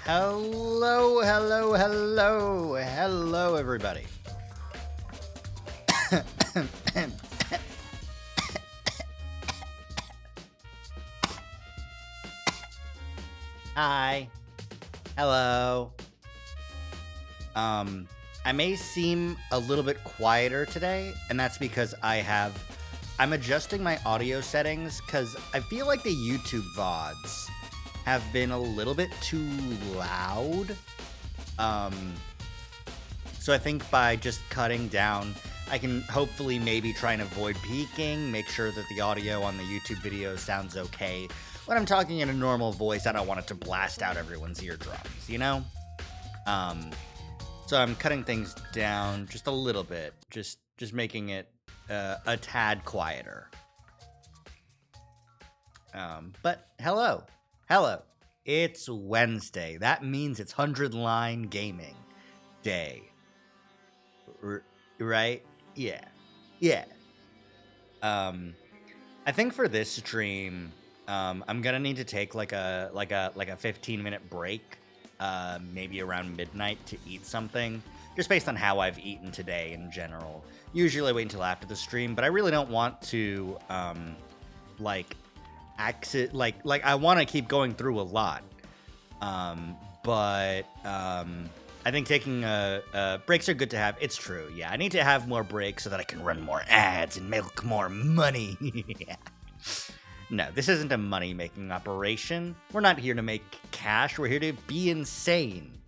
Hello, hello, hello, hello, everybody. Hi. Hello. I may seem a little bit quieter today, and that's because I'm adjusting my audio settings because I feel like the YouTube VODs have been a little bit too loud. So I think by just cutting down, I can hopefully maybe try and avoid peaking, make sure that the audio on the YouTube video sounds okay. When I'm talking in a normal voice, I don't want it to blast out everyone's eardrums, you know? So I'm cutting things down just a little bit, just making it a tad quieter. But hello. It's Wednesday. That means it's 100 Line Gaming Day. Right? Yeah. I think for this stream, I'm gonna need to take like a 15-minute break, maybe around midnight to eat something, just based on how I've eaten today in general. Usually I wait until after the stream, but I really don't want to I want to keep going through a lot. But I think taking breaks are good to have. It's true. Yeah, I need to have more breaks so that I can run more ads and make more money. No, this isn't a money-making operation. We're not here to make cash. We're here to be insane.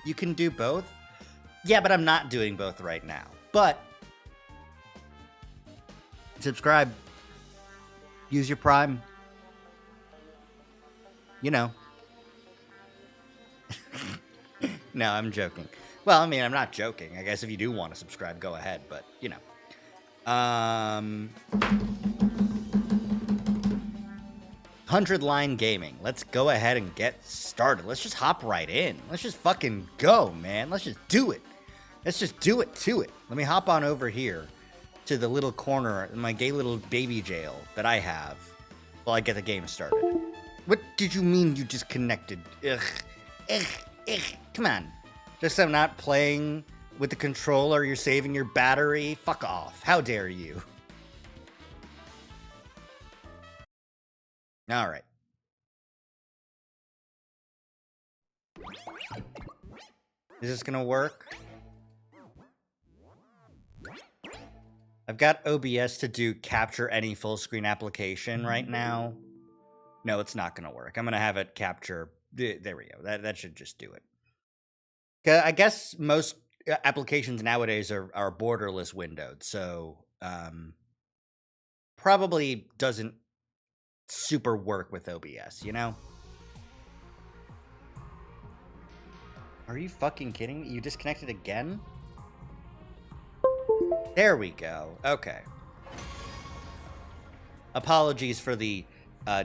You can do both? Yeah, but I'm not doing both right now. But subscribe. Use your Prime. You know. No, I'm joking. Well, I mean, I'm not joking. I guess if you do want to subscribe, go ahead. But, you know. 100 Line Gaming. Let's go ahead and get started. Let's just hop right in. Let's just fucking go, man. Let's just do it. Let's just do it to it. Let me hop on over here to the little corner in my gay little baby jail that I have while I get the game started. What did you mean you disconnected? Ugh. Come on. Just I'm not playing with the controller, you're saving your battery? Fuck off. How dare you? All right. Is this gonna work? I've got OBS to do capture any full screen application right now. No, it's not gonna work. I'm gonna have it capture. There we go. That should just do it. I guess most applications nowadays are borderless windowed, so probably doesn't super work with OBS, you know? Are you fucking kidding me? You disconnected again? There we go. Okay. Apologies for the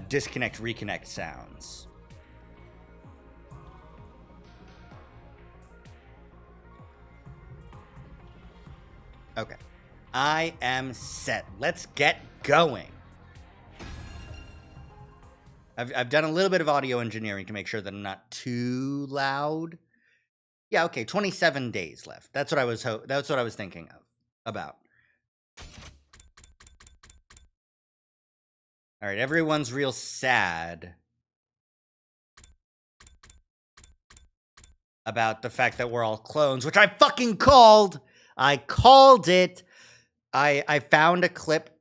disconnect reconnect sounds. Okay. I am set. Let's get going. I've done a little bit of audio engineering to make sure that I'm not too loud. Yeah, okay, 27 days left. That's what I was thinking about. All right, everyone's real sad about the fact that we're all clones, which I fucking called. I called it. I found a clip.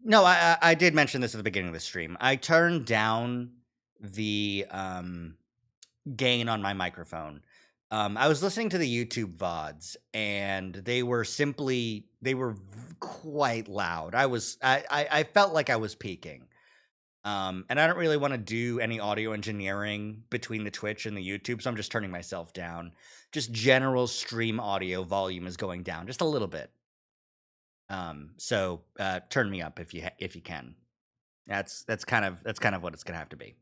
No, I did mention this at the beginning of the stream. I turned down the gain on my microphone. I was listening to the YouTube VODs, and they were quite loud. I felt like I was peaking. And I don't really want to do any audio engineering between the Twitch and the YouTube, so I'm just turning myself down. Just general stream audio volume is going down just a little bit. So turn me up if you can. That's kind of what it's gonna have to be.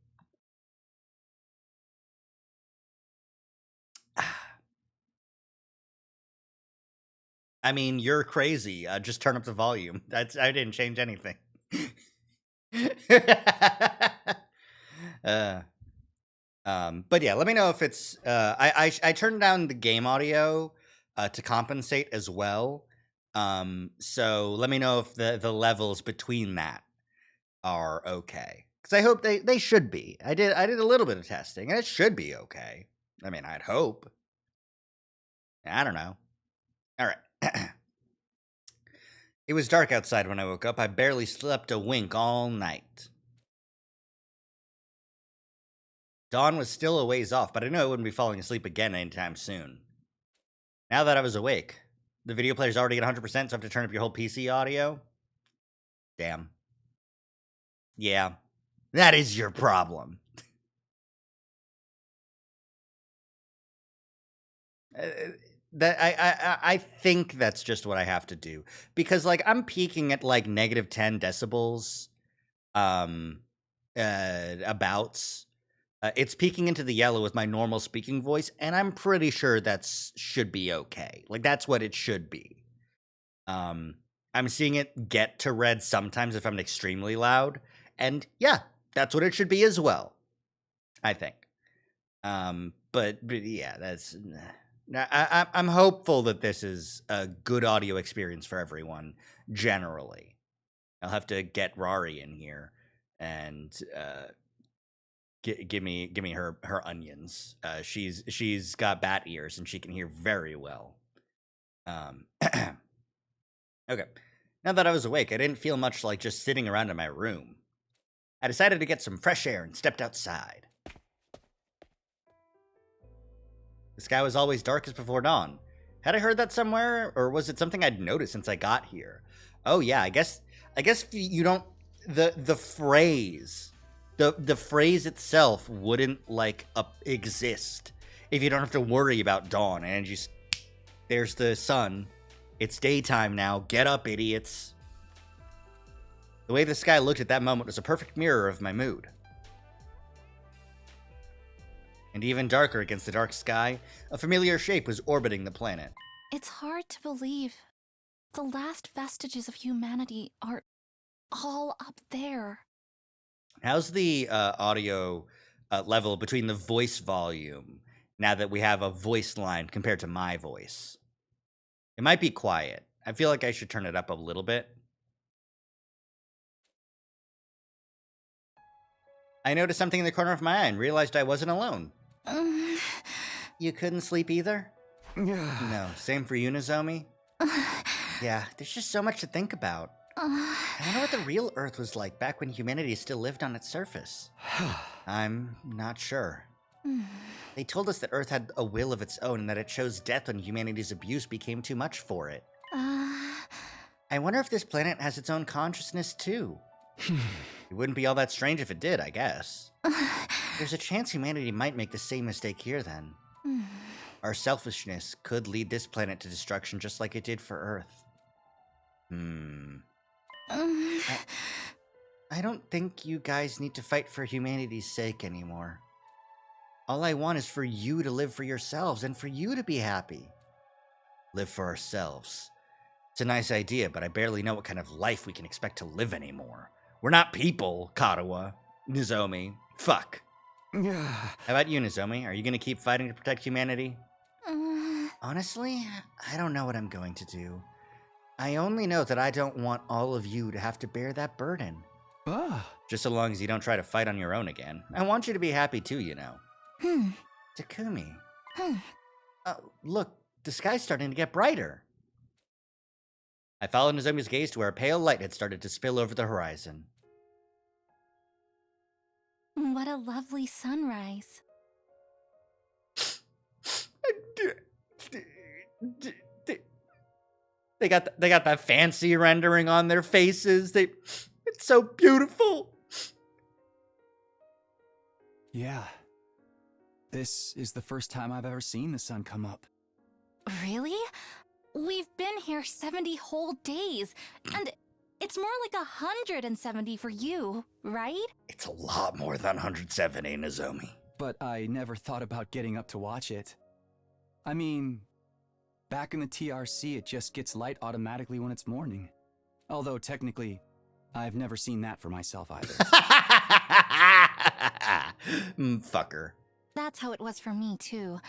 I mean, you're crazy. Just turn up the volume. I didn't change anything. uh, but yeah, let me know if it's. I turned down the game audio to compensate as well. So let me know if the levels between that are okay. Because I hope they should be. I did a little bit of testing, and it should be okay. I mean, I'd hope. I don't know. All right. It was dark outside when I woke up. I barely slept a wink all night. Dawn was still a ways off, but I knew I wouldn't be falling asleep again anytime soon. Now that I was awake, the video player's already at 100%, so I have to turn up your whole PC audio? Damn. Yeah, that is your problem. I think that's just what I have to do, because like I'm peaking at like negative 10 decibels abouts. It's peeking into the yellow with my normal speaking voice, and I'm pretty sure that's should be okay. Like that's what it should be. I'm seeing it get to red sometimes if I'm extremely loud, and yeah, that's what it should be as well, I think. But yeah, that's. I'm hopeful that this is a good audio experience for everyone. Generally, I'll have to get Rari in here and give me her onions. She's got bat ears and she can hear very well. Okay. Now that I was awake, I didn't feel much like just sitting around in my room. I decided to get some fresh air and stepped outside. The sky was always darkest before dawn. Had I heard that somewhere, or was it something I'd noticed since I got here? Oh yeah, I guess you don't the phrase itself wouldn't like exist if you don't have to worry about dawn and just there's the sun. It's daytime now. Get up, idiots. The way the sky looked at that moment was a perfect mirror of my mood. And even darker against the dark sky, a familiar shape was orbiting the planet. It's hard to believe. The last vestiges of humanity are all up there. How's the audio level between the voice volume now that we have a voice line compared to my voice? It might be quiet. I feel like I should turn it up a little bit. I noticed something in the corner of my eye and realized I wasn't alone. You couldn't sleep either? No, same for you, Nozomi? Yeah, there's just so much to think about. I wonder what the real Earth was like back when humanity still lived on its surface. I'm not sure. They told us that Earth had a will of its own and that it chose death when humanity's abuse became too much for it. I wonder if this planet has its own consciousness too. It wouldn't be all that strange if it did, I guess. There's a chance humanity might make the same mistake here then. Our selfishness could lead this planet to destruction just like it did for Earth. I don't think you guys need to fight for humanity's sake anymore. All I want is for you to live for yourselves and for you to be happy. Live for ourselves. It's a nice idea, but I barely know what kind of life we can expect to live anymore. We're not people, Katawa. Nozomi. Fuck. How about you, Nozomi? Are you gonna keep fighting to protect humanity? Honestly, I don't know what I'm going to do. I only know that I don't want all of you to have to bear that burden. Just so long as you don't try to fight on your own again. I want you to be happy too, you know. Takumi. Look, the sky's starting to get brighter. I followed Nozomi's gaze to where a pale light had started to spill over the horizon. What a lovely sunrise. They got that fancy rendering on their faces. It's so beautiful. Yeah. This is the first time I've ever seen the sun come up. Really? We've been here 70 whole days, and it's more like 170 for you, right? It's a lot more than 170, Nozomi. But I never thought about getting up to watch it. I mean, Back in the TRC, it just gets light automatically when it's morning. Although, technically, I've never seen that for myself either. Fucker. That's how it was for me, too.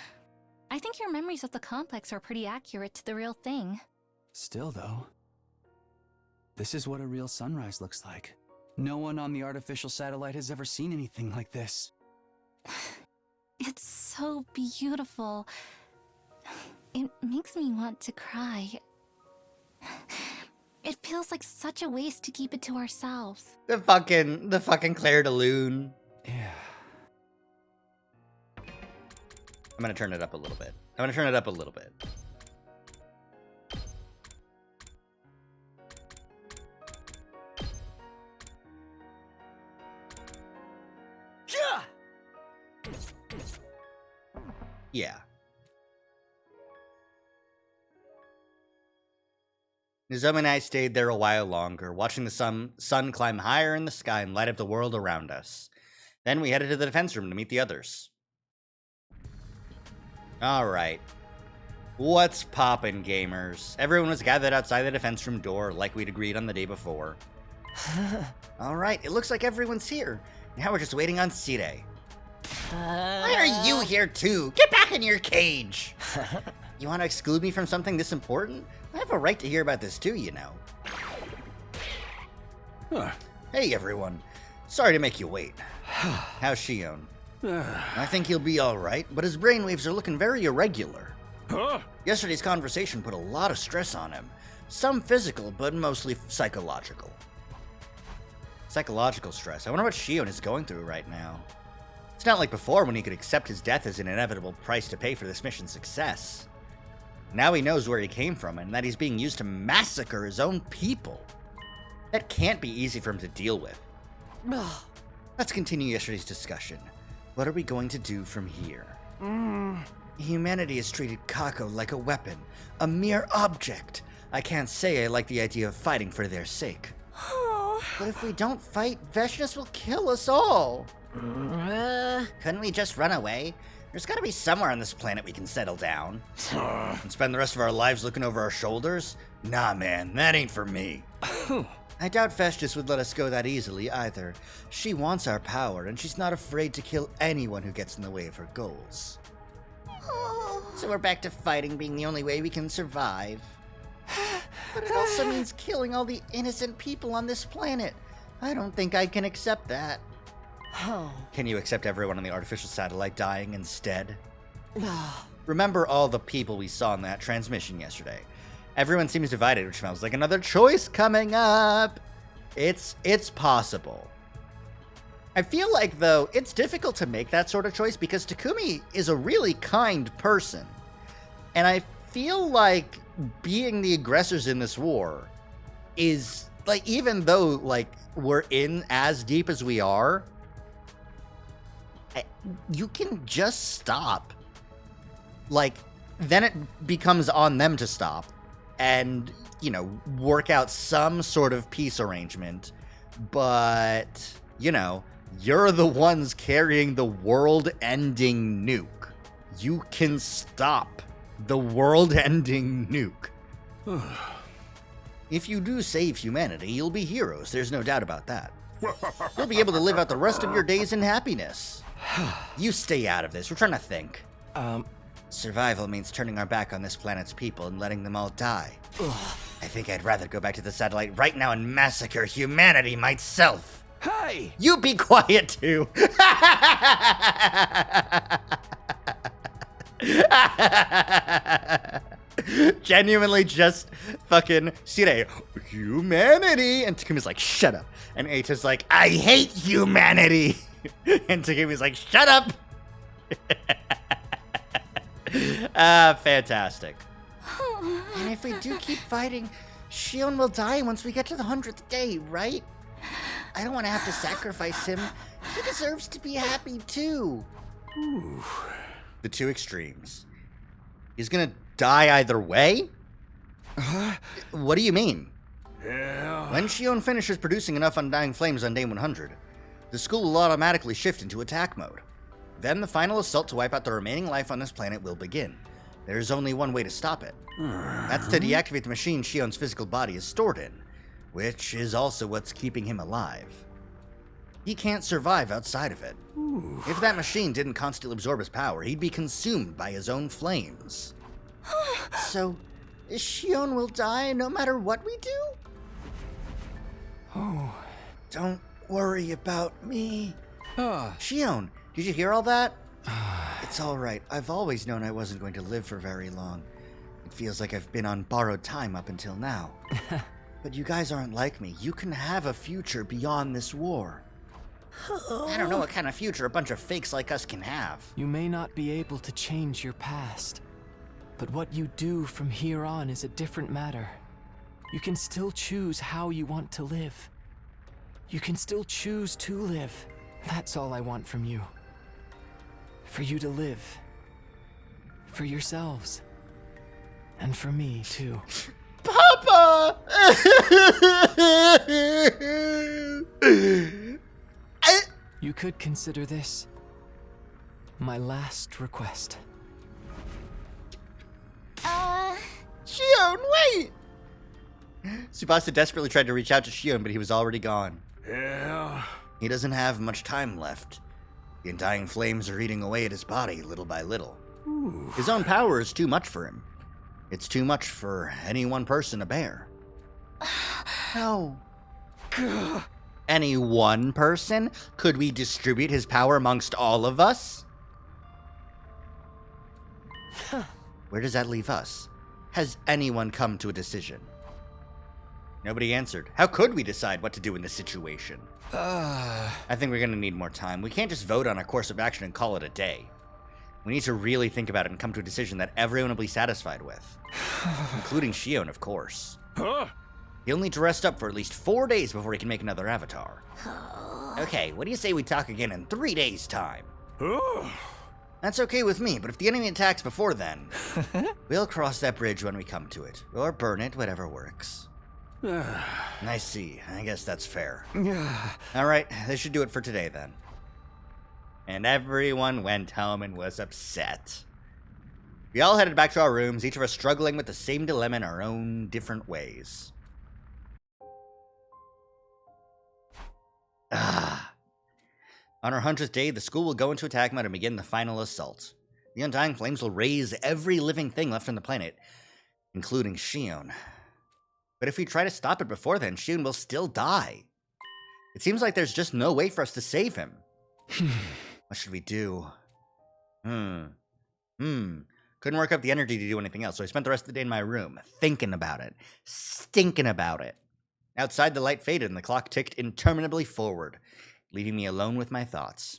I think your memories of the complex are pretty accurate to the real thing. Still, though, this is what a real sunrise looks like. No one on the artificial satellite has ever seen anything like this. It's so beautiful. It makes me want to cry. It feels like such a waste to keep it to ourselves. The fucking Claire de Lune. Yeah. I'm gonna turn it up a little bit. I'm gonna turn it up a little bit. Yeah. Nozomi and I stayed there a while longer, watching the sun climb higher in the sky and light up the world around us. Then we headed to the defense room to meet the others. Alright. What's poppin', gamers? Everyone was gathered outside the defense room door, like we'd agreed on the day before. Alright, it looks like everyone's here. Now we're just waiting on Sire. Why are you here too? Get back in your cage! You want to exclude me from something this important? I have a right to hear about this too, you know. Hey everyone. Sorry to make you wait. How's Shion? I think he'll be alright, but his brainwaves are looking very irregular. Yesterday's conversation put a lot of stress on him. Some physical, but mostly psychological. Psychological stress. I wonder what Shion is going through right now. It's not like before when he could accept his death as an inevitable price to pay for this mission's success. Now he knows where he came from and that he's being used to massacre his own people. That can't be easy for him to deal with. Let's continue yesterday's discussion. What are we going to do from here? Humanity has treated Kako like a weapon, a mere object. I can't say I like the idea of fighting for their sake. But if we don't fight, Veshness will kill us all. Couldn't we just run away? There's gotta be somewhere on this planet we can settle down. And spend the rest of our lives looking over our shoulders? Nah, man, that ain't for me. I doubt Veshness would let us go that easily either. She wants our power, and she's not afraid to kill anyone who gets in the way of her goals. So we're back to fighting being the only way we can survive. But it also means killing all the innocent people on this planet. I don't think I can accept that. Can you accept everyone on the artificial satellite dying instead? Remember all the people we saw in that transmission yesterday. Everyone seems divided, which smells like another choice coming up. It's possible. I feel like, though, it's difficult to make that sort of choice because Takumi is a really kind person. And I feel like being the aggressors in this war is, like, even though, like, we're in as deep as we are, you can just stop. Like, then it becomes on them to stop and, you know, work out some sort of peace arrangement. But, you know, you're the ones carrying the world-ending nuke. You can stop the world-ending nuke. If you do save humanity, you'll be heroes. There's no doubt about that. You'll be able to live out the rest of your days in happiness. You stay out of this. We're trying to think. Survival means turning our back on this planet's people and letting them all die. I think I'd rather go back to the satellite right now and massacre humanity myself. Hey! You be quiet too. Genuinely just fucking Sire, humanity. And Takumi's like, shut up. And Eita's like, I hate humanity. And Takumi's like, shut up. Fantastic. And if we do keep fighting, Shion will die once we get to the 100th day, right? I don't want to have to sacrifice him. He deserves to be happy too. Ooh. The two extremes. He's gonna die either way? What do you mean? Yeah. When Shion finishes producing enough undying flames on day 100, the school will automatically shift into attack mode. Then the final assault to wipe out the remaining life on this planet will begin. there's only one way to stop it. That's to deactivate the machine Shion's physical body is stored in, which is also what's keeping him alive. He can't survive outside of it. If that machine didn't constantly absorb his power, he'd be consumed by his own flames. So, Shion will die no matter what we do? Oh. Don't worry about me. Ah. Shion, did you hear all that? It's alright. I've always known I wasn't going to live for very long. It feels like I've been on borrowed time up until now. But you guys aren't like me. You can have a future beyond this war. I don't know what kind of future a bunch of fakes like us can have. You may not be able to change your past, but what you do from here on is a different matter. You can still choose how you want to live. You can still choose to live. That's all I want from you. For you to live. For yourselves. And for me, too. Papa! You could consider this my last request. Shion, wait! Tsubasa desperately tried to reach out to Shion, but he was already gone. Yeah. He doesn't have much time left. The undying flames are eating away at his body little by little. Ooh. His own power is too much for him. It's too much for any one person to bear. No. Any one person? Could we distribute his power amongst all of us? Where does that leave us? Has anyone come to a decision? Nobody answered. How could we decide what to do in this situation? I think we're gonna need more time. We can't just vote on a course of action and call it a day. We need to really think about it and come to a decision that everyone will be satisfied with. Including Shion, of course. Huh? He'll need to rest up for at least 4 days before he can make another avatar. Okay, what do you say we talk again in 3 days' time? That's okay with me, but if the enemy attacks before then, we'll cross that bridge when we come to it. Or burn it, whatever works. I see. I guess that's fair. Alright, this should do it for today then. And everyone went home and was upset. We all headed back to our rooms, each of us struggling with the same dilemma in our own different ways. On our 100th day, the school will go into attack mode and begin the final assault. The undying flames will raise every living thing left on the planet, including Shion. But if we try to stop it before then, Shion will still die. It seems like there's just no way for us to save him. What should we do? Couldn't work up the energy to do anything else, so I spent the rest of the day in my room, thinking about it, stinking about it. Outside, the light faded and the clock ticked interminably forward, leaving me alone with my thoughts.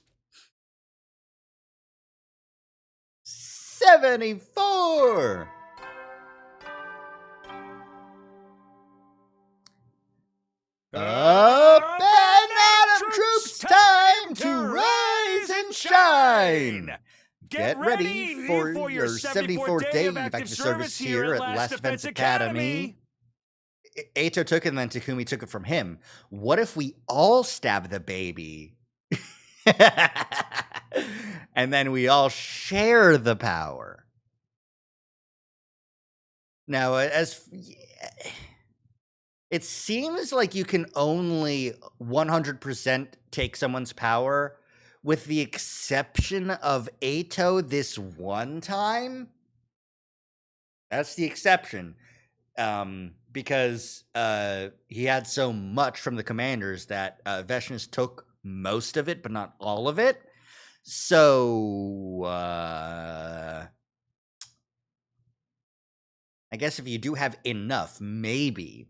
74! Up and out of troops, time to rise and shine! Get ready for your 74th day of active service here at Last Defense Academy. Eito took it and then Takumi took it from him. What if we all stab the baby? And then we all share the power. Now, it seems like you can only 100% take someone's power, with the exception of Eito this one time. That's the exception. Because he had so much from the commanders that Veshnis took most of it, but not all of it. So, I guess if you do have enough, maybe.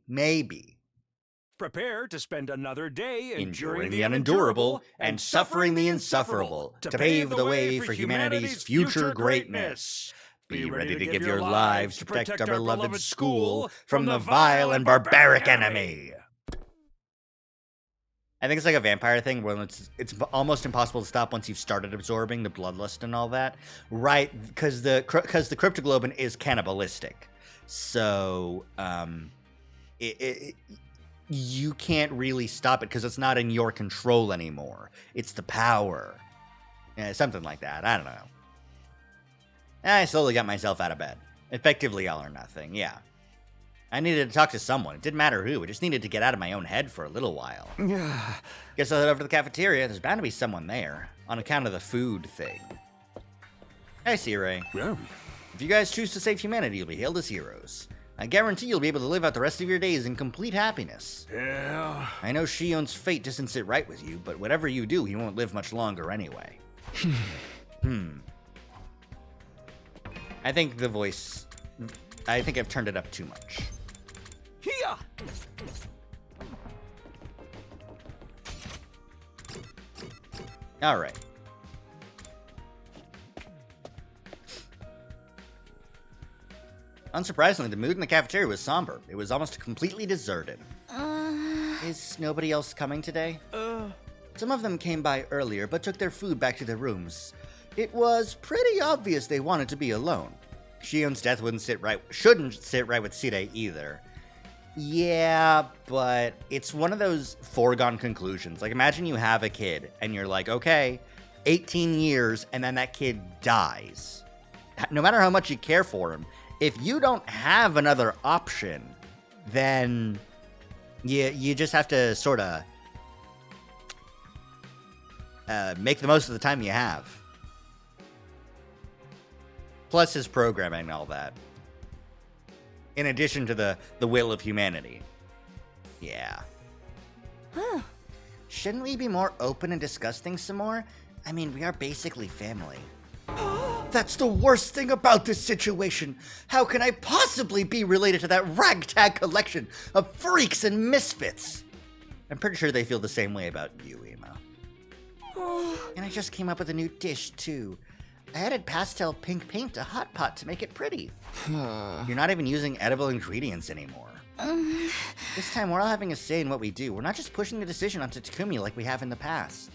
Prepare to spend another day Enduring the unendurable and suffering the insufferable to pave the way for humanity's future greatness. Be ready to give your lives to protect our beloved school from the vile and barbaric enemy. I think it's like a vampire thing where it's almost impossible to stop once you've started absorbing the bloodlust and all that, right? Because the cryptoglobin is cannibalistic, so you can't really stop it because it's not in your control anymore. It's the power, something like that. I don't know. I slowly got myself out of bed. Effectively all or nothing, yeah. I needed to talk to someone. It didn't matter who. I just needed to get out of my own head for a little while. Guess I'll head over to the cafeteria. There's bound to be someone there, on account of the food thing. Hey, Sirei. Yeah. If you guys choose to save humanity, you'll be hailed as heroes. I guarantee you'll be able to live out the rest of your days in complete happiness. Yeah. I know Shion's fate doesn't sit right with you, but whatever you do, he won't live much longer anyway. I think the voice... I think I've turned it up too much. Here. Alright. Unsurprisingly, the mood in the cafeteria was somber. It was almost completely deserted. Is nobody else coming today? Some of them came by earlier, but took their food back to their rooms. It was pretty obvious they wanted to be alone. Shion's death shouldn't sit right with Sirei either. Yeah, but it's one of those foregone conclusions. Like, imagine you have a kid, and you're like, okay, 18 years, and then that kid dies. No matter how much you care for him, if you don't have another option, then you just have to sort of make the most of the time you have. Plus his programming and all that. In addition to the will of humanity. Yeah. Shouldn't we be more open and discuss things some more? I mean, we are basically family. That's the worst thing about this situation. How can I possibly be related to that ragtag collection of freaks and misfits? I'm pretty sure they feel the same way about you, Ema. And I just came up with a new dish, too. I added pastel pink paint to Hot Pot to make it pretty. You're not even using edible ingredients anymore. This time we're all having a say in what we do. We're not just pushing the decision onto Takumi like we have in the past.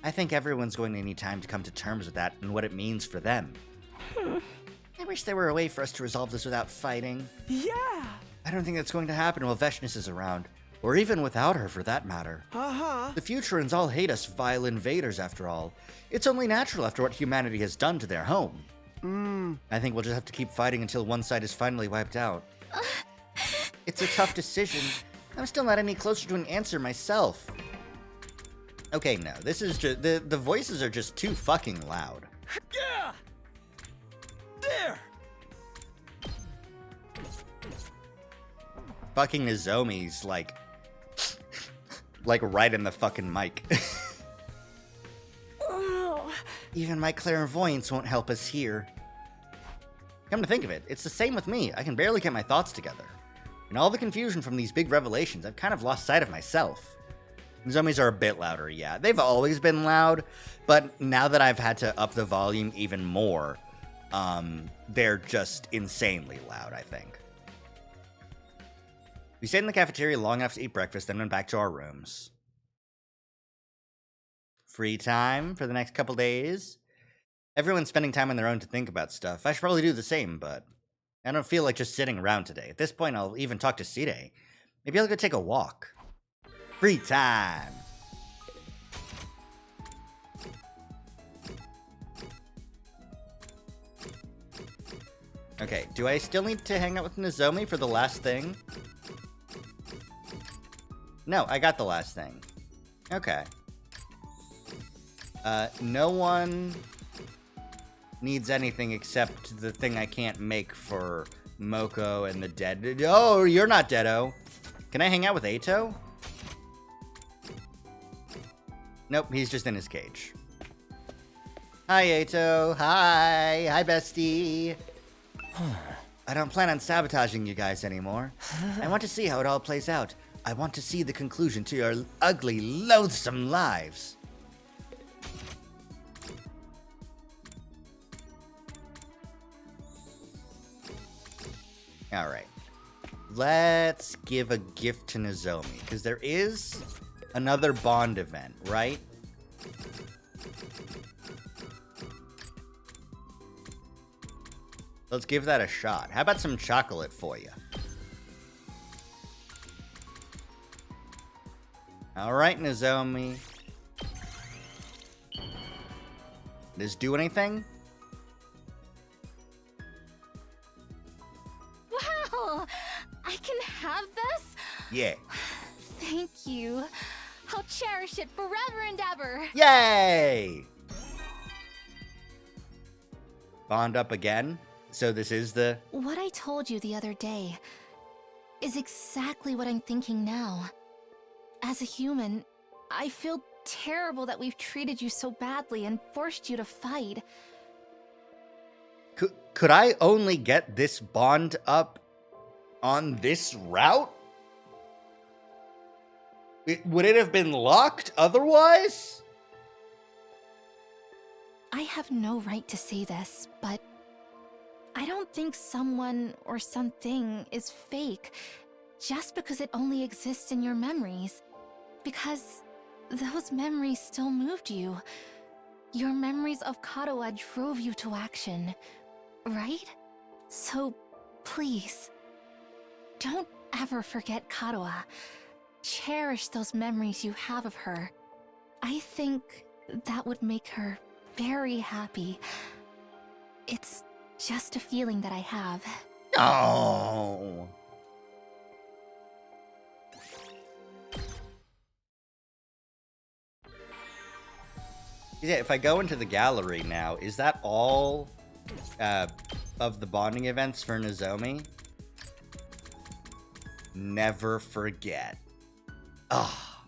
I think everyone's going to need time to come to terms with that and what it means for them. I wish there were a way for us to resolve this without fighting. Yeah. I don't think that's going to happen while Veshness is around, or even without her for that matter. Uh-huh. The Futurans all hate us vile invaders after all. It's only natural after what humanity has done to their home. I think we'll just have to keep fighting until one side is finally wiped out. It's a tough decision. I'm still not any closer to an answer myself. Okay, no, this is just... The voices are just too fucking loud. Yeah. There. Fucking Nozomi's like right in the fucking mic. Even my clairvoyance won't help us here. Come to think of it, it's the same with me. I can barely get my thoughts together. In all the confusion from these big revelations, I've kind of lost sight of myself. Nozomis are a bit louder, yeah. They've always been loud, but now that I've had to up the volume even more, they're just insanely loud, I think. We stayed in the cafeteria long enough to eat breakfast, then went back to our rooms. Free time for the next couple days. Everyone's spending time on their own to think about stuff. I should probably do the same, but I don't feel like just sitting around today. At this point, I'll even talk to Sirei. Maybe I'll go take a walk. Free time. Okay, do I still need to hang out with Nozomi for the last thing? No, I got the last thing. Okay. No one needs anything except the thing I can't make for Moko and the dead. Oh, you're not Deado. Can I hang out with Ato? Nope, he's just in his cage. Hi, Ato. Hi. Hi, bestie. I don't plan on sabotaging you guys anymore. I want to see how it all plays out. I want to see the conclusion to your ugly, loathsome lives. Alright. Let's give a gift to Nozomi, because there is another Bond event, right? Let's give that a shot. How about some chocolate for you? Alright, Nozomi. Does this do anything? Yeah. Thank you. I'll cherish it forever and ever. Yay! Bond up again. So this is the... What I told you the other day is exactly what I'm thinking now. As a human, I feel terrible that we've treated you so badly and forced you to fight. Could I only get this bond up on this route? Would it have been locked otherwise? I have no right to say this, but I don't think someone or something is fake just because it only exists in your memories. Because those memories still moved you. Your memories of Kadoa drove you to action, right? So, please, don't ever forget Kadoa. Cherish those memories you have of her. I think that would make her very happy. It's just a feeling that I have. Oh. Yeah, if I go into the gallery now, is that all of the bonding events for Nozomi? Never forget. Ah.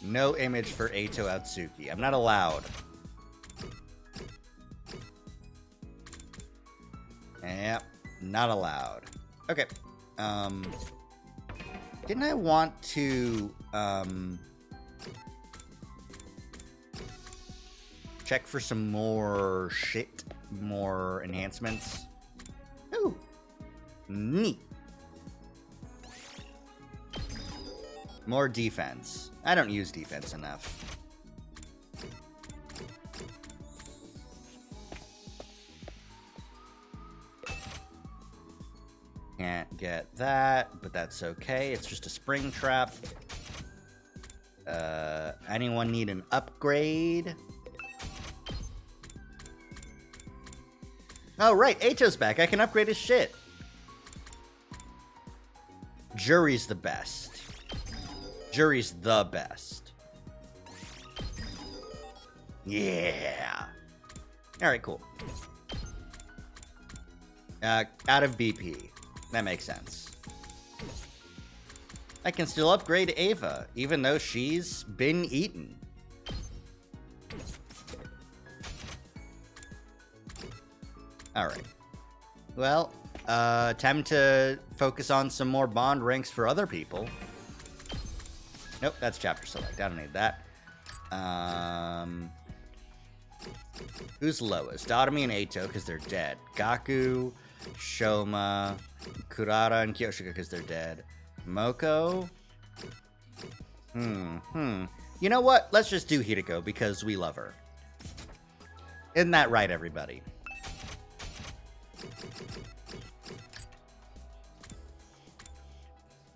No image for Eito Atsuki. I'm not allowed. Yep, not allowed. Okay. Didn't I want to check for some more shit, more enhancements? Ooh, neat. More defense. I don't use defense enough. Can't get that, but that's okay. It's just a spring trap. Anyone need an upgrade? Oh, right. Eito's back. I can upgrade his shit. Jury's the best. Jury's the best. Yeah. All right, cool. Out of BP. That makes sense. I can still upgrade Ava, even though she's been eaten. Alright. Well, time to focus on some more bond ranks for other people. Nope, that's chapter select. I don't need that. Who's lowest? Dotami and Eito, because they're dead. Gaku, Shoma, Kurara, and Kyoshika, because they're dead. Moko? You know what? Let's just do Hideko, because we love her. Isn't that right, everybody?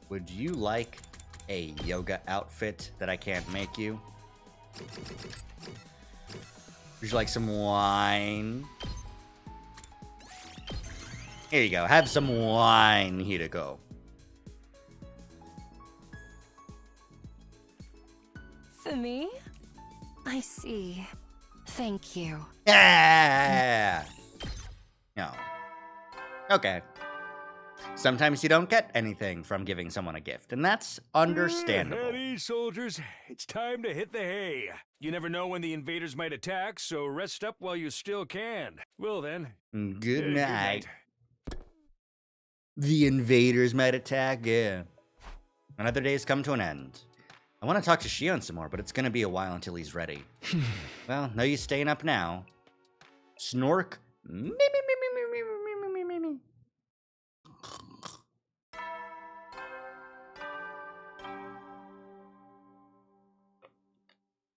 Would you like a yoga outfit that I can't make you? Would you like some wine? Here you go. Have some wine, Hideko. For me? I see. Thank you. Yeah. No. Okay. Sometimes you don't get anything from giving someone a gift, and that's understandable. At ease, soldiers. It's time to hit the hay. You never know when the invaders might attack, so rest up while you still can. Well then. Good night. The invaders might attack, yeah. Another day's come to an end. I want to talk to Shion some more, but it's going to be a while until he's ready. Well, no use staying up now. Snork.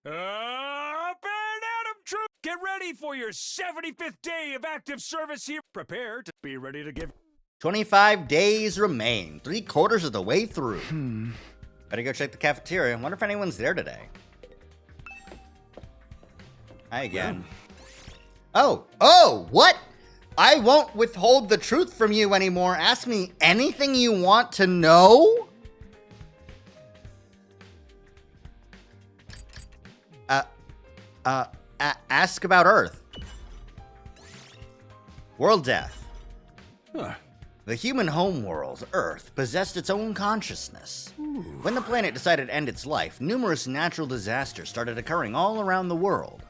Up and Adam Troop! Get ready for your 75th day of active service here. Prepare to be ready to give. 25 days remain. 3/4 of the way through. Better go check the cafeteria. Wonder if anyone's there today. Hi again. Oh, what? I won't withhold the truth from you anymore. Ask me anything you want to know. Ask about Earth. World death. Huh. The human homeworld, Earth, possessed its own consciousness. When the planet decided to end its life, numerous natural disasters started occurring all around the world.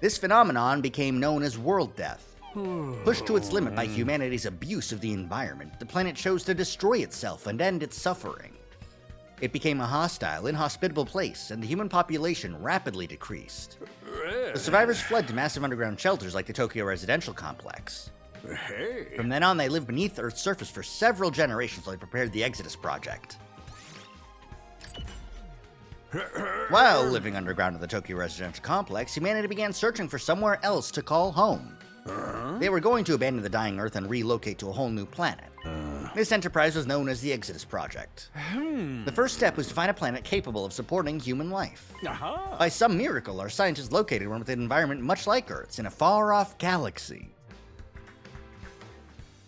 This phenomenon became known as world death. Pushed to its limit by humanity's abuse of the environment, the planet chose to destroy itself and end its suffering. It became a hostile, inhospitable place, and the human population rapidly decreased. The survivors fled to massive underground shelters like the Tokyo residential complex. Hey. From then on, they lived beneath Earth's surface for several generations while they prepared the Exodus Project. While living underground in the Tokyo residential complex, humanity began searching for somewhere else to call home. They were going to abandon the dying Earth and relocate to a whole new planet. This enterprise was known as the Exodus Project. The first step was to find a planet capable of supporting human life. By some miracle, our scientists located one with an environment much like Earth's in a far-off galaxy.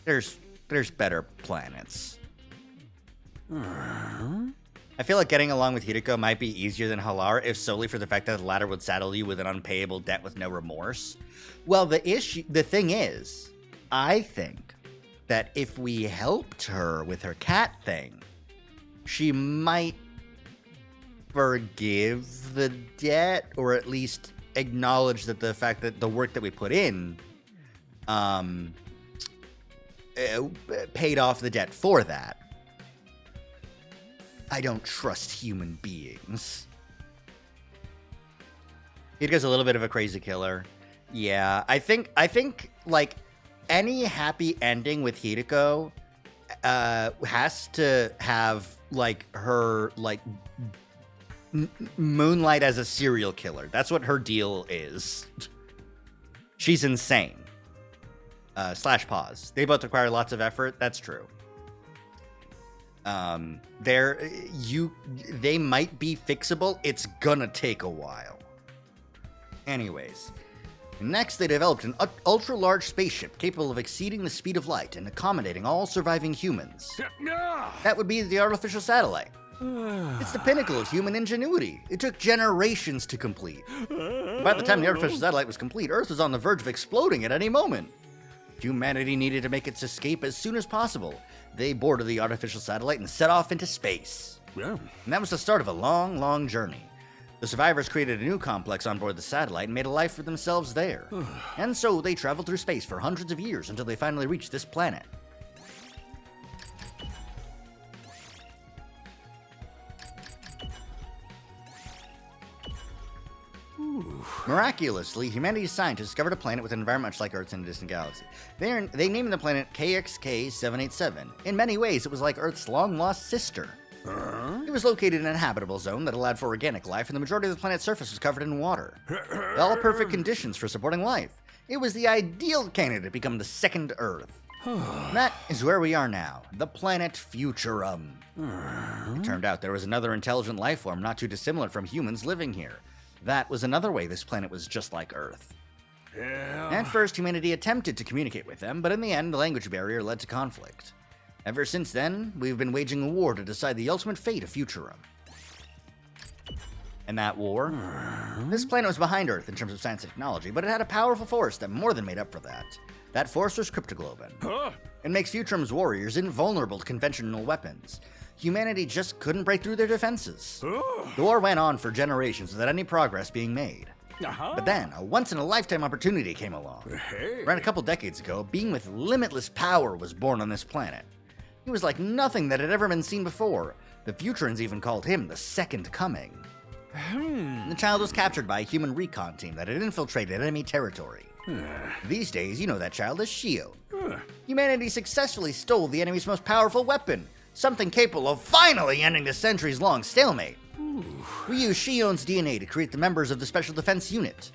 There's better planets. I feel like getting along with Hideko might be easier than Halar if solely for the fact that the latter would saddle you with an unpayable debt with no remorse. Well, the thing is, I think that if we helped her with her cat thing, she might forgive the debt, or at least acknowledge that the fact that the work that we put in, paid off the debt for that. I don't trust human beings. Hideko's a little bit of a crazy killer. Yeah, I think like any happy ending with Hideko has to have like her like moonlight as a serial killer. That's what her deal is. She's insane. / pause. They both require lots of effort. That's true. They might be fixable. It's gonna take a while. Anyways, next they developed an ultra-large spaceship capable of exceeding the speed of light and accommodating all surviving humans. That would be the artificial satellite. It's the pinnacle of human ingenuity. It took generations to complete. By the time the artificial satellite was complete, Earth was on the verge of exploding at any moment. Humanity needed to make its escape as soon as possible. They boarded the artificial satellite and set off into space. Yeah. And that was the start of a long, long journey. The survivors created a new complex on board the satellite and made a life for themselves there. And so they traveled through space for hundreds of years until they finally reached this planet. Miraculously, humanity's scientists discovered a planet with an environment much like Earth's in a distant galaxy. They named the planet KXK-787. In many ways, it was like Earth's long-lost sister. It was located in an habitable zone that allowed for organic life, and the majority of the planet's surface was covered in water. All perfect conditions for supporting life. It was the ideal candidate to become the second Earth. That is where we are now, the planet Futurum. It turned out there was another intelligent life form not too dissimilar from humans living here. That was another way this planet was just like Earth. Yeah. At first, humanity attempted to communicate with them, but in the end, the language barrier led to conflict. Ever since then, we've been waging a war to decide the ultimate fate of Futurum. And that war? This planet was behind Earth in terms of science and technology, but it had a powerful force that more than made up for that. That force was cryptoglobin. It makes Futurum's warriors invulnerable to conventional weapons. Humanity just couldn't break through their defenses. The war went on for generations without any progress being made. But then, a once-in-a-lifetime opportunity came along. Around a couple decades ago, a being with limitless power was born on this planet. He was like nothing that had ever been seen before. The Futurans even called him the Second Coming. The child was captured by a human recon team that had infiltrated enemy territory. These days, you know that child as Shio. Humanity successfully stole the enemy's most powerful weapon, something capable of finally ending the centuries-long stalemate. We used Shion's DNA to create the members of the Special Defense Unit.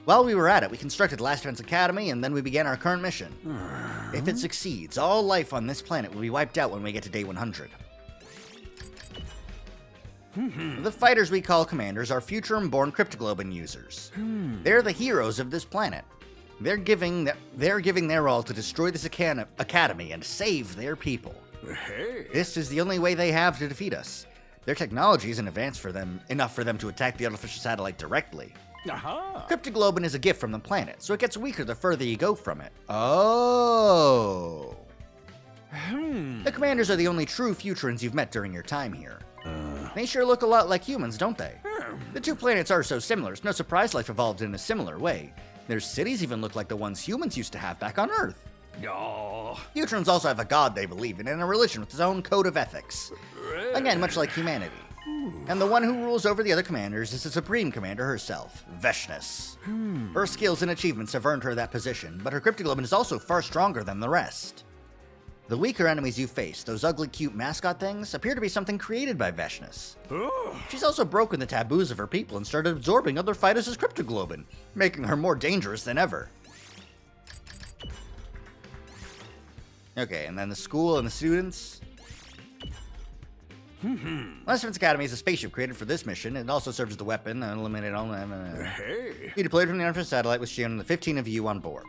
While we were at it, we constructed Last Defense Academy, and then we began our current mission. If it succeeds, all life on this planet will be wiped out when we get to day 100. The fighters we call commanders are Futurum-born cryptoglobin users. They're the heroes of this planet. They're giving their all to destroy this academy and save their people. Hey. This is the only way they have to defeat us. Their technology isn't advanced enough for them to attack the artificial satellite directly. Aha. Cryptoglobin is a gift from the planet, so it gets weaker the further you go from it. Oh. The commanders are the only true Futurans you've met during your time here. They sure look a lot like humans, don't they? The two planets are so similar, it's no surprise life evolved in a similar way. Their cities even look like the ones humans used to have back on Earth. Oh. Futurans also have a god they believe in and a religion with its own code of ethics. Again, much like humanity. And the one who rules over the other commanders is the Supreme Commander herself, Veshness. Her skills and achievements have earned her that position, but her cryptoglobin is also far stronger than the rest. The weaker enemies you face, those ugly cute mascot things, appear to be something created by Veshness. She's also broken the taboos of her people and started absorbing other fighters' cryptoglobin, making her more dangerous than ever. Okay, and then the school and the students. Last Defense Academy is a spaceship created for this mission. It also serves as the weapon and eliminate all. Hey. You deployed from the artificial satellite with Shion and the 15 of you on board.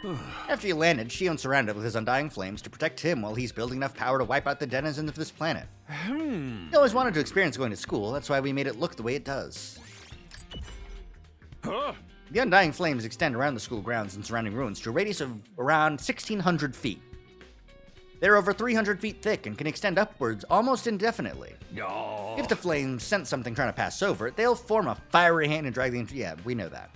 After you landed, Shion surrounded with his undying flames to protect him while he's building enough power to wipe out the denizens of this planet. He always wanted to experience going to school, that's why we made it look the way it does. Huh? The undying flames extend around the school grounds and surrounding ruins to a radius of around 1,600 feet. They're over 300 feet thick and can extend upwards almost indefinitely. Oh. If the flames sense something trying to pass over it, they'll form a fiery hand and drag the... Yeah, we know that.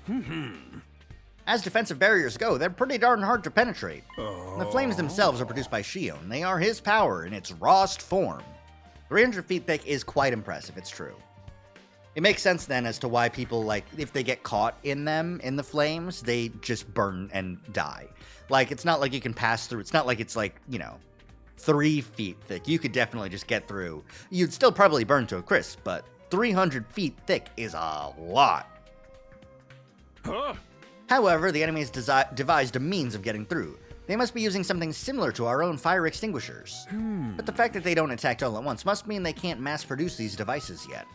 As defensive barriers go, they're pretty darn hard to penetrate. The flames themselves are produced by Shion. They are his power in its rawest form. 300 feet thick is quite impressive, it's true. It makes sense then as to why people, like, if they get caught in them, in the flames, they just burn and die. Like, it's not like you can pass through. It's not like it's like, 3 feet thick. You could definitely just get through. You'd still probably burn to a crisp, but 300 feet thick is a lot. Huh? However, the enemy has devised a means of getting through. They must be using something similar to our own fire extinguishers. But the fact that they don't attack all at once must mean they can't mass produce these devices yet.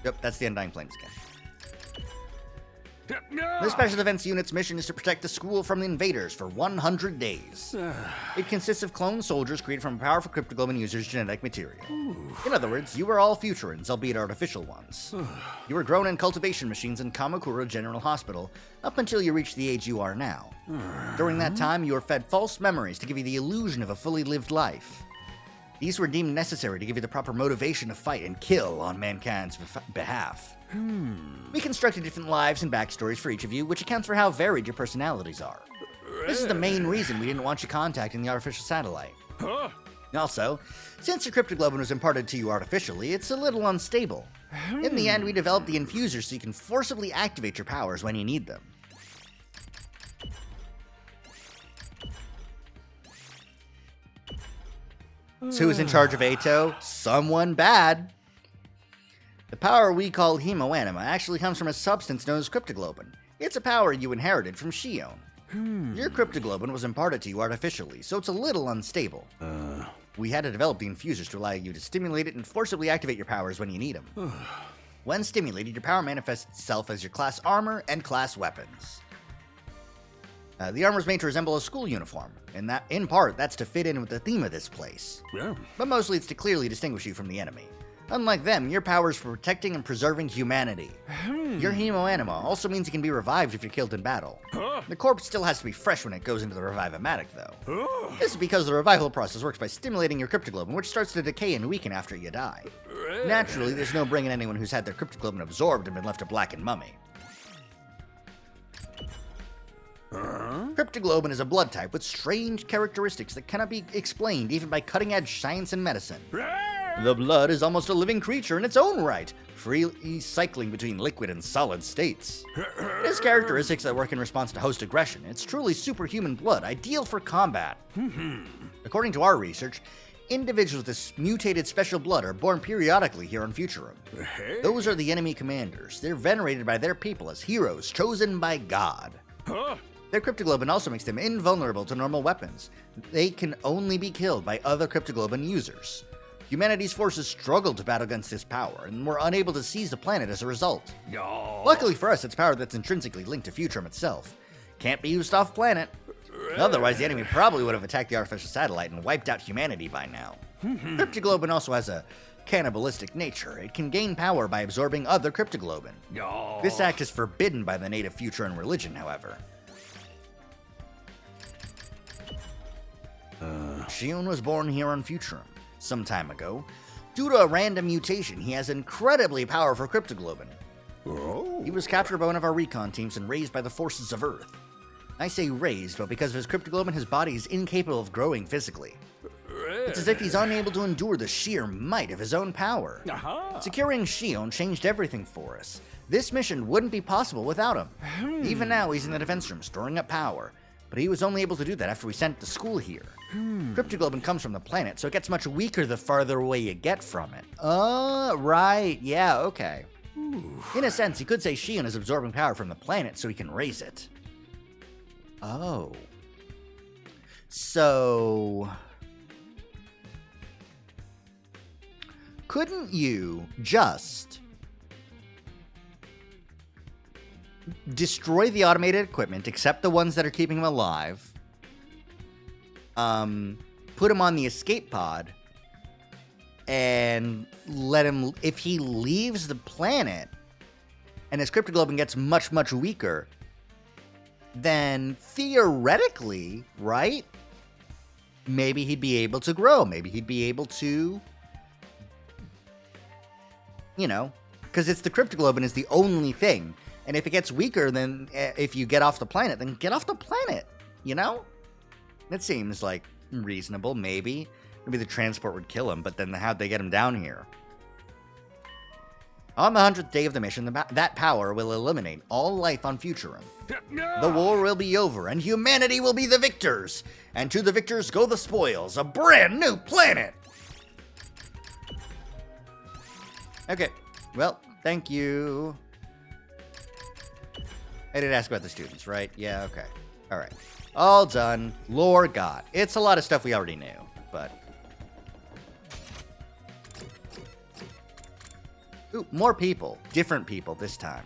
Yep, that's the Undying Flames again. The Special Defense Unit's mission is to protect the school from the invaders for 100 days. It consists of clone soldiers created from powerful cryptoglobin users' genetic material. In other words, you are all Futurans, albeit artificial ones. You were grown in cultivation machines in Kamakura General Hospital up until you reached the age you are now. During that time, you were fed false memories to give you the illusion of a fully lived life. These were deemed necessary to give you the proper motivation to fight and kill on mankind's behalf. We constructed different lives and backstories for each of you, which accounts for how varied your personalities are. This is the main reason we didn't want you contacting the artificial satellite. Huh? Also, since your cryptoglobin was imparted to you artificially, it's a little unstable. In the end, we developed the infusers so you can forcibly activate your powers when you need them. So who's in charge of Ato? Someone bad. The power we call hemoanima actually comes from a substance known as cryptoglobin. It's a power you inherited from Shion. Your cryptoglobin was imparted to you artificially, so it's a little unstable. We had to develop the infusers to allow you to stimulate it and forcibly activate your powers when you need them. When stimulated, your power manifests itself as your class armor and class weapons. The armor is made to resemble a school uniform, and that, in part, that's to fit in with the theme of this place. Yeah. But mostly it's to clearly distinguish you from the enemy. Unlike them, your power is for protecting and preserving humanity. Your hemoanima also means you can be revived if you're killed in battle. Huh? The corpse still has to be fresh when it goes into the revive-o-matic, though. This is because the revival process works by stimulating your cryptoglobin, which starts to decay and weaken after you die. Naturally, there's no bringing anyone who's had their cryptoglobin absorbed and been left a blackened mummy. Cryptoglobin is a blood type with strange characteristics that cannot be explained even by cutting-edge science and medicine. The blood is almost a living creature in its own right, freely cycling between liquid and solid states. It has characteristics that work in response to host aggression. It's truly superhuman blood, ideal for combat. According to our research, individuals with this mutated special blood are born periodically here on Futurum. Those are the enemy commanders. They're venerated by their people as heroes chosen by God. Huh? Their cryptoglobin also makes them invulnerable to normal weapons. They can only be killed by other cryptoglobin users. Humanity's forces struggled to battle against this power, and were unable to seize the planet as a result. No. Luckily for us, it's power that's intrinsically linked to Futurum itself. Can't be used off planet. Otherwise, the enemy probably would have attacked the artificial satellite and wiped out humanity by now. Cryptoglobin also has a cannibalistic nature. It can gain power by absorbing other cryptoglobin. No. This act is forbidden by the native Futuran religion, however. Shion was born here on Futurum some time ago. Due to a random mutation, he has incredibly powerful cryptoglobin. Oh. He was captured by one of our recon teams and raised by the forces of Earth. I say raised, but because of his cryptoglobin, his body is incapable of growing physically. It's as if he's unable to endure the sheer might of his own power. Aha. Securing Shion changed everything for us. This mission wouldn't be possible without him. Even now, he's in the defense room storing up power, but he was only able to do that after we sent it to school here. Cryptoglobin comes from the planet, so it gets much weaker the farther away you get from it. Right, yeah, okay. In a sense, you could say Shion is absorbing power from the planet so he can raise it. Oh. So... couldn't you just destroy the automated equipment, except the ones that are keeping him alive, put him on the escape pod, and let him, if he leaves the planet and his cryptoglobin gets much, much weaker, then theoretically, right, maybe he'd be able to grow. Maybe he'd be able to, you know, because it's the cryptoglobin is the only thing. And if it gets weaker, then if you get off the planet, then get off the planet, you know? That seems like reasonable, maybe. Maybe the transport would kill him, but then how'd they get him down here? On the 100th day of the mission, that power will eliminate all life on Futurum. The war will be over, and humanity will be the victors. And to the victors go the spoils, a brand new planet! Okay, well, thank you. I did ask about the students, right? Yeah, okay. All right. All done. Lore got. It's a lot of stuff we already knew, but... ooh, more people. Different people this time.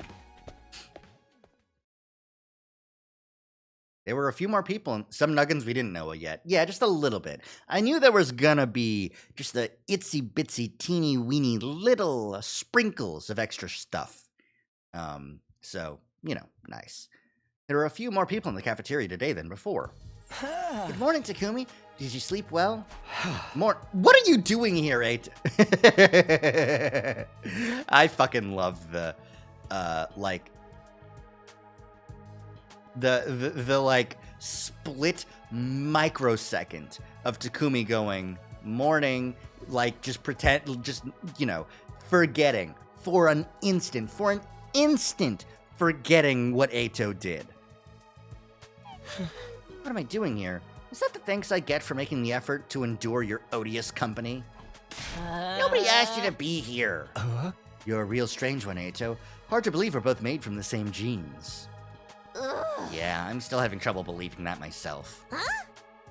There were a few more people and some nuggins we didn't know yet. Yeah, just a little bit. I knew there was gonna be just the itsy-bitsy, teeny-weeny little sprinkles of extra stuff. So, you know, nice. There were a few more people in the cafeteria today than before. Good morning, Takumi. Did you sleep well? What are you doing here, Eight? I fucking love the, like, the like split microsecond of Takumi going morning, like just you know, forgetting for an instant forgetting what Eito did. What am I doing here? Is that the thanks I get for making the effort to endure your odious company? Nobody asked you to be here. You're a real strange one, Eito. Hard to believe we're both made from the same genes. Yeah, I'm still having trouble believing that myself.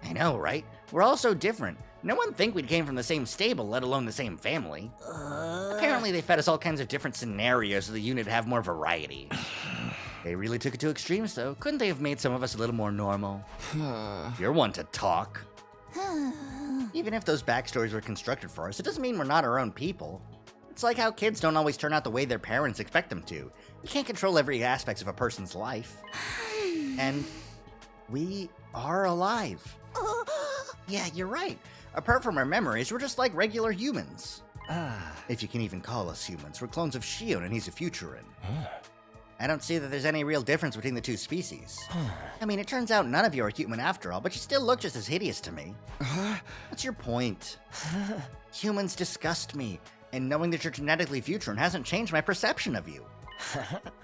I know, right? We're all so different. No one think we came from the same stable, let alone the same family. Apparently they fed us all kinds of different scenarios so the unit would have more variety. They really took it to extremes, though. Couldn't they have made some of us a little more normal? You're one to talk. Even if those backstories were constructed for us, it doesn't mean we're not our own people. It's like how kids don't always turn out the way their parents expect them to. You can't control every aspect of a person's life. And we are alive. Yeah, you're right. Apart from our memories, we're just like regular humans. If you can even call us humans. We're clones of Shion and he's a Futuran. I don't see that there's any real difference between the two species. I mean, it turns out none of you are human after all, but you still look just as hideous to me. What's your point? Humans disgust me, and knowing that you're genetically Futuran hasn't changed my perception of you.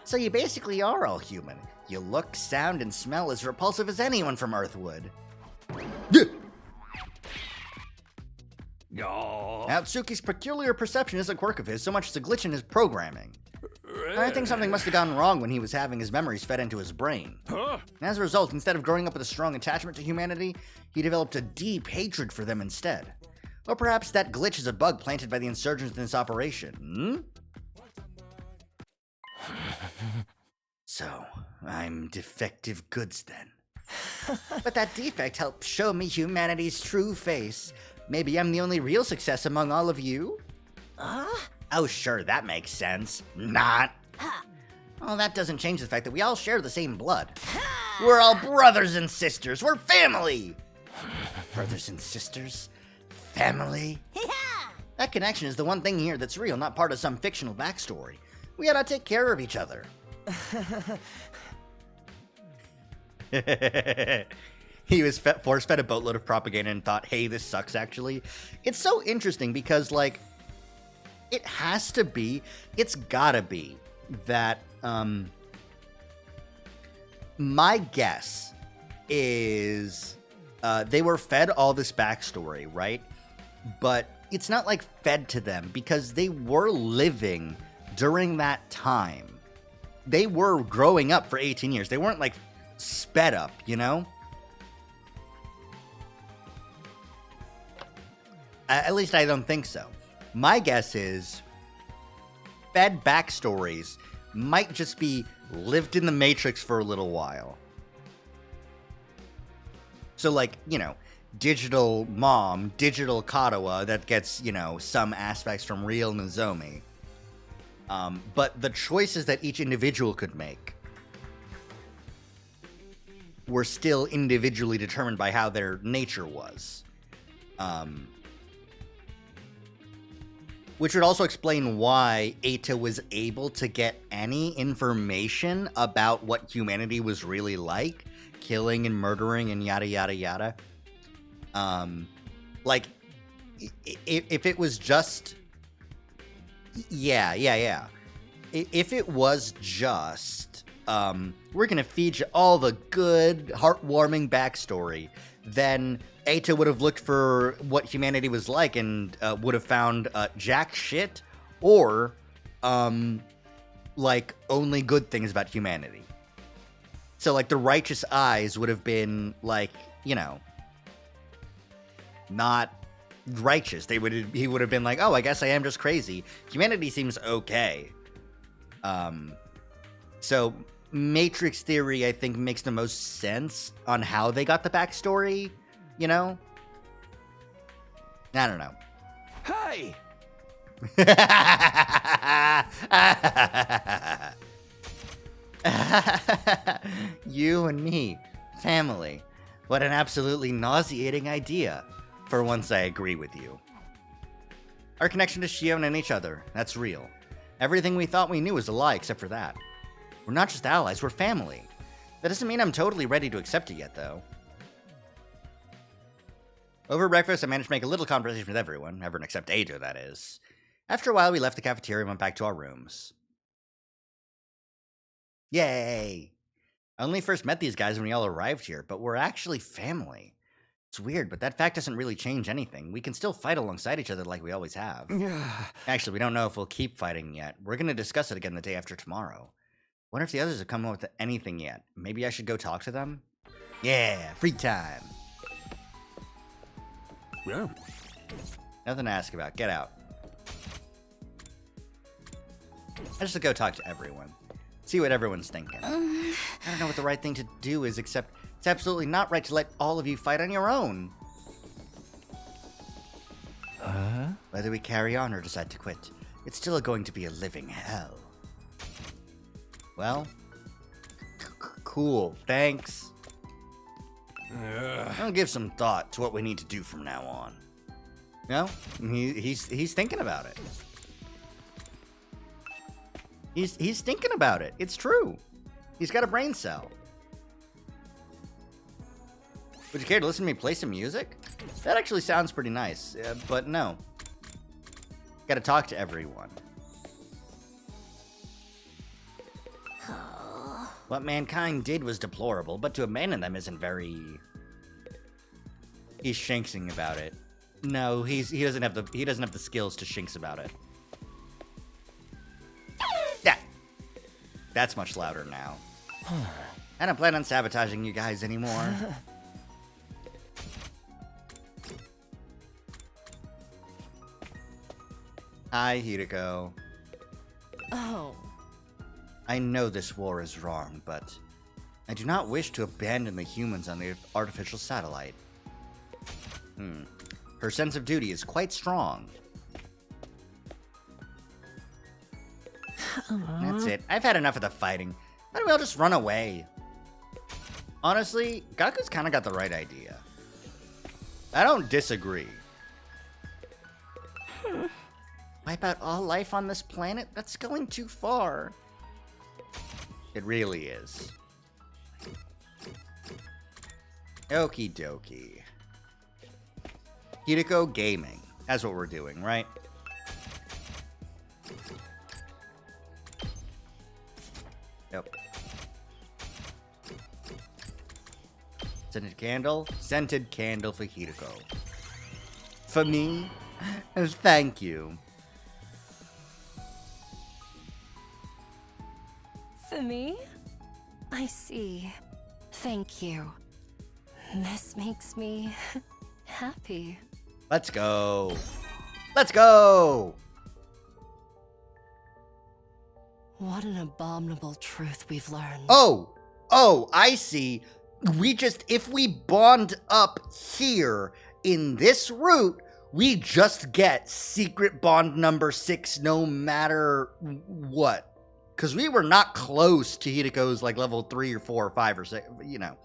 So you basically are all human. You look, sound, and smell as repulsive as anyone from Earth would. Now, Tsuki's peculiar perception is a quirk of his so much as a glitch in his programming. I think something must have gone wrong when he was having his memories fed into his brain. As a result, instead of growing up with a strong attachment to humanity, he developed a deep hatred for them instead. Or perhaps that glitch is a bug planted by the insurgents in this operation, So, I'm defective goods then. But that defect helped show me humanity's true face. Maybe I'm the only real success among all of you? Oh, sure, that makes sense. Not. Oh, that doesn't change the fact that we all share the same blood. We're all brothers and sisters. We're family. Brothers and sisters? Family? That connection is the one thing here that's real, not part of some fictional backstory. We gotta take care of each other. He was force-fed a boatload of propaganda and thought, hey, this sucks, actually. It's so interesting because, like, it has to be, it's gotta be that, my guess is, they were fed all this backstory, right? But it's not, like, fed to them because they were living during that time. They were growing up for 18 years. They weren't, like, sped up, you know? At least I don't think so. My guess is fed backstories might just be lived in the Matrix for a little while. So, like, you know, digital mom, digital Katawa that gets, you know, some aspects from real Nozomi. But the choices that each individual could make were still individually determined by how their nature was. Which would also explain why Eita was able to get any information about what humanity was really like, killing and murdering and yada yada yada. Like, if it was just... Yeah. If it was just, we're gonna feed you all the good, heartwarming backstory, then Eita would have looked for what humanity was like and would have found jack shit or, like, only good things about humanity. So, like, the righteous eyes would have been, like, you know, not righteous. He would have been like, oh, I guess I am just crazy. Humanity seems okay. So Matrix theory, I think, makes the most sense on how they got the backstory, you know? I don't know. Hey! You and me, family. What an absolutely nauseating idea. For once, I agree with you. Our connection to Shion and each other, that's real. Everything we thought we knew was a lie except for that. We're not just allies, we're family. That doesn't mean I'm totally ready to accept it yet, though. Over breakfast, I managed to make a little conversation with everyone except Eita, that is. After a while, we left the cafeteria and went back to our rooms. Yay! I only first met these guys when we all arrived here, but we're actually family. It's weird, but that fact doesn't really change anything. We can still fight alongside each other like we always have. Actually, we don't know if we'll keep fighting yet. We're going to discuss it again the day after tomorrow. Wonder if the others have come up with anything yet. Maybe I should go talk to them? Yeah, free time. Yeah. Nothing to ask about. Get out. I just go talk to everyone. See what everyone's thinking. I don't know what the right thing to do is, except it's absolutely not right to let all of you fight on your own. Whether we carry on or decide to quit, it's still going to be a living hell. Well, cool. Thanks. I'll give some thought to what we need to do from now on. No, he's thinking about it. He's thinking about it. It's true. He's got a brain cell. Would you care to listen to me play some music? That actually sounds pretty nice, but no. Gotta talk to everyone. What mankind did was deplorable, but to abandon them isn't very... He's shinksing about it. No, he doesn't have the skills to shinks about it. Yeah. That's much louder now. I don't plan on sabotaging you guys anymore. Hi, Hideko. Oh. I know this war is wrong, but I do not wish to abandon the humans on the artificial satellite. Her sense of duty is quite strong. That's it. I've had enough of the fighting. Why don't we all just run away? Honestly, Gaku's kind of got the right idea. I don't disagree. Wipe out all life on this planet? That's going too far. It really is. Okie dokie. Hideko Gaming. That's what we're doing, right? Yep. Scented candle? Scented candle for Hideko. For me? Thank you. For me? I see. Thank you. This makes me happy. Let's go. Let's go! What an abominable truth we've learned. Oh, I see. If we bond up here in this route, we just get secret bond number 6 no matter what. Because we were not close to Hideko's like level 3 or 4 or 5 or 6, you know.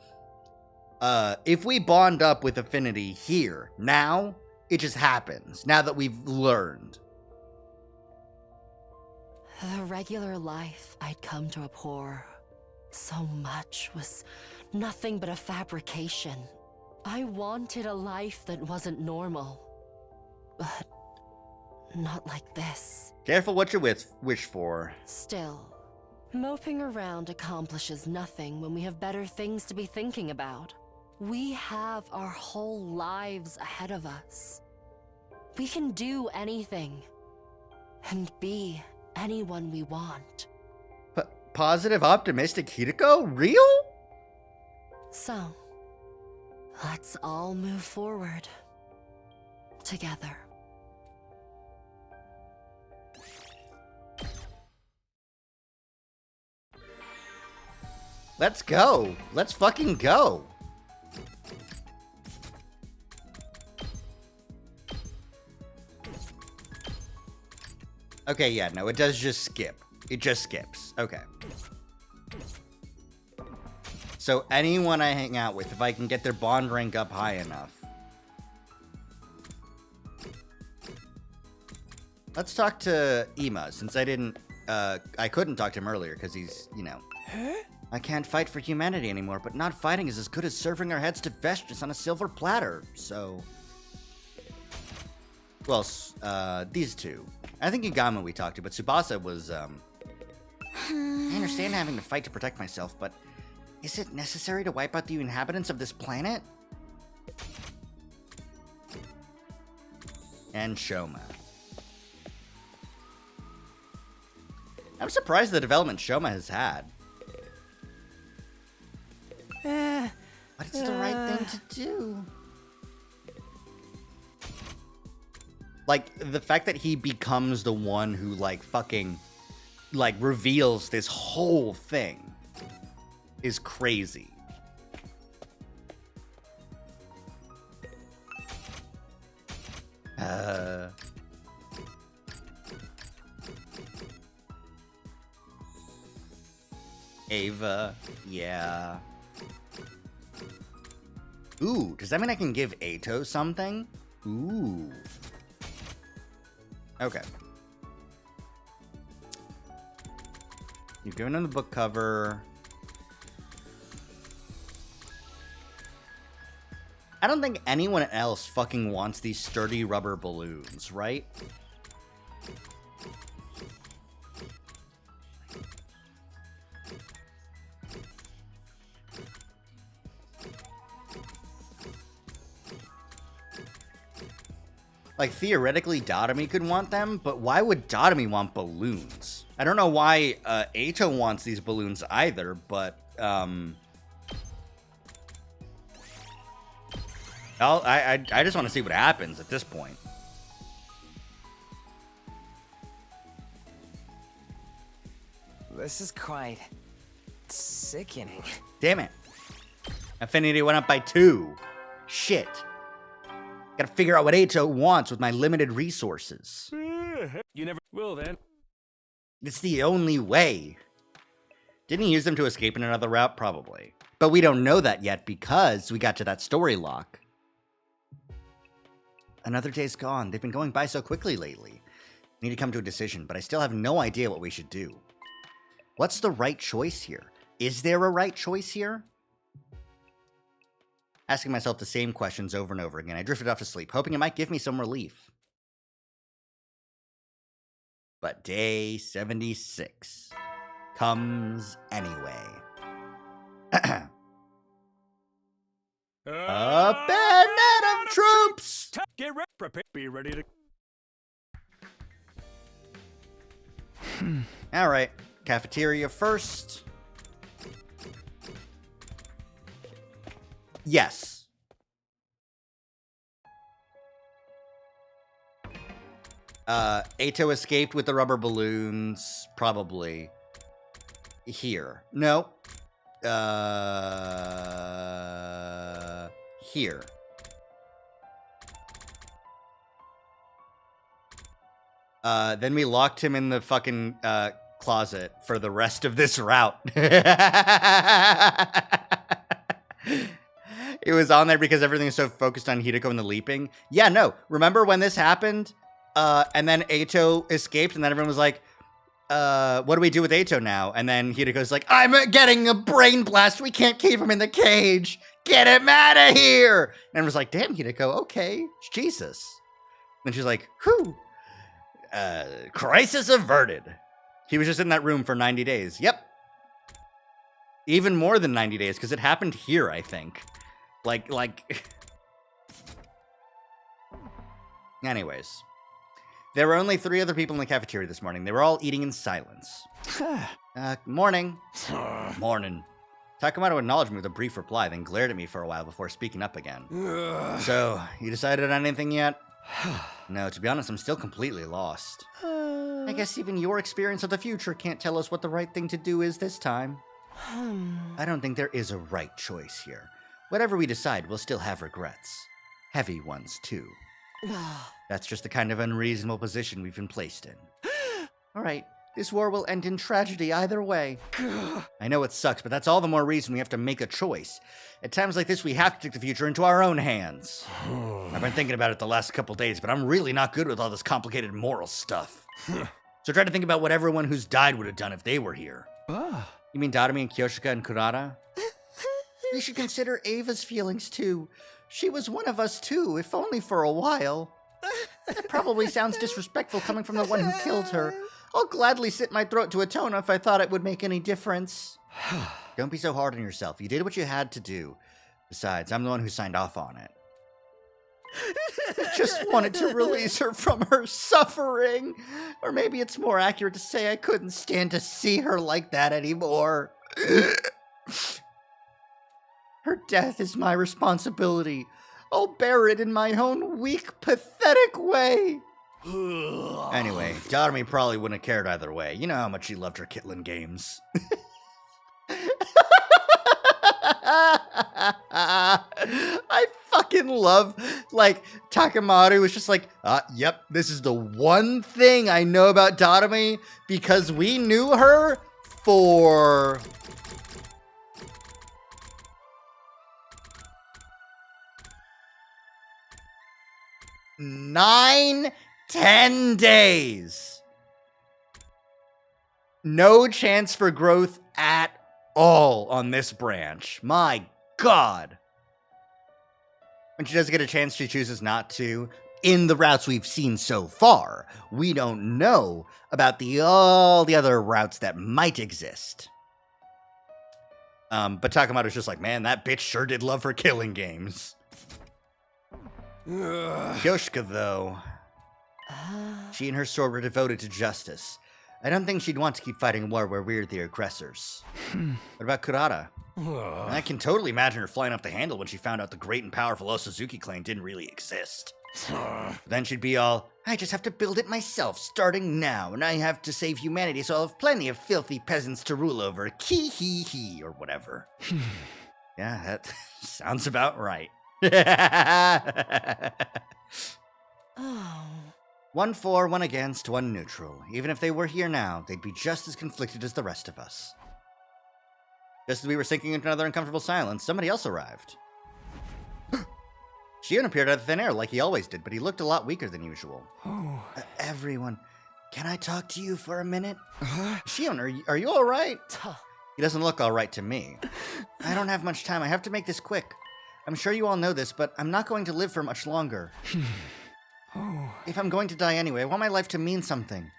If we bond up with Affinity here, now, it just happens. Now that we've learned. The regular life I'd come to abhor so much was nothing but a fabrication. I wanted a life that wasn't normal. But not like this. Careful what you wish for. Still, moping around accomplishes nothing when we have better things to be thinking about. We have our whole lives ahead of us. We can do anything. And be anyone we want. Positive, optimistic Hideko? Real? So, let's all move forward. Together. Let's go. Let's fucking go. Okay, yeah, no, it does just skip. It just skips. Okay. So anyone I hang out with, if I can get their bond rank up high enough. Let's talk to Ima, since I couldn't talk to him earlier, because he's, you know. I can't fight for humanity anymore, but not fighting is as good as serving our heads to Vestius on a silver platter, so... Well, these two. I think Igama we talked to, but Tsubasa was, I understand having to fight to protect myself, but is it necessary to wipe out the inhabitants of this planet? And Shoma. I'm surprised the development Shoma has had. But it's the right thing to do. Like, the fact that he becomes the one who, like, fucking, like, reveals this whole thing is crazy. Ava, yeah. Ooh, does that mean I can give Ato something? Ooh. Okay. You've given him the book cover. I don't think anyone else fucking wants these sturdy rubber balloons, right? Like, theoretically, Dotomi could want them, but why would Dotomi want balloons? I don't know why Ato wants these balloons either, but, I just want to see what happens at this point. this is quite sickening. Damn it. Affinity went up by 2. Shit. Gotta figure out what Ato wants with my limited resources. You never will then. It's the only way. Didn't he use them to escape in another route? Probably. But we don't know that yet because we got to that story lock. Another day's gone. They've been going by so quickly lately. Need to come to a decision, but I still have no idea what we should do. What's the right choice here? Is there a right choice here? Asking myself the same questions over and over again, I drifted off to sleep, hoping it might give me some relief. But day 76 comes anyway. A bayonet of troops! Get ready. Prepare. Be ready to... Alright, cafeteria first. Yes. Ato escaped with the rubber balloons, probably. Here. No. Here. Then we locked him in the fucking, closet for the rest of this route. It was on there because everything is so focused on Hideko and the leaping. Yeah, no. Remember when this happened? And then Ato escaped, and then everyone was like, what do we do with Ato now? And then Hideko's like, I'm getting a brain blast. We can't keep him in the cage. Get him out of here. And everyone was like, damn, Hideko, okay. Jesus. And she's like, whew. Crisis averted. He was just in that room for 90 days. Yep. Even more than 90 days, because it happened here, I think. Like... Anyways. There were only 3 other people in the cafeteria this morning. They were all eating in silence. Morning. Morning. Takamoto acknowledged me with a brief reply, then glared at me for a while before speaking up again. So, you decided on anything yet? No, to be honest, I'm still completely lost. I guess even your experience of the future can't tell us what the right thing to do is this time. I don't think there is a right choice here. Whatever we decide, we'll still have regrets. Heavy ones, too. That's just the kind of unreasonable position we've been placed in. Alright, this war will end in tragedy either way. I know it sucks, but that's all the more reason we have to make a choice. At times like this, we have to take the future into our own hands. I've been thinking about it the last couple days, but I'm really not good with all this complicated moral stuff. So try to think about what everyone who's died would have done if they were here. You mean Darumi and Kyoshika and Kurata? We should consider Ava's feelings too. She was one of us too, if only for a while. That probably sounds disrespectful coming from the one who killed her. I'll gladly slit my throat to atone if I thought it would make any difference. Don't be so hard on yourself. You did what you had to do. Besides, I'm the one who signed off on it. I just wanted to release her from her suffering. Or maybe it's more accurate to say I couldn't stand to see her like that anymore. Her death is my responsibility. I'll bear it in my own weak, pathetic way. Anyway, Darumi probably wouldn't have cared either way. You know how much she loved her Kitlin games. I fucking love, like, Takamaru was just like, yep, this is the one thing I know about Darumi because we knew her for... 9-10 days. No chance for growth at all on this branch. My God. When she does get a chance, she chooses not to. In the routes we've seen so far, we don't know about all the other routes that might exist. But Takamaru's just like, man, that bitch sure did love her killing games. Kyoshika, though, she and her sword were devoted to justice. I don't think she'd want to keep fighting a war where we're the aggressors. What about Kurata? I can totally imagine her flying off the handle when she found out the great and powerful Osazuki clan didn't really exist. Then she'd be all, I just have to build it myself, starting now, and I have to save humanity, so I'll have plenty of filthy peasants to rule over. Kee-hee-hee, or whatever. Yeah, that sounds about right. Oh. 1 for, 1 against, 1 neutral. Even if they were here now, they'd be just as conflicted as the rest of us. Just as we were sinking into another uncomfortable silence, somebody else arrived. Shion appeared out of thin air like he always did, but he looked a lot weaker than usual. Oh. Everyone, can I talk to you for a minute? Shion, are you all right? He doesn't look all right to me. I don't have much time. I have to make this quick. I'm sure you all know this, but I'm not going to live for much longer. Oh. If I'm going to die anyway, I want my life to mean something.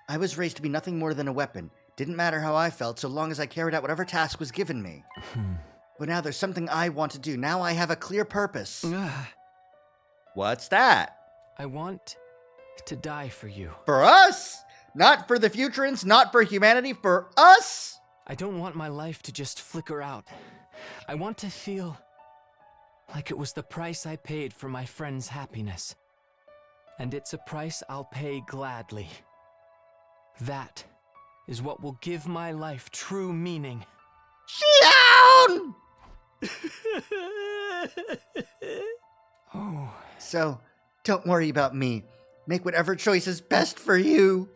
I was raised to be nothing more than a weapon. Didn't matter how I felt so long as I carried out whatever task was given me. But now there's something I want to do. Now I have a clear purpose. What's that? I want to die for you. For us? Not for the Futurans, not for humanity, for us? I don't want my life to just flicker out. I want to feel like it was the price I paid for my friend's happiness. And it's a price I'll pay gladly. That is what will give my life true meaning. Shion! Oh. So, don't worry about me. Make whatever choice is best for you.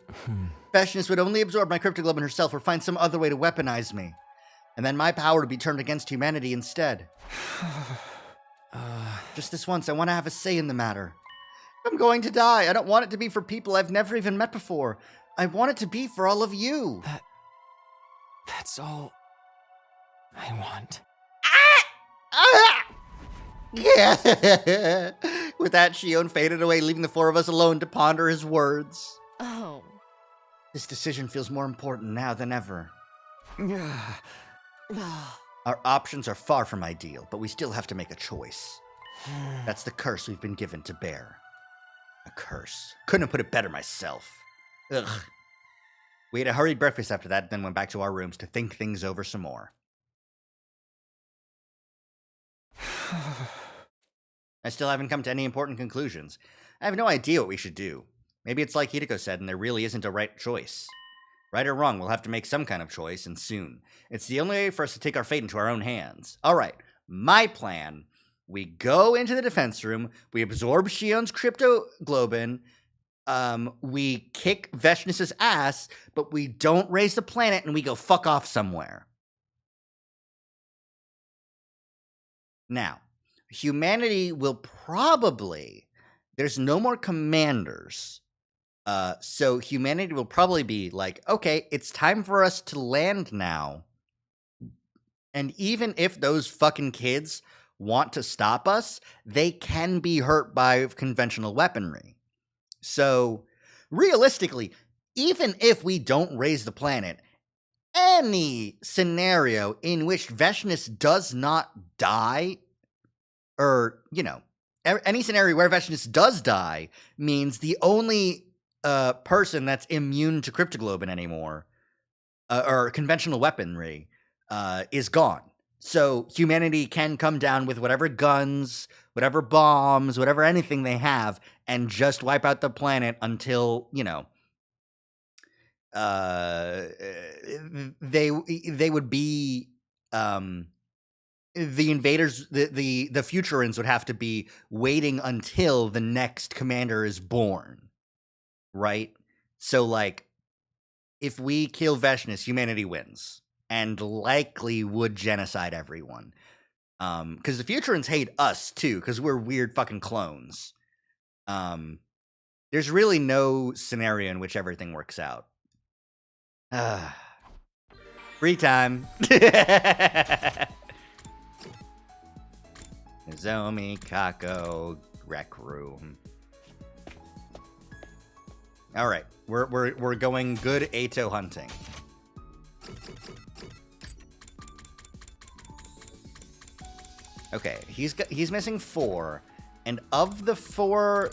Fashionist would only absorb my cryptoglobin herself or find some other way to weaponize me. And then my power would be turned against humanity instead. Just this once, I want to have a say in the matter. I'm going to die. I don't want it to be for people I've never even met before. I want it to be for all of you. That's all I want. Yeah. With that, Shion faded away, leaving the 4 of us alone to ponder his words. Oh. This decision feels more important now than ever. Our options are far from ideal, but we still have to make a choice. That's the curse we've been given to bear. A curse. Couldn't have put it better myself. Ugh. We ate a hurried breakfast after that, then went back to our rooms to think things over some more. I still haven't come to any important conclusions. I have no idea what we should do. Maybe it's like Hideko said, and there really isn't a right choice. Right or wrong, we'll have to make some kind of choice, and soon. It's the only way for us to take our fate into our own hands. Alright, my plan. We go into the defense room, we absorb Shion's cryptoglobin, we kick Veshnus' ass, but we don't raise the planet, and we go fuck off somewhere. Now, humanity will probably... There's no more commanders. So humanity will probably be like, okay, it's time for us to land now. And even if those fucking kids want to stop us, they can be hurt by conventional weaponry. So, realistically, even if we don't raise the planet, any scenario in which Veshnus does not die, or, you know, any scenario where Veshnus does die means the only person that's immune to cryptoglobin anymore, or conventional weaponry, is gone. So humanity can come down with whatever guns, whatever bombs, whatever anything they have, and just wipe out the planet until, you know, they would be, the invaders, the Futurans would have to be waiting until the next commander is born, right? So, like, if we kill Veshnus, humanity wins, and likely would genocide everyone. Because the Futurans hate us, too, because we're weird fucking clones. There's really no scenario in which everything works out. Free time. Nozomi, Kako, Rec Room. All right, we're going good Ato hunting. Okay, he's missing 4, and of the 4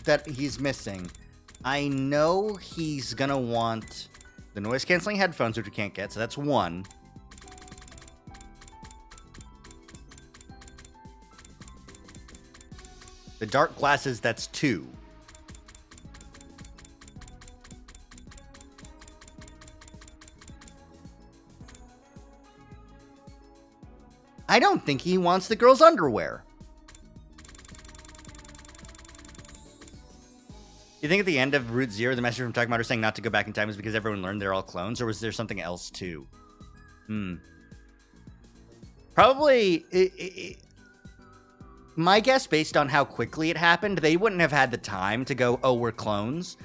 that he's missing, I know he's gonna want the noise canceling headphones, which we can't get, so that's 1. The dark glasses, that's 2. I don't think he wants the girl's underwear. You think at the end of Route Zero, the message from Tugmouter saying not to go back in time is because everyone learned they're all clones, or was there something else too? Probably, my guess, based on how quickly it happened, they wouldn't have had the time to go, oh, we're clones.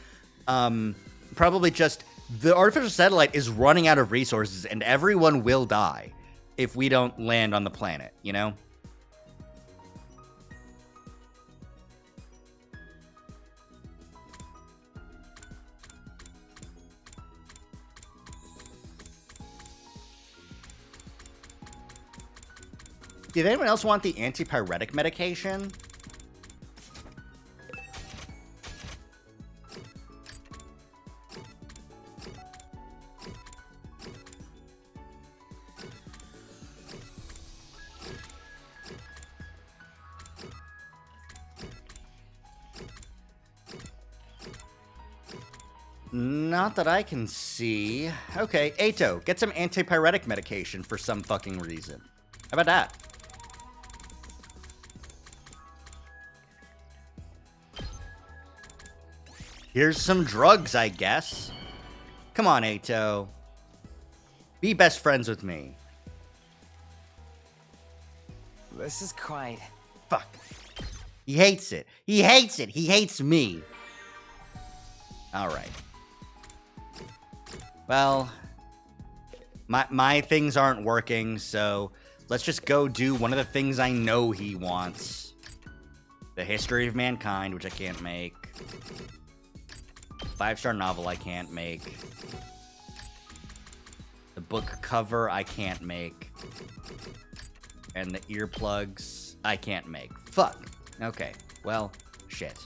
Probably just, the artificial satellite is running out of resources, and everyone will die if we don't land on the planet, you know? Did anyone else want the antipyretic medication? Not that I can see. Okay, Ato, get some antipyretic medication for some fucking reason. How about that? Here's some drugs, I guess. Come on, Ato. Be best friends with me. This is quite... Fuck. He hates it. He hates it. He hates me. Alright. Well, my things aren't working, so let's just go do one of the things I know he wants. The History of Mankind, which I can't make. 5-star novel I can't make. The book cover I can't make. And the earplugs I can't make. Fuck. Okay. Well, shit.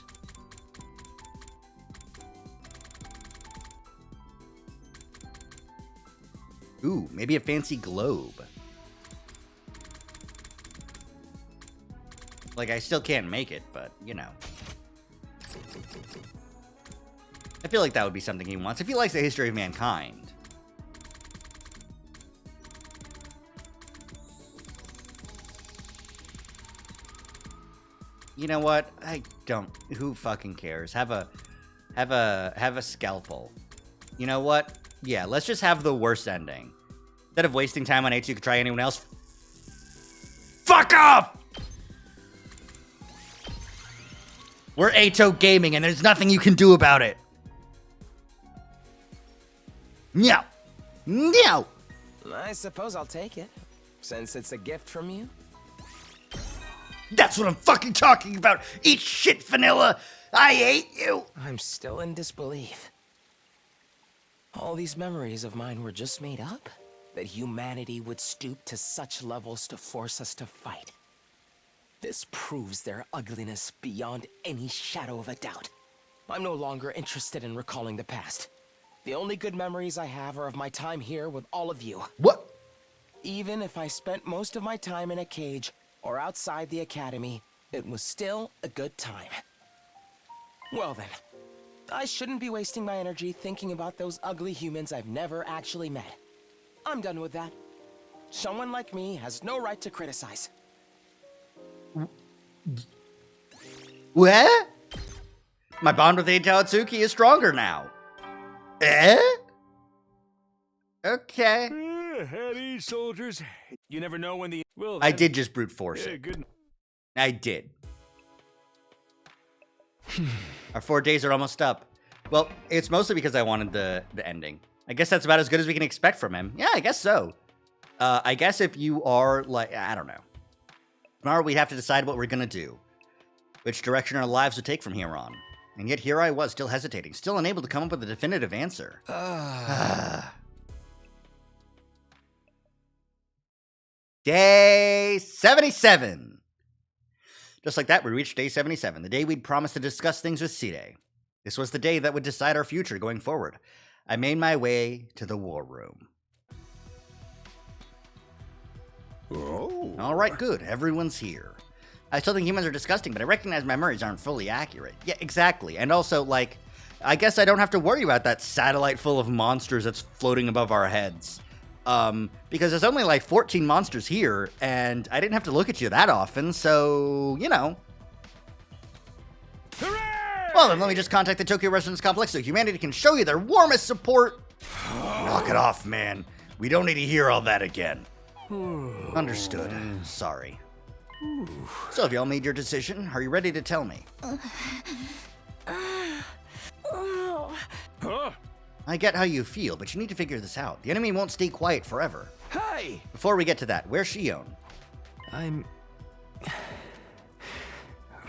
Ooh, maybe a fancy globe. Like, I still can't make it, but, you know. I feel like that would be something he wants. If he likes the History of Mankind. You know what? I don't. Who fucking cares? Have a scalpel. You know what? Yeah, let's just have the worst ending. Instead of wasting time on H, you could try anyone else. Fuck off! We're Ato Gaming, and there's nothing you can do about it. No. No. I suppose I'll take it, since it's a gift from you. That's what I'm fucking talking about. Eat shit, vanilla. I hate you. I'm still in disbelief. All these memories of mine were just made up? That humanity would stoop to such levels to force us to fight? This proves their ugliness beyond any shadow of a doubt. I'm no longer interested in recalling the past. The only good memories I have are of my time here with all of you. What? Even if I spent most of my time in a cage or outside the academy, it was still a good time. Well then, I shouldn't be wasting my energy thinking about those ugly humans I've never actually met. I'm done with that. Someone like me has no right to criticize. What? My bond with Ato Atsuki is stronger now. Eh? Okay. At ease, soldiers. You never know when the... Well, I did just brute force Yeah, it. good. I did. Our 4 days are almost up. Well, it's mostly because I wanted the ending. I guess that's about as good as we can expect from him. Yeah, I guess so. I guess if you are, like, I don't know. Tomorrow we have to decide what we're going to do. Which direction our lives would take from here on. And yet here I was, still hesitating, still unable to come up with a definitive answer. Day 77. Just like that, we reached day 77, the day we'd promised to discuss things with Side. This was the day that would decide our future going forward. I made my way to the war room. Oh. All right, good. Everyone's here. I still think humans are disgusting, but I recognize my memories aren't fully accurate. Yeah, exactly. And also, like, I guess I don't have to worry about that satellite full of monsters that's floating above our heads. because there's only like 14 monsters here, and I didn't have to look at you that often, so, you know. Hooray! Well, then let me just contact the Tokyo Residence Complex so humanity can show you their warmest support. Knock it off, man. We don't need to hear all that again. Understood. Sorry. So have y'all made your decision? Are you ready to tell me? Huh? I get how you feel, but you need to figure this out. The enemy won't stay quiet forever. Hey! Before we get to that, where's Shion? I'm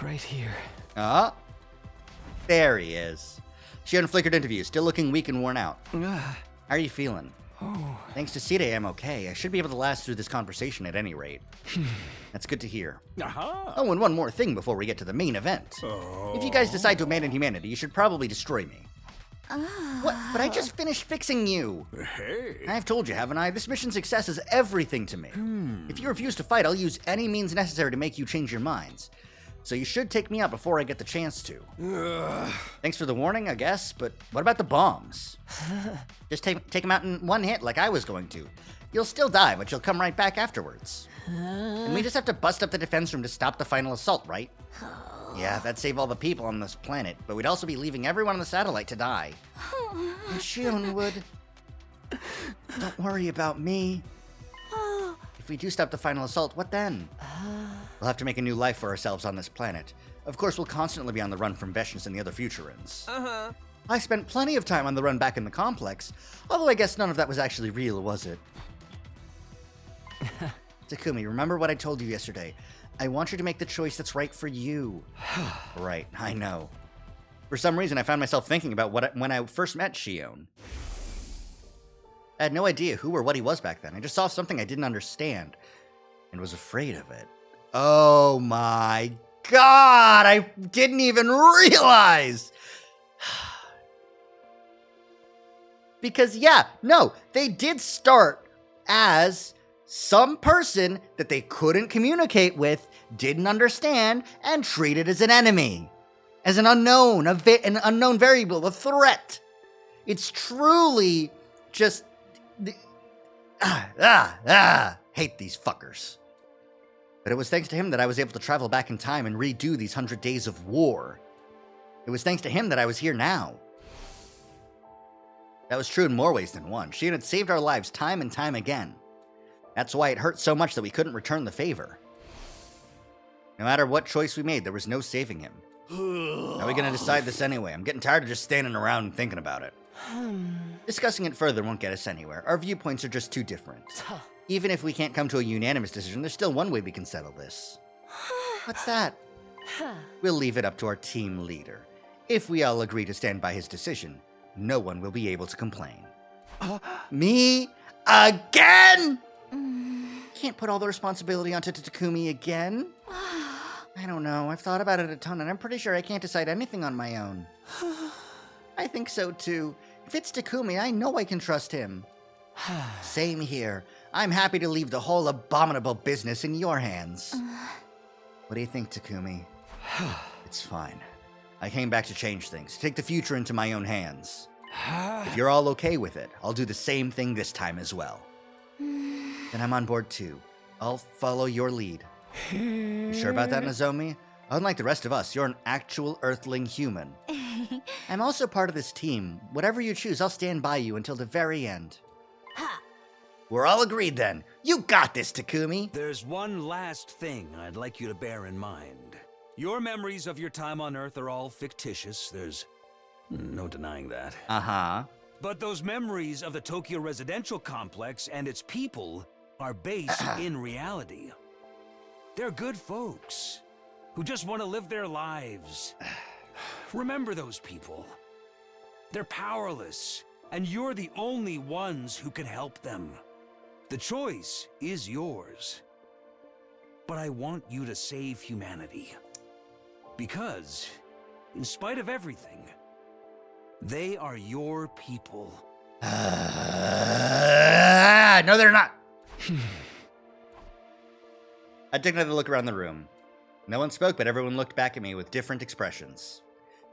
right here. Ah, there he is. Shion flickered into view, still looking weak and worn out. Ah, How are you feeling? oh, Thanks to Sita, I'm okay. I should be able to last through this conversation at any rate. That's good to hear. Uh-huh. Oh, and one more thing before we get to the main event. Oh. If you guys decide to abandon humanity, you should probably destroy me. What? But I just finished fixing you. Hey. I've told you, haven't I? This mission's success is everything to me. If you refuse to fight, I'll use any means necessary to make you change your minds. So you should take me out before I get the chance to. Thanks for the warning, I guess, but what about the bombs? Just take them out in one hit like I was going to. You'll still die, but you'll come right back afterwards. And we just have to bust up the defense room to stop the final assault, right? Yeah, that'd save all the people on this planet, but we'd also be leaving everyone on the satellite to die. And Shion would. Don't worry about me. If we do stop the final assault, what then? We'll have to make a new life for ourselves on this planet. Of course, we'll constantly be on the run from Veshnius and the other Futurans. I spent plenty of time on the run back in the complex, although I guess none of that was actually real, was it? Takumi, remember what I told you yesterday. I want you to make the choice that's right for you. Right, I know. For some reason, I found myself thinking about when I first met Shion. I had no idea who or what he was back then. I just saw something I didn't understand and was afraid of it. Oh my god, I didn't even realize! Because, yeah, no, they did start as some person that they couldn't communicate with, didn't understand, and treated as an enemy. As an unknown, an unknown variable, a threat. It's truly just... hate these fuckers. But it was thanks to him that I was able to travel back in time and redo these 100 days of war. It was thanks to him that I was here now. That was true in more ways than one. Shion had saved our lives time and time again. That's why it hurt so much that we couldn't return the favor. No matter what choice we made, there was no saving him. How are we gonna decide this anyway? I'm getting tired of just standing around and thinking about it. Discussing it further won't get us anywhere. Our viewpoints are just too different. Even if we can't come to a unanimous decision, there's still one way we can settle this. What's that? We'll leave it up to our team leader. If we all agree to stand by his decision, no one will be able to complain. Me? Again? Can't put all the responsibility onto Takumi again? I don't know. I've thought about it a ton, and I'm pretty sure I can't decide anything on my own. I think so, too. If it's Takumi, I know I can trust him. Same here. I'm happy to leave the whole abominable business in your hands. What do you think, Takumi? It's fine. I came back to change things, to take the future into my own hands. If you're all okay with it, I'll do the same thing this time as well. Then I'm on board too. I'll follow your lead. You sure about that, Nozomi? Unlike the rest of us, you're an actual Earthling human. I'm also part of this team. Whatever you choose, I'll stand by you until the very end. We're all agreed then. You got this, Takumi. There's one last thing I'd like you to bear in mind. Your memories of your time on Earth are all fictitious. There's no denying that. Uh-huh. But those memories of the Tokyo residential complex and its people are based in reality. They're good folks who just want to live their lives. Remember those people. They're powerless, and you're the only ones who can help them. The choice is yours. But I want you to save humanity. Because, in spite of everything, they are your people. No, they're not. I took another look around the room. No one spoke, but everyone looked back at me with different expressions.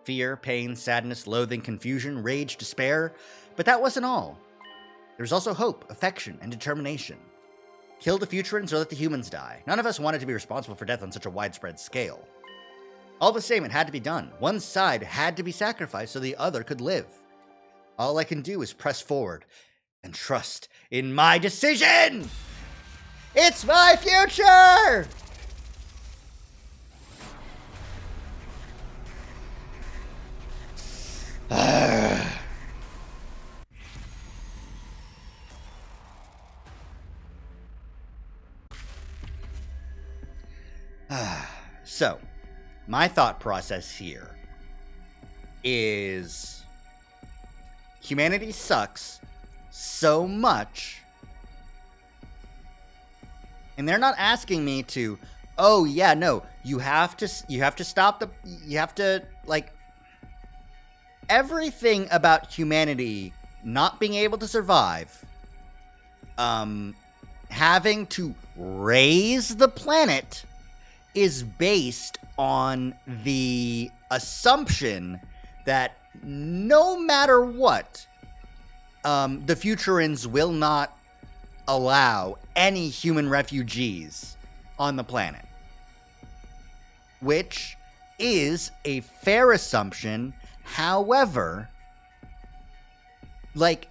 Fear, pain, sadness, loathing, confusion, rage, despair. But that wasn't all. There's also hope, affection, and determination. Kill the Futurans or let the humans die. None of us wanted to be responsible for death on such a widespread scale. All the same, it had to be done. One side had to be sacrificed so the other could live. All I can do is press forward and trust in my decision! It's my future! So, my thought process here is humanity sucks so much, and they're not asking me to, oh yeah, no, you have to stop everything about humanity not being able to survive, having to raise the planet is based on the assumption that no matter what, the Futurans will not allow any human refugees on the planet. Which is a fair assumption. However, like,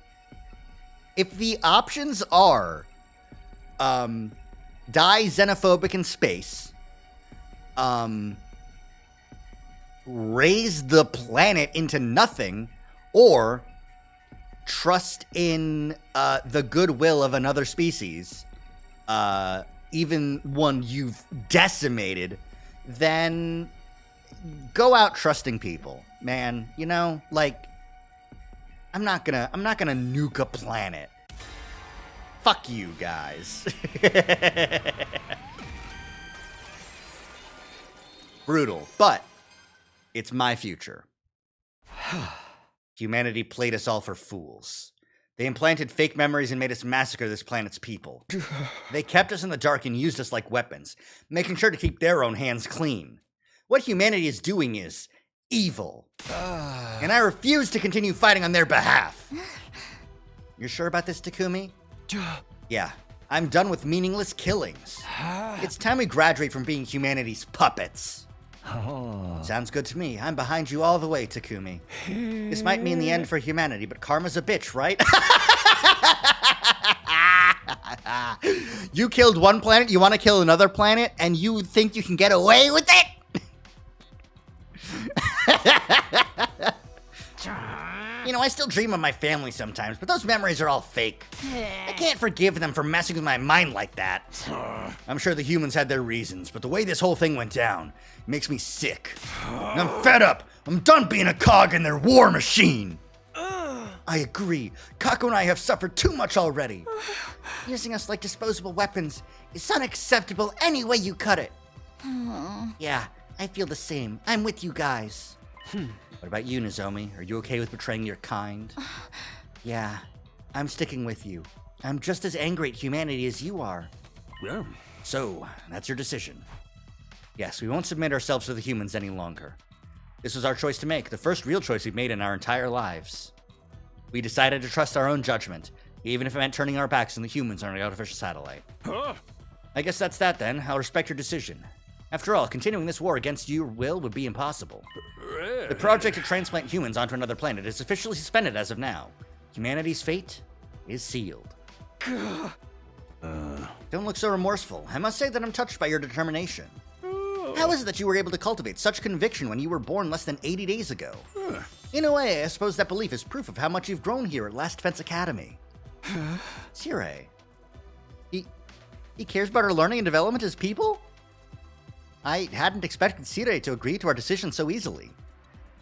if the options are die xenophobic in space, raise the planet into nothing, or trust in the goodwill of another species, even one you've decimated, then go out trusting people, man. You know, like, I'm not gonna nuke a planet. Fuck you guys. Brutal, but it's my future. Humanity played us all for fools. They implanted fake memories and made us massacre this planet's people. They kept us in the dark and used us like weapons, making sure to keep their own hands clean. What humanity is doing is evil. And I refuse to continue fighting on their behalf. You're sure about this, Takumi? Yeah, I'm done with meaningless killings. It's time we graduate from being humanity's puppets. Sounds good to me. I'm behind you all the way, Takumi. This might mean the end for humanity, but karma's a bitch, right? You killed one planet, you want to kill another planet, and you think you can get away with it? You know, I still dream of my family sometimes, but those memories are all fake. I can't forgive them for messing with my mind like that. I'm sure the humans had their reasons, but the way this whole thing went down makes me sick. And I'm fed up. I'm done being a cog in their war machine. I agree. Kako and I have suffered too much already. Using us like disposable weapons is unacceptable any way you cut it. Yeah, I feel the same. I'm with you guys. What about you, Nozomi? Are you okay with betraying your kind? Yeah, I'm sticking with you. I'm just as angry at humanity as you are. Yeah. So, that's your decision. Yes, we won't submit ourselves to the humans any longer. This was our choice to make, the first real choice we've made in our entire lives. We decided to trust our own judgment, even if it meant turning our backs on the humans on our artificial satellite. I guess that's that then. I'll respect your decision. After all, continuing this war against your will would be impossible. The project to transplant humans onto another planet is officially suspended as of now. Humanity's fate is sealed. Don't look so remorseful. I must say that I'm touched by your determination. How is it that you were able to cultivate such conviction when you were born less than 80 days ago? In a way, I suppose that belief is proof of how much you've grown here at Last Defense Academy. Sire, he cares about our learning and development as people? I hadn't expected Sire to agree to our decision so easily.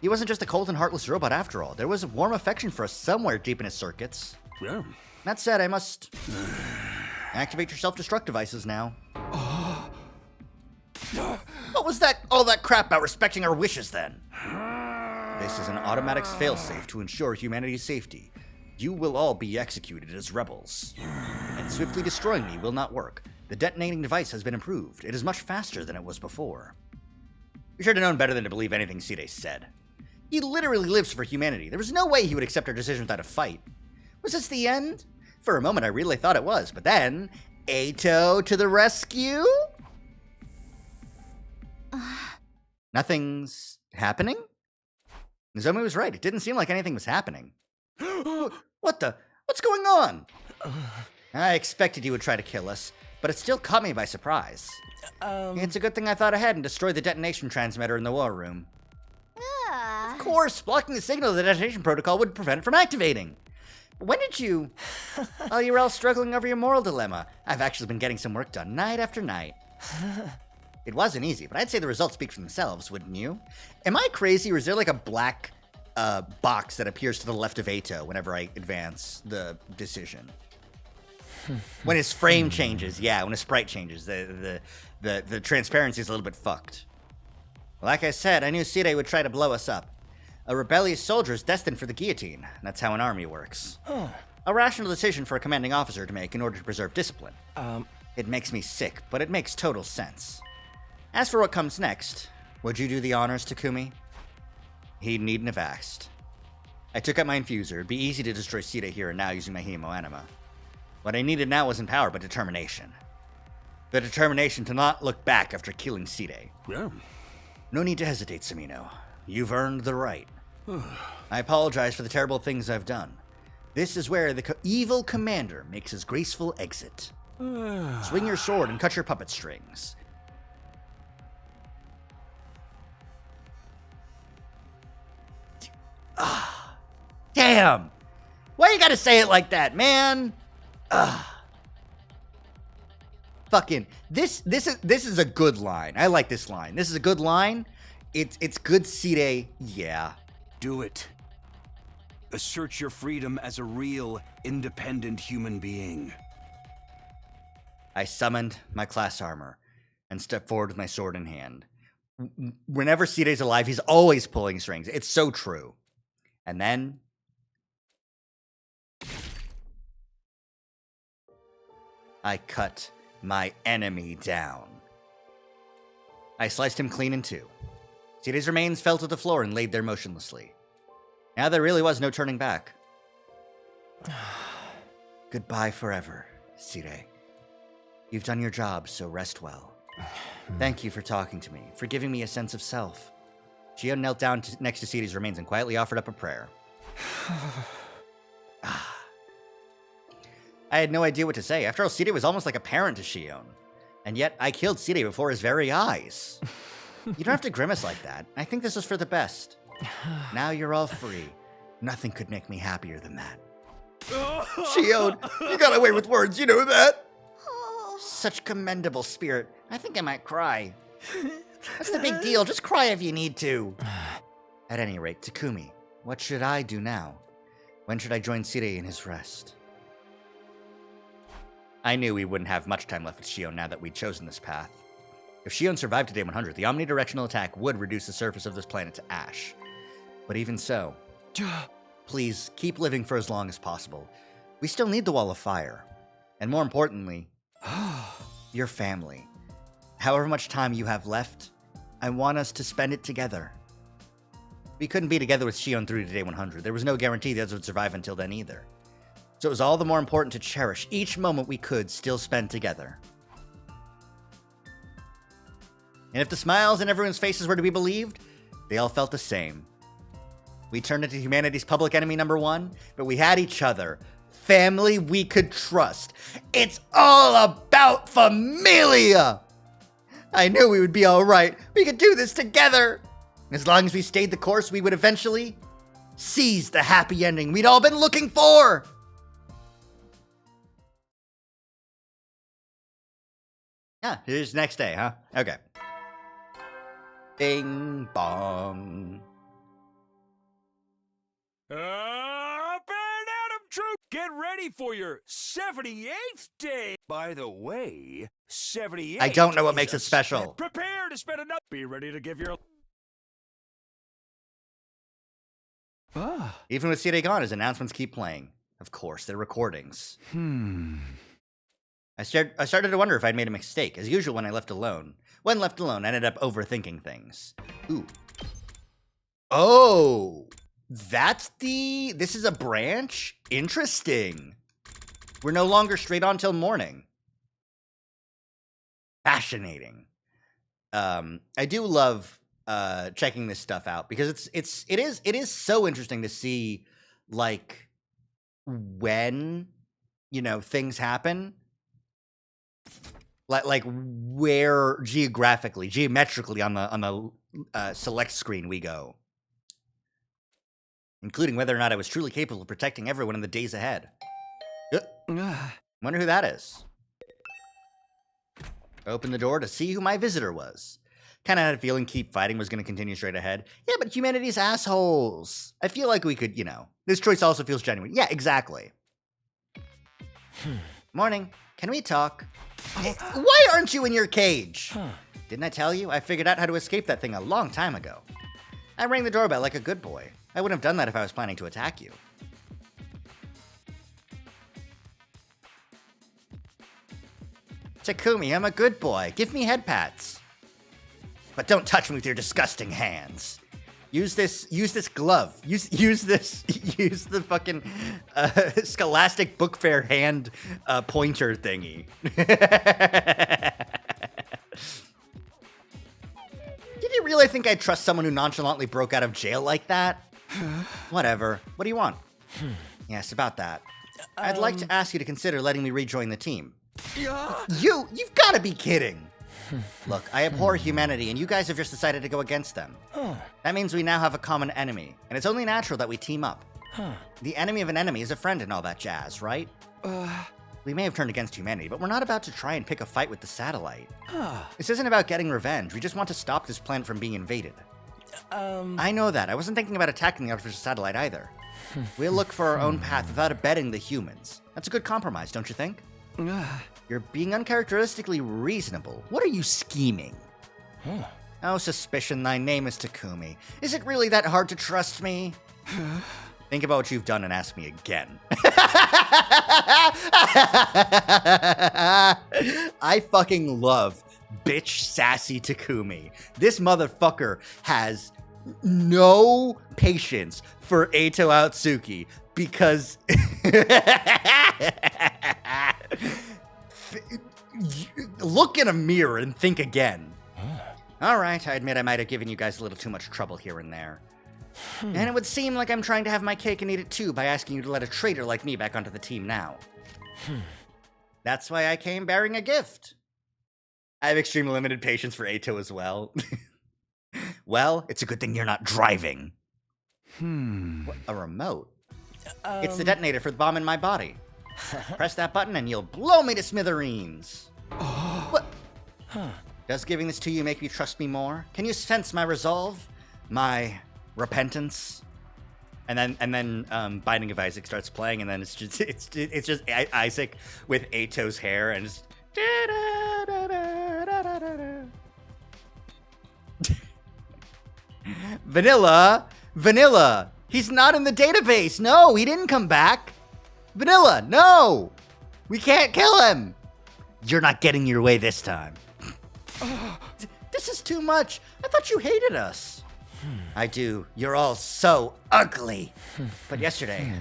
He wasn't just a cold and heartless robot after all. There was a warm affection for us somewhere deep in his circuits. Yeah. That said, I must activate your self-destruct devices now. What was all that crap about respecting our wishes then? This is an automatic failsafe to ensure humanity's safety. You will all be executed as rebels. And swiftly destroying me will not work. The detonating device has been improved. It is much faster than it was before. You should have known better than to believe anything Sire said. He literally lives for humanity. There was no way he would accept our decision without a fight. Was this the end? For a moment, I really thought it was, but then, Ato to the rescue? Nothing's happening? Nozomi was right. It didn't seem like anything was happening. What the? What's going on? I expected you would try to kill us, but it still caught me by surprise. It's a good thing I thought ahead and destroyed the detonation transmitter in the war room. Of course, blocking the signal of the detonation protocol would prevent it from activating. When did you... While you were all struggling over your moral dilemma, I've actually been getting some work done night after night. It wasn't easy, but I'd say the results speak for themselves, wouldn't you? Am I crazy, or is there like a black box that appears to the left of Ato whenever I advance the decision? When his frame changes, yeah, when his sprite changes, the transparency is a little bit fucked. Like I said, I knew Sire would try to blow us up. A rebellious soldier is destined for the guillotine. That's how an army works. A rational decision for a commanding officer to make in order to preserve discipline. It makes me sick, but it makes total sense. As for what comes next, would you do the honors, Takumi? He needn't have asked. I took out my infuser. It'd be easy to destroy Sire here and now using my hemo anima. What I needed now wasn't power, but determination. The determination to not look back after killing Sire. Yeah. No need to hesitate, Samino. You've earned the right. I apologize for the terrible things I've done. This is where the evil commander makes his graceful exit. Swing your sword and cut your puppet strings. Damn! Why you gotta say it like that, man? Fucking this is a good line. I like this line. This is a good line. It's good Sire, yeah. Do it. Assert your freedom as a real, independent human being. I summoned my class armor and stepped forward with my sword in hand. Whenever Sire's alive, he's always pulling strings. It's so true. And then... I cut my enemy down. I sliced him clean in two. Sire's remains fell to the floor and laid there motionlessly. Now there really was no turning back. Goodbye forever, Sire. You've done your job, so rest well. Thank you for talking to me, for giving me a sense of self. Shion knelt down next to Sire's remains and quietly offered up a prayer. I had no idea what to say. After all, Sire was almost like a parent to Shion. And yet, I killed Sire before his very eyes. You don't have to grimace like that. I think this is for the best. Now you're all free. Nothing could make me happier than that. Shion, you got away with words, you know that? Such commendable spirit. I think I might cry. What's the big deal? Just cry if you need to. At any rate, Takumi, what should I do now? When should I join Sire in his rest? I knew we wouldn't have much time left with Shion now that we'd chosen this path. If Shion survived to day 100, the omnidirectional attack would reduce the surface of this planet to ash. But even so, please keep living for as long as possible. We still need the Wall of Fire. And more importantly, your family. However much time you have left, I want us to spend it together. We couldn't be together with Shion through to day 100. There was no guarantee the others would survive until then either. So it was all the more important to cherish each moment we could still spend together. And if the smiles in everyone's faces were to be believed, they all felt the same. We turned into humanity's public enemy number one, but we had each other. Family we could trust. It's all about familia! I knew we would be alright. We could do this together! As long as we stayed the course, we would eventually seize the happy ending we'd all been looking for! Yeah, here's next day, huh? Okay. Bing bong. Up and Adam Troop, get ready for your 78th day. By the way, 78. I don't know what makes it special. Prepare to spend another. Be ready to give your. Even with Sire gone, his announcements keep playing. Of course, they're recordings. I started to wonder if I'd made a mistake. As usual, when left alone, I ended up overthinking things. Ooh. Oh, this is a branch? Interesting. We're no longer straight on till morning. Fascinating. I do love checking this stuff out because it is so interesting to see like when things happen, like where geometrically on the select screen we go, including whether or not I was truly capable of protecting everyone in the days ahead. Wonder who that is. Open the door to see who my visitor was. Kind of had a feeling keep fighting was going to continue straight ahead. Yeah, but humanity's assholes. I feel like we could, this choice also feels genuine. Yeah, exactly. Morning. Can we talk? Why aren't you in your cage? Didn't I tell you? I figured out how to escape that thing a long time ago. I rang the doorbell like a good boy. I wouldn't have done that if I was planning to attack you. Takumi, I'm a good boy. Give me head pats. But don't touch me with your disgusting hands. Use this glove. Use the fucking Scholastic Book Fair hand pointer thingy. Did you really think I'd trust someone who nonchalantly broke out of jail like that? Whatever. What do you want? Yes, about that. I'd like to ask you to consider letting me rejoin the team. You've got to be kidding. Look, I abhor humanity, and you guys have just decided to go against them. That means we now have a common enemy, and it's only natural that we team up. The enemy of an enemy is a friend and all that jazz, right? We may have turned against humanity, but we're not about to try and pick a fight with the satellite. This isn't about getting revenge. We just want to stop this planet from being invaded. I know that. I wasn't thinking about attacking the artificial satellite either. We'll look for our own path without abetting the humans. That's a good compromise, don't you think? You're being uncharacteristically reasonable. What are you scheming? Oh, suspicion, thy name is Takumi. Is it really that hard to trust me? Think about what you've done and ask me again. I fucking love bitch sassy Takumi. This motherfucker has no patience for Eito Atsuki because look in a mirror and think again. Alright, I admit I might have given you guys a little too much trouble here and there. And it would seem like I'm trying to have my cake and eat it too by asking you to let a traitor like me back onto the team now. That's why I came bearing a gift. I have extremely limited patience for Eito as well. Well, it's a good thing you're not driving. What, a remote? It's the detonator for the bomb in my body. Press that button and you'll blow me to smithereens. What? Does giving this to you make you trust me more? Can you sense my resolve? My repentance? And then Binding of Isaac starts playing, and then it's just Isaac with Eito's hair and just Vanilla. He's not in the database. No, he didn't come back. Vanilla, no! We can't kill him! You're not getting your way this time. This is too much. I thought you hated us. I do. You're all so ugly. But yesterday,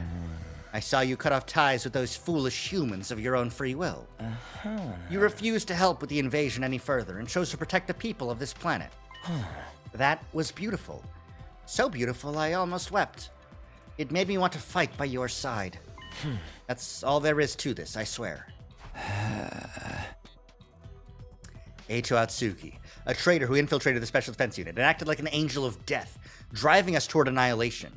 I saw you cut off ties with those foolish humans of your own free will. You refused to help with the invasion any further and chose to protect the people of this planet. That was beautiful. So beautiful, I almost wept. It made me want to fight by your side. That's all there is to this, I swear. Eito Atsuki, a traitor who infiltrated the Special Defense Unit and acted like an angel of death, driving us toward annihilation.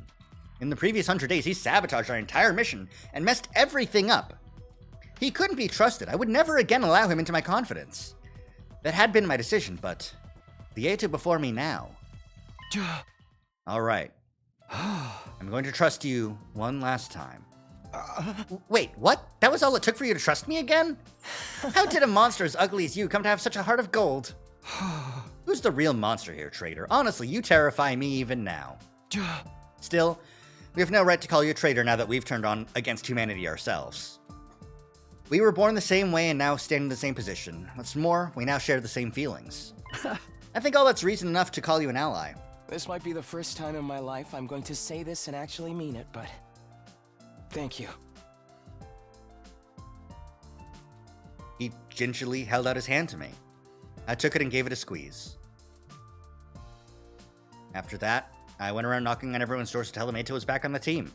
In the previous 100 days, he sabotaged our entire mission and messed everything up. He couldn't be trusted. I would never again allow him into my confidence. That had been my decision, but the Eito before me now. All right. I'm going to trust you one last time. Wait, what? That was all it took for you to trust me again? How did a monster as ugly as you come to have such a heart of gold? Who's the real monster here, traitor? Honestly, you terrify me even now. Still, we have no right to call you a traitor now that we've turned on against humanity ourselves. We were born the same way and now stand in the same position. What's more, we now share the same feelings. I think all that's reason enough to call you an ally. This might be the first time in my life I'm going to say this and actually mean it, but thank you. He gingerly held out his hand to me. I took it and gave it a squeeze. After that, I went around knocking on everyone's doors to tell them Eito was back on the team.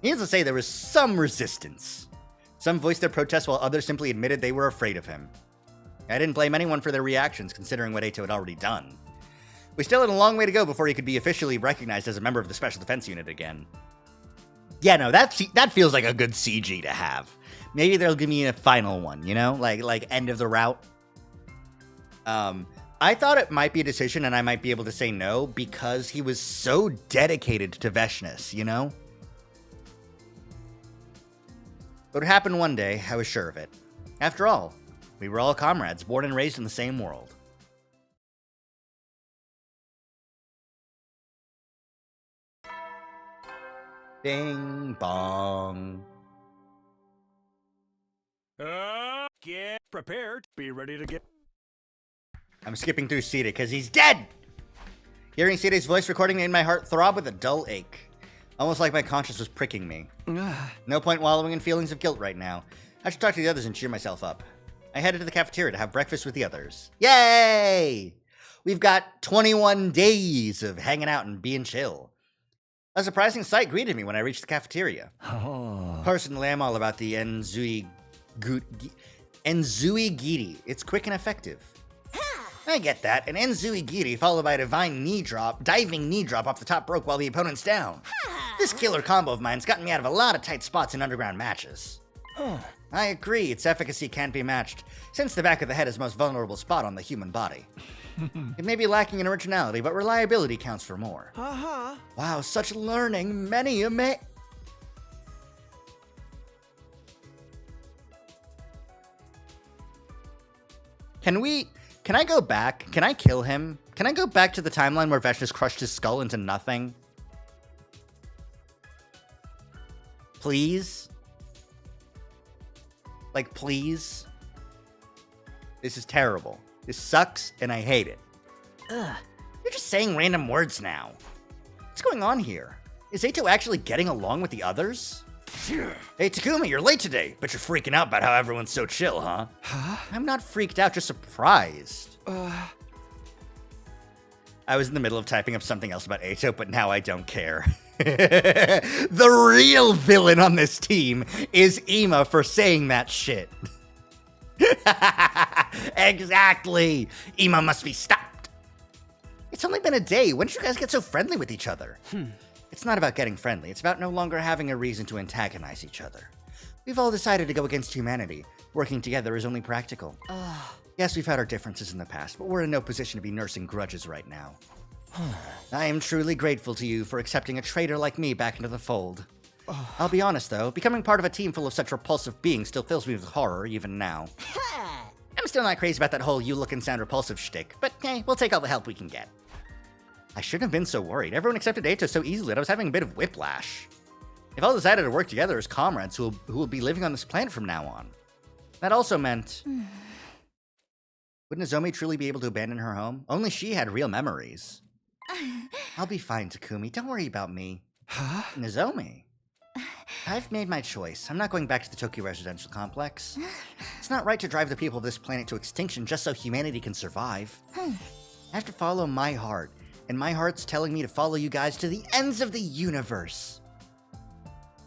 Needless to say, there was some resistance. Some voiced their protest while others simply admitted they were afraid of him. I didn't blame anyone for their reactions, considering what Eito had already done. We still had a long way to go before he could be officially recognized as a member of the Special Defense Unit again. Yeah, no, that feels like a good CG to have. Maybe they'll give me a final one, you know? Like end of the route. I thought it might be a decision and I might be able to say no because he was so dedicated to Veshness, you know? But it happened one day, I was sure of it. After all, we were all comrades, born and raised in the same world. Bing bong. Get prepared. Be ready to get... I'm skipping through Sita because he's dead! Hearing Sita's voice recording made my heart throb with a dull ache. Almost like my conscience was pricking me. No point wallowing in feelings of guilt right now. I should talk to the others and cheer myself up. I headed to the cafeteria to have breakfast with the others. Yay! We've got 21 days of hanging out and being chill. A surprising sight greeted me when I reached the cafeteria. Personally, I'm all about the Enzui Giri. It's quick and effective. I get that. An Enzui Giri followed by a diving knee drop off the top rope while the opponent's down. This killer combo of mine's gotten me out of a lot of tight spots in underground matches. I agree, its efficacy can't be matched, since the back of the head is the most vulnerable spot on the human body. It may be lacking in originality, but reliability counts for more. Wow, such learning, many a may... Can I go back? Can I kill him? Can I go back to the timeline where Veshness crushed his skull into nothing? Please? Like, please? This is terrible. This sucks, and I hate it. Ugh. You're just saying random words now. What's going on here? Is Eito actually getting along with the others? Hey, Takumi, you're late today, but you're freaking out about how everyone's so chill, huh? I'm not freaked out, just surprised. I was in the middle of typing up something else about Eito, but now I don't care. The real villain on this team is Ima for saying that shit. Exactly. Ima must be stopped. It's only been a day. When did you guys get so friendly with each other? It's not about getting friendly. It's about no longer having a reason to antagonize each other. We've all decided to go against humanity. Working together is only practical. Yes, we've had our differences in the past, but we're in no position to be nursing grudges right now. I am truly grateful to you for accepting a traitor like me back into the fold. I'll be honest, though, becoming part of a team full of such repulsive beings still fills me with horror, even now. I'm still not crazy about that whole you look and sound repulsive shtick, but hey, we'll take all the help we can get. I shouldn't have been so worried. Everyone accepted Eito so easily that I was having a bit of whiplash. They've all decided to work together as comrades who will be living on this planet from now on. That also meant... Would Nozomi truly be able to abandon her home? Only she had real memories. I'll be fine, Takumi. Don't worry about me. Nozomi. I've made my choice. I'm not going back to the Tokyo residential complex. It's not right to drive the people of this planet to extinction just so humanity can survive. I have to follow my heart, and my heart's telling me to follow you guys to the ends of the universe.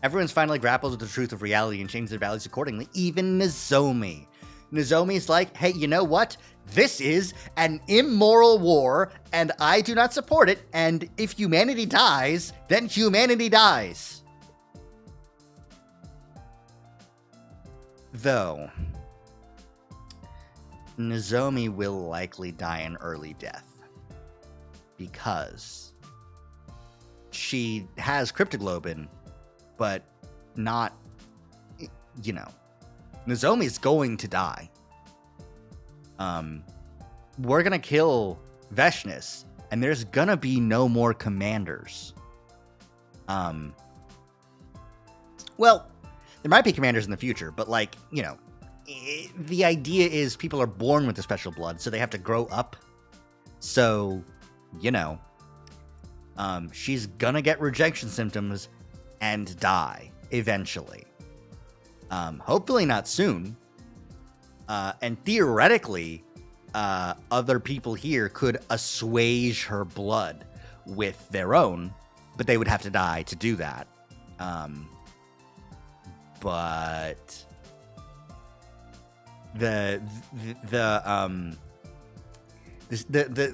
Everyone's finally grappled with the truth of reality and changed their values accordingly, even Nozomi. Nozomi's like, hey, you know what? This is an immoral war, and I do not support it, and if humanity dies, then humanity dies. Though, Nozomi will likely die an early death. Because she has cryptoglobin, but not, you know, Nozomi's going to die. We're gonna kill Veshness, and there's gonna be no more commanders. Well, there might be commanders in the future, but like, you know, the idea is people are born with the special blood, so they have to grow up. So, you know, she's gonna get rejection symptoms and die eventually. Hopefully not soon. And theoretically, other people here could assuage her blood with their own, but they would have to die to do that. But the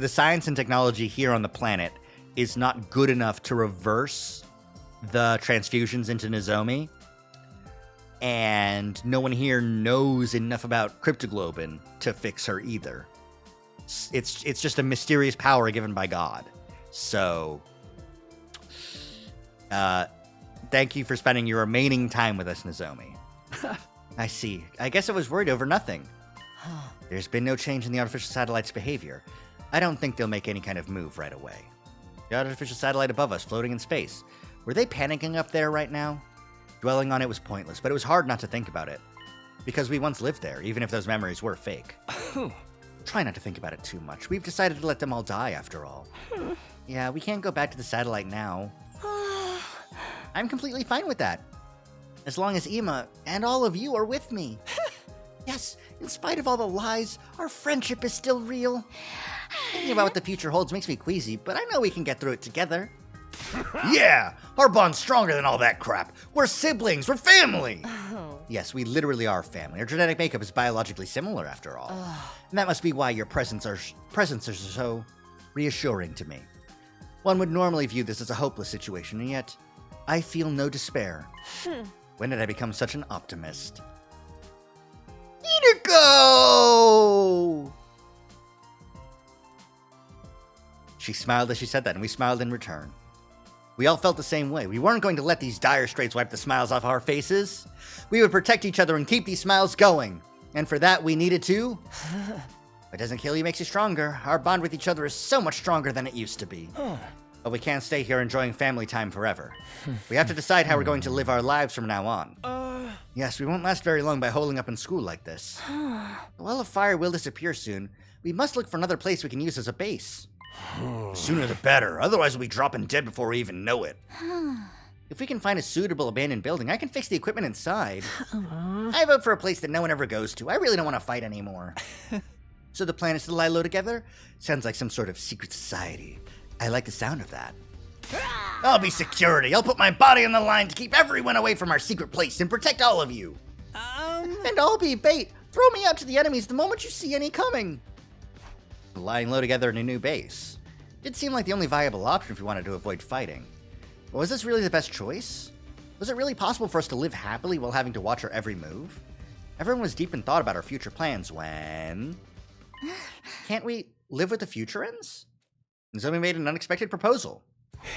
science and technology here on the planet is not good enough to reverse the transfusions into Nozomi, and no one here knows enough about cryptoglobin to fix her either. It's just a mysterious power given by God. So, thank you for spending your remaining time with us, Nozomi. I see. I guess I was worried over nothing. There's been no change in the artificial satellite's behavior. I don't think they'll make any kind of move right away. The artificial satellite above us, floating in space. Were they panicking up there right now? Dwelling on it was pointless, but it was hard not to think about it. Because we once lived there, even if those memories were fake. Try not to think about it too much. We've decided to let them all die, after all. Yeah, we can't go back to the satellite now. I'm completely fine with that. As long as Ima and all of you are with me. Yes, in spite of all the lies, our friendship is still real. Thinking about what the future holds makes me queasy, but I know we can get through it together. Yeah, our bond's stronger than all that crap. We're siblings, we're family. Yes, we literally are family. Our genetic makeup is biologically similar, after all. And that must be why your presences are so reassuring to me. One would normally view this as a hopeless situation, and yet I feel no despair. When did I become such an optimist? Go! She smiled as she said that, and we smiled in return. We all felt the same way. We weren't going to let these dire straits wipe the smiles off our faces. We would protect each other and keep these smiles going. And for that, we needed to. What doesn't kill you makes you stronger. Our bond with each other is so much stronger than it used to be. But we can't stay here enjoying family time forever. We have to decide how we're going to live our lives from now on. Yes, we won't last very long by holding up in school like this. The Well of Fire will disappear soon. We must look for another place we can use as a base. The sooner the better, otherwise we'll be dropping dead before we even know it. If we can find a suitable abandoned building, I can fix the equipment inside. I vote for a place that no one ever goes to. I really don't want to fight anymore. So the plan is to lie low together? Sounds like some sort of secret society. I like the sound of that. I'll be security. I'll put my body on the line to keep everyone away from our secret place and protect all of you. And I'll be bait. Throw me out to the enemies the moment you see any coming. Lying low together in a new base. Did seem like the only viable option if we wanted to avoid fighting. But was this really the best choice? Was it really possible for us to live happily while having to watch our every move? Everyone was deep in thought about our future plans when... Can't we live with the Futurans? Nozomi made an unexpected proposal.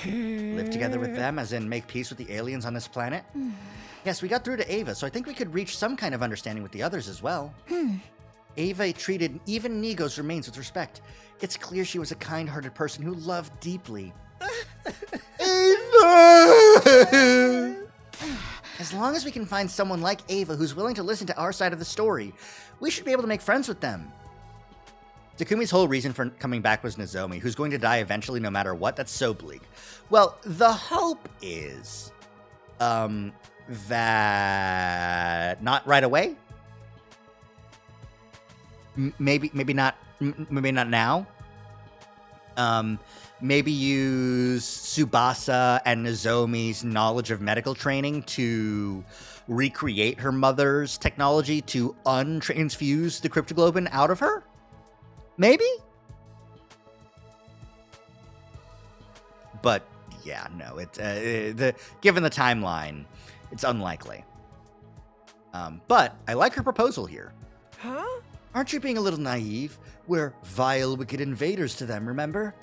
Live together with them, as in make peace with the aliens on this planet? Yes, we got through to Ava, so I think we could reach some kind of understanding with the others as well. Ava treated even Nigo's remains with respect. It's clear she was a kind-hearted person who loved deeply. Ava! As long as we can find someone like Ava who's willing to listen to our side of the story, we should be able to make friends with them. Takumi's whole reason for coming back was Nozomi, who's going to die eventually no matter what. That's so bleak. Well, the hope is, that not right away. Maybe not now. Maybe use Tsubasa and Nozomi's knowledge of medical training to recreate her mother's technology to untransfuse the cryptoglobin out of her? Maybe? But yeah, no. Given the timeline, it's unlikely. But I like her proposal here. Huh? Aren't you being a little naive? We're vile, wicked invaders to them, remember?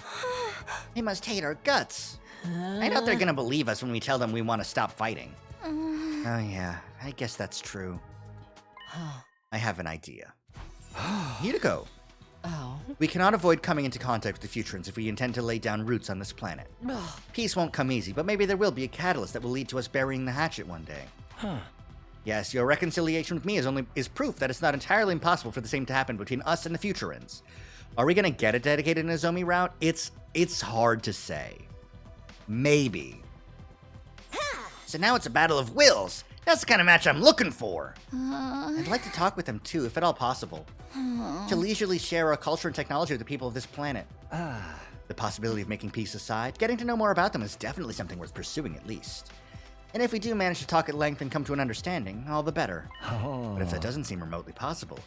They must hate our guts. I doubt they're gonna believe us when we tell them we want to stop fighting. Oh yeah, I guess that's true. I have an idea. Hideko. Oh. We cannot avoid coming into contact with the Futurans if we intend to lay down roots on this planet. Peace won't come easy, but maybe there will be a catalyst that will lead to us burying the hatchet one day. Yes, your reconciliation with me is proof that it's not entirely impossible for the same to happen between us and the Futurans. Are we gonna get a dedicated Nozomi route? It's hard to say. Maybe. So now it's a battle of wills. That's the kind of match I'm looking for. I'd like to talk with them too, if at all possible. To leisurely share our culture and technology with the people of this planet. The possibility of making peace aside, getting to know more about them is definitely something worth pursuing at least. And if we do manage to talk at length and come to an understanding, all the better. But if that doesn't seem remotely possible,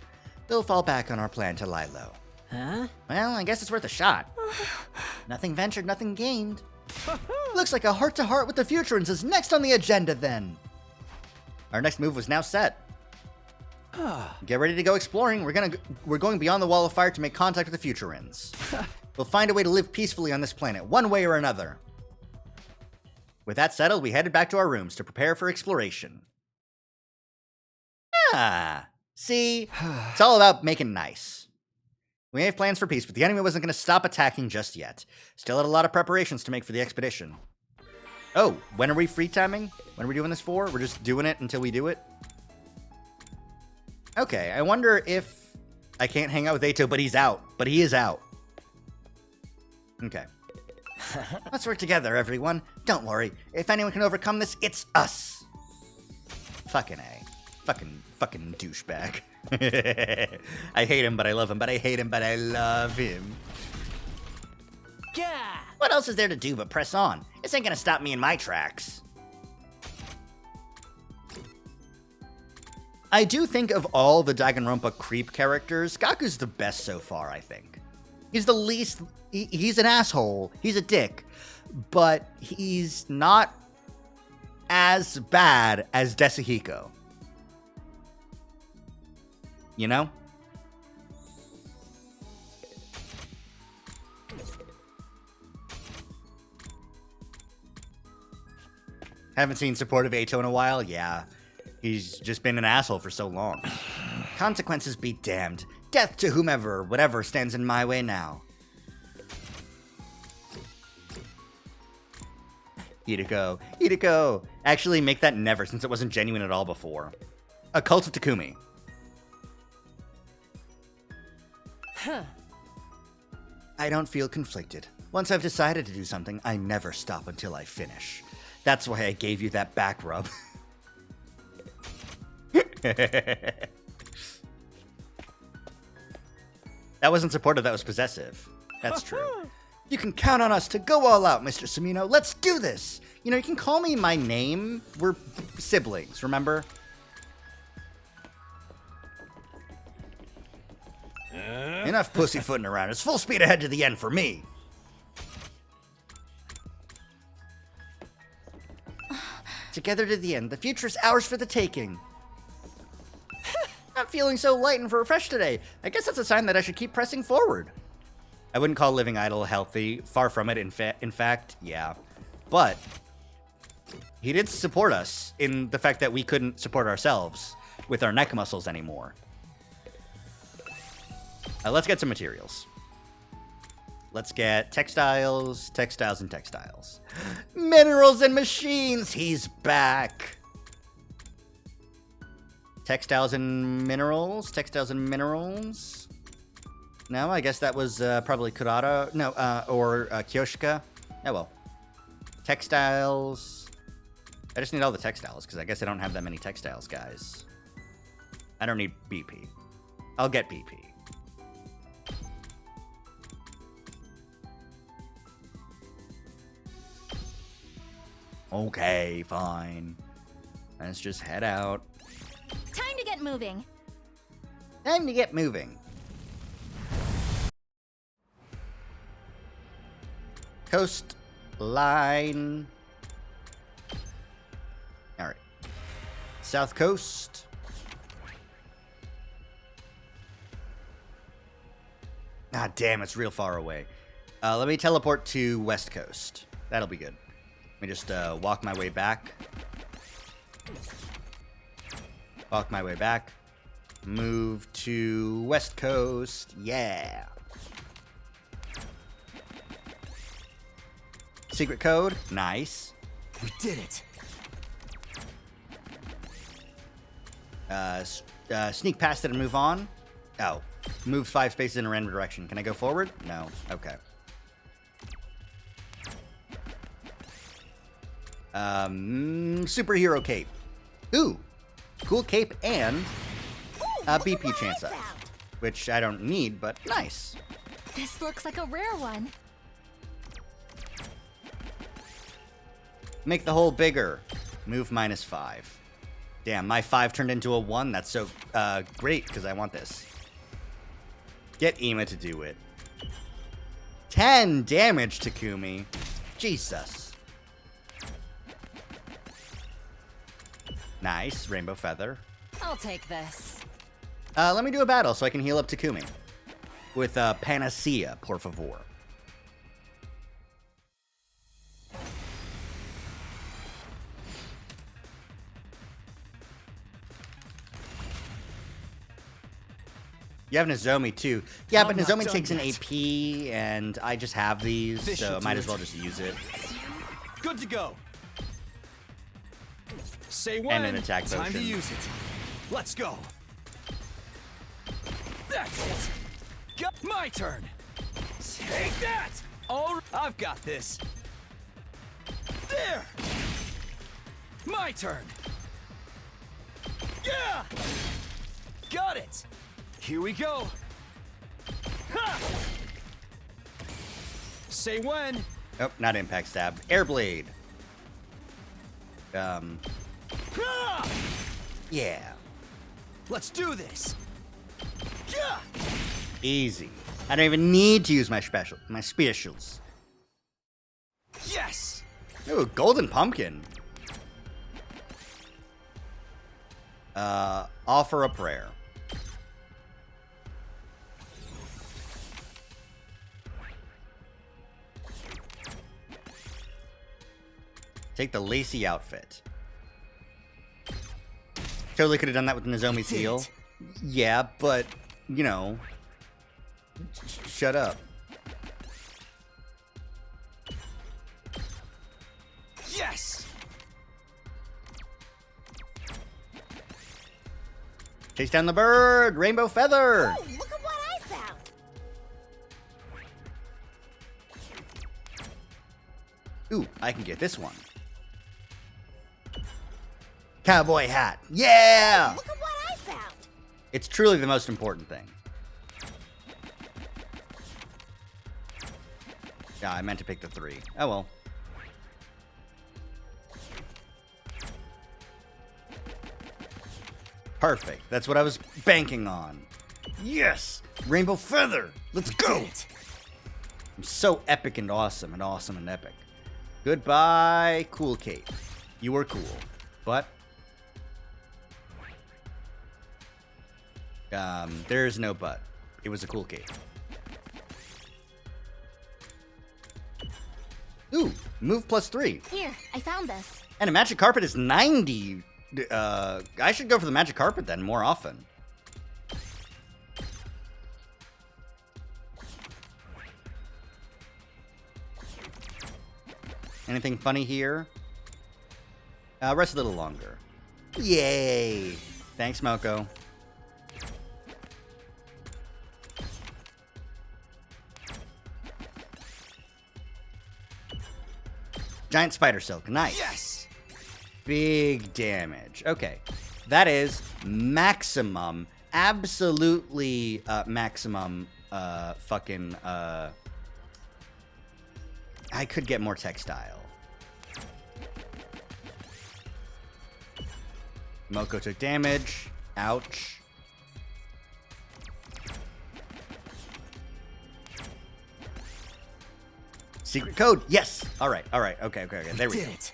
we'll fall back on our plan to lie low. Huh? Well, I guess it's worth a shot. Nothing ventured, nothing gained. Looks like a heart-to-heart with the Futurans is next on the agenda then. Our next move was now set. Get ready to go exploring. We're going beyond the Wall of Fire to make contact with the Futurans. We'll find a way to live peacefully on this planet, one way or another. With that settled, we headed back to our rooms to prepare for exploration. See? It's all about making nice. We have plans for peace, but the enemy wasn't going to stop attacking just yet. Still had a lot of preparations to make for the expedition. Oh, when are we free timing? When are we doing this for? We're just doing it until we do it? Okay, I wonder if I can't hang out with Ato, but he's out. But he is out. Okay. Let's work together, everyone. Don't worry. If anyone can overcome this, it's us. Fucking A. Fucking douchebag. I hate him, but I love him. But I hate him, but I love him. Yeah. What else is there to do but press on? This ain't gonna stop me in my tracks. I do think of all the Danganronpa creep characters, Gaku's the best so far, I think. He's the least... He's an asshole. He's a dick. But he's not as bad as Desahiko. You know? Haven't seen supportive Ato in a while? Yeah. He's just been an asshole for so long. Consequences be damned. Death to whomever, whatever stands in my way now. Hideko. Hideko! Actually, make that never, since it wasn't genuine at all before. A Cult of Takumi. I don't feel conflicted. Once I've decided to do something, I never stop until I finish. That's why I gave you that back rub. That wasn't supportive, that was possessive. That's true. You can count on us to go all out, Mr. Sumino. Let's do this! You know, you can call me my name. We're siblings, remember? Enough pussyfooting around. It's full speed ahead to the end for me. Together to the end. The future is ours for the taking. Not feeling so light and refreshed today. I guess that's a sign that I should keep pressing forward. I wouldn't call living idle healthy. Far from it, in fact, yeah. But he did support us in the fact that we couldn't support ourselves with our neck muscles anymore. Let's get some materials. Let's get textiles, textiles, and textiles. Minerals and machines! He's back! Textiles and minerals? Textiles and minerals? No, I guess that was probably Kurata. No, or Kyoshika. Oh well. Textiles. I just need all the textiles, because I guess I don't have that many textiles, guys. I don't need BP. I'll get BP. Okay, fine. Let's just head out. Time to get moving. Time to get moving. Coastline. All right. South coast. Ah, damn, it's real far away. Let me teleport to west coast. That'll be good. Let me just walk my way back. Walk my way back. Move to west coast. Yeah. Secret code. Nice. We did it. Sneak past it and move on. Oh. Move 5 spaces in a random direction. Can I go forward? No. Okay. Superhero cape. Ooh, cool cape and BP chance up, which I don't need, but nice. This looks like a rare one. Make the hole bigger. Move -5. Damn, my 5 turned into a 1. That's so great, because I want this. Get Ima to do it. 10 damage, Takumi. Jesus. Nice, Rainbow Feather. I'll take this. Let me do a battle so I can heal up Takumi. With Panacea, por favor. You have Nozomi too. Yeah, but I'm not Nozomi done takes an yet. AP, and I just have these, This so should might do as it. well just use it. Good to go. Say when. And an attack Time to potion. use it. Let's go. That's it. Got my turn. Take that. All I've got this. There. My turn. Yeah. Got it. Here we go. Ha! Say when. Oh, not Impact Stab. Airblade. Ha! Yeah. Let's do this. Yeah. Easy. I don't even need to use my specials. Yes. Ooh, Golden Pumpkin. Offer a prayer. Take the lacy outfit. Totally could have done that with Nozomi's Did heal. it. Yeah, but, you know. Shut up. Yes. Chase down the bird! Rainbow Feather! Oh, look at what I found! Ooh, I can get this one. Cowboy hat. Yeah! Look at what I found! It's truly the most important thing. Yeah, I meant to pick the 3. Oh well. Perfect. That's what I was banking on. Yes! Rainbow Feather! Let's go! Did it. I'm so epic and awesome and epic. Goodbye, Cool Kate. You were cool. But there's no but. It was a cool Kate. Ooh, move +3. Here, I found this. And a magic carpet is 90. I should go for the magic carpet then more often. Anything funny here? Rest a little longer. Yay! Thanks, Moko. Giant spider silk. Nice. Yes. Big damage. Okay. That is maximum. Absolutely maximum fucking I could get more textile. Moko took damage. Ouch. Secret code. Yes. All right. Okay. There we Did go. it.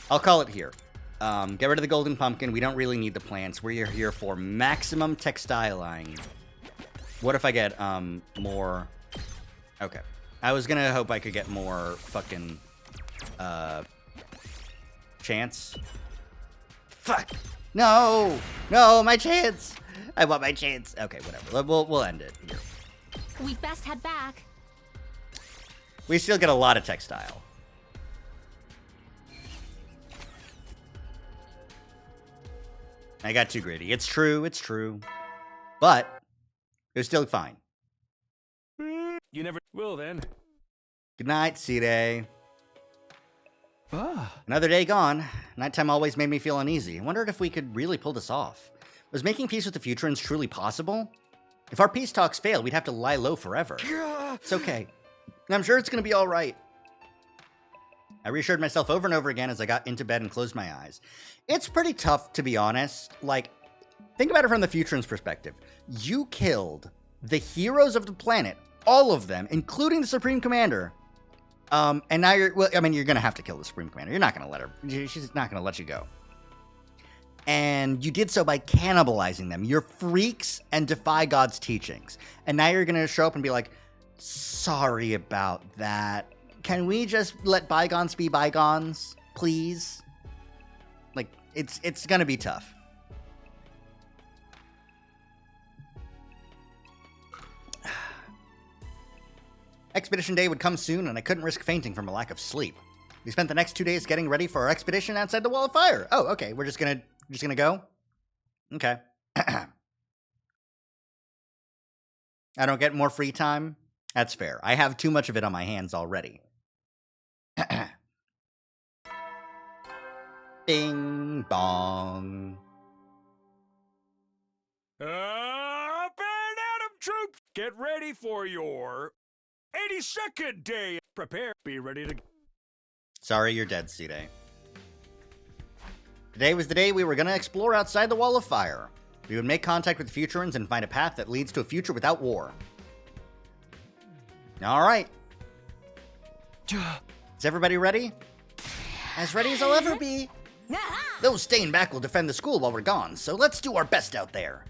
I'll call it here. Get rid of the golden pumpkin. We don't really need the plants. We're here for maximum textiling. What if I get more? Okay. I was gonna hope I could get more fucking chance. Fuck. No, my chance. I want my chance. Okay, whatever. We'll end it here. We'd best head back. We still get a lot of textile. I got too greedy. It's true. But it was still fine. You never will then. Good night, C-Day. Another day gone. Nighttime always made me feel uneasy. I wondered if we could really pull this off. Was making peace with the Futurans truly possible? If our peace talks fail, we'd have to lie low forever. It's okay. I'm sure it's going to be all right. I reassured myself over and over again as I got into bed and closed my eyes. It's pretty tough, to be honest. Like, think about it from the Futurans' perspective. You killed the heroes of the planet, all of them, including the Supreme Commander. And now you're going to have to kill the Supreme Commander. You're not going to let her. She's not going to let you go. And you did so by cannibalizing them. You're freaks and defy God's teachings. And now you're going to show up and be like, sorry about that. Can we just let bygones be bygones, please? Like, it's going to be tough. Expedition day would come soon, and I couldn't risk fainting from a lack of sleep. We spent the next 2 days getting ready for our expedition outside the Wall of Fire. Oh, okay. We're just gonna go? Okay. I don't get more free time? That's fair. I have too much of it on my hands already. Bing bong. Up and Adam troops, get ready for your 82nd day. Prepare. Be ready to... Sorry, you're dead, C-Day. Today was the day we were going to explore outside the Wall of Fire. We would make contact with the Futurans and find a path that leads to a future without war. All right. Is everybody ready? As ready as I'll ever be. Those staying back will defend the school while we're gone, so let's do our best out there.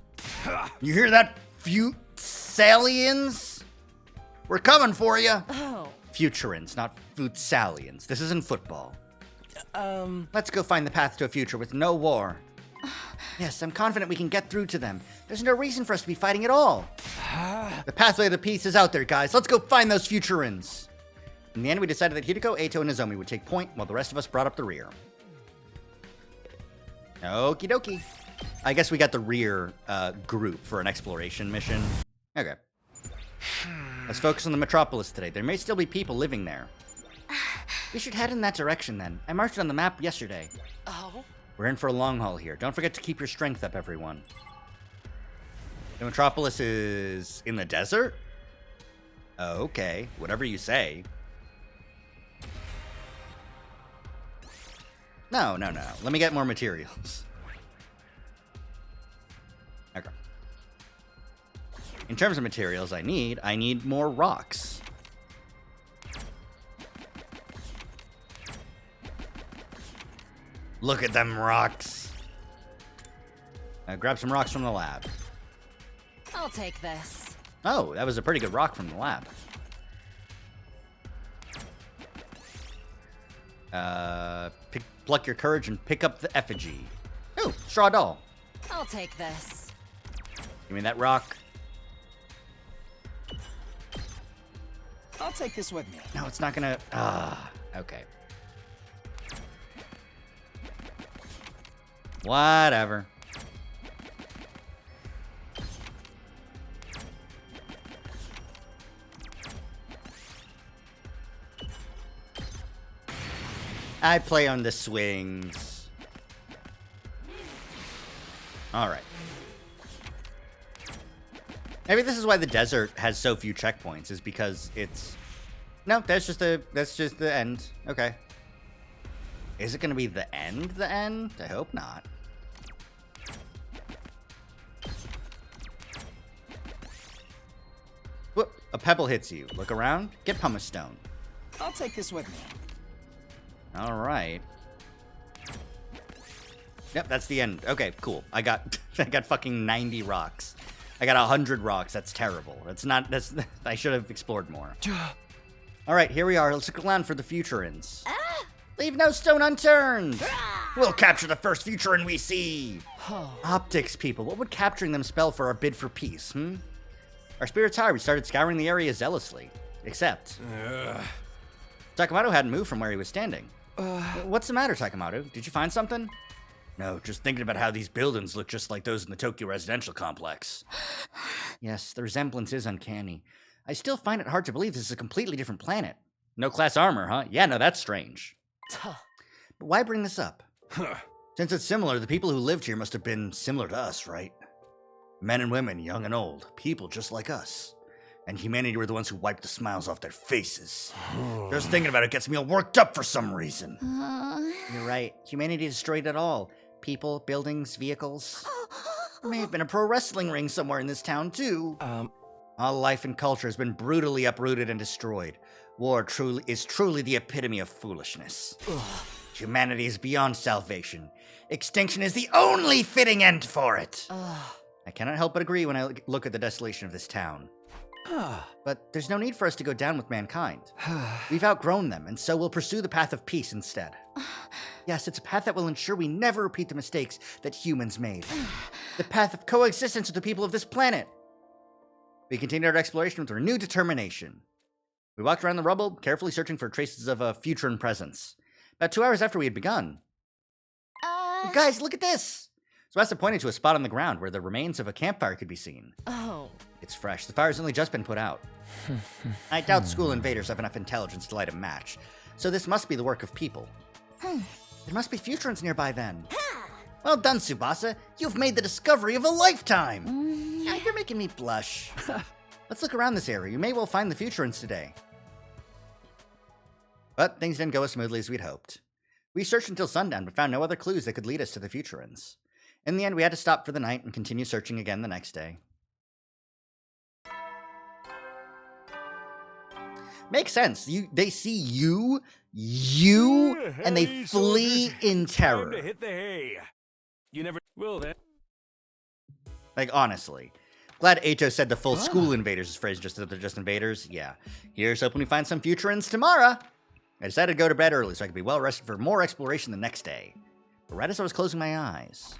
You hear that, Futsalians? We're coming for you. Oh. Futurans, not Futsalians. This isn't football. Let's go find the path to a future with no war. Yes, I'm confident we can get through to them. There's no reason for us to be fighting at all. The pathway to peace is out there, guys. Let's go find those Futurans. In the end, we decided that Hideko, Eito, and Nozomi would take point while the rest of us brought up the rear. Okie dokie. I guess we got the rear group for an exploration mission. Okay. Let's focus on the metropolis today. There may still be people living there. We should head in that direction then. I marked it on the map yesterday. Oh? We're in for a long haul here. Don't forget to keep your strength up, everyone. The metropolis is in the desert? Oh, okay. Whatever you say. No. Let me get more materials. Okay. In terms of materials I need more rocks. Look at them rocks. Grab some rocks from the lab. I'll take this. Oh, that was a pretty good rock from the lab. Pluck your courage and pick up the effigy. Oh, straw doll. I'll take this. Give me that rock. I'll take this with me. No, it's not gonna... okay. Whatever. I play on the swings. Alright. Maybe this is why the desert has so few checkpoints, is because it's... No, that's just the end. Okay. Is it gonna be the end? I hope not. Whoop, a pebble hits you. Look around, get pumice stone. I'll take this with me. Alright. Yep, that's the end. Okay, cool. I got fucking 90 rocks. I got 100 rocks. That's terrible. I should have explored more. Alright, here we are. Let's look around for the Futurans. Leave no stone unturned! We'll capture the first Futuran we see! Optics, people. What would capturing them spell for our bid for peace, Our spirits high, we started scouring the area zealously. Except... Takamoto hadn't moved from where he was standing. What's the matter, Takamoto? Did you find something? No, just thinking about how these buildings look just like those in the Tokyo residential complex. Yes, the resemblance is uncanny. I still find it hard to believe this is a completely different planet. No class armor, huh? Yeah, no, that's strange. But why bring this up? Huh. Since it's similar, the people who lived here must have been similar to us, right? Men and women, young and old, people just like us. And humanity were the ones who wiped the smiles off their faces. Just thinking about it gets me all worked up for some reason. You're right. Humanity destroyed it all. People, buildings, vehicles. There may have been a pro wrestling ring somewhere in this town, too. All life and culture has been brutally uprooted and destroyed. War is truly the epitome of foolishness. Humanity is beyond salvation. Extinction is the only fitting end for it. I cannot help but agree when I look at the desolation of this town. But there's no need for us to go down with mankind. We've outgrown them, and so we'll pursue the path of peace instead. Yes, it's a path that will ensure we never repeat the mistakes that humans made. The path of coexistence with the people of this planet. We continued our exploration with renewed determination. We walked around the rubble, carefully searching for traces of a future and presence. About 2 hours after we had begun. Guys, look at this! Sebastian pointed to a spot on the ground where the remains of a campfire could be seen. Oh. It's fresh. The fire's only just been put out. I doubt school invaders have enough intelligence to light a match, so this must be the work of people. There must be Futurans nearby then. Well done, Tsubasa. You've made the discovery of a lifetime. Yeah, you're making me blush. Let's look around this area. You may well find the Futurans today. But things didn't go as smoothly as we'd hoped. We searched until sundown, but found no other clues that could lead us to the Futurans. In the end, we had to stop for the night and continue searching again the next day. Makes sense. They see you, and they flee in terror. Time to hit the hay. You never will then. Like, honestly. Glad Ato said the full school invaders is phrased just that they're just invaders. Yeah. Here's hoping we find some Futurans tomorrow. I decided to go to bed early so I could be well rested for more exploration the next day. But right as I was closing my eyes.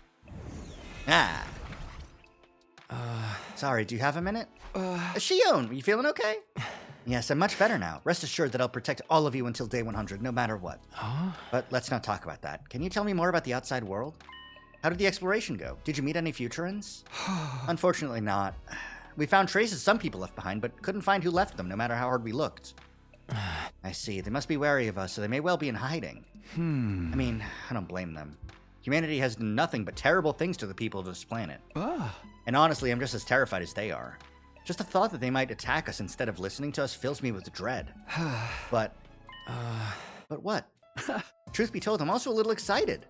Sorry, do you have a minute? Shion, are you feeling okay? Yes, I'm much better now. Rest assured that I'll protect all of you until day 100, no matter what. But let's not talk about that. Can you tell me more about the outside world? How did the exploration go? Did you meet any Futurans? Unfortunately not. We found traces some people left behind, but couldn't find who left them, no matter how hard we looked. I see. They must be wary of us, so they may well be in hiding. I mean, I don't blame them. Humanity has done nothing but terrible things to the people of this planet. And honestly, I'm just as terrified as they are. Just the thought that they might attack us instead of listening to us fills me with dread. But what? Truth be told, I'm also a little excited.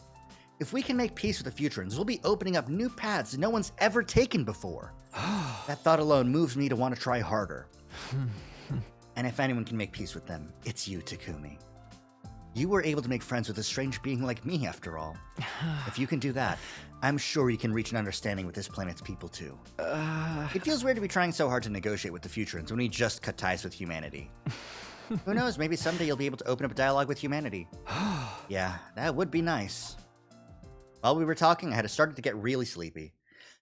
If we can make peace with the Futurans, we'll be opening up new paths no one's ever taken before. That thought alone moves me to want to try harder. And if anyone can make peace with them, it's you, Takumi. You were able to make friends with a strange being like me, after all. If you can do that, I'm sure you can reach an understanding with this planet's people, too. It feels weird to be trying so hard to negotiate with the Futurans when we just cut ties with humanity. Who knows, maybe someday you'll be able to open up a dialogue with humanity. Yeah, that would be nice. While we were talking, I had started to get really sleepy.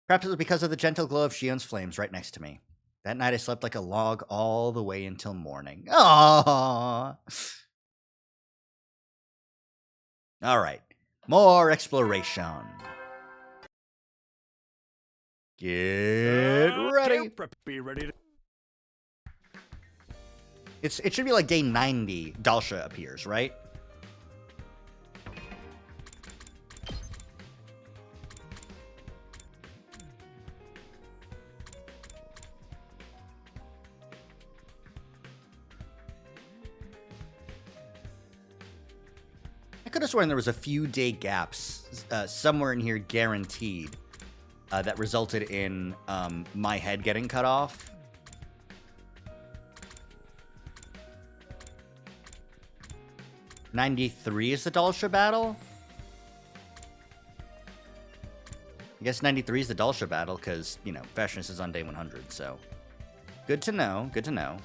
Perhaps it was because of the gentle glow of Shion's flames right next to me. That night I slept like a log all the way until morning. Aww. Alright, more exploration. Get ready. Be ready to... It should be like day 90, Dalsha appears, right? I could have sworn there was a few day gaps somewhere in here guaranteed that resulted in my head getting cut off. '93 is the Dalsha battle? I guess 93 is the Dalsha battle because, you know, Fashionist is on day 100, so. Good to know, good to know.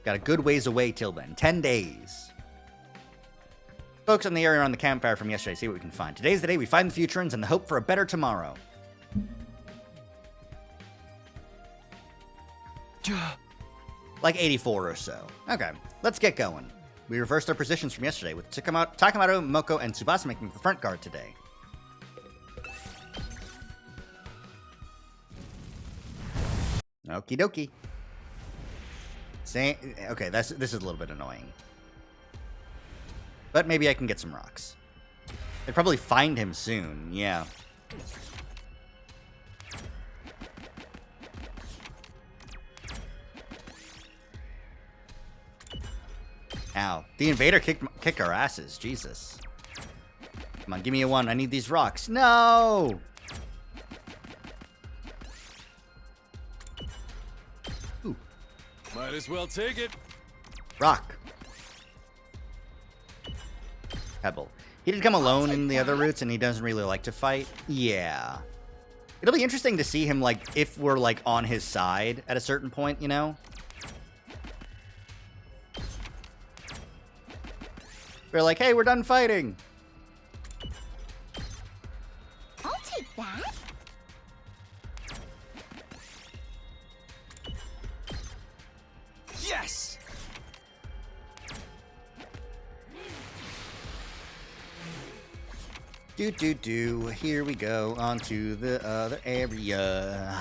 Got a good ways away till then. 10 days. Focus on the area around the campfire from yesterday, see what we can find. Today's the day we find the Futurans and the hope for a better tomorrow. Like 84 or so. Okay, let's get going. We reversed our positions from yesterday with Takamoto, Moko, and Tsubasa making the front guard today. Okie dokie. Okay, this is a little bit annoying. But maybe I can get some rocks. I'd probably find him soon, yeah. Ow. The invader kicked our asses. Jesus. Come on, give me a 1. I need these rocks. No! Ooh. Might as well take it. Rock. Pebble. He did come alone in the other routes, and he doesn't really like to fight. Yeah. It'll be interesting to see him, like, if we're, like, on his side at a certain point, you know? We're like, hey, we're done fighting. I'll take that. Yes! Here we go onto the other area.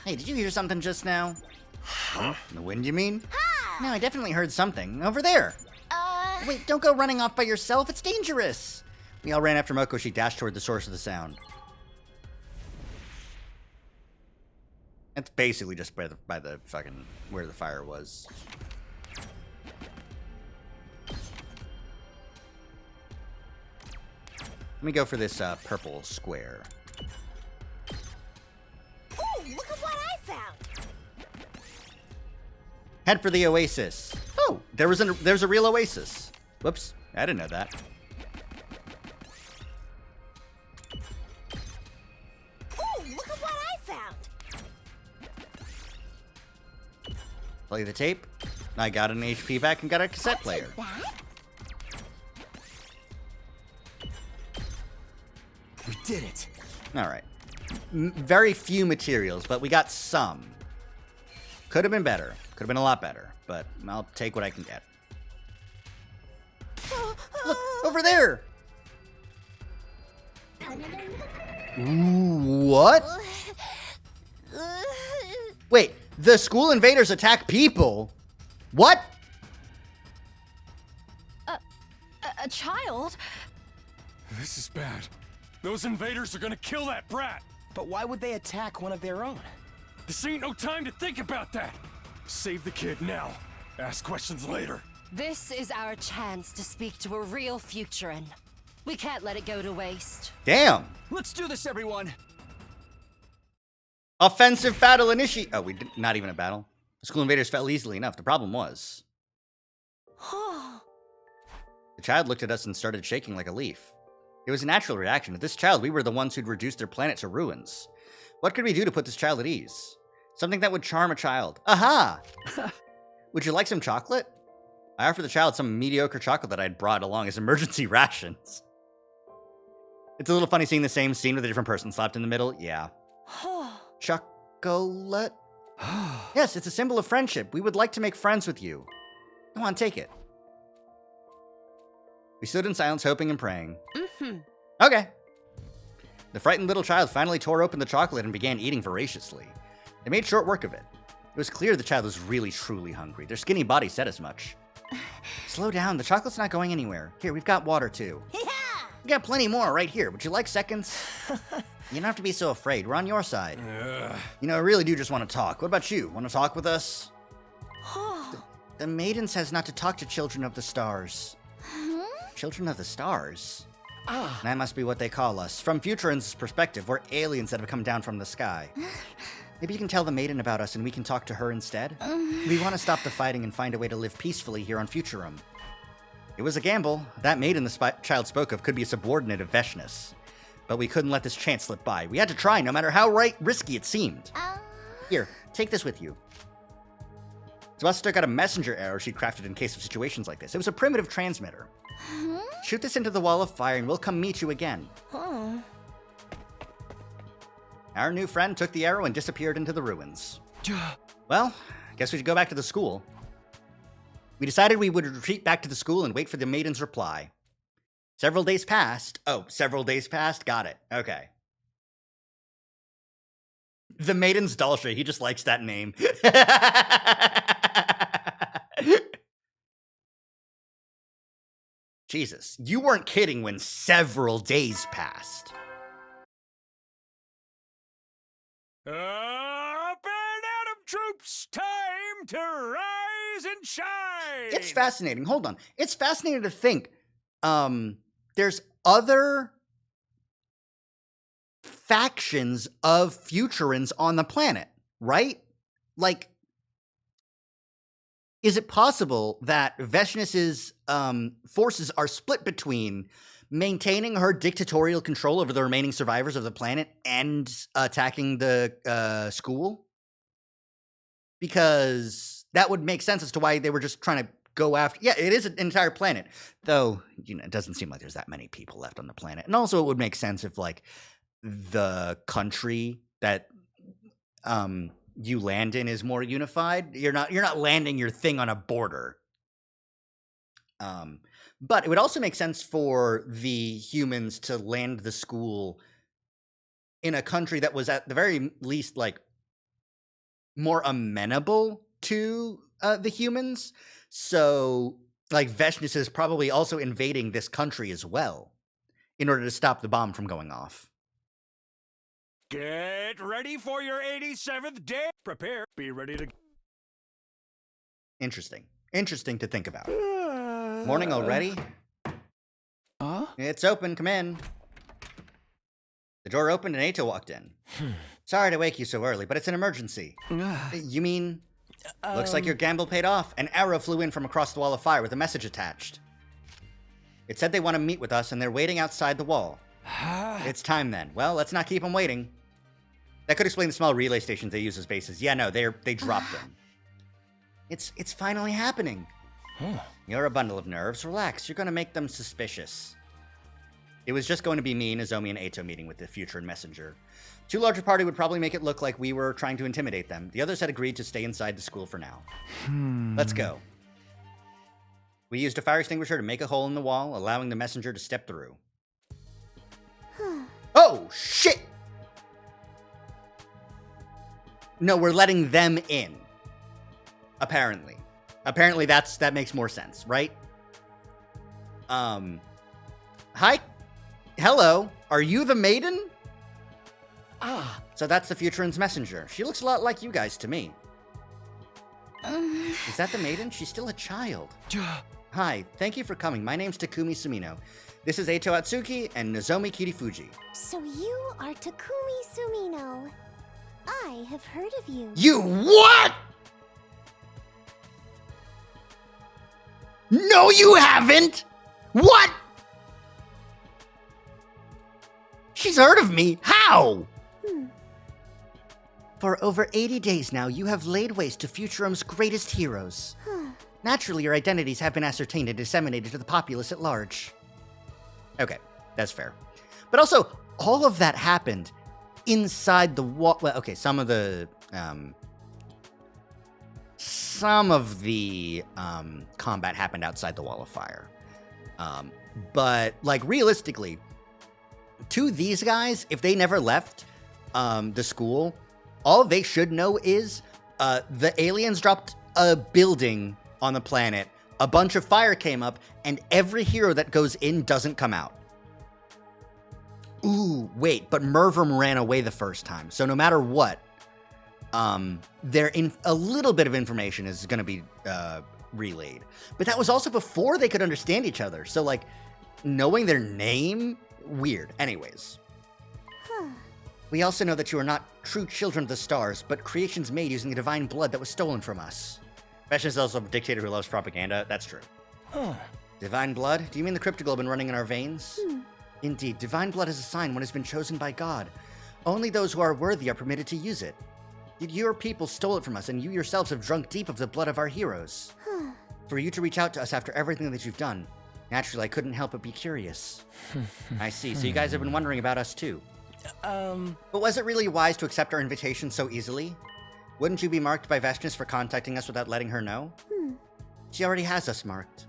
Hey, did you hear something just now? Huh? The wind, you mean? No, I definitely heard something. Over there. Wait, don't go running off by yourself. It's dangerous. We all ran after Moko. She dashed toward the source of the sound. That's basically just by the fucking where the fire was. Let me go for this purple square. Ooh, look at what I found. Head for the oasis. Oh, there's a real oasis. Whoops, I didn't know that. Ooh, look at what I found. Play the tape. I got an HP back and got a cassette I'll player. take that. We did it. All right. Very few materials, but we got some. Could have been better. Could have been a lot better, but I'll take what I can get. Look, over there! Ooh, what? Wait, the school invaders attack people? What? A child? This is bad. Those invaders are gonna kill that brat. But why would they attack one of their own? This ain't no time to think about that. Save the kid now. Ask questions later. This is our chance to speak to a real Futurin. We can't let it go to waste. Damn. Let's do this, everyone. Offensive battle initiate. Oh, not even a battle. The school invaders fell easily enough. The problem was, the child looked at us and started shaking like a leaf. It was a natural reaction. With this child, we were the ones who'd reduced their planet to ruins. What could we do to put this child at ease? Something that would charm a child. Aha! Would you like some chocolate? I offered the child some mediocre chocolate that I'd brought along as emergency rations. It's a little funny seeing the same scene with a different person slapped in the middle. Yeah. Chocolate? Yes, it's a symbol of friendship. We would like to make friends with you. Come on, take it. We stood in silence, hoping and praying. Okay. The frightened little child finally tore open the chocolate and began eating voraciously. They made short work of it. It was clear the child was really, truly hungry. Their skinny body said as much. Slow down, the chocolate's not going anywhere. Here, we've got water too. Yeah. We got plenty more right here. Would you like seconds? You don't have to be so afraid. We're on your side. You know, I really do just want to talk. What about you? Want to talk with us? The maiden says not to talk to children of the stars. Children of the stars? That must be what they call us. From Futurin's perspective, we're aliens that have come down from the sky. Maybe you can tell the maiden about us and we can talk to her instead? We want to stop the fighting and find a way to live peacefully here on Futurum. It was a gamble. That maiden the child spoke of could be a subordinate of Veshness. But we couldn't let this chance slip by. We had to try, no matter how risky it seemed. Here, take this with you. Zwasta got a messenger arrow she'd crafted in case of situations like this. It was a primitive transmitter. Shoot this into the wall of fire and we'll come meet you again. Our new friend took the arrow and disappeared into the ruins. Well, I guess we should go back to the school. We decided we would retreat back to the school and wait for the maiden's reply. Several days passed. Oh, several days passed? Got it. Okay. The maiden's Dalsha. He just likes that name. Jesus, you weren't kidding when several days passed. Up and Atom troops, time to rise and shine! It's fascinating. Hold on. It's fascinating to think there's other factions of Futurans on the planet, right? Like, is it possible that Veshnus's forces are split between maintaining her dictatorial control over the remaining survivors of the planet and attacking the school? Because that would make sense as to why they were just trying to go after... Yeah, it is an entire planet. Though, it doesn't seem like there's that many people left on the planet. And also it would make sense if, like, the country that you land in is more unified. You're not landing your thing on a border. But it would also make sense for the humans to land the school in a country that was at the very least, like, more amenable to the humans. So, like, Veshnus is probably also invading this country as well in order to stop the bomb from going off. Get ready for your 87th day. Prepare. Be ready to... Interesting. Interesting to think about. Morning already? It's open. Come in. The door opened and Ato walked in. Sorry to wake you so early, but it's an emergency. You mean... Looks like your gamble paid off. An arrow flew in from across the wall of fire with a message attached. It said they want to meet with us and they're waiting outside the wall. It's time then. Well, let's not keep them waiting. That could explain the small relay stations they use as bases. Yeah, no, they dropped them. It's finally happening. You're a bundle of nerves. Relax. You're going to make them suspicious. It was just going to be me, Nozomi, and Ato meeting with the Future and Messenger. Too large a party would probably make it look like we were trying to intimidate them. The others had agreed to stay inside the school for now. Let's go. We used a fire extinguisher to make a hole in the wall, allowing the Messenger to step through. Oh, shit! No, we're letting them in. Apparently. Apparently that makes more sense, right? Hi? Hello? Are you the maiden? So that's the Futuran's messenger. She looks a lot like you guys to me. Is that the maiden? She's still a child. Hi, thank you for coming. My name's Takumi Sumino. This is Ato Atsuki and Nozomi Kirifuji. So you are Takumi Sumino. I have heard of you. You what? No, you haven't! What? She's heard of me? How? For over 80 days now, you have laid waste to Futurum's greatest heroes. Naturally, your identities have been ascertained and disseminated to the populace at large. Okay, that's fair. But also, all of that happened inside the wall. Well, okay, some of the combat happened outside the wall of fire. But, like, realistically, to these guys, if they never left the school, all they should know is the aliens dropped a building on the planet, a bunch of fire came up, and every hero that goes in doesn't come out. Ooh, wait, but Mervum ran away the first time, so no matter what, a little bit of information is going to be relayed. But that was also before they could understand each other, so, like, knowing their name, weird. Anyways. We also know that you are not true children of the stars, but creations made using the divine blood that was stolen from us. Veshna is also a dictator who loves propaganda. That's true. Divine blood? Do you mean the cryptoglobin running in our veins? Indeed, divine blood is a sign one has been chosen by God. Only those who are worthy are permitted to use it. Yet your people stole it from us, and you yourselves have drunk deep of the blood of our heroes. For you to reach out to us after everything that you've done, naturally I couldn't help but be curious. I see, so you guys have been wondering about us too. But was it really wise to accept our invitation so easily? Wouldn't you be marked by Veshnus for contacting us without letting her know? She already has us marked.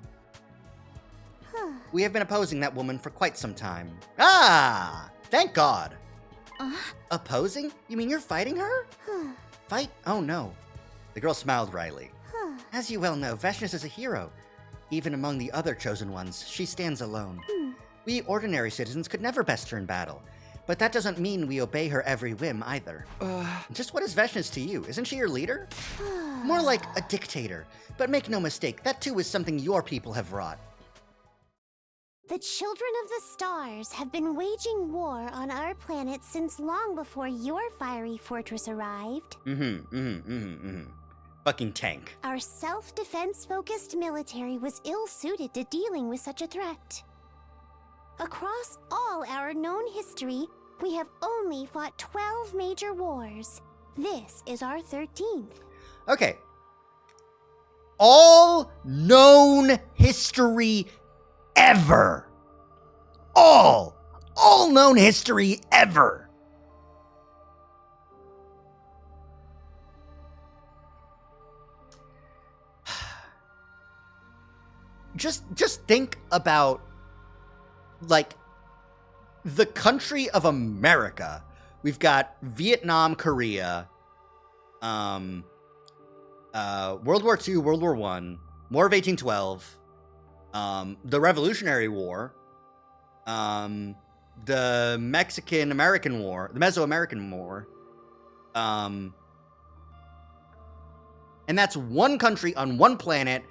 We have been opposing that woman for quite some time. Ah! Thank God! Opposing? You mean you're fighting her? Fight? Oh no. The girl smiled wryly. As you well know, Veshnus is a hero. Even among the other chosen ones, she stands alone. We ordinary citizens could never best her in battle, but that doesn't mean we obey her every whim either. Just what is Veshness to you? Isn't she your leader? More like a dictator, but make no mistake, that too is something your people have wrought. The children of the stars have been waging war on our planet since long before your fiery fortress arrived. Fucking tank. Our self-defense focused military was ill-suited to dealing with such a threat. Across all our known history, we have only fought 12 major wars. This is our 13th. Okay. All known history ever. All known history ever. Just think about, like, the country of America. We've got Vietnam, Korea, World War II, World War I, War of 1812, the Revolutionary War, the Mexican-American War, the Mesoamerican War, and that's one country on one planet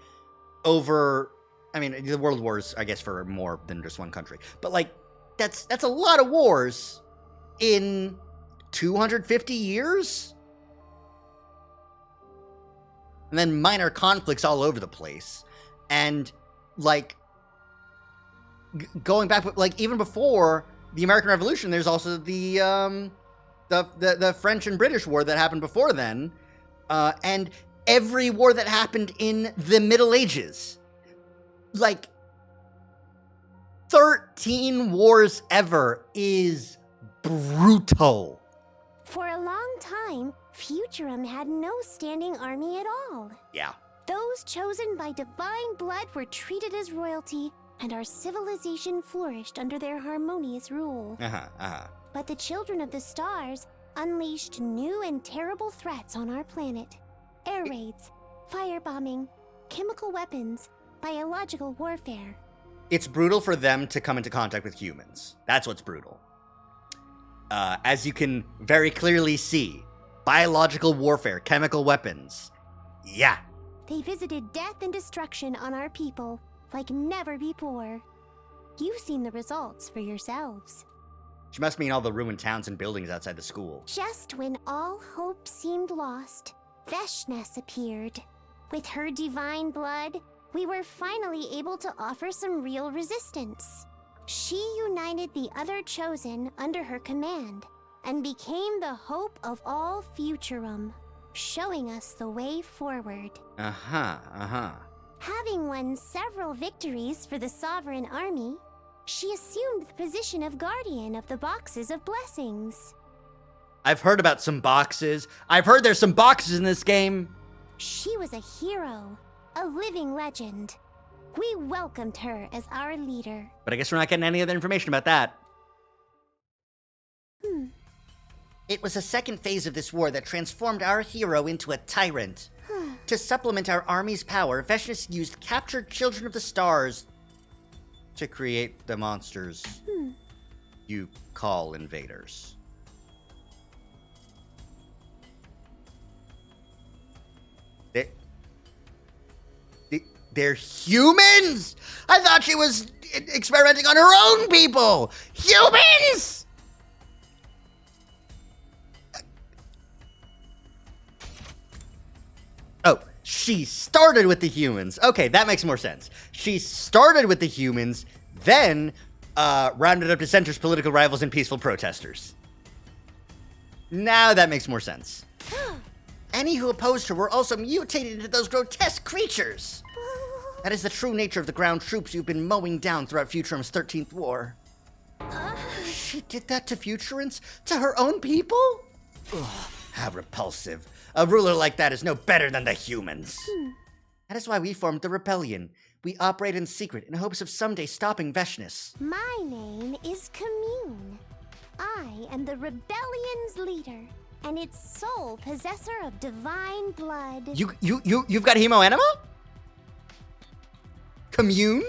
over, I mean, the world wars, I guess, for more than just one country, but, like, that's a lot of wars in 250 years? And then minor conflicts all over the place. And, like, going back, like, even before the American Revolution, there's also the French and British War that happened before then. And every war that happened in the Middle Ages. Like, 13 wars ever is brutal. For a long time, Futurum had no standing army at all. Yeah. Those chosen by divine blood were treated as royalty, and our civilization flourished under their harmonious rule. But the children of the stars unleashed new and terrible threats on our planet. Air raids, firebombing, chemical weapons, biological warfare. It's brutal for them to come into contact with humans. That's what's brutal. As you can very clearly see, biological warfare, chemical weapons. Yeah. They visited death and destruction on our people like never before. You've seen the results for yourselves. She must mean all the ruined towns and buildings outside the school. Just when all hope seemed lost, Veshness appeared. With her divine blood, we were finally able to offer some real resistance. She united the other chosen under her command and became the hope of all Futurum, showing us the way forward. Having won several victories for the Sovereign Army, she assumed the position of guardian of the Boxes of Blessings. I've heard about some boxes. I've heard there's some boxes in this game. She was a hero, a living legend. We welcomed her as our leader. But I guess we're not getting any other information about that. It was the second phase of this war that transformed our hero into a tyrant. To supplement our army's power, Veshness used captured children of the stars to create the monsters you call invaders. They're humans? I thought she was experimenting on her own people! Humans! Oh, she started with the humans. Okay, that makes more sense. She started with the humans, then rounded up dissenters, political rivals, and peaceful protesters. Now that makes more sense. Any who opposed her were also mutated into those grotesque creatures. That is the true nature of the ground troops you've been mowing down throughout Futurum's 13th war. She did that to Futurans? To her own people? Ugh, how repulsive. A ruler like that is no better than the humans. That is why we formed the rebellion. We operate in secret in hopes of someday stopping Veshness. My name is Commune. I am the rebellion's leader, and its sole possessor of divine blood. You've got Hemo Enema? Commune?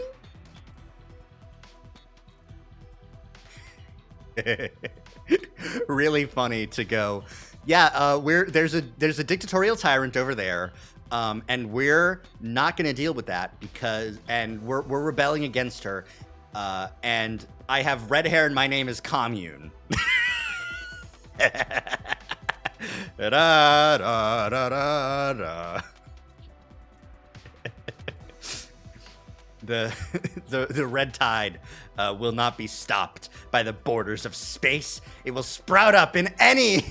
Really funny to go. Yeah, there's a dictatorial tyrant over there, and we're not gonna deal with that and we're rebelling against her, and I have red hair and my name is Commune. Da, da, da, da, da. The red tide will not be stopped by the borders of space. It will sprout up in any.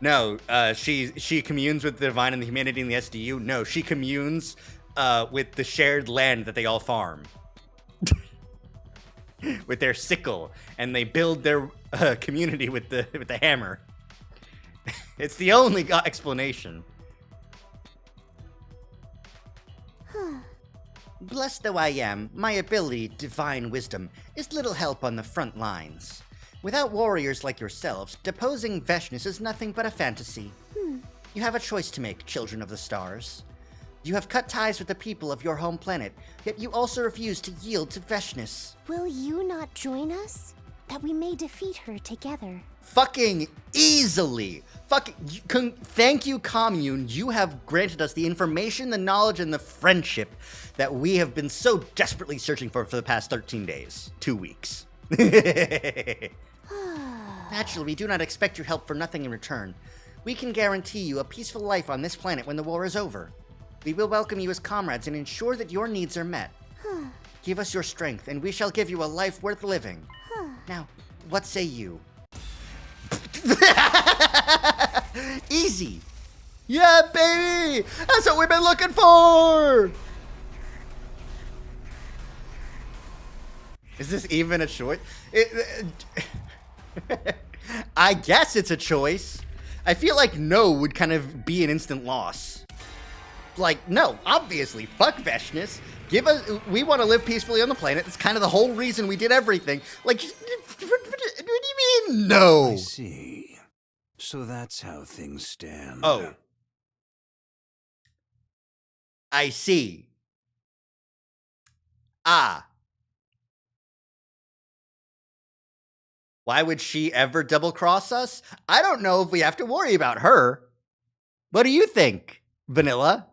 No, she communes with the divine and the humanity and the SDU. No, she communes with the shared land that they all farm. With their sickle, and they build their community with the hammer. It's the only explanation. Blessed though I am, my ability, divine wisdom, is little help on the front lines. Without warriors like yourselves, deposing Veshness is nothing but a fantasy. You have a choice to make, children of the stars. You have cut ties with the people of your home planet, yet you also refuse to yield to Veshness. Will you not join us? That we may defeat her together. Fucking easily. Thank you, Commune. You have granted us the information, the knowledge, and the friendship that we have been so desperately searching for the past 13 days. 2 weeks. Naturally, we do not expect your help for nothing in return. We can guarantee you a peaceful life on this planet when the war is over. We will welcome you as comrades and ensure that your needs are met. Give us your strength, and we shall give you a life worth living. Now, what say you? Easy. Yeah, baby! That's what we've been looking for! Is this even a choice? I guess it's a choice. I feel like no would kind of be an instant loss. Like, no, obviously, fuck Veshness. We want to live peacefully on the planet. It's kind of the whole reason we did everything. Like, what do you mean, no? I see. So that's how things stand. Oh. I see. Ah. Why would she ever double-cross us? I don't know if we have to worry about her. What do you think, Vanilla?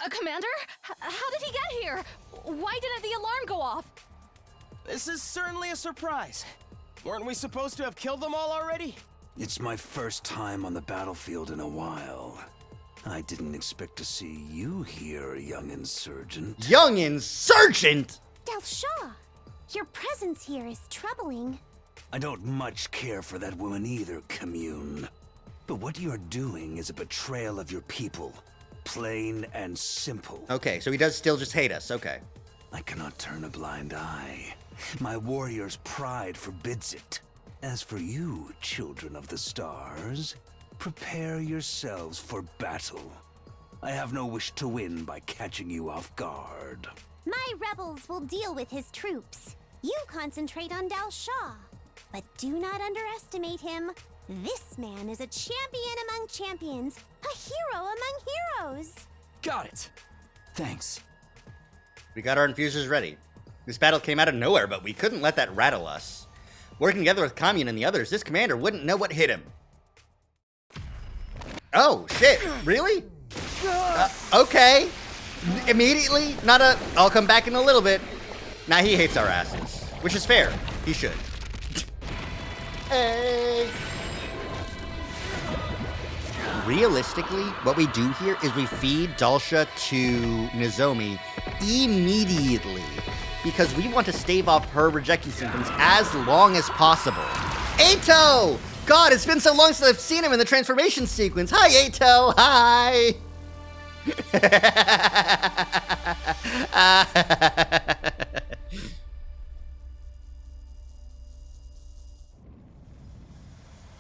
Commander? How did he get here? Why didn't the alarm go off? This is certainly a surprise. Weren't we supposed to have killed them all already? It's my first time on the battlefield in a while. I didn't expect to see you here, young insurgent. Young insurgent? Delshaw, your presence here is troubling. I don't much care for that woman either, Commune. But what you're doing is a betrayal of your people. Plain and simple. Okay, so he does still just hate us, okay. I cannot turn a blind eye. My warrior's pride forbids it. As for you, children of the stars, prepare yourselves for battle. I have no wish to win by catching you off guard. My rebels will deal with his troops. You concentrate on Delshaw. But do not underestimate him. This man is a champion among champions, a hero among heroes. Got it. Thanks. We got our infusers ready. This battle came out of nowhere, but we couldn't let that rattle us. Working together with Commune and the others, this commander wouldn't know what hit him. Oh, shit. Really? Okay. Immediately? I'll come back in a little bit. Nah, he hates our asses. Which is fair. He should. Hey. Realistically, what we do here is we feed Dalsha to Nozomi immediately because we want to stave off her rejection symptoms as long as possible. Ato! God, it's been so long since I've seen him in the transformation sequence. Hi, Ato! Hi!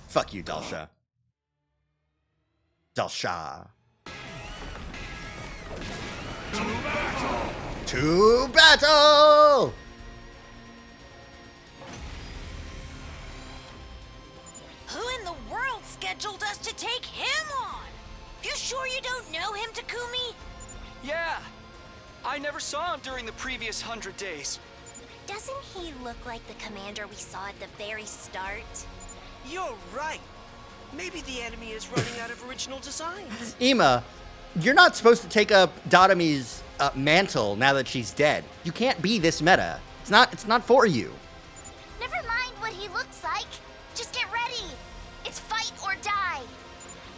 Fuck you, Dalsha. Dalsha. To battle! Who in the world scheduled us to take him on. You sure you don't know him, Takumi? Yeah. I never saw him during the previous 100 days. Doesn't he look like the commander we saw at the very start? You're right. Maybe the enemy is running out of original designs. Ima, you're not supposed to take up Dotami's mantle now that she's dead. You can't be this meta. It's not for you. Never mind what he looks like. Just get ready. It's fight or die.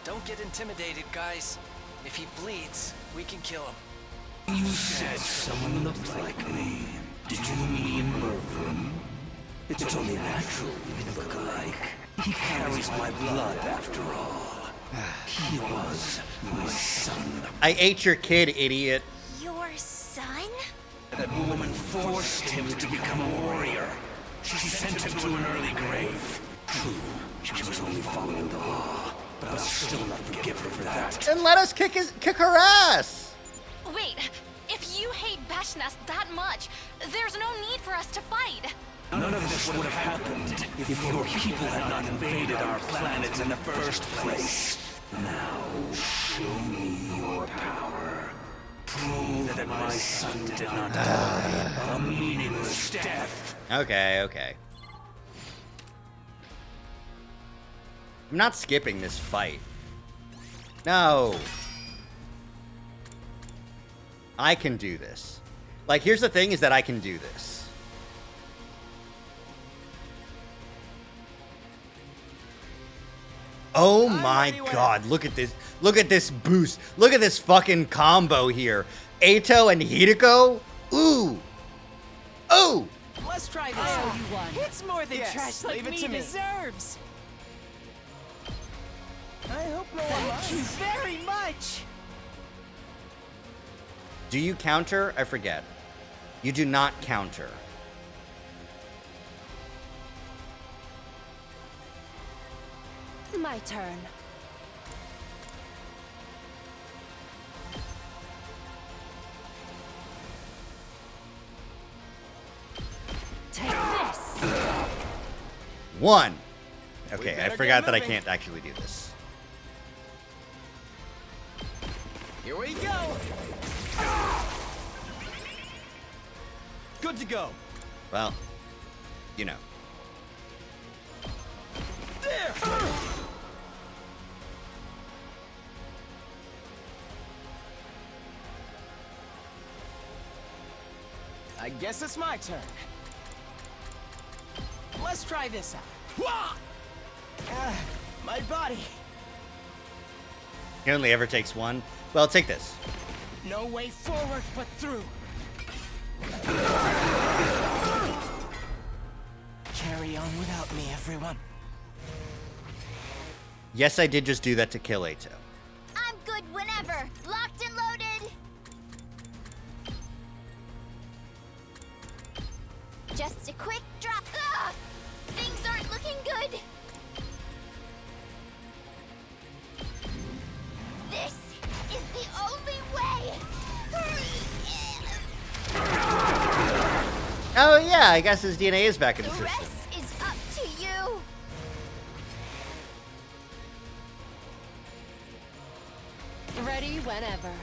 Don't get intimidated, guys. If he bleeds, we can kill him. You said someone looked like me. Did you mean Mervyn? It's only natural we look alike. He carries my blood after all. He was my son. I ate your kid, idiot. Your son? That woman forced him to become a warrior. She sent him to an early grave. True, she was only following the law, but I'll still not forgive her for that. And let us kick her ass. Wait, if you hate Vashnas that much, there's no need for us to fight. None of this would have happened if your people had not invaded our planet in the first place. Now, show me your power. Prove that my son did not die a meaningless death. Okay. I'm not skipping this fight. No. I can do this. Like, here's the thing is that I can do this. Oh my god, look at this. Look at this boost. Look at this fucking combo here. Eito and Hideko? Ooh. Ooh. Let's try this. Oh, you won. It's more than trash like me deserves. I hope no one minds. Thank you very much. Do you counter? I forget. You do not counter. My turn. Take this. One. Okay, I forgot that I can't actually do this. Here we go. Good to go. Well, you know. There. I guess it's my turn. Let's try this out. My body. He only ever takes one. Well, take this. No way forward but through. Carry on without me, everyone. Yes, I did just do that to kill Eito. I'm good whenever. Locked and loaded. Just a quick drop. Ah! Things aren't looking good. This is the only way. Oh yeah, I guess his DNA is back in the The system. rest is up to you. Ready whenever.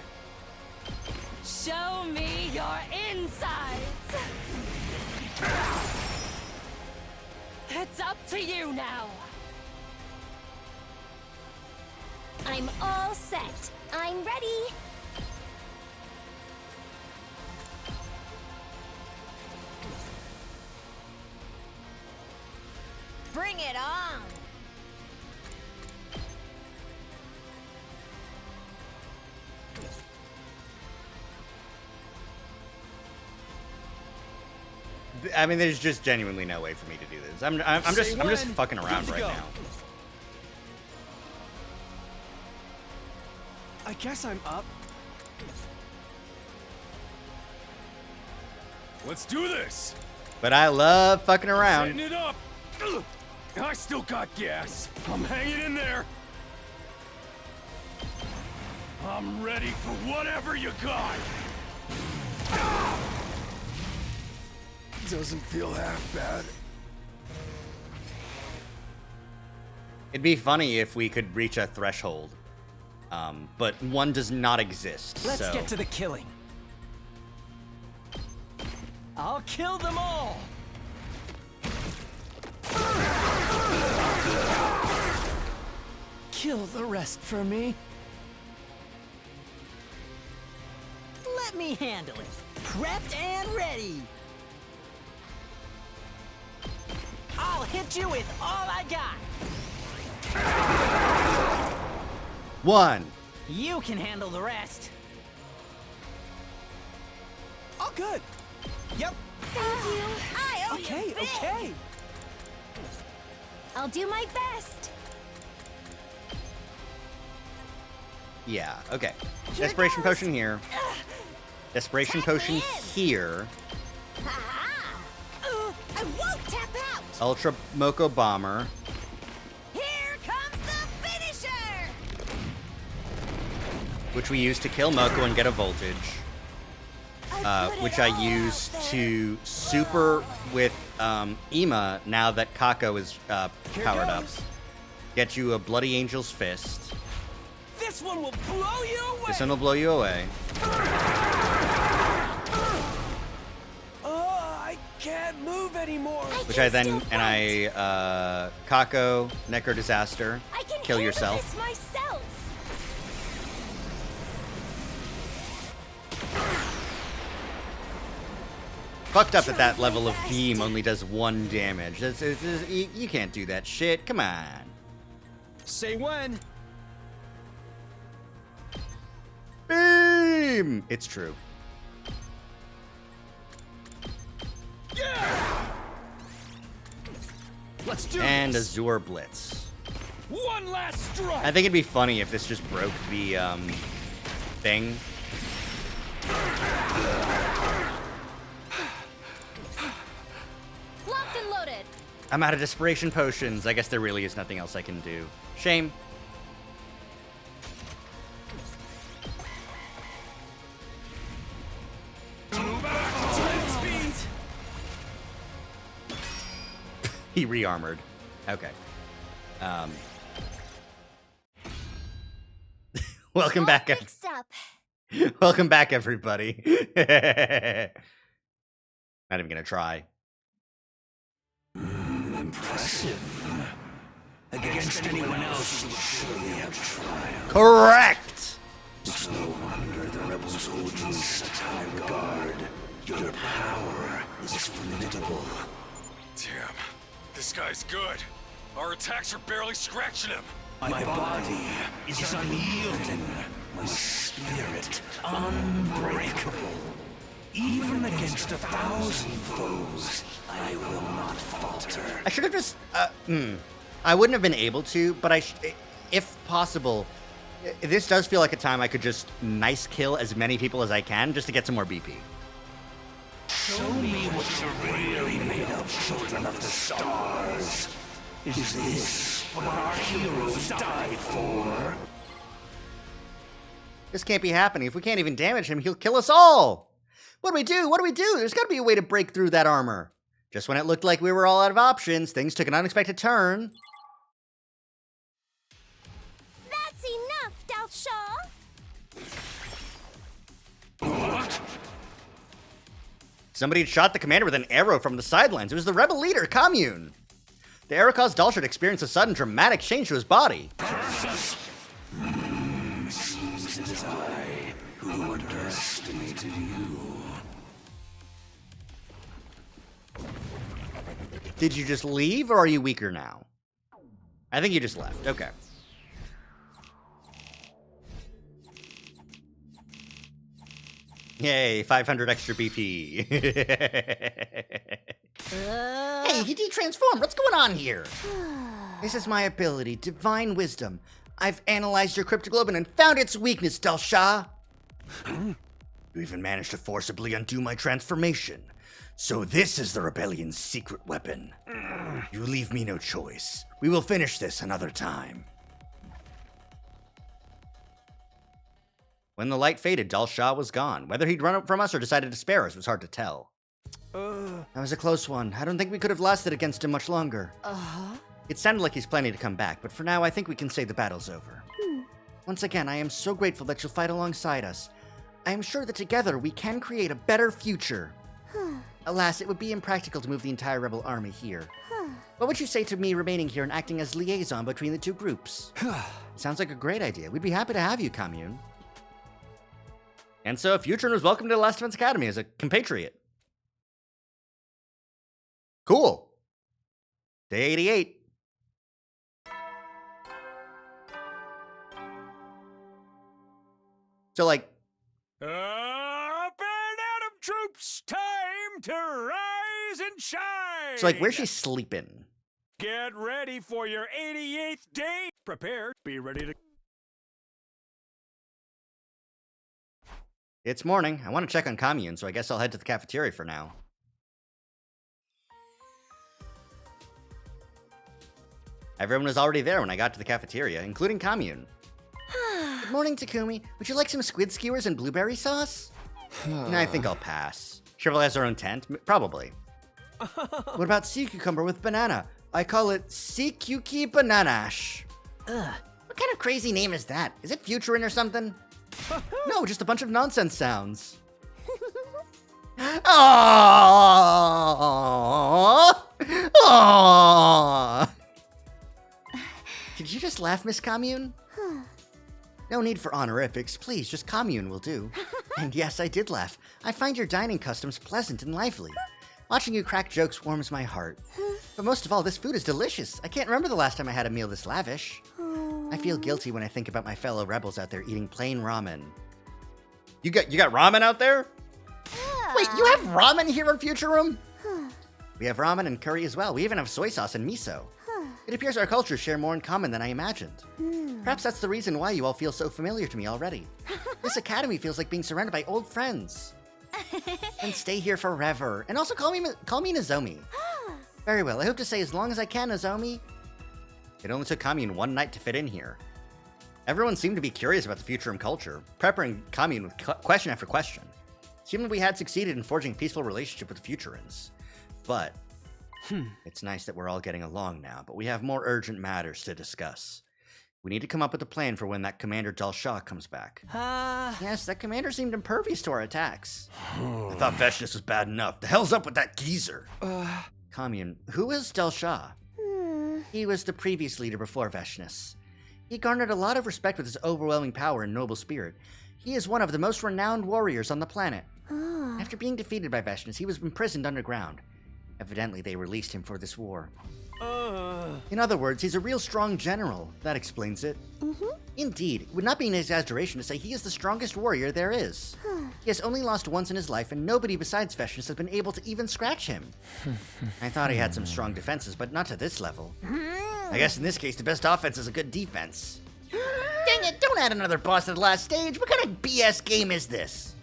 Show me your insides. It's up to you now. I'm all set. I'm ready. Bring it on. I mean, there's just genuinely no way for me to do this. I'm just fucking around right now. I guess I'm up. Let's do this. But I love fucking around. Setting it up. Ugh. I still got gas. I'm hanging in there. I'm ready for whatever you got. Doesn't feel half bad. It'd be funny if we could reach a threshold. But one does not exist. Let's so. get to the killing. I'll kill them all! Kill the rest for me. Let me handle it. Prepped and ready. I'll hit you with all I got. 1. You can handle the rest. All good. Yep. Thank you. I owe Okay, you big. okay. I'll do my best. Yeah, okay. Desperation potion here. Desperation potion here. I won't tap out. Ultra Moko Bomber. Here comes the finisher. Which we use to kill Moko and get a voltage. Which I use to super with Ima now that Kako is powered up. Get you a Bloody Angel's Fist. This one will blow you away! This one will blow you away. I can't move anymore. Which I then, Kako, Necro Disaster, kill yourself. This myself. Fucked up that level of beam only does 1 damage. You can't do that shit. Come on. Say when. Beam! It's true. Yeah! Let's do And this. Azure Blitz. One last strike. I think it'd be funny if this just broke the thing. Locked and loaded. I'm out of desperation potions. I guess there really is nothing else I can do. Shame. He re-armored. Okay. Welcome back. Fixed up. Welcome back, everybody. Not even gonna try. Impressive. Against anyone else, you would surely have triumphed. Correct! It's no wonder the rebels hold you in such high regard. Your power is formidable. Damn, this guy's good. Our attacks are barely scratching him. My body is unyielding. My spirit unbreakable. Even against 1,000 foes, I will not falter. I should have just, I wouldn't have been able to, but if possible, this does feel like a time I could just nice kill as many people as I can just to get some more BP. Show me what you're really made of, children of the stars. Is this what our heroes died for? This can't be happening. If we can't even damage him, he'll kill us all. What do we do? What do we do? There's got to be a way to break through that armor. Just when it looked like we were all out of options, things took an unexpected turn. That's enough, Dalshaw. What? Somebody had shot the commander with an arrow from the sidelines. It was the rebel leader, Commune. The arrow caused Dalshaw to experience a sudden dramatic change to his body. Seems it is I who underestimated you. Did you just leave, or are you weaker now? I think you just left. Okay. Yay, 500 extra BP. Hey, he de-transformed. What's going on here? This is my ability, Divine Wisdom. I've analyzed your cryptoglobin and found its weakness, Dalshaw. You even managed to forcibly undo my transformation. So this is the rebellion's secret weapon. You leave me no choice. We will finish this another time. When the light faded, Dalshaw was gone. Whether he'd run up from us or decided to spare us was hard to tell. That was a close one. I don't think we could have lasted against him much longer. Uh-huh. It sounded like he's planning to come back, but for now I think we can say the battle's over. Once again, I am so grateful that you'll fight alongside us. I am sure that together we can create a better future. Alas, it would be impractical to move the entire rebel army here. What would you say to me remaining here and acting as liaison between the two groups? Sounds like a great idea. We'd be happy to have you, Commune. And so, Futurin was welcomed to the Last Defense Academy as a compatriot. Cool. Day 88. So, like... Up and Adam troops, time to rise and shine! So, like, where's she sleeping? Get ready for your 88th day. Prepare. Be ready to... It's morning. I want to check on Commune, so I guess I'll head to the cafeteria for now. Everyone was already there when I got to the cafeteria, including Commune. Good morning, Takumi. Would you like some squid skewers and blueberry sauce? No, I think I'll pass. Cheryl has her own tent? Probably. What about sea cucumber with banana? I call it sea cuki bananash. Ugh. What kind of crazy name is that? Is it Futurin or something? No, just a bunch of nonsense sounds. Aww. Aww. Did you just laugh, Miss Commune? No need for honorifics, please, just Commune will do. And yes, I did laugh. I find your dining customs pleasant and lively. Watching you crack jokes warms my heart. But most of all, this food is delicious. I can't remember the last time I had a meal this lavish. I feel guilty when I think about my fellow rebels out there eating plain ramen. You got ramen out there? Wait, you have ramen here on Future Room? We have ramen and curry as well. We even have soy sauce and miso. It appears our cultures share more in common than I imagined. Perhaps that's the reason why you all feel so familiar to me already. This academy feels like being surrounded by old friends. And stay here forever. And also call me Nozomi. Very well, I hope to stay as long as I can, Nozomi. It only took Commune one night to fit in here. Everyone seemed to be curious about the Futurum culture, peppering Commune with question after question. It seemed we had succeeded in forging a peaceful relationship with the Futurins. But it's nice that we're all getting along now, but we have more urgent matters to discuss. We need to come up with a plan for when that Commander Dalshaw comes back. Yes, that commander seemed impervious to our attacks. I thought Veshness was bad enough. The hell's up with that geezer? Commune, who is Dalshaw? He was the previous leader before Veshness. He garnered a lot of respect with his overwhelming power and noble spirit. He is one of the most renowned warriors on the planet. After being defeated by Veshness, he was imprisoned underground. Evidently, they released him for this war. In other words, he's a real strong general. That explains it. Indeed, it would not be an exaggeration to say he is the strongest warrior there is. He has only lost once in his life, and nobody besides Veshness has been able to even scratch him. I thought he had some strong defenses, but not to this level. I guess in this case, the best offense is a good defense. Dang it, don't add another boss at the last stage. What kind of BS game is this?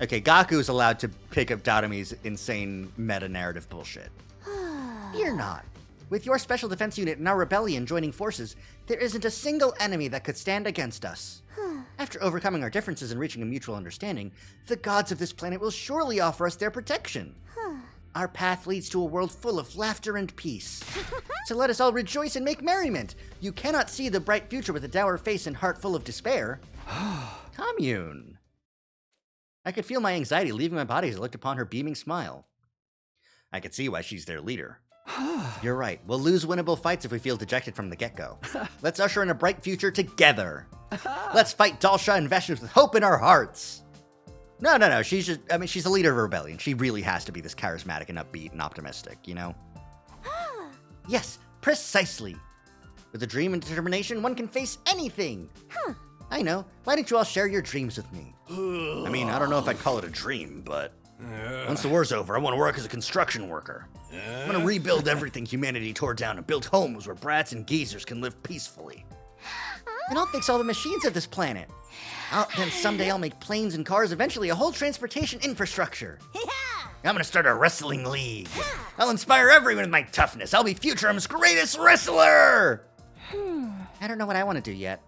Okay, Gaku is allowed to pick up Dotomi's insane meta-narrative bullshit. Fear not. With your special defense unit and our rebellion joining forces, there isn't a single enemy that could stand against us. After overcoming our differences and reaching a mutual understanding, the gods of this planet will surely offer us their protection. Our path leads to a world full of laughter and peace. So let us all rejoice and make merriment. You cannot see the bright future with a dour face and heart full of despair. Commune. I could feel my anxiety leaving my body as I looked upon her beaming smile. I could see why she's their leader. You're right. We'll lose winnable fights if we feel dejected from the get-go. Let's usher in a bright future together. Let's fight Dalshaw and Veshness with hope in our hearts. No. She's a leader of a rebellion. She really has to be this charismatic and upbeat and optimistic, you know? Yes, precisely. With a dream and determination, one can face anything. I know. Why don't you all share your dreams with me? I mean, I don't know if I'd call it a dream, but once the war's over, I want to work as a construction worker. I want to rebuild everything humanity tore down and build homes where brats and geezers can live peacefully. And I'll fix all the machines of this planet. Then someday I'll make planes and cars, eventually a whole transportation infrastructure. I'm gonna start a wrestling league. I'll inspire everyone with my toughness. I'll be Futurum's greatest wrestler! I don't know what I want to do yet.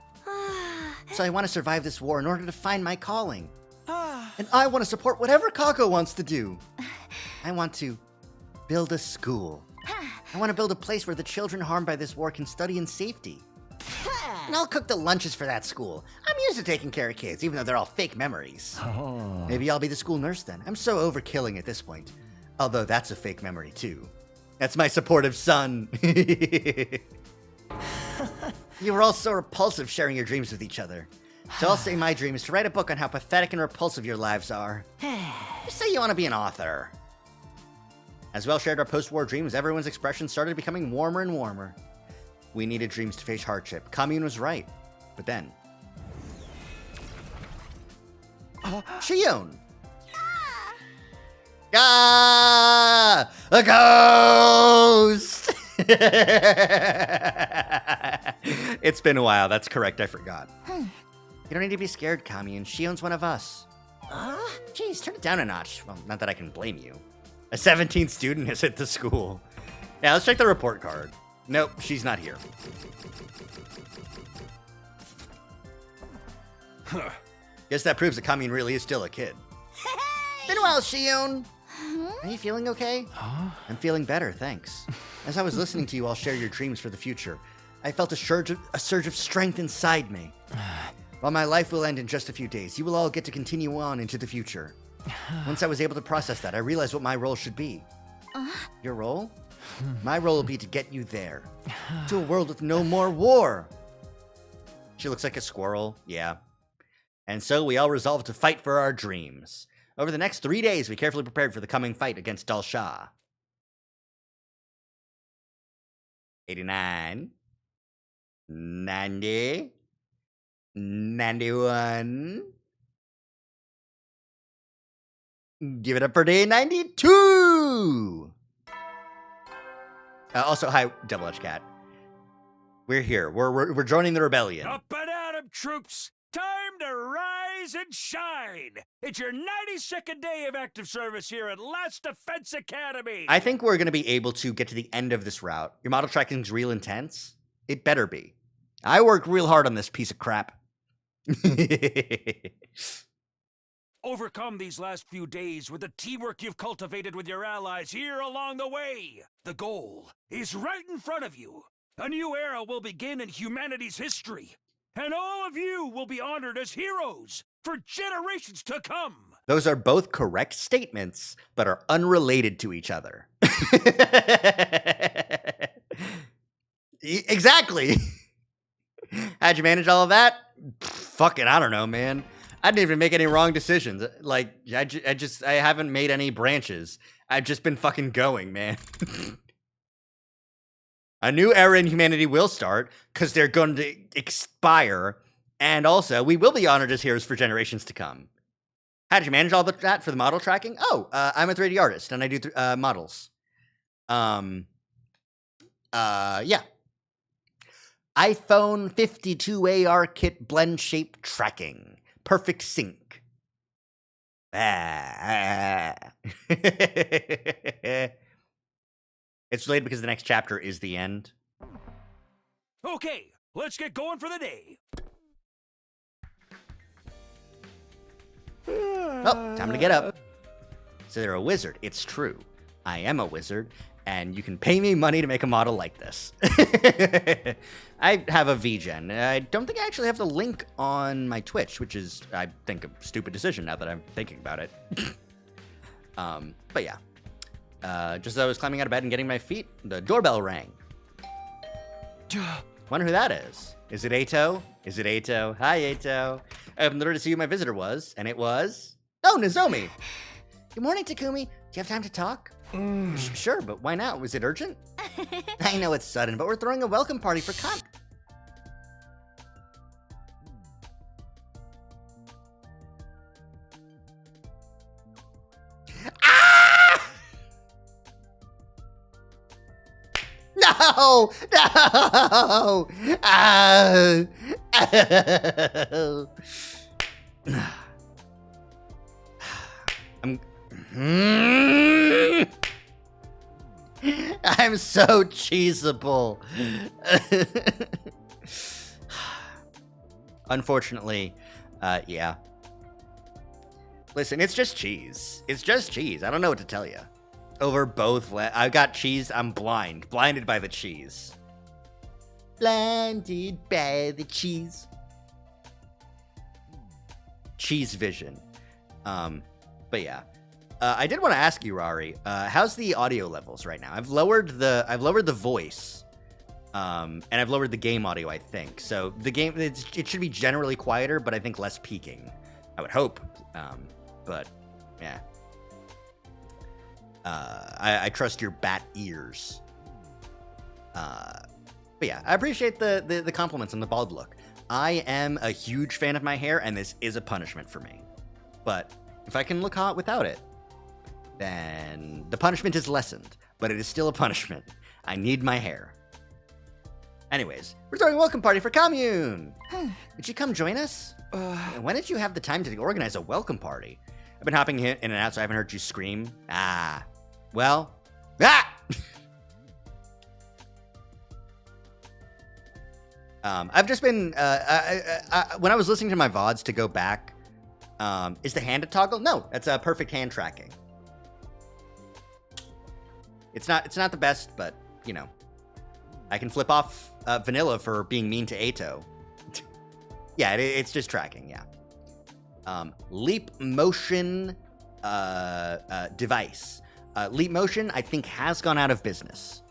So I want to survive this war in order to find my calling. And I want to support whatever Kako wants to do. I want to build a school. I want to build a place where the children harmed by this war can study in safety. And I'll cook the lunches for that school. I'm used to taking care of kids, even though they're all fake memories. Oh. Maybe I'll be the school nurse then. I'm so over killing at this point. Although that's a fake memory too. That's my supportive son. You were all so repulsive sharing your dreams with each other. So I'll say my dream is to write a book on how pathetic and repulsive your lives are. Just say you want to be an author. As we all shared our post-war dreams, everyone's expressions started becoming warmer and warmer. We needed dreams to face hardship. Commune was right. But then... Shion! Ah! A ghost! It's been a while. That's correct. I forgot. You don't need to be scared, Commune. Shion's one of us. Jeez, turn it down a notch. Well, not that I can blame you. A 17th student has hit the school. Yeah, let's check the report card. Nope, she's not here. Huh. Guess that proves that Commune really is still a kid. Been a while, Shion. Are you feeling okay? I'm feeling better, thanks. As I was listening to you all share your dreams for the future, I felt a surge of strength inside me. While my life will end in just a few days, you will all get to continue on into the future. Once I was able to process that, I realized what my role should be. Your role? My role will be to get you there. To a world with no more war. She looks like a squirrel, yeah. And so we all resolved to fight for our dreams. Over the next 3 days, we carefully prepared for the coming fight against Dal Shah. 89. 90. 91. Give it up for day 92! Also, hi, Double Edge Cat. We're here. We're joining the rebellion. Up and at 'em, troops! Time to rise and shine! It's your 92nd day of active service here at Last Defense Academy! I think we're going to be able to get to the end of this route. Your model tracking's real intense. It better be. I worked real hard on this piece of crap. Overcome these last few days with the teamwork you've cultivated with your allies here along the way. The goal is right in front of you. A new era will begin in humanity's history, and all of you will be honored as heroes for generations to come. Those are both correct statements, but are unrelated to each other. Exactly. How'd you manage all of that? Fucking, I don't know, man. I didn't even make any wrong decisions. Like, I haven't made any branches. I've just been fucking going, man. A new era in humanity will start, because they're going to expire, and also, we will be honored as heroes for generations to come. How did you manage all that for the model tracking? Oh, I'm a 3D artist, and I do models. Yeah. iPhone 52 AR kit blend shape tracking. Perfect sync. It's delayed because the next chapter is the end. Okay, let's get going for the day. Oh, time to get up. So they're a wizard. It's true. I am a wizard, and you can pay me money to make a model like this. I have a VGen. I don't think I actually have the link on my Twitch, which is, I think, a stupid decision now that I'm thinking about it. But yeah. Just as I was climbing out of bed and getting my feet, the doorbell rang. Wonder who that is. Is it Ato? Is it Ato? Hi, Ato. I opened the door to see who my visitor was, and it was... Oh, Nozomi! Good morning, Takumi. Do you have time to talk? Sure, but why now? Was it urgent? I know it's sudden, but we're throwing a welcome party for Ah! No! No! I'm so cheesable. Unfortunately, yeah. Listen, it's just cheese. It's just cheese. I don't know what to tell you. over both. I've got cheese. I'm blinded by the cheese. Blinded by the cheese. Cheese vision. But yeah. I did want to ask you, Rari, how's the audio levels right now? I've lowered the voice, and I've lowered the game audio, I think. So the game, it should be generally quieter, but I think less peaking. I would hope. But yeah. I trust your bat ears. But yeah, I appreciate the compliments on the bald look. I am a huge fan of my hair, and this is a punishment for me. But if I can look hot without it, then the punishment is lessened, but it is still a punishment. I need my hair. Anyways, we're throwing a welcome party for Commune. Did you come join us? When did you have the time to organize a welcome party? I've been hopping in and out, so I haven't heard you scream. Well, I've just been, when I was listening to my VODs to go back, is the hand a toggle? No, that's a perfect hand tracking. It's not the best, but, you know, I can flip off Vanilla for being mean to Ato. Yeah, it's just tracking, yeah. Leap motion device. Leap motion, I think, has gone out of business.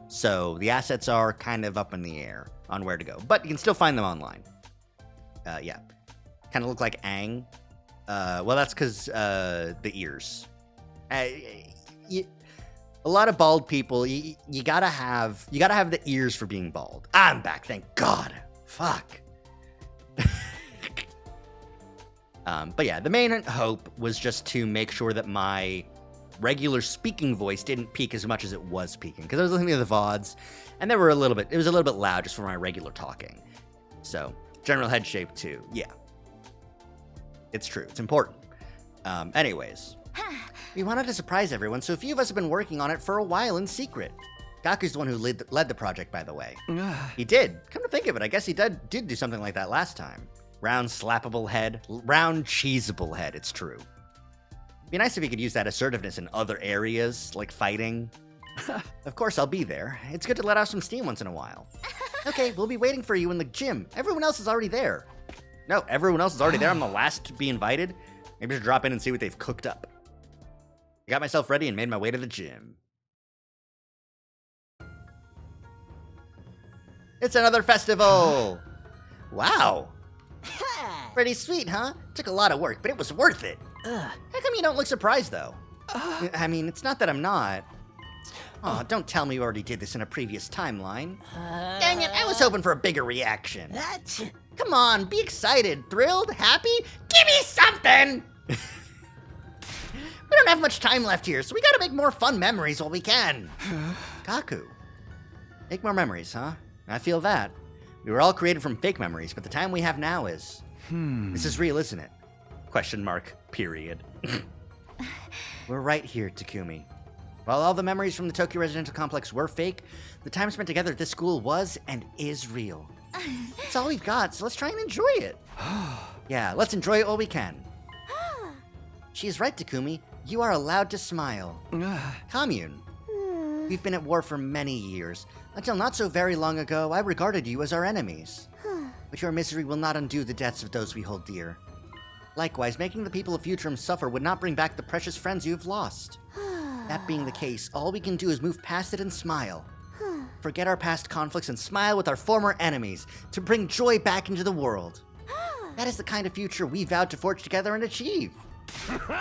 So the assets are kind of up in the air on where to go, but you can still find them online. Yeah. Kind of look like Aang. Well, that's because the ears. A lot of bald people, you gotta have the ears for being bald. I'm back, thank God. Fuck. But yeah, the main hope was just to make sure that my regular speaking voice didn't peak as much as it was peaking, because I was listening to the VODs, and it was a little bit loud just for my regular talking. So, general head shape too, yeah. It's true, it's important. Anyways. We wanted to surprise everyone, so a few of us have been working on it for a while in secret. Gaku's the one who led the project, by the way. He did. Come to think of it, I guess he did do something like that last time. Round slappable head. Round cheesable head, it's true. Be nice if he could use that assertiveness in other areas, like fighting. Of course, I'll be there. It's good to let off some steam once in a while. Okay, we'll be waiting for you in the gym. Everyone else is already there. No, everyone else is already there. I'm the last to be invited. Maybe I should drop in and see what they've cooked up. I got myself ready and made my way to the gym. It's another festival! Wow! Pretty sweet, huh? Took a lot of work, but it was worth it. How come you don't look surprised, though? I mean, it's not that I'm not. Oh, don't tell me you already did this in a previous timeline. Dang it, I was hoping for a bigger reaction. Come on, be excited, thrilled, happy? Give me something! We don't have much time left here, so we gotta make more fun memories while we can. Gaku. Make more memories, huh? I feel that. We were all created from fake memories, but the time we have now is... This is real, isn't it? Question mark, period. We're right here, Takumi. While all the memories from the Tokyo Residential Complex were fake, the time spent together at this school was and is real. It's all we've got, so let's try and enjoy it. Yeah, let's enjoy it while we can. She is right, Takumi. You are allowed to smile. Commune. We've been at war for many years. Until not so very long ago, I regarded you as our enemies. But your misery will not undo the deaths of those we hold dear. Likewise, making the people of Futurum suffer would not bring back the precious friends you have lost. That being the case, all we can do is move past it and smile. Forget our past conflicts and smile with our former enemies to bring joy back into the world. That is the kind of future we vowed to forge together and achieve.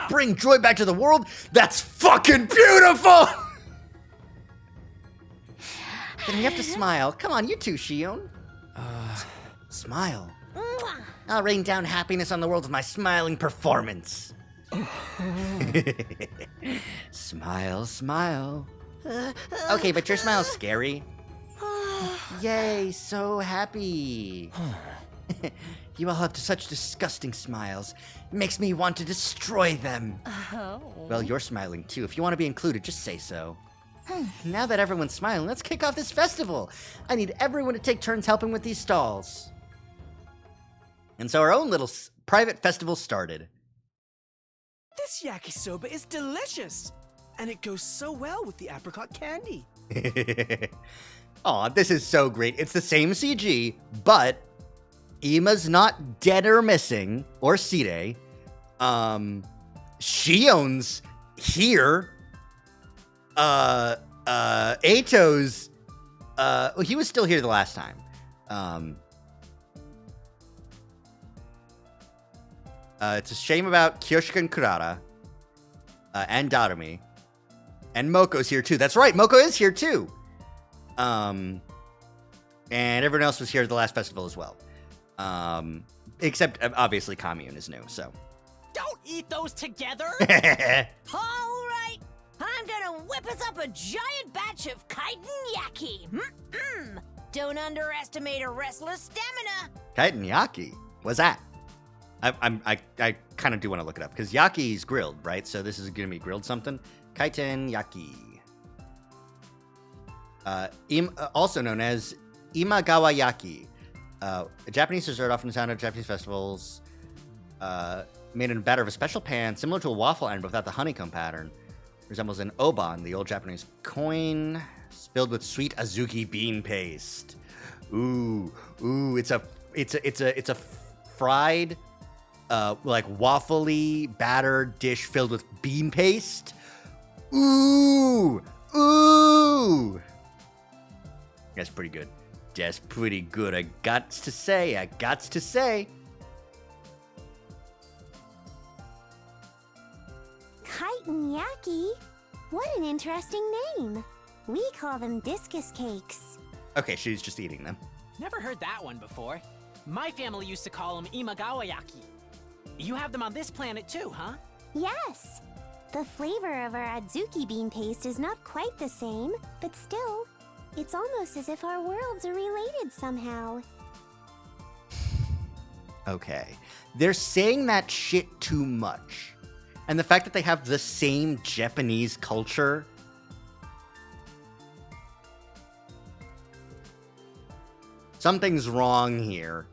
Bring joy back to the world? That's fucking beautiful! Then we have to smile. Come on, you too, Shion. Smile. I'll rain down happiness on the world with my smiling performance. Smile, smile. Okay, but your smile's scary. Yay, so happy. You all have such disgusting smiles. It makes me want to destroy them. Oh. Well, you're smiling too. If you want to be included, just say so. Now that everyone's smiling, let's kick off this festival. I need everyone to take turns helping with these stalls. And so our own little private festival started. This yakisoba is delicious. And it goes so well with the apricot candy. Aw, this is so great. It's the same CG, but Ima's not dead or missing, or Side. Shion's here. Ato's, well, he was still here the last time. It's a shame about Kyoshika and Kurara, and Darumi. And Moko's here too. That's right, Moko is here too. And everyone else was here at the last festival as well. Except, obviously, Commune is new, so. Don't eat those together! All right, I'm gonna whip us up a giant batch of chitin yaki. Don't underestimate a wrestler's stamina. Chitin yaki? What's that? I kind of do want to look it up, because yaki's grilled, right? So this is going to be grilled something. Chitin yaki. Also known as imagawa yaki. A Japanese dessert often found at Japanese festivals. Made in a batter of a special pan, similar to a waffle iron, but without the honeycomb pattern. Resembles an oban, the old Japanese coin, filled with sweet azuki bean paste. Ooh, it's a fried, like waffly batter dish filled with bean paste. Ooh. That's pretty good. That's pretty good. I gots to say. Chitin yaki? What an interesting name. We call them discus cakes. Okay, she's just eating them. Never heard that one before. My family used to call them imagawayaki. You have them on this planet too, huh? Yes. The flavor of our azuki bean paste is not quite the same, but still, it's almost as if our worlds are related somehow. Okay. They're saying that shit too much. And the fact that they have the same Japanese culture. Something's wrong here.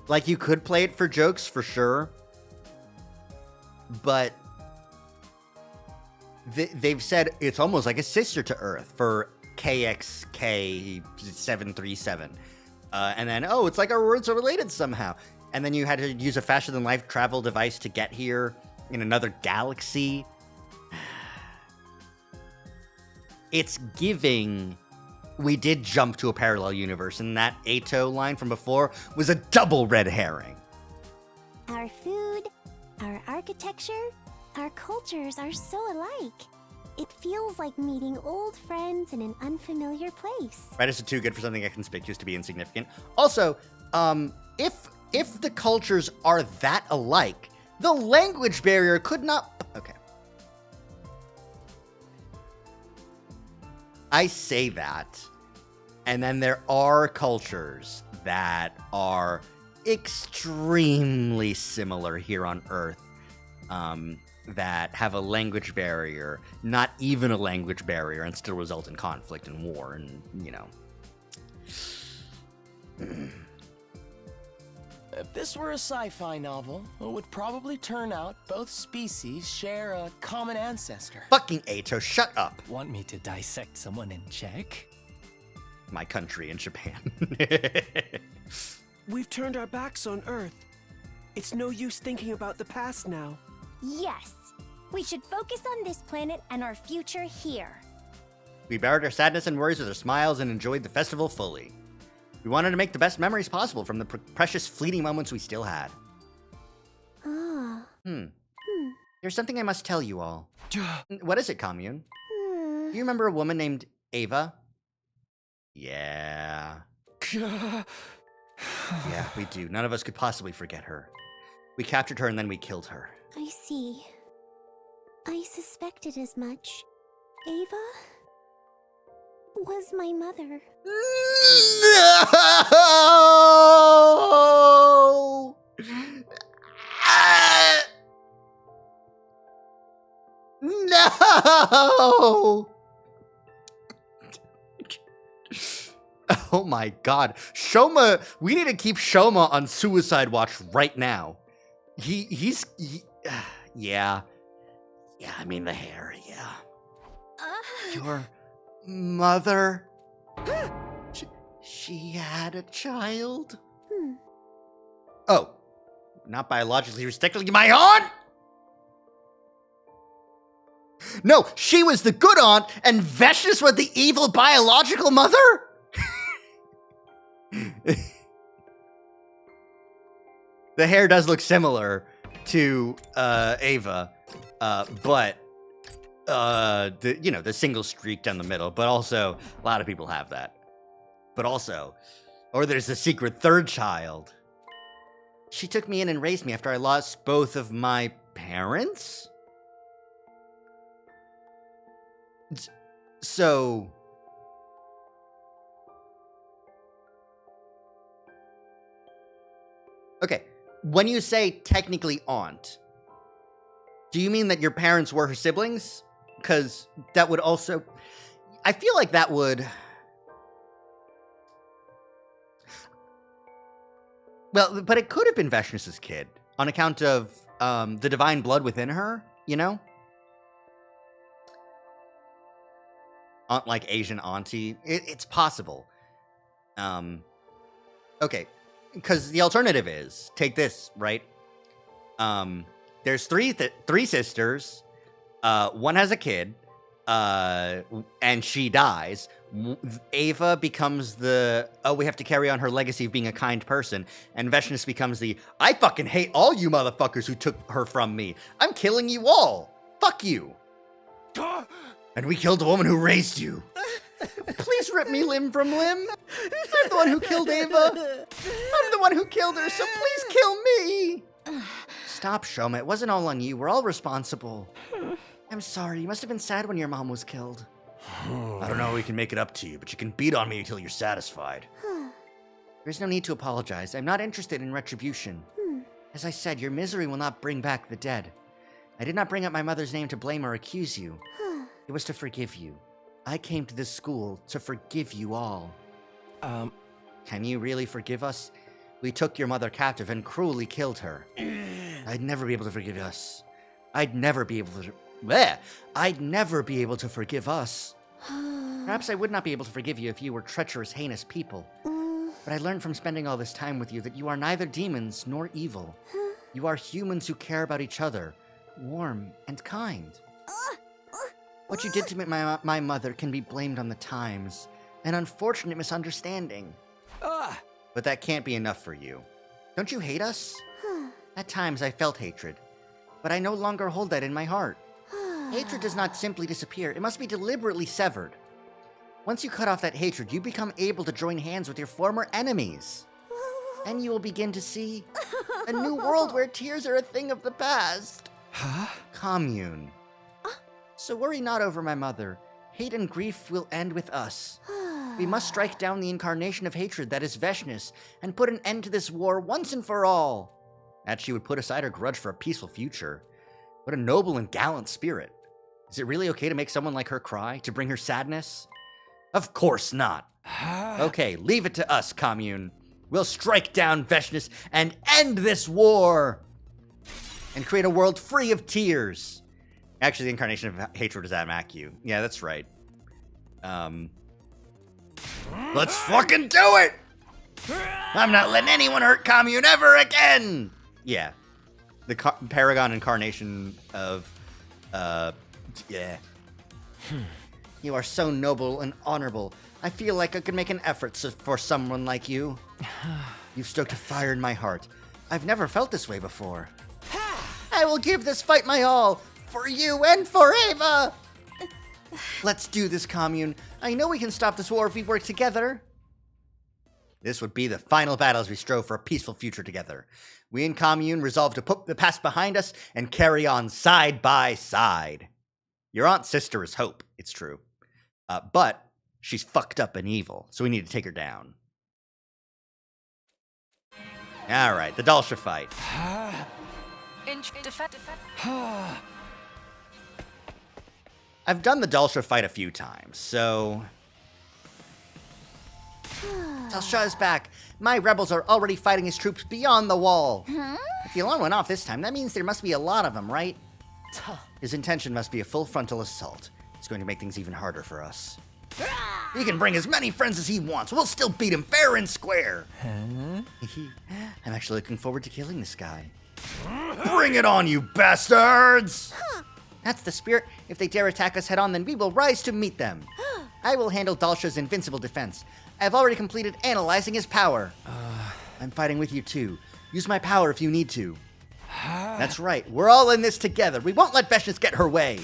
Like, you could play it for jokes, for sure. But they've said it's almost like a sister to Earth for KXK737. And then, it's like our worlds are related somehow. And then you had to use a faster-than-light travel device to get here in another galaxy. It's giving... We did jump to a parallel universe, and that Ato line from before was a double red herring. Our food, our architecture, our cultures are so alike. It feels like meeting old friends in an unfamiliar place. Right, is it too good for something inconspicuous to be insignificant? Also, if the cultures are that alike, the language barrier could not... Okay. I say that, and then there are cultures that are extremely similar here on Earth, that have a language barrier, not even a language barrier, and still result in conflict and war, and, you know. If this were a sci-fi novel, it would probably turn out both species share a common ancestor. Fucking Ato, shut up. Want me to dissect someone in Czech? My country in Japan. We've turned our backs on Earth. It's no use thinking about the past now. Yes. We should focus on this planet and our future here. We buried our sadness and worries with our smiles and enjoyed the festival fully. We wanted to make the best memories possible from the precious fleeting moments we still had. There's something I must tell you all. What is it, Commune? Do you remember a woman named Ava? Yeah. Yeah, we do. None of us could possibly forget her. We captured her and then we killed her. I see. I suspected as much. Ava was my mother. No! No! Oh my god. Shoma, we need to keep Shoma on suicide watch right now. He's yeah. Yeah, I mean the hair, yeah. Your mother? She had a child? Oh, not biologically, technically my aunt? No, she was the good aunt, and Veshnis was the evil biological mother? The hair does look similar to Ava, but the single streak down the middle, but also a lot of people have that. But also, or there's the secret third child. She took me in and raised me after I lost both of my parents? So... Okay, when you say technically aunt, do you mean that your parents were her siblings? Because that would also... I feel like that would... Well, but it could have been Veshnis's kid, on account of the divine blood within her, you know? Like Asian auntie. It's possible. Okay, because the alternative is, take this, right? There's three sisters. One has a kid, and she dies. Ava becomes the, we have to carry on her legacy of being a kind person. And Veshnis becomes the, I fucking hate all you motherfuckers who took her from me. I'm killing you all. Fuck you. And we killed the woman who raised you. Please rip me limb from limb. I'm the one who killed Ava. I'm the one who killed her, so please kill me. Stop, Shoma. It wasn't all on you. We're all responsible. I'm sorry. You must have been sad when your mom was killed. I don't know how we can make it up to you, but you can beat on me until you're satisfied. There's no need to apologize. I'm not interested in retribution. As I said, your misery will not bring back the dead. I did not bring up my mother's name to blame or accuse you. It was to forgive you. I came to this school to forgive you all. Can you really forgive us? We took your mother captive and cruelly killed her. I'd never be able to forgive us. I'd never be able to forgive us. Perhaps I would not be able to forgive you if you were treacherous, heinous people. But I learned from spending all this time with you that you are neither demons nor evil. You are humans who care about each other, warm and kind. What you did to my mother can be blamed on the times, an unfortunate misunderstanding. But that can't be enough for you. Don't you hate us? At times I felt hatred, but I no longer hold that in my heart. Hatred does not simply disappear, it must be deliberately severed. Once you cut off that hatred, you become able to join hands with your former enemies. And you will begin to see a new world where tears are a thing of the past. Commune. So worry not over my mother. Hate and grief will end with us. We must strike down the incarnation of hatred that is Veshnis and put an end to this war once and for all. That she would put aside her grudge for a peaceful future. What a noble and gallant spirit. Is it really okay to make someone like her cry, to bring her sadness? Of course not. Okay, leave it to us, Commune. We'll strike down Veshnis and end this war! And create a world free of tears. Actually, the incarnation of hatred is Amaku. Yeah, that's right. Let's fucking do it! I'm not letting anyone hurt Commune ever again! Yeah. The Paragon incarnation of, yeah. You are so noble and honorable. I feel like I could make an effort for someone like you. You've stoked a fire in my heart. I've never felt this way before. I will give this fight my all, for you and for Ava! Let's do this, Commune. I know we can stop this war if we work together. This would be the final battle as we strove for a peaceful future together. We in Commune resolve to put the past behind us and carry on side by side. Your aunt's sister is Hope, it's true. But she's fucked up and evil, so we need to take her down. Alright, the Dalsha fight. I've done the Dalsha fight a few times, so... Dalsha is back. My rebels are already fighting his troops beyond the wall. Huh? If the alarm went off this time, that means there must be a lot of them, right? His intention must be a full frontal assault. It's going to make things even harder for us. He can bring as many friends as he wants. We'll still beat him fair and square. Huh? I'm actually looking forward to killing this guy. Bring it on, you bastards! That's the spirit. If they dare attack us head on, then we will rise to meet them. I will handle Dalsha's invincible defense. I've already completed analyzing his power. I'm fighting with you too. Use my power if you need to. That's right. We're all in this together. We won't let Veshness get her way.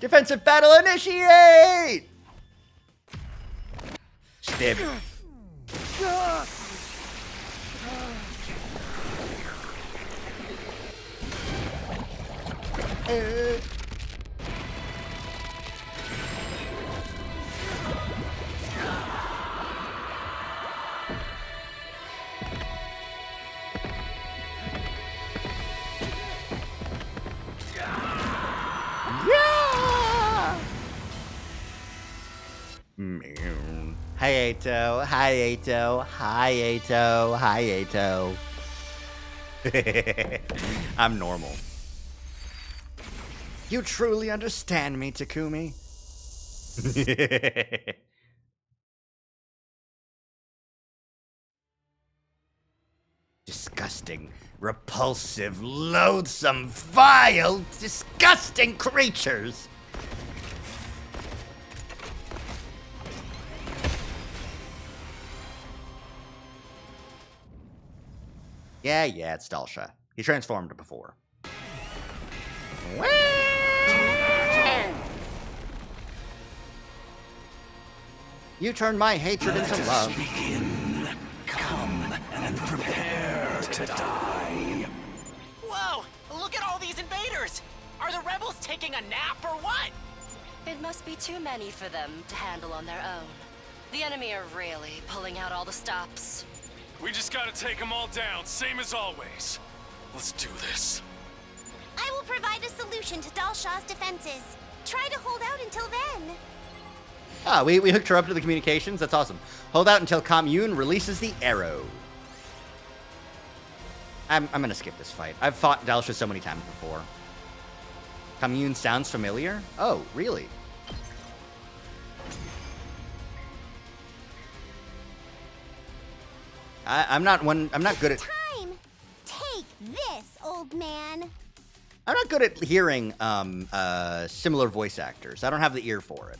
Defensive battle initiate! Stab. Hi, Ato. I'm normal. You truly understand me, Takumi? Disgusting, repulsive, loathsome, vile, disgusting creatures! Yeah, it's Dalsha. He transformed before. You turned my hatred into love. Begin. Come and prepare to die. Whoa! Look at all these invaders! Are the rebels taking a nap or what? It must be too many for them to handle on their own. The enemy are really pulling out all the stops. We just gotta take them all down, same as always. Let's do this. I will provide a solution to Dalsha's defenses. Try to hold out until then. We hooked her up to the communications. That's awesome. Hold out until Commune releases the arrow. I'm gonna skip this fight. I've fought Dalsha so many times before. Commune sounds familiar? Oh, really? I'm not good at... Time! Take this, old man. I'm not good at hearing similar voice actors. I don't have the ear for it.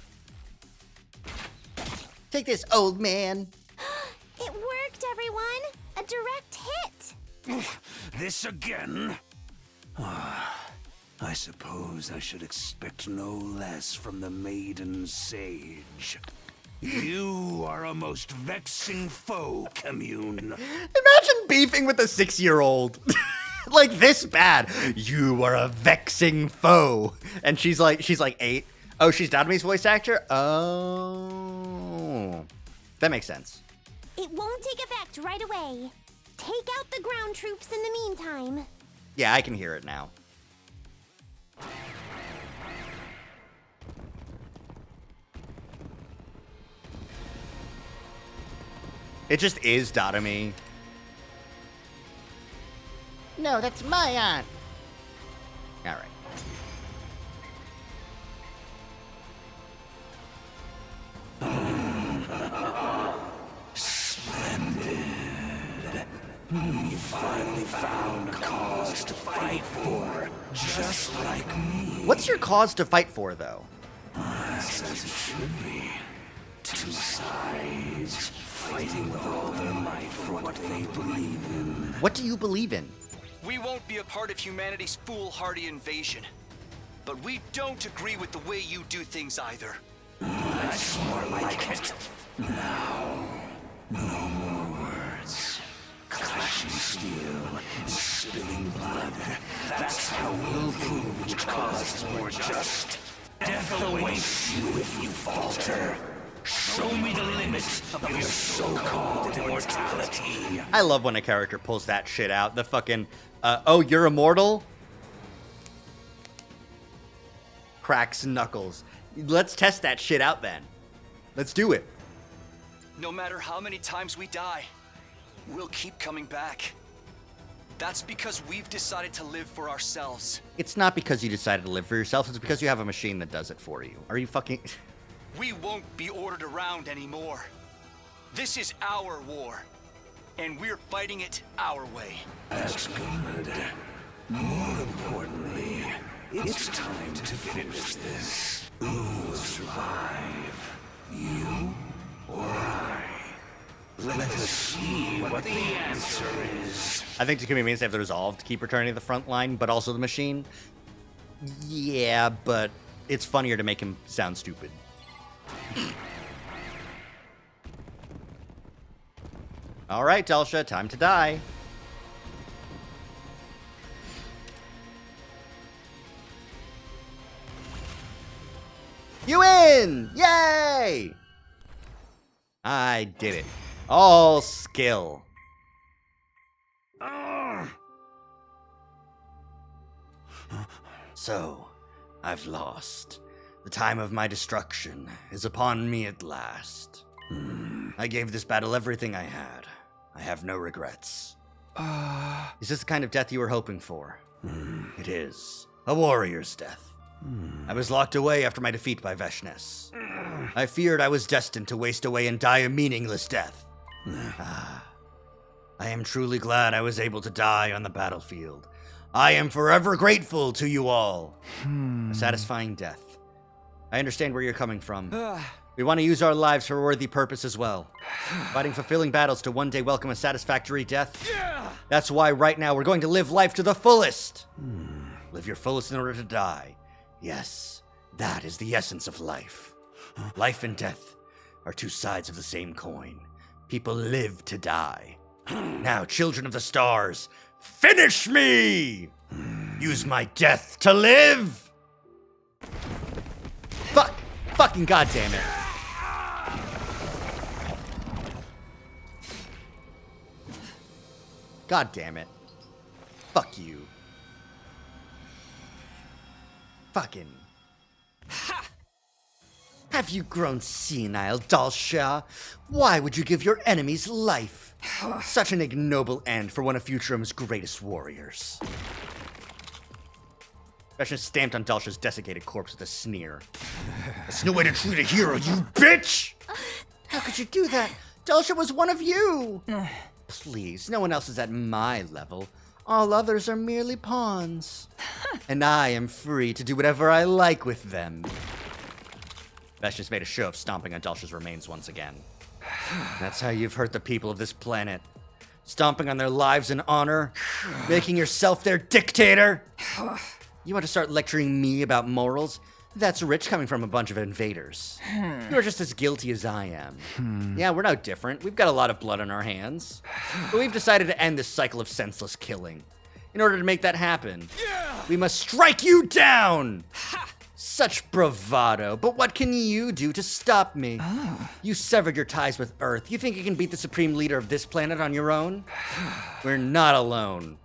Take this, old man. It worked, everyone. A direct hit. This again? I suppose I should expect no less from the Maiden Sage. You are a most vexing foe, Commune. Imagine beefing with a 6-year-old. Like this bad. You are a vexing foe. And she's like 8. Oh, she's Dadome's voice actor? Oh. That makes sense. It won't take effect right away. Take out the ground troops in the meantime. Yeah, I can hear it now. It just is Dadome. No, that's my aunt. All right. Splendid. You finally found a cause to fight for, just like me. What's your cause to fight for, though? That's as it should be. Two sides, fighting with all their might for what they believe in. What do you believe in? We won't be a part of humanity's foolhardy invasion. But we don't agree with the way you do things either. That's more like it. Now, no more words. Clashing steel and spilling blood. That's how we'll prove which cause is more just. Death awaits you if you falter. Show me the limit of your so-called immortality. I love when a character pulls that shit out. The fucking, oh, you're immortal? Cracks knuckles. Let's test that shit out then. Let's do it. No matter how many times we die, we'll keep coming back. That's because we've decided to live for ourselves. It's not because you decided to live for yourself, it's because you have a machine that does it for you. Are you fucking... We won't be ordered around anymore. This is our war, and we're fighting it our way. That's good. More importantly, it's time to finish this. Who will survive? You or I? Let us see what the answer is. I think Takumi means they have the resolve to keep returning to the front line, but also the machine. Yeah, but it's funnier to make him sound stupid. All right, Delsha, time to die. You win! Yay! I did it. All skill. So, I've lost. The time of my destruction is upon me at last. I gave this battle everything I had. I have no regrets. Is this the kind of death you were hoping for? It is. A warrior's death. I was locked away after my defeat by Veshness. I feared I was destined to waste away and die a meaningless death. I am truly glad I was able to die on the battlefield. I am forever grateful to you all. A satisfying death. I understand where you're coming from. We want to use our lives for a worthy purpose as well. Fighting fulfilling battles to one day welcome a satisfactory death. That's why right now we're going to live life to the fullest. Live your fullest in order to die. Yes, that is the essence of life. Life and death are two sides of the same coin. People live to die. Now, children of the stars, finish me! Use my death to live! Fuck! Fucking goddamn it! God damn it. Fuck you. Fucking. Have you grown senile, Dalsha? Why would you give your enemies life? Such an ignoble end for one of Futurum's greatest warriors. Veshness stamped on Dalsha's desiccated corpse with a sneer. That's no way to treat a hero, you bitch! How could you do that? Dalsha was one of you! Please, no one else is at my level. All others are merely pawns. And I am free to do whatever I like with them. Veshness made a show of stomping on Dalsha's remains once again. That's how you've hurt the people of this planet. Stomping on their lives and honor. Making yourself their dictator. You want to start lecturing me about morals? That's rich coming from a bunch of invaders. You're just as guilty as I am. Yeah, we're no different. We've got a lot of blood on our hands. But we've decided to end this cycle of senseless killing. In order to make that happen, we must strike you down! Such bravado, but what can you do to stop me? You severed your ties with Earth. You think you can beat the supreme leader of this planet on your own? We're not alone.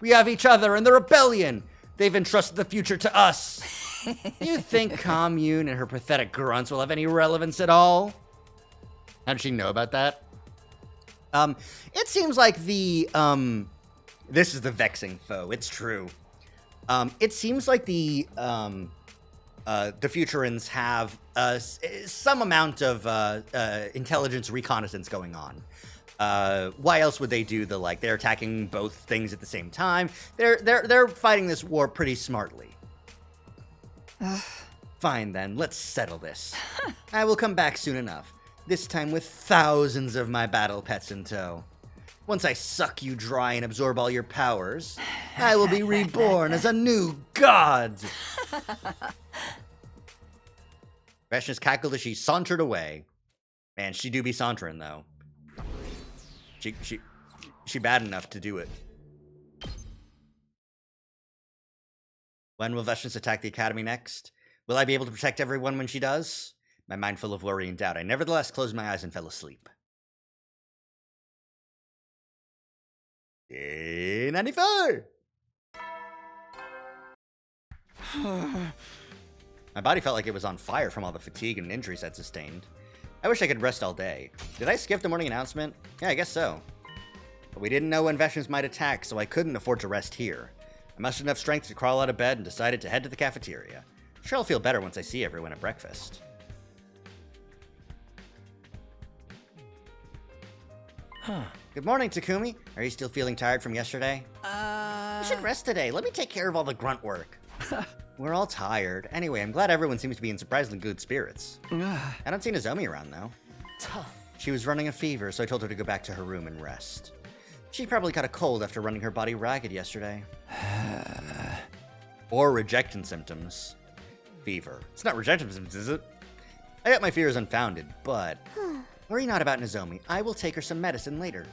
We have each other and the rebellion. They've entrusted the future to us. You think Commune and her pathetic grunts will have any relevance at all? How did she know about that? It seems like the, this is the vexing foe, it's true. It seems like the Futurans have some amount of intelligence reconnaissance going on. Why else would they do they're attacking both things at the same time? They're fighting this war pretty smartly. Fine then, let's settle this. I will come back soon enough, this time with thousands of my battle pets in tow. Once I suck you dry and absorb all your powers, I will be reborn as a new god! Veshness cackled as she sauntered away. Man, she do be sauntering, though. She bad enough to do it. When will Veshness attack the Academy next? Will I be able to protect everyone when she does? My mind full of worry and doubt, I nevertheless closed my eyes and fell asleep. Day 94! My body felt like it was on fire from all the fatigue and injuries I'd sustained. I wish I could rest all day. Did I skip the morning announcement? Yeah, I guess so. But we didn't know when Veshnas might attack, so I couldn't afford to rest here. I mustered enough strength to crawl out of bed and decided to head to the cafeteria. I'm sure I'll feel better once I see everyone at breakfast. Huh. Good morning, Takumi. Are you still feeling tired from yesterday? You should rest today. Let me take care of all the grunt work. We're all tired. Anyway, I'm glad everyone seems to be in surprisingly good spirits. I don't see Nozomi around, though. She was running a fever, so I told her to go back to her room and rest. She probably caught a cold after running her body ragged yesterday. Or rejection symptoms. Fever. It's not rejection symptoms, is it? I bet my fear is unfounded, but... Worry not about Nozomi. I will take her some medicine later.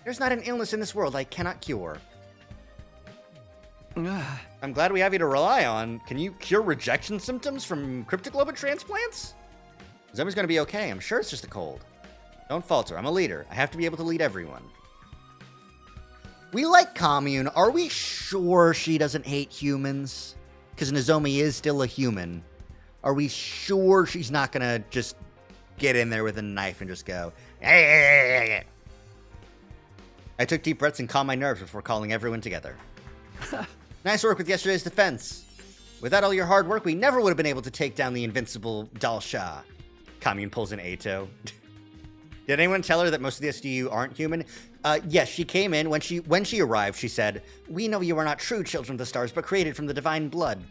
There's not an illness in this world I cannot cure. I'm glad we have you to rely on. Can you cure rejection symptoms from cryptoglobin transplants? Nozomi's gonna be okay. I'm sure it's just a cold. Don't falter. I'm a leader. I have to be able to lead everyone. We like Commune. Are we sure she doesn't hate humans? Because Nozomi is still a human. Are we sure she's not gonna just get in there with a knife and just go, hey. I took deep breaths and calmed my nerves before calling everyone together. Nice work with yesterday's defense. Without all your hard work, we never would have been able to take down the invincible Dal Shah. Commune pulls an Ato. Did anyone tell her that most of the SDU aren't human? Yes, she came in. When she arrived, she said, "We know you are not true children of the stars, but created from the divine blood."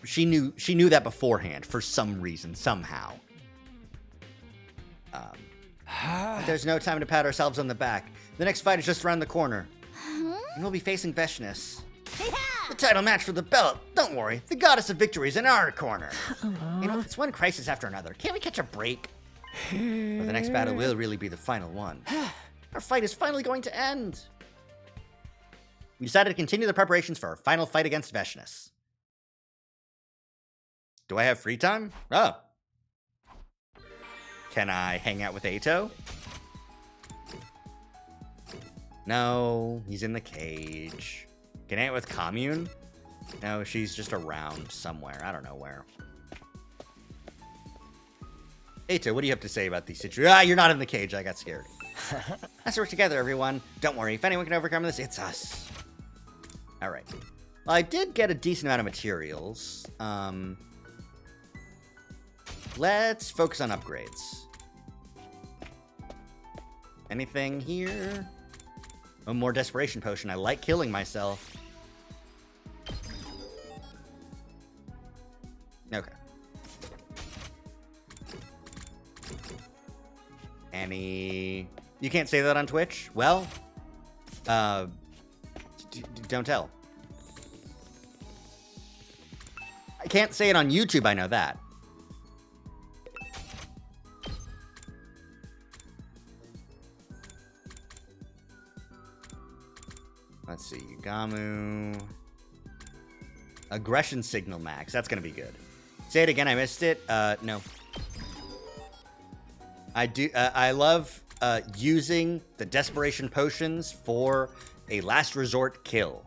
She knew that beforehand for some reason, somehow. There's no time to pat ourselves on the back. The next fight is just around the corner. And we'll be facing Veshnas. The title match for the belt. Don't worry, the goddess of victory is in our corner. You know, it's one crisis after another. Can't we catch a break? But the next battle will really be the final one. Our fight is finally going to end. We decided to continue the preparations for our final fight against Veshnas. Do I have free time? Oh. Can I hang out with Ato? No, he's in the cage. Can I hang out with Commune? No, she's just around somewhere. I don't know where. Ato, what do you have to say about these situations? You're not in the cage. I got scared. Let's work together, everyone. Don't worry. If anyone can overcome this, it's us. All right. Well, I did get a decent amount of materials. Let's focus on upgrades. Anything here? One more desperation potion. I like killing myself. Okay. Any... You can't say that on Twitch? Well, don't tell. I can't say it on YouTube, I know that. Let's see, Gamu. Aggression signal max. That's gonna be good. Say it again, I missed it. No. I love using the desperation potions for a last resort kill.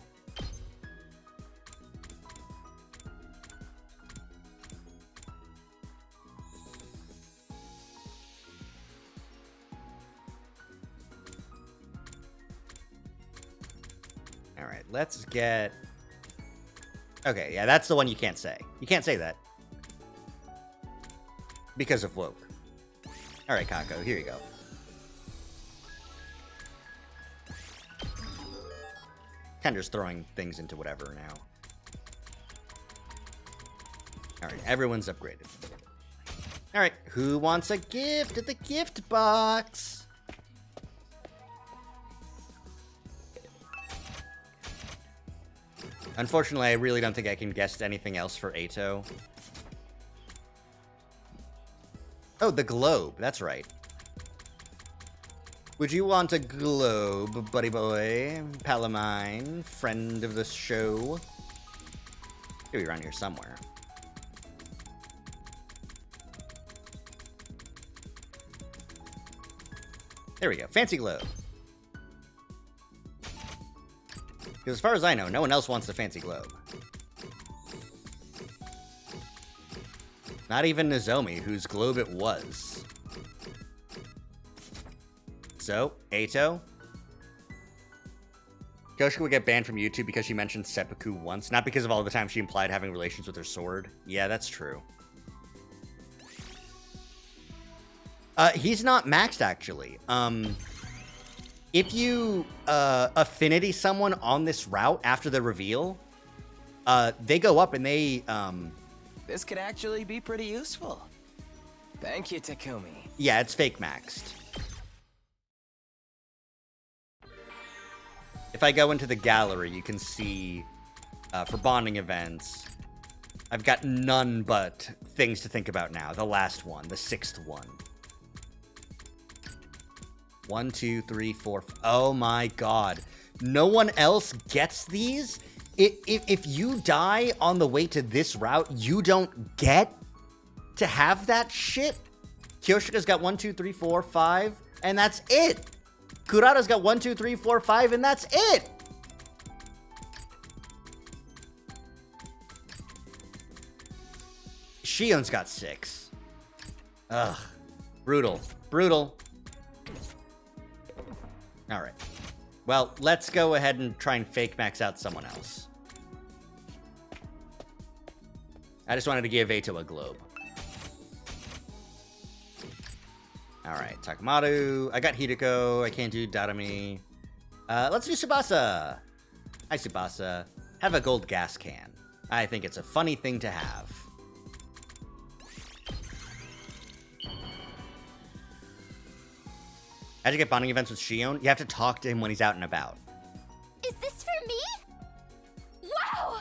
All right, let's get... Okay, yeah, that's the one you can't say. You can't say that. Because of woke. All right, Kako, here you go. Kendra's throwing things into whatever now. All right, everyone's upgraded. All right, who wants a gift at the gift box? Unfortunately, I really don't think I can guess anything else for Ato. Oh, the globe. That's right. Would you want a globe, buddy boy? Palamine, friend of the show. Could be around here somewhere. There we go. Fancy globe. Because as far as I know, no one else wants the fancy globe. Not even Nozomi, whose globe it was. So, Ato. Kyoshika would get banned from YouTube because she mentioned seppuku once, not because of all the time she implied having relations with her sword. Yeah, that's true. He's not maxed, actually. If you affinity someone on this route after the reveal, they go up and they... This could actually be pretty useful. Thank you, Takumi. Yeah, it's fake maxed. If I go into the gallery, you can see, for bonding events, I've got none but things to think about now. The last one, the 6th one. 1, 2, 3, 4. Oh my god. No one else gets these? If you die on the way to this route, you don't get to have that shit? Kyoshika's got 1, 2, 3, 4, 5, and that's it. Kurata's got 1, 2, 3, 4, 5, and that's it. Shion's got 6. Ugh. Brutal. Brutal. Alright. Well, let's go ahead and try and fake max out someone else. I just wanted to give Ato a globe. Alright, Takamaru. I got Hideko. I can't do Darami. Let's do Tsubasa. Hi, Tsubasa. Have a gold gas can. I think it's a funny thing to have. How'd you get bonding events with Shion? You have to talk to him when he's out and about. Is this for me? Wow!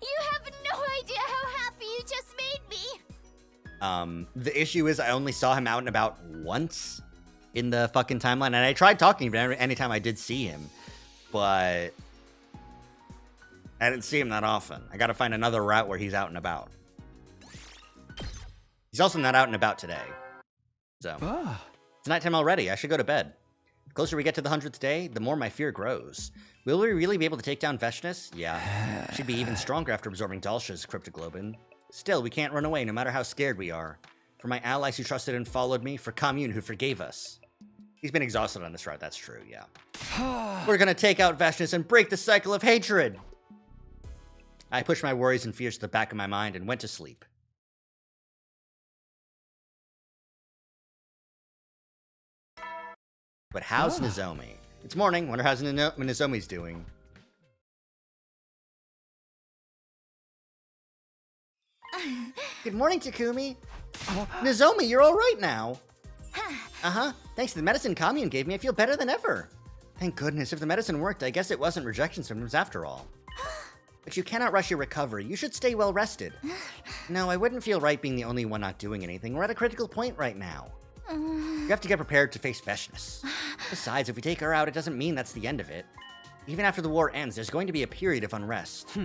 You have no idea how happy you just made me! The issue is I only saw him out and about once in the fucking timeline, and I tried talking to him anytime I did see him, but I didn't see him that often. I gotta find another route where he's out and about. He's also not out and about today. So, it's nighttime already. I should go to bed. The closer we get to the 100th day, the more my fear grows. Will we really be able to take down Veshness? Yeah. She'd be even stronger after absorbing Dalsha's cryptoglobin. Still, we can't run away no matter how scared we are. For my allies who trusted and followed me, for Commune who forgave us. He's been exhausted on this route, that's true, yeah. We're gonna take out Veshness and break the cycle of hatred! I pushed my worries and fears to the back of my mind and went to sleep. But how's Nozomi? It's morning. Wonder how's Nozomi's doing. Good morning, Takumi. Nozomi, you're all right now. Uh-huh. Thanks to the medicine Commune gave me, I feel better than ever. Thank goodness. If the medicine worked, I guess it wasn't rejection symptoms after all. But you cannot rush your recovery. You should stay well rested. No, I wouldn't feel right being the only one not doing anything. We're at a critical point right now. You have to get prepared to face Veshness. Besides, if we take her out, it doesn't mean that's the end of it. Even after the war ends, there's going to be a period of unrest.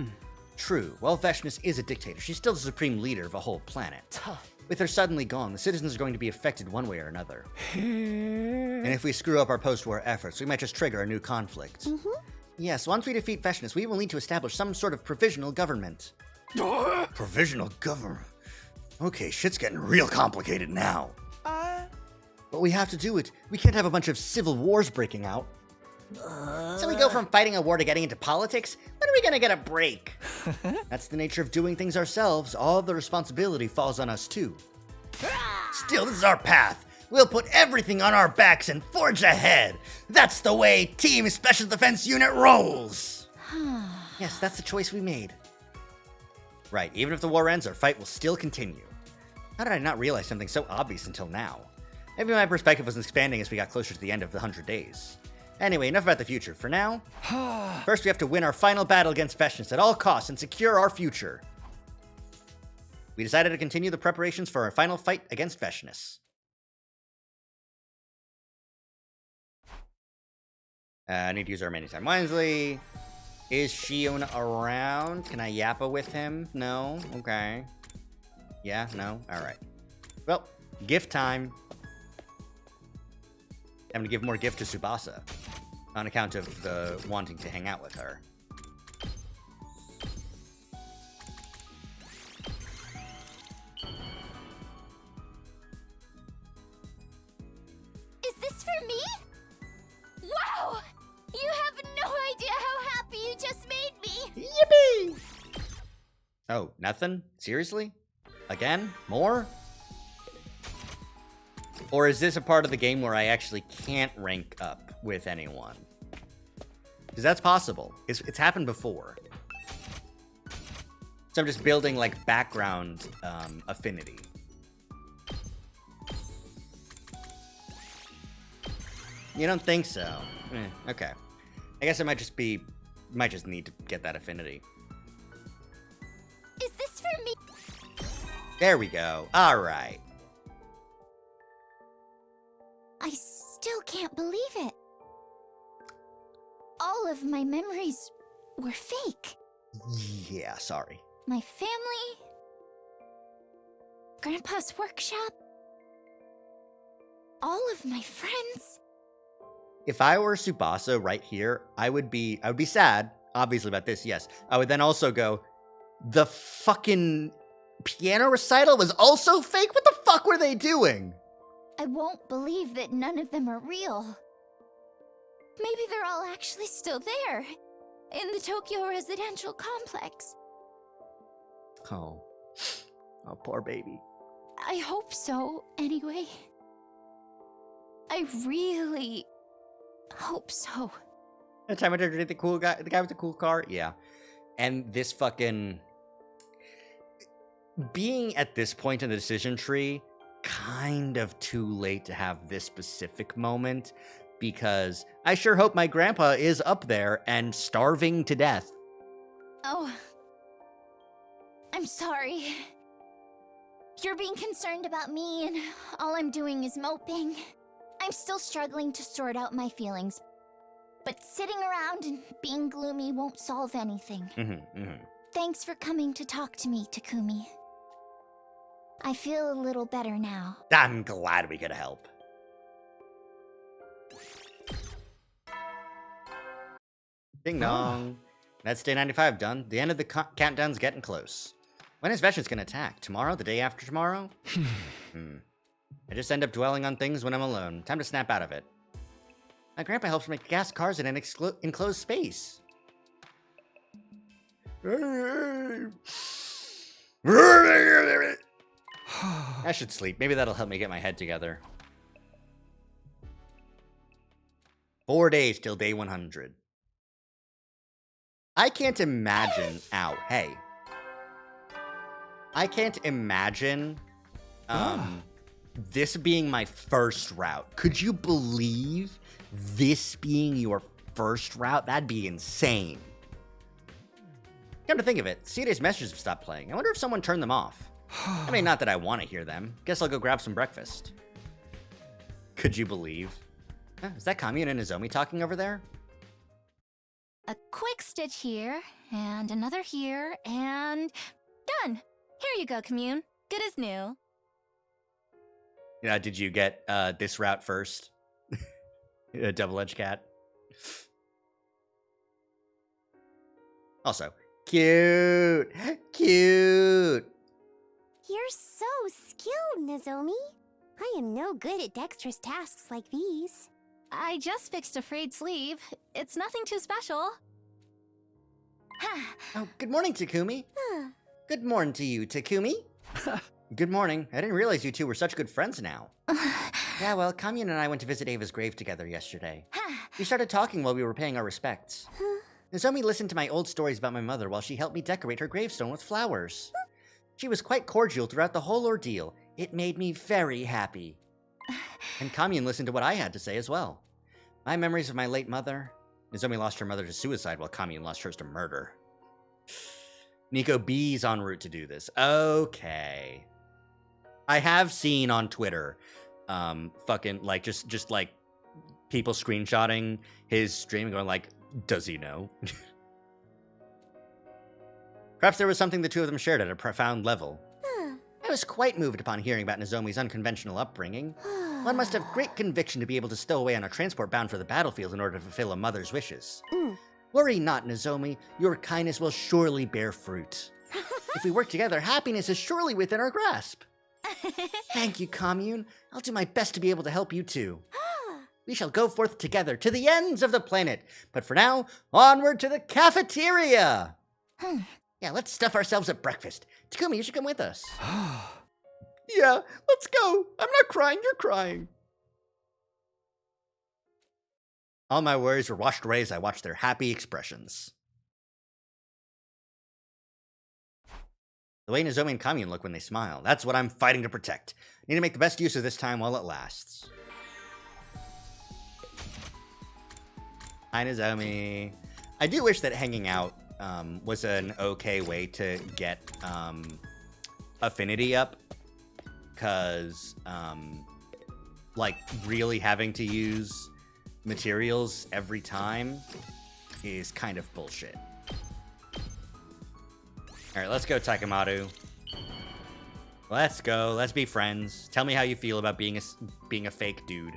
True, while Veshness is a dictator, she's still the supreme leader of a whole planet. With her suddenly gone, the citizens are going to be affected one way or another. And if we screw up our post-war efforts, we might just trigger a new conflict. Yes, once we defeat Veshness, we will need to establish some sort of provisional government. Provisional government? Okay, shit's getting real complicated now. But we have to do it. We can't have a bunch of civil wars breaking out. So we go from fighting a war to getting into politics? When are we gonna get a break? That's the nature of doing things ourselves. All the responsibility falls on us too. Still, this is our path. We'll put everything on our backs and forge ahead. That's the way Team Special Defense Unit rolls. Yes, that's the choice we made. Right, even if the war ends, our fight will still continue. How did I not realize something so obvious until now? Maybe my perspective was expanding as we got closer to the end of the 100 days. Anyway, enough about the future. For now, first we have to win our final battle against Veshness at all costs and secure our future. We decided to continue the preparations for our final fight against Veshness. I need to use our remaining time wisely. Is Shion around? Can I yappa with him? No? Okay. Yeah? No? Alright. Well, gift time. I'm gonna give more gift to Tsubasa on account of the wanting to hang out with her. Is this for me? Oh, nothing? Seriously? Again? More? Or is this a part of the game where I actually can't rank up with anyone? Because that's possible. It's happened before. So I'm just building, like, background affinity. You don't think so? Okay. I guess it might just need to get that affinity. Is this for me? There we go. All right. I still can't believe it. All of my memories were fake. Yeah, sorry. My family, Grandpa's workshop, all of my friends. If I were Tsubasa right here, I would be sad, obviously, about this, yes. I would then also go, the fucking piano recital was also fake? What the fuck were they doing? I won't believe that none of them are real. Maybe they're all actually still there, in the Tokyo residential complex. Oh, poor baby. I hope so, anyway. I really hope so. The time I turned the cool guy, the guy with the cool car? Yeah. And this fucking... Being at this point in the decision tree, kind of too late to have this specific moment, because I sure hope my grandpa is up there and starving to death. Oh. I'm sorry. You're being concerned about me, and all I'm doing is moping. I'm still struggling to sort out my feelings, but sitting around and being gloomy won't solve anything. Thanks for coming to talk to me, Takumi. I feel a little better now. I'm glad we could help. Ding dong. That's day 95 done. The end of the countdown's getting close. When is Vesh's gonna attack? Tomorrow? The day after tomorrow? I just end up dwelling on things when I'm alone. Time to snap out of it. My grandpa helps make gas cars in an enclosed space. I should sleep. Maybe that'll help me get my head together. 4 days till day 100. I can't imagine... Ow, hey. I can't imagine this being my first route. Could you believe this being your first route? That'd be insane. Come to think of it, CD's messages have stopped playing. I wonder if someone turned them off. I mean, not that I want to hear them. Guess I'll go grab some breakfast. Could you believe? Is that Kami and Nozomi talking over there? A quick stitch here, and another here, and done! Here you go, commune. Good as new. Did you get this route first? A double-edged cat. Also, cute! Cute! You're so skilled, Nozomi. I am no good at dexterous tasks like these. I just fixed a frayed sleeve. It's nothing too special. Oh, good morning, Takumi. Good morning to you, Takumi. Good morning. I didn't realize you two were such good friends now. Yeah, well, Kamyan and I went to visit Ava's grave together yesterday. We started talking while we were paying our respects. Nozomi listened to my old stories about my mother while she helped me decorate her gravestone with flowers. She was quite cordial throughout the whole ordeal. It made me very happy. And Kamyan listened to what I had to say as well. My memories of my late mother. Nozomi lost her mother to suicide while Kamyan lost hers to murder. Nico B's en route to do this. Okay. I have seen on Twitter, fucking, like, just like, people screenshotting his stream and going like, does he know? Perhaps there was something the two of them shared at a profound level. I was quite moved upon hearing about Nozomi's unconventional upbringing. One must have great conviction to be able to stow away on a transport bound for the battlefield in order to fulfill a mother's wishes. Worry not, Nozomi. Your kindness will surely bear fruit. If we work together, happiness is surely within our grasp. Thank you, Commune. I'll do my best to be able to help you too. We shall go forth together to the ends of the planet. But for now, onward to the cafeteria! Yeah, let's stuff ourselves at breakfast. Takumi, you should come with us. Yeah, let's go. I'm not crying, you're crying. All my worries were washed away as I watched their happy expressions. The way Nozomi and Kamiun look when they smile, that's what I'm fighting to protect. Need to make the best use of this time while it lasts. Hi, Nozomi. I do wish that hanging out was an okay way to get affinity up. Because, like, really having to use materials every time is kind of bullshit. Alright, let's go, Takamado. Let's go. Let's be friends. Tell me how you feel about being a fake dude.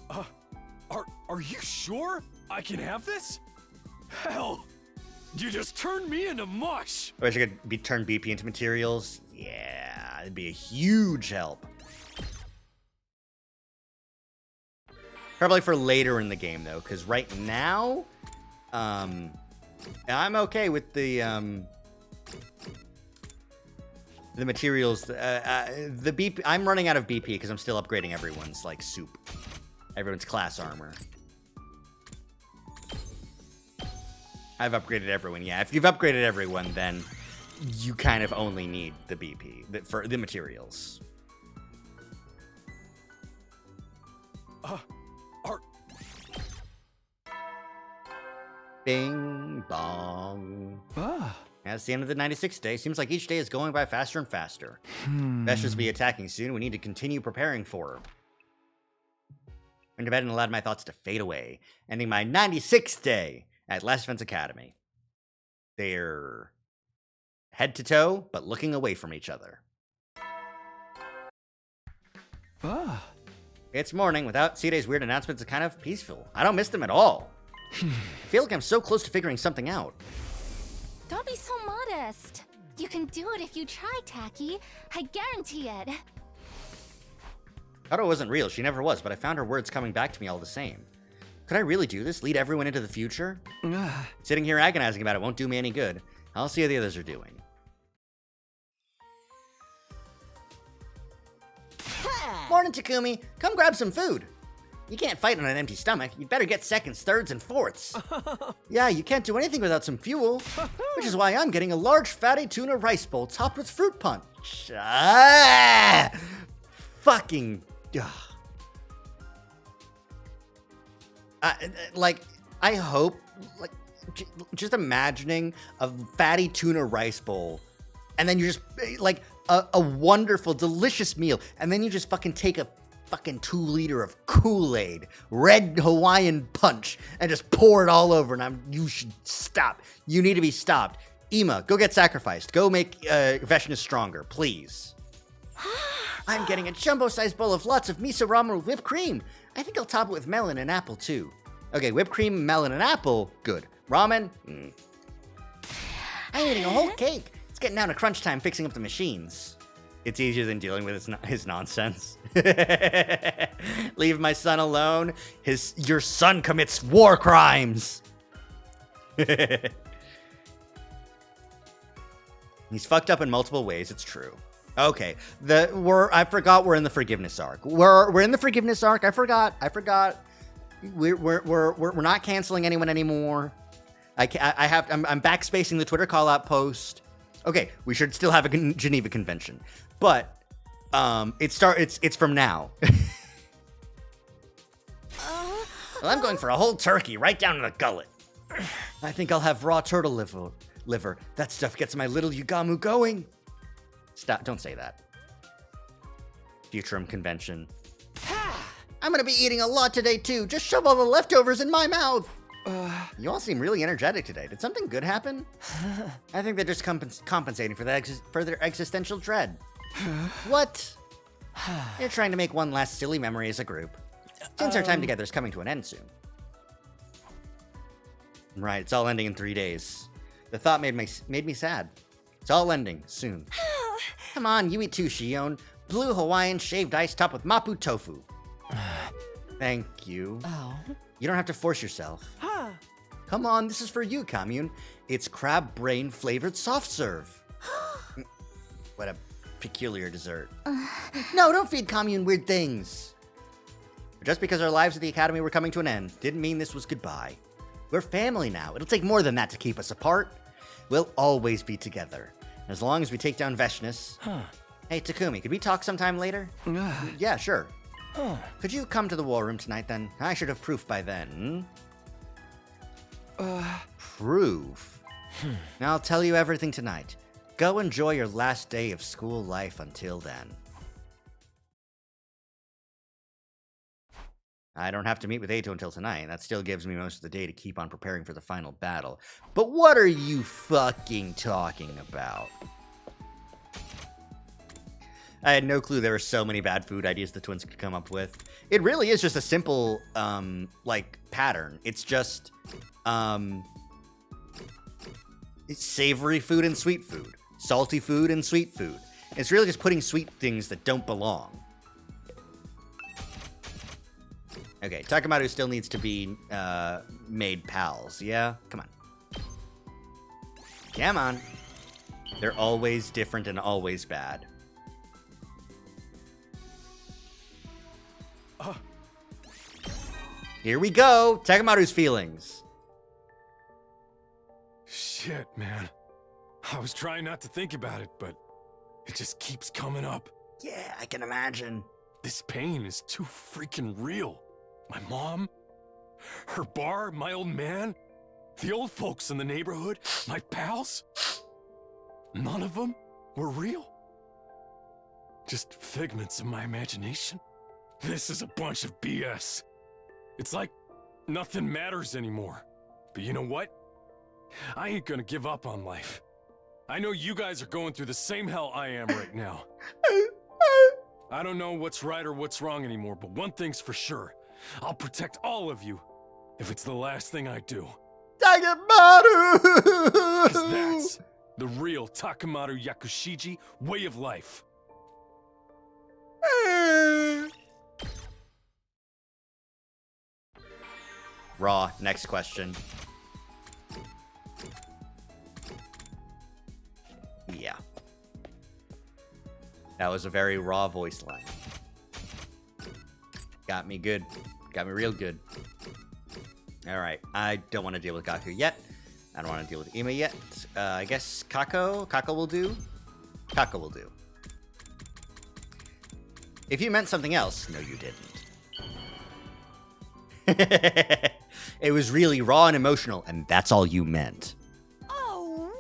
Are you sure I can have this? Hell, you just turned me into mush. I wish I could turn BP into materials. Yeah, it'd be a huge help. Probably for later in the game, though, because right now, I'm okay with the materials. The BP, I'm running out of BP because I'm still upgrading everyone's, like, everyone's class armor. I've upgraded everyone, yeah. If you've upgraded everyone, then you kind of only need the BP for the materials. Bing bong. That's the end of the 96th day. Seems like each day is going by faster and faster. Vesh will be attacking soon. We need to continue preparing for her. Went to bed and allowed my thoughts to fade away, ending my 96th day at Last Defense Academy. They're head to toe, but looking away from each other. It's morning. Without Sidei's weird announcements, it's kind of peaceful. I don't miss them at all. I feel like I'm so close to figuring something out. Don't be so modest. You can do it if you try, Taki. I guarantee it. Haru wasn't real. She never was, but I found her words coming back to me all the same. Could I really do this? Lead everyone into the future? Sitting here agonizing about it won't do me any good. I'll see how the others are doing. Morning, Takumi. Come grab some food. You can't fight on an empty stomach. You'd better get seconds, thirds, and fourths. Yeah, you can't do anything without some fuel. Which is why I'm getting a large fatty tuna rice bowl topped with fruit punch. Fucking... I hope, just imagining a fatty tuna rice bowl, and then you just, a wonderful, delicious meal, and then you just fucking take a fucking 2 liter of Kool-Aid, red Hawaiian punch, and just pour it all over, and you should stop. You need to be stopped. Ima, go get sacrificed. Go make Veshna stronger, please. I'm getting a jumbo-sized bowl of lots of miso ramen with whipped cream. I think I'll top it with melon and apple, too. Okay, whipped cream, melon, and apple, good. Ramen, I'm eating a whole cake. It's getting down to crunch time fixing up the machines. It's easier than dealing with his nonsense. Leave my son alone. Your son commits war crimes. He's fucked up in multiple ways, it's true. Okay, I forgot we're in the forgiveness arc. We're in the forgiveness arc. I forgot. We're not canceling anyone anymore. I'm backspacing the Twitter call out post. Okay, we should still have a Geneva Convention, but it's from now. Well, I'm going for a whole turkey right down to the gullet. I think I'll have raw turtle liver. That stuff gets my little Yugamu going. Stop! Don't say that. Futurum Convention. I'm gonna be eating a lot today too. Just shove all the leftovers in my mouth. You all seem really energetic today. Did something good happen? I think they're just compensating for their existential dread. What? They're trying to make one last silly memory as a group. Since our time together is coming to an end soon. Right, it's all ending in 3 days. The thought made me sad. It's all ending soon. Come on, you eat too, Shion. Blue Hawaiian shaved ice topped with mapu tofu. Thank you. You don't have to force yourself. Come on, this is for you, Commune. It's crab brain flavored soft serve. What a peculiar dessert. No, don't feed Commune weird things. Just because our lives at the Academy were coming to an end didn't mean this was goodbye. We're family now. It'll take more than that to keep us apart. We'll always be together. As long as we take down Veshness. Hey, Takumi, could we talk sometime later? Yeah, sure. Could you come to the war room tonight, then? I should have proof by then. Proof? Now I'll tell you everything tonight. Go enjoy your last day of school life until then. I don't have to meet with Eito until tonight. That still gives me most of the day to keep on preparing for the final battle. But what are you fucking talking about? I had no clue there were so many bad food ideas the twins could come up with. It really is just a simple, like, pattern. It's just, it's savory food and sweet food. Salty food and sweet food. It's really just putting sweet things that don't belong. Okay, Takamaru still needs to be, made pals, yeah? Come on. Come on. They're always different and always bad. Here we go! Takamaru's feelings. Shit, man. I was trying not to think about it, but it just keeps coming up. Yeah, I can imagine. This pain is too freaking real. My mom, her bar, my old man, the old folks in the neighborhood, my pals. None of them were real. Just figments of my imagination. This is a bunch of BS. It's like nothing matters anymore. But you know what? I ain't gonna give up on life. I know you guys are going through the same hell I am right now. I don't know what's right or what's wrong anymore, but one thing's for sure. I'll protect all of you if it's the last thing I do. Takamaru! 'Cause that's the real Takamaru Yakushiji way of life. Raw, next question. Yeah. That was a very raw voice line. Got me good. Got me real good. Alright, I don't want to deal with Gaku yet. I don't want to deal with Ima yet. I guess Kako? Kako will do? Kako will do. If you meant something else, no you didn't. It was really raw and emotional, and that's all you meant. Oh,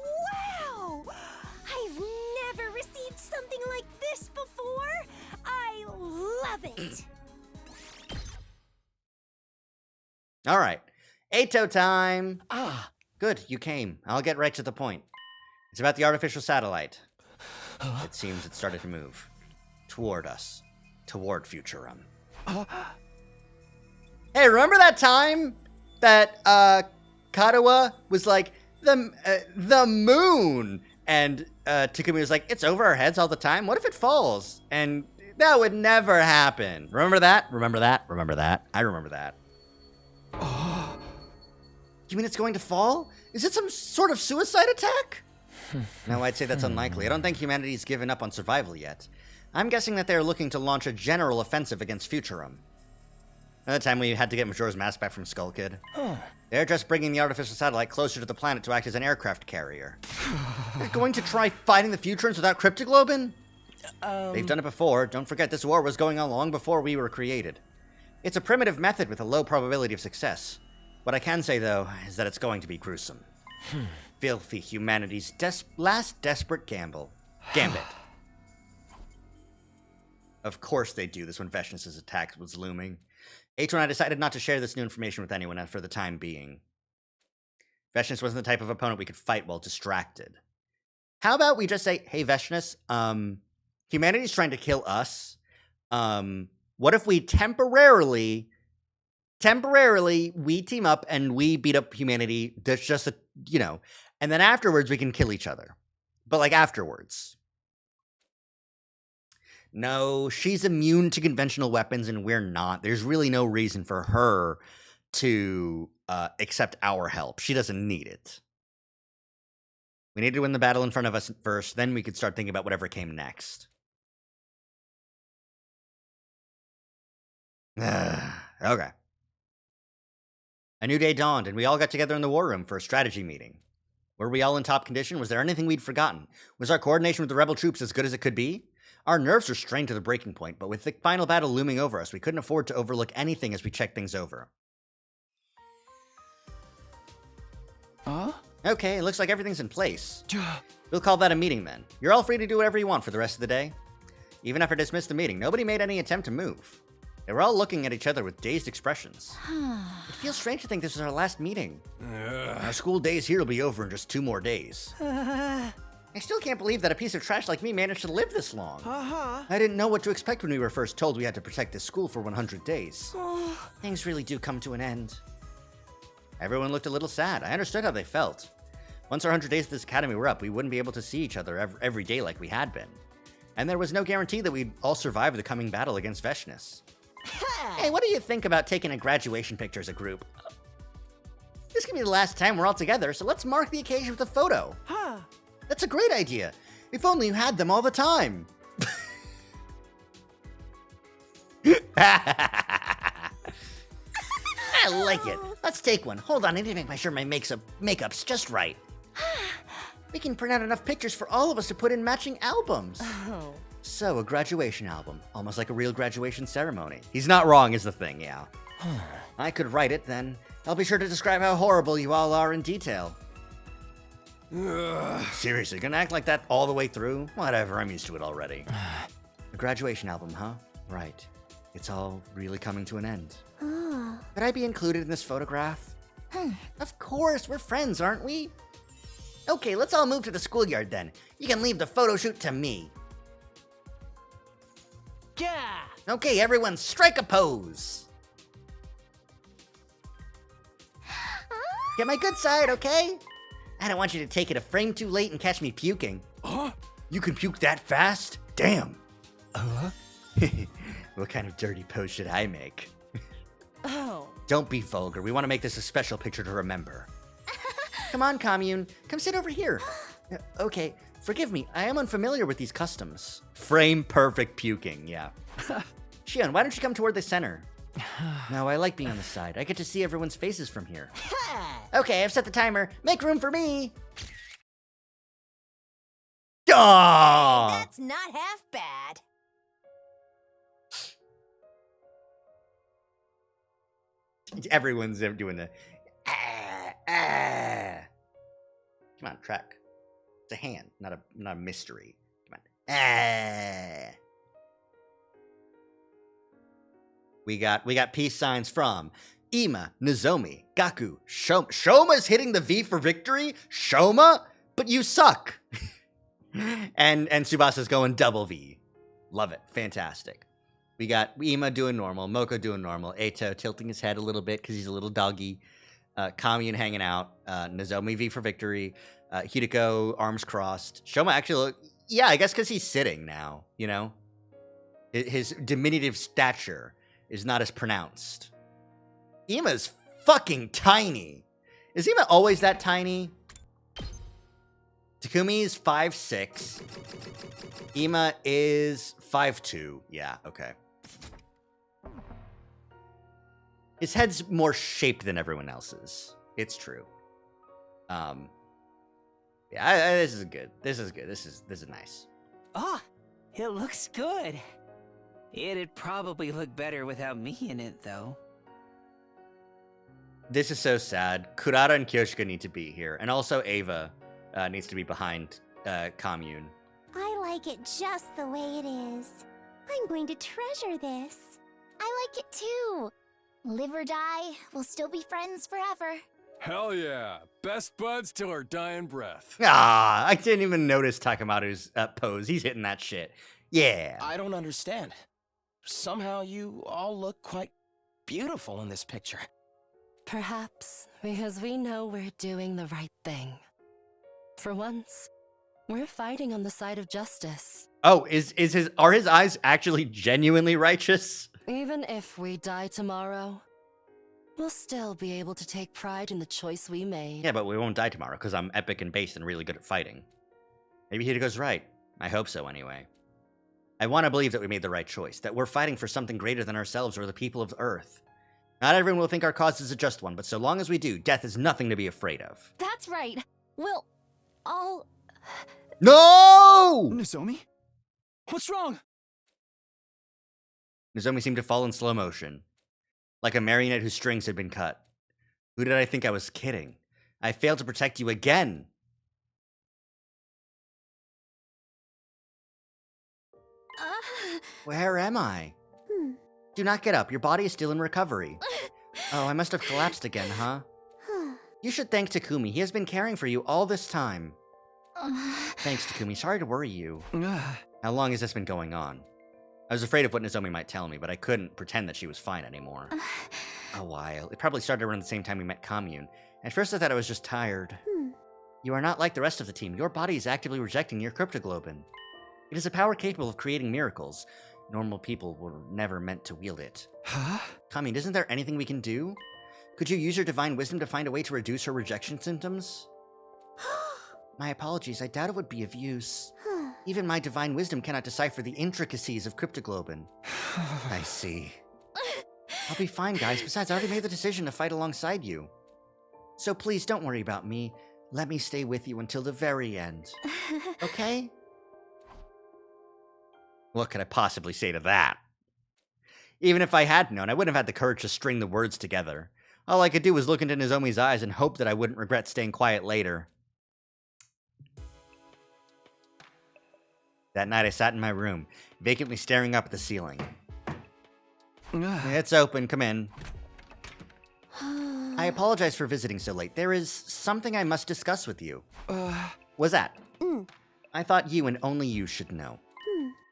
wow! I've never received something like this before. I love it. All right. Eito time. Ah, good. You came. I'll get right to the point. It's about the artificial satellite. It seems it started to move. Toward us. Toward Futurum. Hey, remember that time that Katawa was like, the moon? And Takumi was like, it's over our heads all the time. What if it falls? And that would never happen. Remember that? Remember that? Remember that? I remember that. You mean it's going to fall? Is it some sort of suicide attack? No, I'd say that's unlikely. I don't think humanity's given up on survival yet. I'm guessing that they're looking to launch a general offensive against Futurum. Another time we had to get Majora's Mask back from Skull Kid. They're just bringing the artificial satellite closer to the planet to act as an aircraft carrier. They're going to try fighting the Futurums without Cryptoglobin? They've done it before. Don't forget, this war was going on long before we were created. It's a primitive method with a low probability of success. What I can say, though, is that it's going to be gruesome. Filthy humanity's last desperate gambit. Of course they'd do this when Veshness' attack was looming. Eito and I decided not to share this new information with anyone for the time being. Veshness wasn't the type of opponent we could fight while distracted. How about we just say, hey, Veshness, humanity's trying to kill us. What if we temporarily, we team up and we beat up humanity? There's just and then afterwards we can kill each other. But like afterwards. No, she's immune to conventional weapons and we're not. There's really no reason for her to accept our help. She doesn't need it. We need to win the battle in front of us first, then we could start thinking about whatever came next. Okay. A new day dawned, and we all got together in the war room for a strategy meeting. Were we all in top condition? Was there anything we'd forgotten? Was our coordination with the rebel troops as good as it could be? Our nerves were strained to the breaking point, but with the final battle looming over us, we couldn't afford to overlook anything as we checked things over. Huh? Okay, it looks like everything's in place. We'll call that a meeting then. You're all free to do whatever you want for the rest of the day. Even after dismissed the meeting, nobody made any attempt to move. They were all looking at each other with dazed expressions. It feels strange to think this is our last meeting. Our school days here will be over in just 2 more days. I still can't believe that a piece of trash like me managed to live this long. I didn't know what to expect when we were first told we had to protect this school for 100 days. Things really do come to an end. Everyone looked a little sad. I understood how they felt. Once our 100 days at this academy were up, we wouldn't be able to see each other every day like we had been. And there was no guarantee that we'd all survive the coming battle against Veshness. Hey, what do you think about taking a graduation picture as a group? This can be the last time we're all together, so let's mark the occasion with a photo. That's a great idea. If only you had them all the time. I like it. Let's take one. Hold on, I need to make sure my makeup's just right. We can print out enough pictures for all of us to put in matching albums. So, a graduation album. Almost like a real graduation ceremony. He's not wrong is the thing, yeah. I could write it, then I'll be sure to describe how horrible you all are in detail. Seriously, gonna act like that all the way through? Whatever, I'm used to it already. A graduation album, huh? Right. It's all really coming to an end. Could I be included in this photograph? Of course, we're friends, aren't we? Okay, let's all move to the schoolyard then. You can leave the photo shoot to me. Yeah! Okay, everyone, strike a pose. Get my good side, okay? I don't want you to take it a frame too late and catch me puking. You can puke that fast? Damn. What kind of dirty pose should I make? Don't be vulgar. We want to make this a special picture to remember. Come on, commune. Come sit over here. Okay, forgive me. I am unfamiliar with these customs. Frame perfect puking, yeah. Shion, why don't you come toward the center? No, I like being on the side. I get to see everyone's faces from here. Okay, I've set the timer. Make room for me. Aww. That's not half bad. Everyone's doing the Come on, track. It's a hand, not a mystery. Come on. We got peace signs from Ima, Nozomi, Gaku, Shoma. Shoma's hitting the V for victory? Shoma? But you suck. and Tsubasa's going double V. Love it. Fantastic. We got Ima doing normal, Moko doing normal, Eito tilting his head a little bit because he's a little doggy, Kamiyun hanging out, Nozomi V for victory, Hideko arms crossed. Shoma actually, yeah, I guess because he's sitting now, you know? His diminutive stature is not as pronounced. Ima's fucking tiny. Is Ima always that tiny? Takumi's 5'6". Ima is 5'2". Yeah, okay. His head's more shaped than everyone else's. It's true. Yeah, this is good. This is good. This is nice. Oh, it looks good. It'd probably look better without me in it, though. This is so sad. Kurata and Kyoshika need to be here. And also Ava needs to be behind Kamiyun. I like it just the way it is. I'm going to treasure this. I like it too. Live or die, we'll still be friends forever. Hell yeah. Best buds till our dying breath. Ah, I didn't even notice Takamaru's pose. He's hitting that shit. Yeah. I don't understand. Somehow you all look quite beautiful in this picture. Perhaps because we know we're doing the right thing. For once, we're fighting on the side of justice. Oh, are his eyes actually genuinely righteous? Even if we die tomorrow, We'll still be able to take pride in the choice we made. Yeah, but we won't die tomorrow, because I'm epic and based and really good at fighting. Maybe Hito's right. I hope so, anyway. I want to believe that we made the right choice, that we're fighting for something greater than ourselves or the people of Earth. Not everyone will think our cause is a just one, but so long as we do, death is nothing to be afraid of. That's right. We'll all... No! Nozomi? What's wrong? Nozomi seemed to fall in slow motion, like a marionette whose strings had been cut. Who did I think I was kidding? I failed to protect you again. Where am I? Do not get up. Your body is still in recovery. Oh, I must have collapsed again, huh? You should thank Takumi. He has been caring for you all this time. Thanks, Takumi. Sorry to worry you. How long has this been going on? I was afraid of what Nozomi might tell me, but I couldn't pretend that she was fine anymore. A while. It probably started around the same time we met Commune. At first I thought I was just tired. You are not like the rest of the team. Your body is actively rejecting your cryptoglobin. It is a power capable of creating miracles. Normal people were never meant to wield it. Huh? Commune, isn't there anything we can do? Could you use your divine wisdom to find a way to reduce her rejection symptoms? My apologies, I doubt it would be of use. Even my divine wisdom cannot decipher the intricacies of cryptoglobin. I see. I'll be fine, guys. Besides, I already made the decision to fight alongside you. So please, don't worry about me. Let me stay with you until the very end. Okay? What could I possibly say to that? Even if I had known, I wouldn't have had the courage to string the words together. All I could do was look into Nozomi's eyes and hope that I wouldn't regret staying quiet later. That night I sat in my room, vacantly staring up at the ceiling. It's open, come in. I apologize for visiting so late. There is something I must discuss with you. What's that? I thought you and only you should know.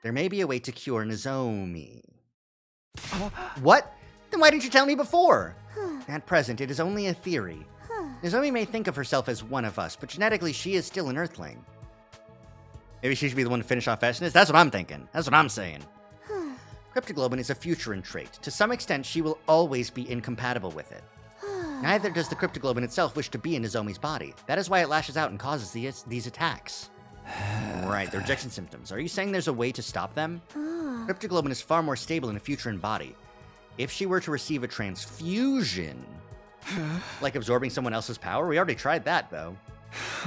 There may be a way to cure Nozomi. What? Then why didn't you tell me before? At present, it is only a theory. Nozomi may think of herself as one of us, but genetically she is still an Earthling. Maybe she should be the one to finish off Vashnis? That's what I'm thinking. That's what I'm saying. Cryptoglobin is a futurine trait. To some extent, she will always be incompatible with it. Neither does the cryptoglobin itself wish to be in Nozomi's body. That is why it lashes out and causes these attacks. Right, the rejection symptoms. Are you saying there's a way to stop them? Cryptoglobin is far more stable in a futurine body. If she were to receive a transfusion, like absorbing someone else's power, we already tried that, though.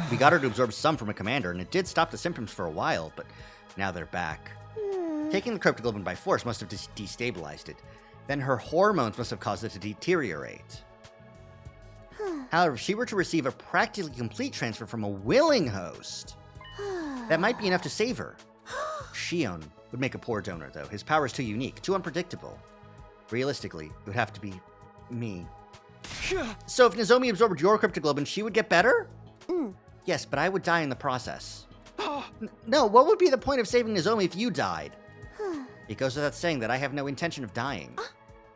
We got her to absorb some from a commander, and it did stop the symptoms for a while, but now they're back. Taking the cryptoglobin by force must have destabilized it. Then her hormones must have caused it to deteriorate. However, if she were to receive a practically complete transfer from a willing host, that might be enough to save her. Shion would make a poor donor, though. His power is too unique, too unpredictable. Realistically, it would have to be me. So if Nozomi absorbed your cryptoglobin, she would get better? Yes, but I would die in the process. No, what would be the point of saving Nozomi if you died? It goes without saying that I have no intention of dying.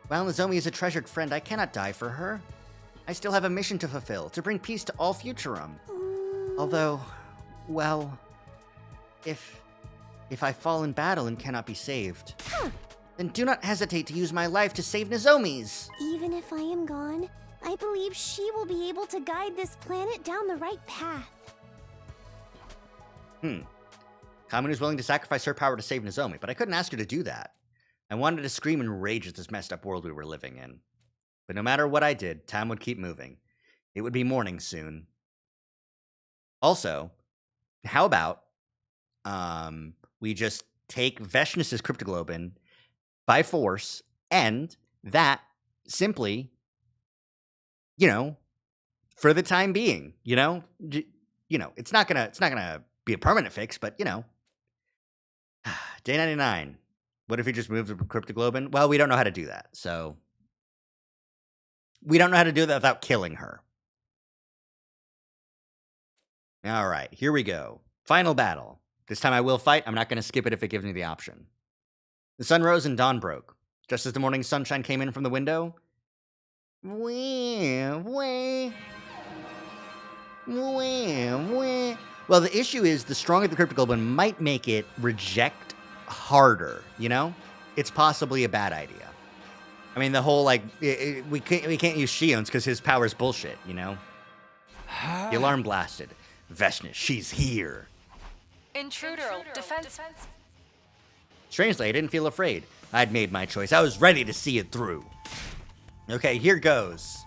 While Nozomi is a treasured friend, I cannot die for her. I still have a mission to fulfill, to bring peace to all Futurum. Although, well, if I fall in battle and cannot be saved, then do not hesitate to use my life to save Nozomi's. Even if I am gone, I believe she will be able to guide this planet down the right path. Commune was willing to sacrifice her power to save Nozomi, but I couldn't ask her to do that. I wanted to scream in rage at this messed up world we were living in. But no matter what I did, time would keep moving. It would be morning soon. Also, how about we just take Vashnis's cryptoglobin by force, and that simply, for the time being, it's not gonna be a permanent fix, but day 99. What if we just moved the cryptoglobin? Well, we don't know how to do that, so we don't know how to do that without killing her. All right, here we go. Final battle. This time I will fight. I'm not going to skip it if it gives me the option. The sun rose and dawn broke. Just as the morning sunshine came in from the window. Well, the issue is the stronger the cryptoglobin might make it reject harder, It's possibly a bad idea. I mean, the whole, like, we can't use Shion's because his power's bullshit, you know? The alarm blasted. Veshnish, she's here. Intruder, defense. Strangely, I didn't feel afraid. I'd made my choice. I was ready to see it through. Okay, here goes.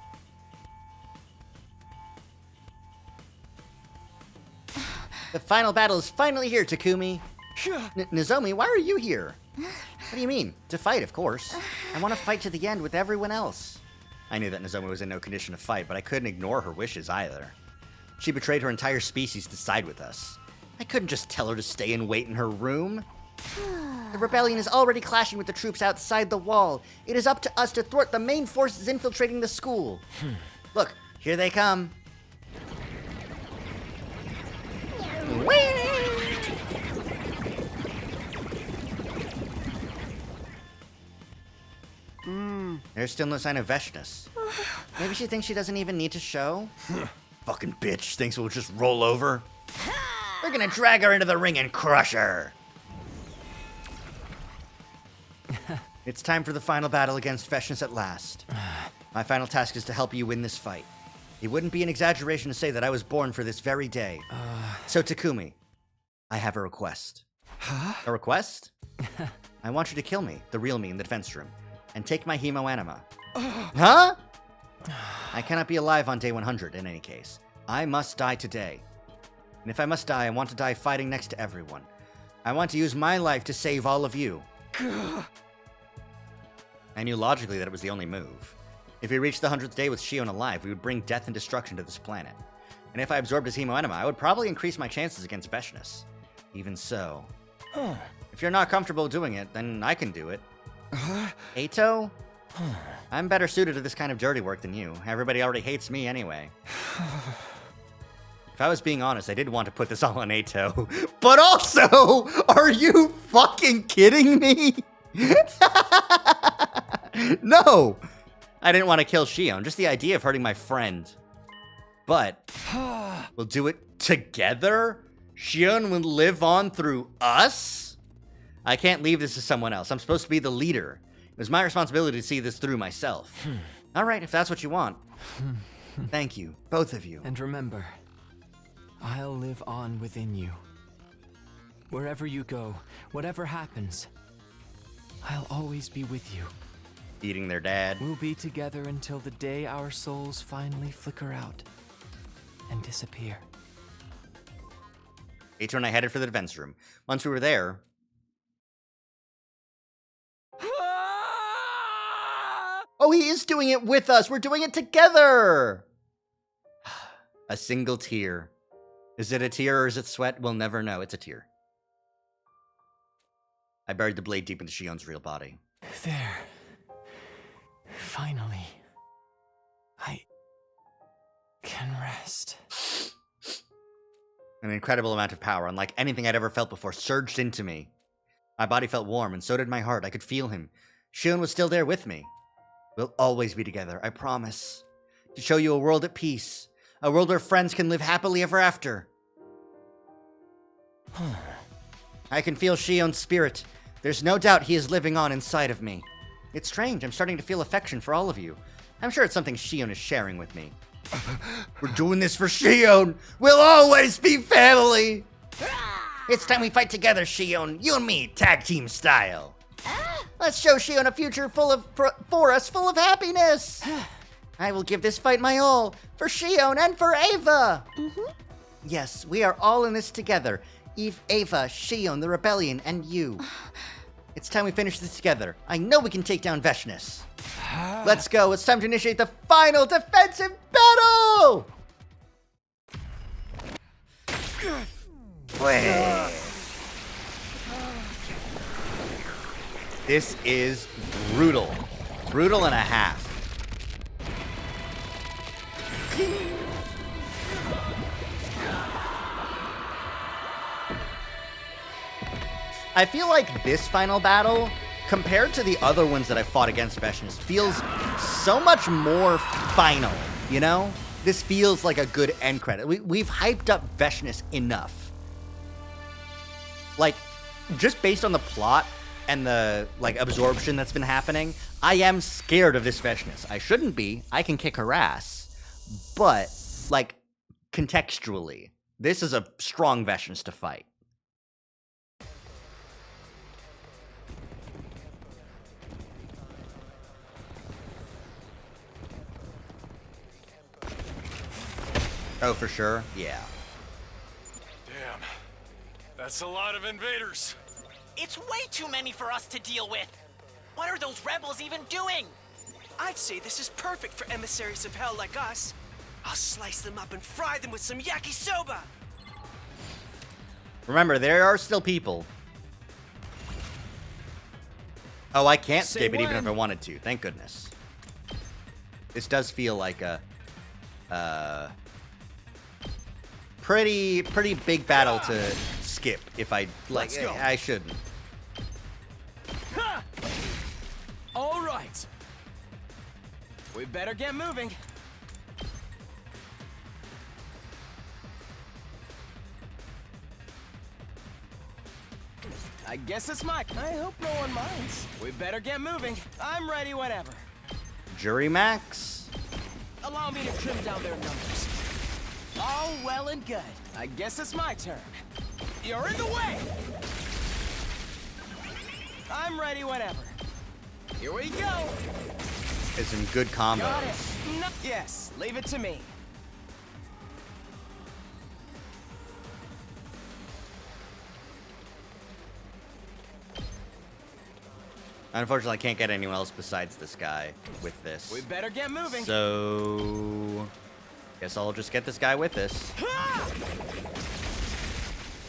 The final battle is finally here, Takumi. Nozomi, why are you here? What do you mean? To fight, of course. I want to fight to the end with everyone else. I knew that Nozomi was in no condition to fight, but I couldn't ignore her wishes either. She betrayed her entire species to side with us. I couldn't just tell her to stay and wait in her room. The rebellion is already clashing with the troops outside the wall. It is up to us to thwart the main forces infiltrating the school. Look, here they come. There's still no sign of Veshnish. Maybe she thinks she doesn't even need to show? Fucking bitch thinks we'll just roll over. We're gonna drag her into the ring and crush her. It's time for the final battle against Veshnish at last. My final task is to help you win this fight. It wouldn't be an exaggeration to say that I was born for this very day. So Takumi, I have a request. A request? I want you to kill me, the real me, in the defense room, and take my hemoanima. Huh? I cannot be alive on day 100 in any case. I must die today. And if I must die, I want to die fighting next to everyone. I want to use my life to save all of you. I knew logically that it was the only move. If we reached the 100th day with Shion alive, we would bring death and destruction to this planet. And if I absorbed his hemoenema, I would probably increase my chances against Veshnish. Even so. If you're not comfortable doing it, then I can do it. Eito? I'm better suited to this kind of dirty work than you. Everybody already hates me anyway. If I was being honest, I did want to put this all on Eito. But also, are you fucking kidding me? No! I didn't want to kill Shion, just the idea of hurting my friend. But, we'll do it together? Shion will live on through us? I can't leave this to someone else. I'm supposed to be the leader. It was my responsibility to see this through myself. Alright, if that's what you want. Thank you, both of you. And remember, I'll live on within you. Wherever you go, whatever happens, I'll always be with you. Eating their dad. We'll be together until the day our souls finally flicker out and disappear. Eito and I headed for the defense room. Once we were there... Oh, he is doing it with us! We're doing it together! A single tear. Is it a tear or is it sweat? We'll never know. It's a tear. I buried the blade deep into Shion's real body. There. Finally. I can rest. An incredible amount of power, unlike anything I'd ever felt before, surged into me. My body felt warm, and so did my heart. I could feel him. Shion was still there with me. We'll always be together, I promise. To show you a world at peace. A world where friends can live happily ever after. I can feel Shion's spirit. There's no doubt he is living on inside of me. It's strange, I'm starting to feel affection for all of you. I'm sure it's something Shion is sharing with me. We're doing this for Shion! We'll always be family! It's time we fight together, Shion. You and me, tag team style. Let's show Shion a future for us full of happiness! I will give this fight my all, for Shion and for Ava! Yes, we are all in this together. Ava, Shion, the Rebellion, and you. It's time we finish this together. I know we can take down Veshnish. Let's go. It's time to initiate the final defensive battle! Wait. This is brutal. Brutal and a half. I feel like this final battle, compared to the other ones that I fought against Veshnish, feels so much more final, you know? This feels like a good end credit. We've hyped up Veshnish enough. Like, just based on the plot, and the like absorption that's been happening, I am scared of this Veshness. I shouldn't be. I can kick her ass. But like contextually, this is a strong Veshness to fight. Oh, for sure? Yeah. Damn. That's a lot of invaders. It's way too many for us to deal with. What are those rebels even doing? I'd say this is perfect for emissaries of hell like us. I'll slice them up and fry them with some yakisoba. Remember, there are still people. Oh, I can't Say skip it even when. if I wanted to. Thank goodness. This does feel like a pretty big battle to skip if I like. Let's go. I shouldn't. Ha! All right. We better get moving. I guess it's Mike. I hope no one minds. We better get moving. I'm ready whenever. Jury Max. Allow me to trim down their numbers. All well and good. I guess it's my turn. You're in the way! I'm ready whenever. Here we go! It's some good combos. Got it. No, yes, leave it to me. Unfortunately, I can't get anyone else besides this guy with this. We better get moving. So, guess I'll just get this guy with this.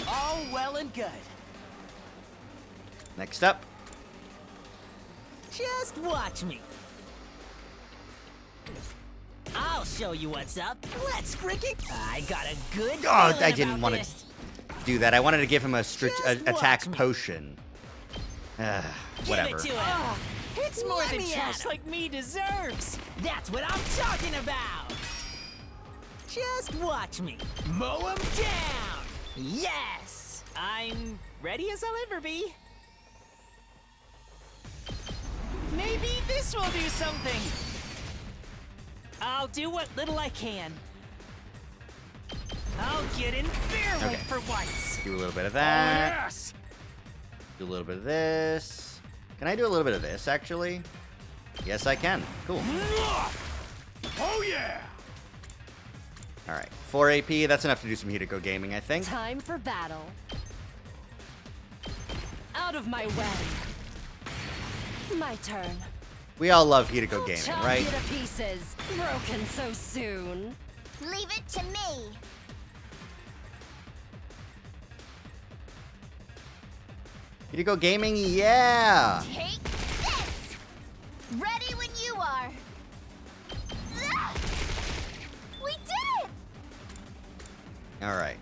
All well and good. Next up. Just watch me. I'll show you what's up. Let's freaking... I got a good Oh, feeling I didn't about want to this. do that. I wanted to give him a attack watch me. potion. Whatever. Give it to him. It's more Let than me trash at him. like me deserves. That's what I'm talking about. Just watch me mow him down. Yes, I'm ready as I'll ever be. Maybe this will do something. I'll do what little I can. I'll get in their way Okay. for once. Do a little bit of that. Yes. Do a little bit of this. Can I do a little bit of this, actually? Yes, I can. Cool. Oh yeah! Alright. 4 AP. That's enough to do some Hideko gaming, I think. Time for battle. Out of my way. My turn. We all love Hideko gaming, Chop right? you to pieces. Broken so soon. Leave it to me. Hideko gaming, yeah! Take this! Ready when you are. Ah! We did it! Alright.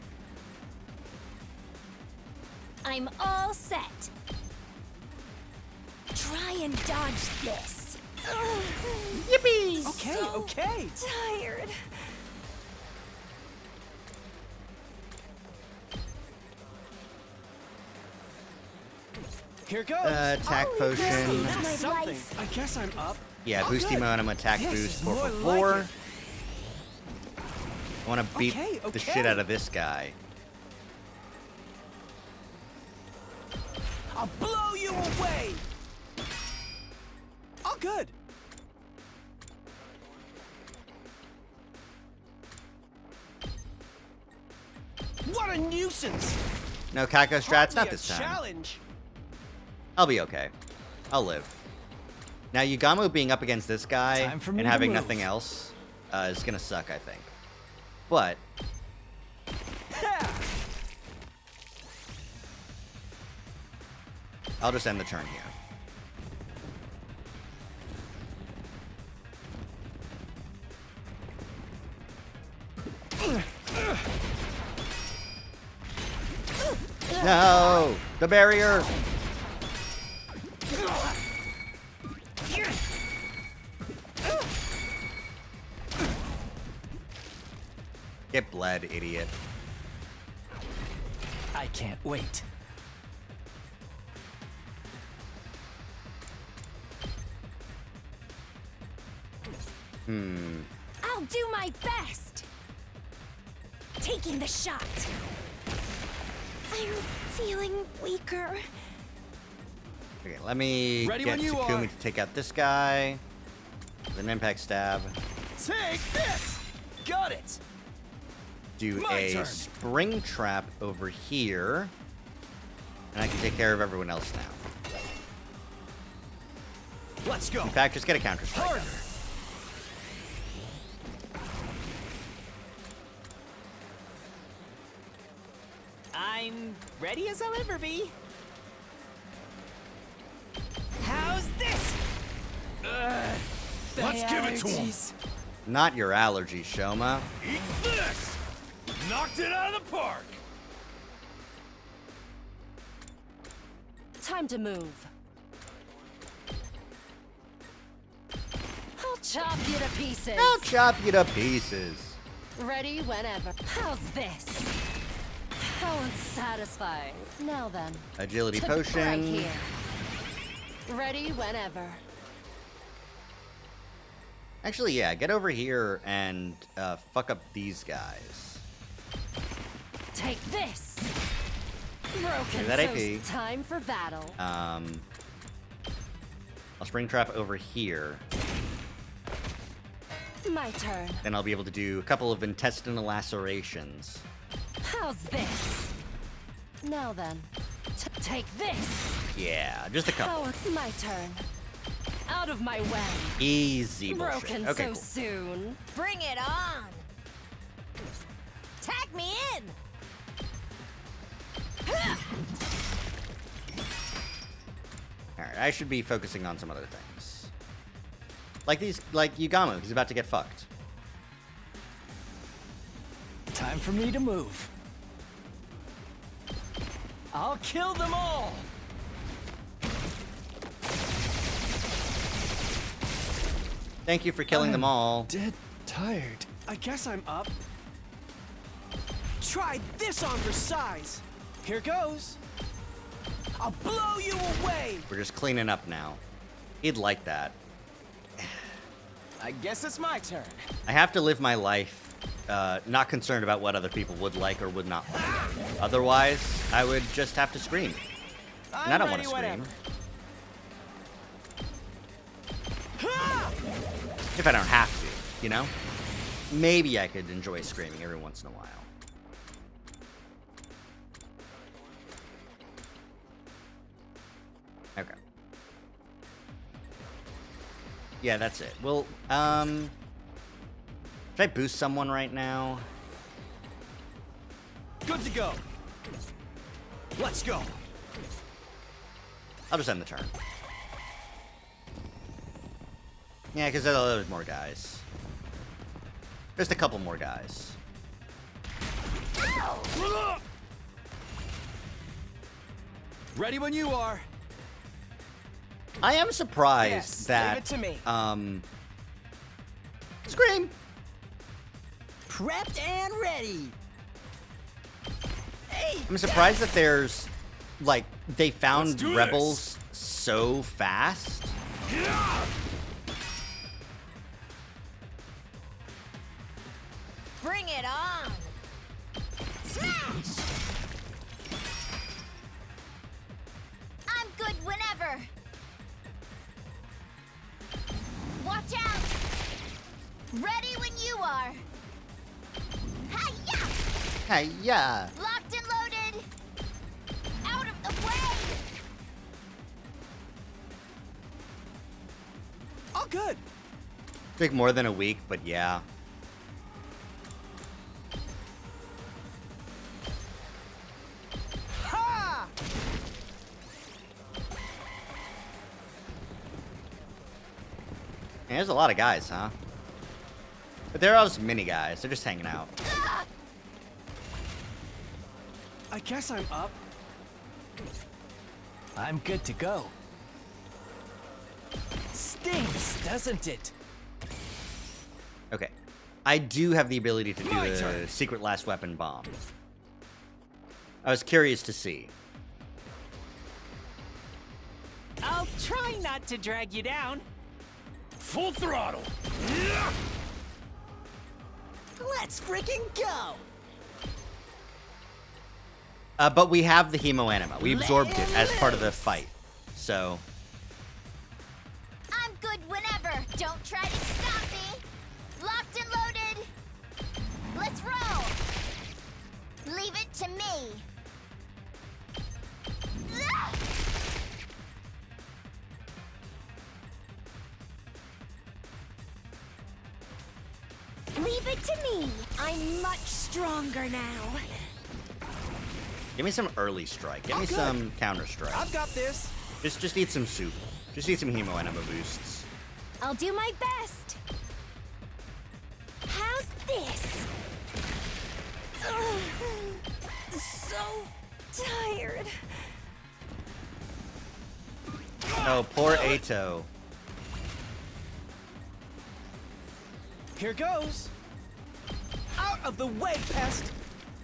I'm all set. Try and dodge this. Yippee! Okay, So okay. tired. Here goes. Attack potion. That's my Something. life. I guess I'm up. Yeah, Oh, boosty good. momentum, attack This boost, is 4 more for like 4. it. I want to beat Okay, the okay. shit out of this guy. I'll blow you away. All good. What a nuisance! No Kako strats, not Hardly a this time. challenge. I'll be okay. I'll live. Now, Yugamu being up against this guy Time for me and to having move. nothing else is gonna suck, I think. But I'll just end the turn here. No! The barrier! Get bled, idiot. I can't wait. I'll do my best. Taking the shot. I'm feeling weaker. Okay, let me Ready get when you Takumi are. to take out this guy. With an impact stab. Take this! Got it! Do My a turn. spring trap over here. And I can take care of everyone else now. Let's go. In fact, just get a counter strike. Harder. I'm ready as I'll ever be. How's this? Let's give it to him. Not your allergy, Shoma. Eat this! Knocked it out of the park! Time to move. I'll chop you to pieces. I'll chop you to pieces. Ready whenever. How's this? How unsatisfying. Now then. Agility Right potion. here. Ready whenever. Actually, yeah, get over here and fuck up these guys. Take this. Broken that so AP. time for battle. I'll spring trap over here. My turn. Then I'll be able to do a couple of intestinal lacerations. How's this? Now then. Take this. Yeah, just a couple. How my turn. Out of my way. Easy bullshit. Broken Okay, so cool. soon. Bring it on. Tag me in. Alright, I should be focusing on some other things. Like Yugamo, he's about to get fucked. Time for me to move. I'll kill them all! Thank you for killing them all. Dead tired. I guess I'm up. Try this on for size. Here goes. I'll blow you away. We're just cleaning up now. He'd like that. I guess it's my turn. I have to live my life not concerned about what other people would like or would not like. Otherwise, I would just have to scream. And I don't want to scream. If I don't have to, you know? Maybe I could enjoy screaming every once in a while. Okay. Yeah, that's it. Well, should I boost someone right now? Good to go. Let's go. I'll just end the turn. Yeah, because there's more guys. Just a couple more guys. Ready when you are. I am surprised Yes, that leave it to me. Scream. Prepped and ready. Hey, I'm surprised that there's like they Let's found do rebels so fast. Bring it on. Smash. I'm good whenever. Watch out. Ready when you are. Hi-ya! Hey, yeah. Locked and loaded. Out of the way. All good. Took more than a week, but yeah. Ha! Man, there's a lot of guys, huh? But they're all just mini guys. They're just hanging out. I guess I'm up. I'm good to go. Stinks, doesn't it? Okay. I do have the ability to do My the turn. secret last weapon bomb. I was curious to see. I'll try not to drag you down. Full throttle. Let's freaking go! But we have the Hemo Anima. We absorbed it as part of the fight. So... I'm good whenever. Don't try to stop me. Locked and loaded. Let's roll. Leave it to me. Leave it to me. I'm much stronger now. Give me some early strike. Give me some counter strike. I've got this. Just eat some soup. Just eat some Hemo Anima boosts. I'll do my best. How's this? Ugh, so tired. Oh, poor Ato. Here goes. Out of the way, pest.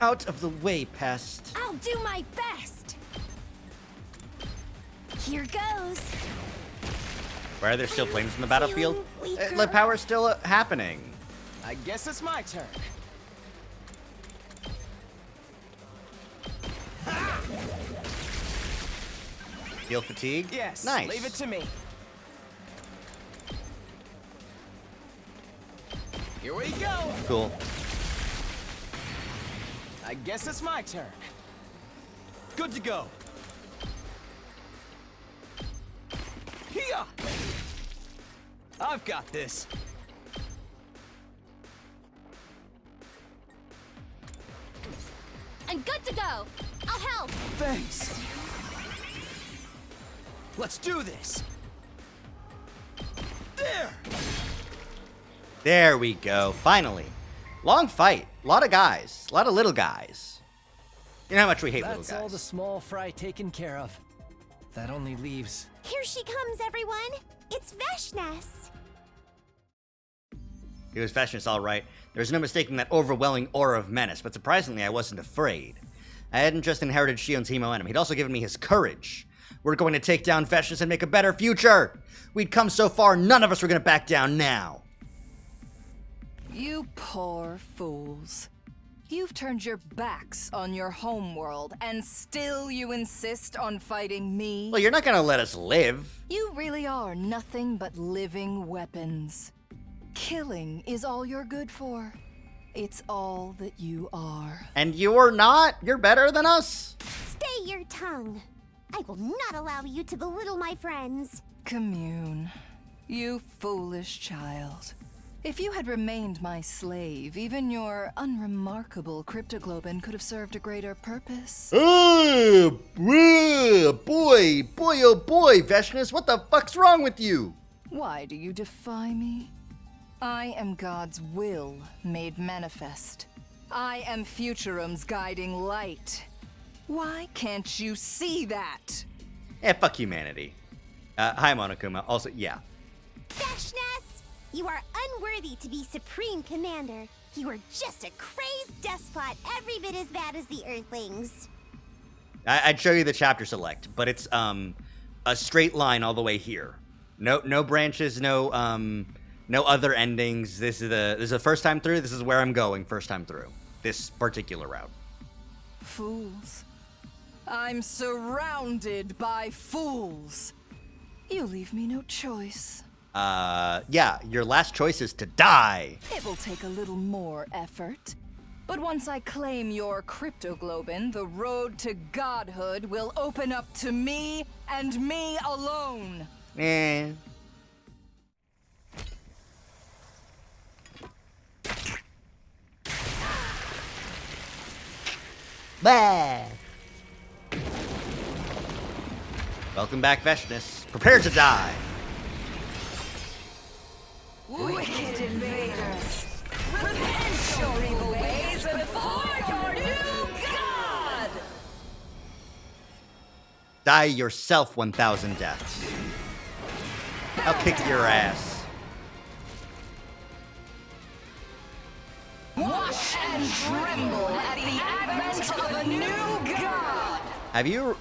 Out of the way, pest. I'll do my best. Here goes. Why are there still flames in the battlefield? Weaker. The power's still happening. I guess it's my turn. Feel fatigue? Yes. Nice. Leave it to me. Here we go. Cool. I guess it's my turn. Good to go. Here. I've got this. I'm good to go. I'll help. Thanks. Let's do this. There. There we go. Finally. Long fight. A lot of guys. A lot of little guys. You know how much we hate little That's all guys. the small fry taken care of. That only leaves... Here she comes, everyone. It's Veshness. It was Veshness, all right. There was no mistaking that overwhelming aura of menace, but surprisingly, I wasn't afraid. I hadn't just inherited Shion's Hemo Anima. He'd also given me his courage. We're going to take down Veshness and make a better future. We'd come so far, none of us were going to back down now. You poor fools. You've turned your backs on your homeworld, and still you insist on fighting me? Well, you're not going to let us live. You really are nothing but living weapons. Killing is all you're good for. It's all that you are. And you're not? You're better than us? Stay your tongue. I will not allow you to belittle my friends. Commune. You foolish child. If you had remained my slave, even your unremarkable cryptoglobin could have served a greater purpose. Oh, boy, oh boy, Veshness, what the fuck's wrong with you? Why do you defy me? I am God's will made manifest. I am Futurum's guiding light. Why can't you see that? Yeah, fuck humanity. Hi, Monokuma. Also, yeah. Veshness! You are unworthy to be Supreme Commander. You are just a crazed despot, every bit as bad as the Earthlings. I'd show you the chapter select, but it's a straight line all the way here. No branches, no other endings. This is the first time through. This is where I'm going first time through. This particular route. Fools. I'm surrounded by fools. You leave me no choice. Yeah, your last choice is to die. It will take a little more effort. But once I claim your cryptoglobin, the road to godhood will open up to me and me alone. Eh. Bah. Welcome back, Veshness. Prepare to die. Wicked invaders, repent your evil ways before your new god! Die yourself 1,000 deaths. I'll kick your ass. Watch and tremble at the advent of a new god!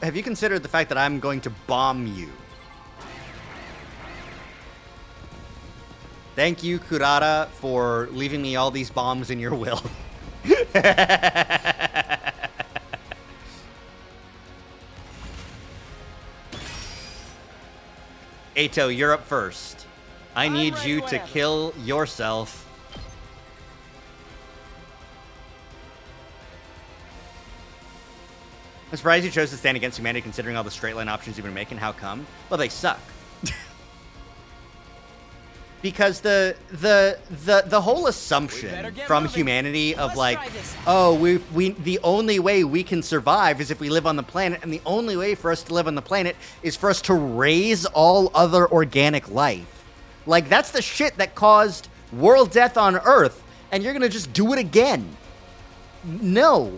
Have you considered the fact that I'm going to bomb you? Thank you, Kurata, for leaving me all these bombs in your will. Ato, you're up first. I need you to kill yourself. I'm surprised you chose to stand against humanity considering all the straight line options you've been making. How come? Well, they suck. Because the whole assumption from humanity of like, oh, we the only way we can survive is if we live on the planet, and the only way for us to live on the planet is for us to raise all other organic life. Like, that's the shit that caused world death on Earth, and you're gonna just do it again. No.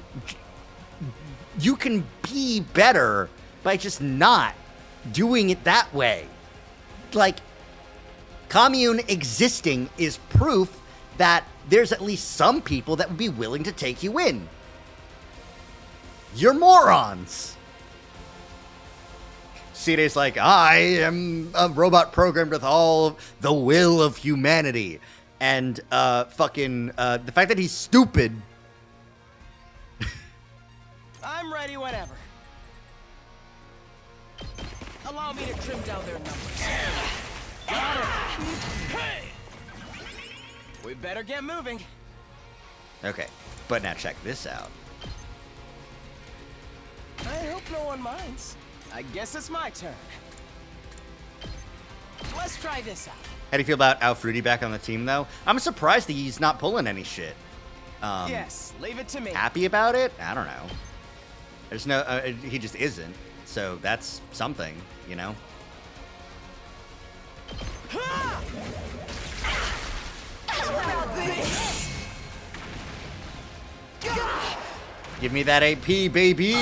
You can be better by just not doing it that way. Like, commune existing is proof that there's at least some people that would be willing to take you in. You're morons. Cide's like, I am a robot programmed with all the will of humanity. And the fact that he's stupid. I'm ready whenever. Allow me to trim down their numbers. Got it. Hey! We better get moving. Okay, but now check this out. I hope no one minds. I guess it's my turn. Let's try this out. How do you feel about Al Fruity back on the team, though? I'm surprised that he's not pulling any shit. Yes, leave it to me. Happy about it? I don't know. There's no, he just isn't. So that's something, you know? Give me that AP, baby!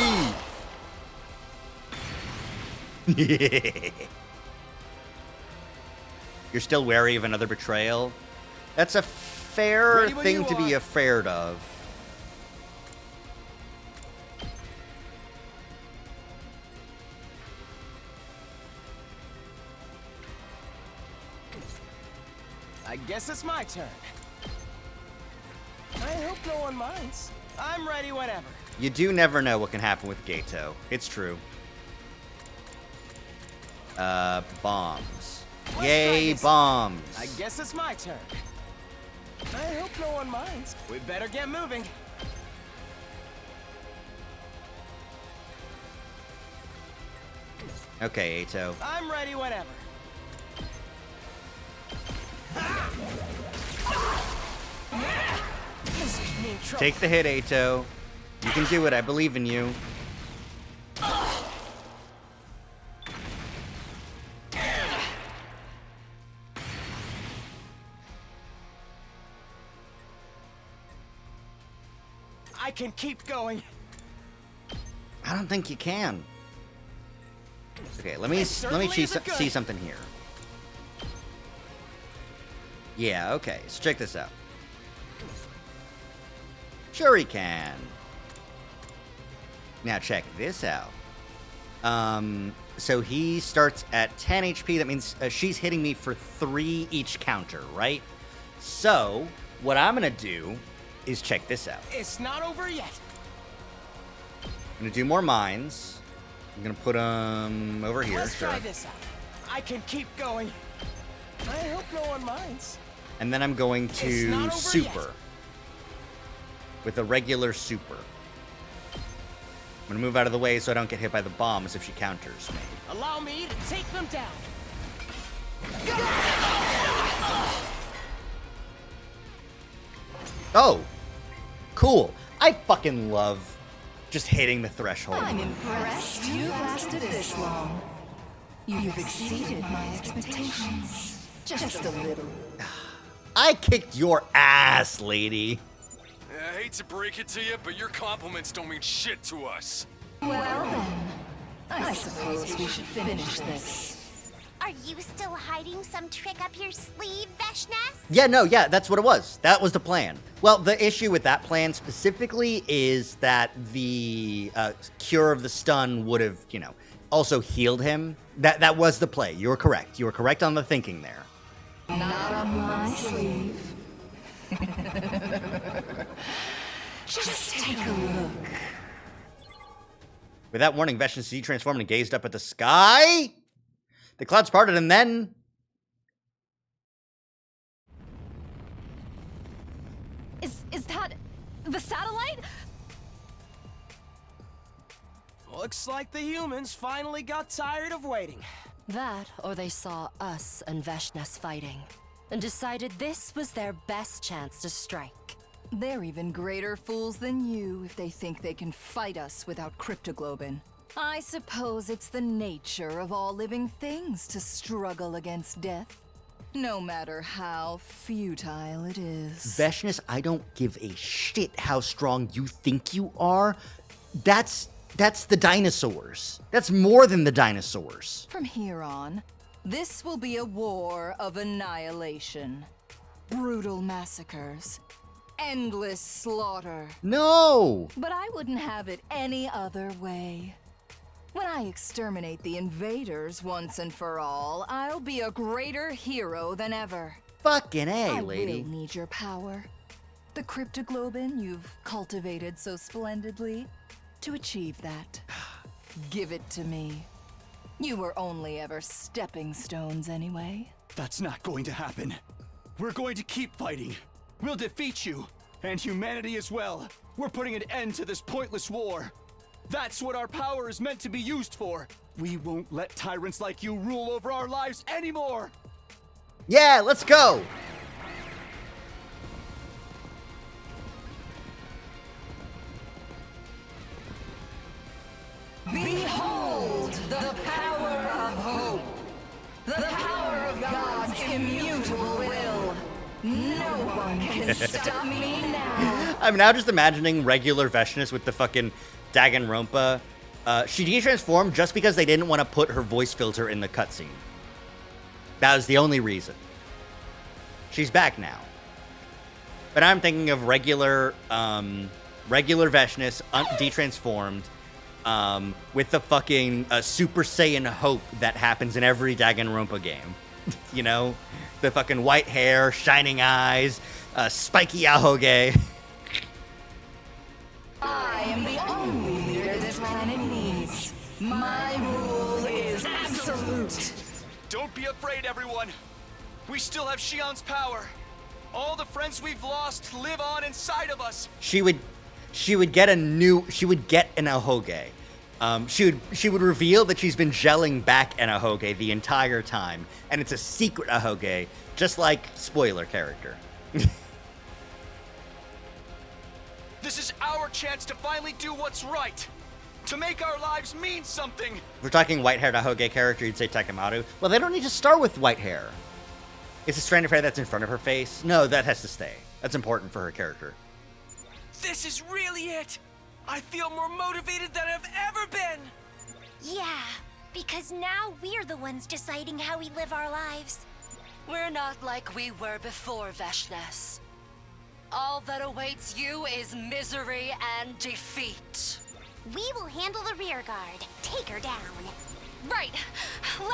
You're still wary of another betrayal? That's a fair thing to be afraid of. I guess it's my turn. I hope no one minds. I'm ready whenever. You do never know what can happen with Gato. It's true. Bombs. Yay, bombs. I guess it's my turn. I hope no one minds. We better get moving. Okay, Ato. I'm ready whenever. Take the hit, Ato. You can do it. I believe in you. I can keep going. I don't think you can. Okay, let me see something here. Yeah, okay. So check this out. Sure he can. Now check this out. So he starts at 10 HP. That means she's hitting me for 3 each counter, right? So what I'm gonna do is check this out. It's not over yet. I'm gonna do more mines. I'm gonna put them over here. Let's try this out. I can keep going. I hope no one minds. And then I'm going to super. With a regular super. I'm gonna move out of the way so I don't get hit by the bombs if she counters me. Allow me to take them down. Oh, cool. I fucking love just hitting the threshold. I'm impressed you've lasted this long. You've exceeded my expectations. Just a little. I kicked your ass, lady. I hate to break it to you, but your compliments don't mean shit to us. Well then, I suppose we should finish this. Are you still hiding some trick up your sleeve, Veshness? Yeah, that's what it was. That was the plan. Well, the issue with that plan specifically is that the cure of the stun would have, you know, also healed him. That was the play. You were correct. You were correct on the thinking there. Not up my sleeve. Just take a look. With that warning, Vashna's transformed and gazed up at the sky. The clouds parted, and then... Is that the satellite? Looks like the humans finally got tired of waiting. That, or they saw us and Vashnes fighting, and decided this was their best chance to strike. They're even greater fools than you if they think they can fight us without cryptoglobin. I suppose it's the nature of all living things to struggle against death, no matter how futile it is. Vashnes, I don't give a shit how strong you think you are. That's the dinosaurs. That's more than the dinosaurs. From here on, this will be a war of annihilation. Brutal massacres. Endless slaughter. No! But I wouldn't have it any other way. When I exterminate the invaders once and for all, I'll be a greater hero than ever. Fucking A, lady. lady. I will need your power. The cryptoglobin you've cultivated so splendidly. To achieve that, give it to me. You were only ever stepping stones anyway. That's not going to happen. We're going to keep fighting. We'll defeat you, and humanity as well. We're putting an end to this pointless war. That's what our power is meant to be used for. We won't let tyrants like you rule over our lives anymore. Yeah, let's go! Behold the power of hope. The power of God's immutable will. No one can stop me now. I'm now just imagining regular Vashnes with the fucking Danganronpa. She de-transformed just because they didn't want to put her voice filter in the cutscene. That was the only reason. She's back now. But I'm thinking of regular Vashnes, de-transformed, with the fucking Super Saiyan hope that happens in every Danganronpa game. You know? The fucking white hair, shining eyes, spiky ahoge. I am the only leader this planet needs. My rule is absolute. Don't be afraid, everyone. We still have Shion's power. All the friends we've lost live on inside of us. She would get an ahoge. She would reveal that she's been gelling back an ahoge the entire time, and it's a secret ahoge, just like spoiler character. This is our chance to finally do what's right. To make our lives mean something. If we're talking white-haired ahoge character, you'd say Takemaru. Well, they don't need to start with white hair. It's a strand of hair that's in front of her face. No, that has to stay. That's important for her character. This is really it. I feel more motivated than I've ever been. Yeah, because now we're the ones deciding how we live our lives. We're not like we were before, Vashnes. All that awaits you is misery and defeat. We will handle the rear guard. Take her down. Right.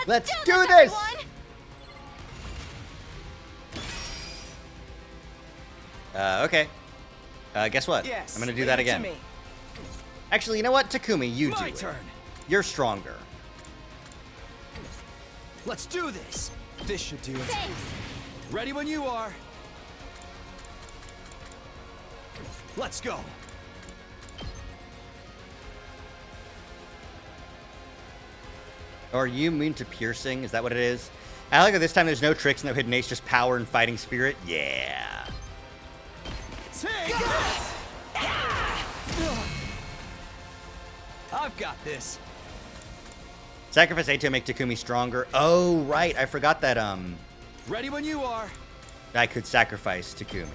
Let's do this! Everyone. Okay. Guess what? Yes, I'm gonna do that leave it to again. me. Actually, you know what? Takumi, you do My it. turn. You're stronger. Let's do this. This should do it. Thanks. Ready when you are. Let's go. Or are you immune to piercing? Is that what it is? I like that this time there's no tricks, no hidden ace, just power and fighting spirit. Yeah. Take this! I've got this. Sacrifice 8 to make Takumi stronger. Oh, right. I forgot that, Ready when you are. I could sacrifice Takumi.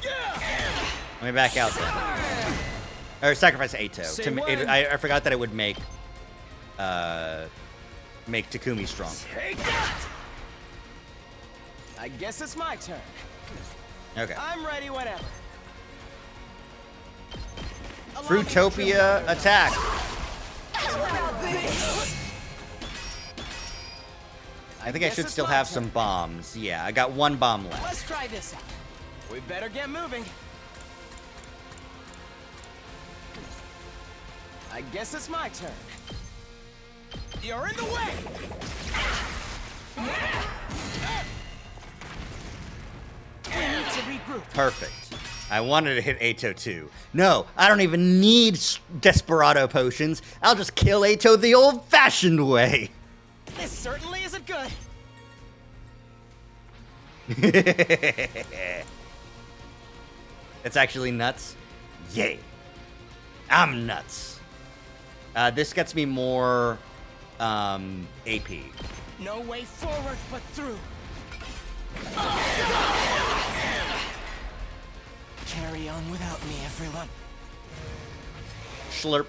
Let me back out then. Or sacrifice Aito. Say To, I forgot that it would make Takumi stronger. Take that! I guess it's my turn. Okay. I'm ready whenever. Fruitopia attack. I think I should still have some bombs. Yeah, I got one bomb left. Let's try this out. We better get moving. I guess it's my turn. You're in the way! We need to regroup. Perfect. I wanted to hit Ato too. No, I don't even need Desperado potions. I'll just kill Ato the old-fashioned way. This certainly isn't good. It's actually nuts. Yay. I'm nuts. This gets me more AP. No way forward but through. Carry on without me, everyone. Slurp.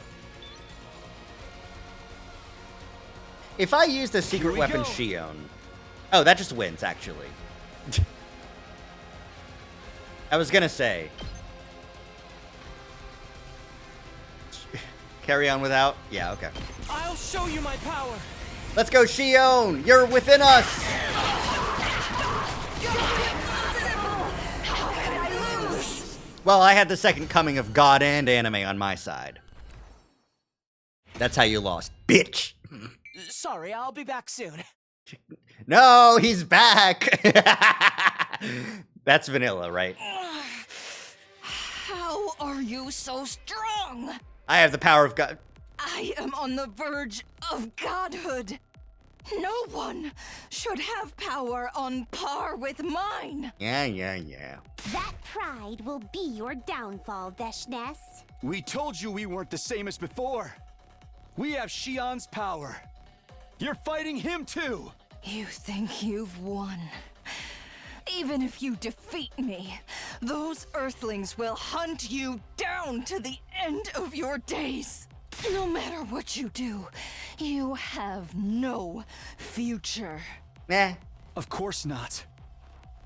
If I use the secret weapon go. Shion... Oh, that just wins, actually. I was gonna say... Carry on without? Yeah, okay. I'll show you my power. Let's go, Shion! You're within us! Well, I had the second coming of God and anime on my side. That's how you lost, bitch! Sorry, I'll be back soon. No, he's back! That's vanilla, right? How are you so strong? I have the power of God. I am on the verge of godhood. No one should have power on par with mine. Yeah. That pride will be your downfall, Veshness. We told you we weren't the same as before. We have Shion's power. You're fighting him too. You think you've won. Even if you defeat me, those Earthlings will hunt you down to the end of your days. No matter what you do, you have no future. Nah. Of course not.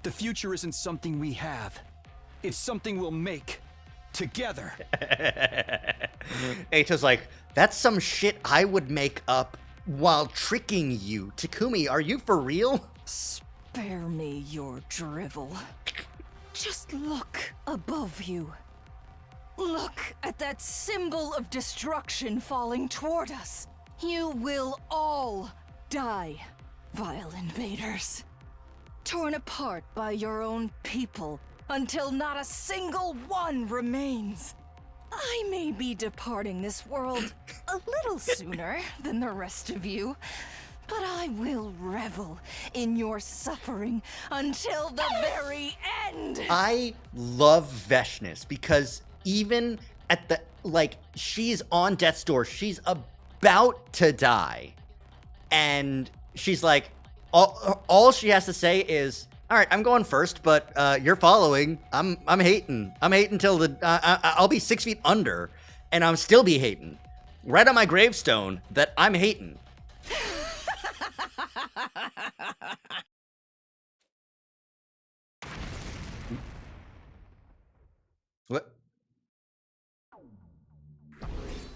The future isn't something we have. It's something we'll make. Together. Ato's like, that's some shit I would make up while tricking you. Takumi, are you for real? Spare me your drivel. Just look above you. Look at that symbol of destruction falling toward us. You will all die, vile invaders. Torn apart by your own people until not a single one remains. I may be departing this world a little sooner than the rest of you, but I will revel in your suffering until the very end. I love Veshness because even at the, like, she's on death's door. She's about to die. And she's like, all she has to say is, all right, I'm going first, but you're following. I'm hating. I'm hating till the, I'll be 6 feet under, and I'll still be hating. Right on my gravestone that I'm hating. What?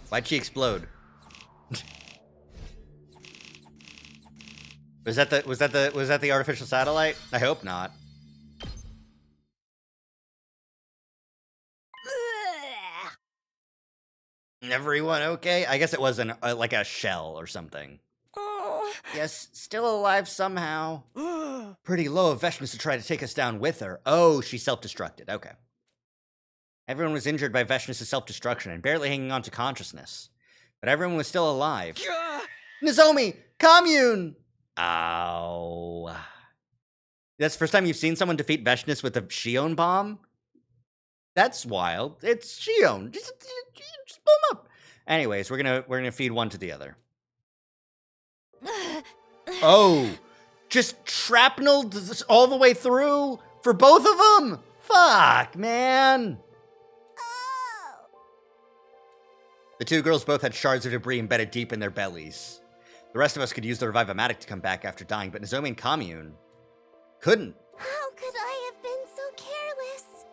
Why'd she explode? Was that the artificial satellite? I hope not. Everyone okay? I guess it was like a shell or something. Oh. Yes, still alive somehow. Pretty low of Veshness to try to take us down with her. Oh, she self-destructed. Okay. Everyone was injured by Veshness' self-destruction and barely hanging on to consciousness. But everyone was still alive. Nozomi! Commune! Ow. That's the first time you've seen someone defeat Veshness with a Shion bomb? That's wild. It's Shion. Just blow him up. Anyways, we're gonna feed one to the other. Oh, just shrapnel all the way through for both of them? Fuck, man. The two girls both had shards of debris embedded deep in their bellies. The rest of us could use the Revive-O-Matic to come back after dying, but Nozomi and Commune couldn't. How could I have been so careless?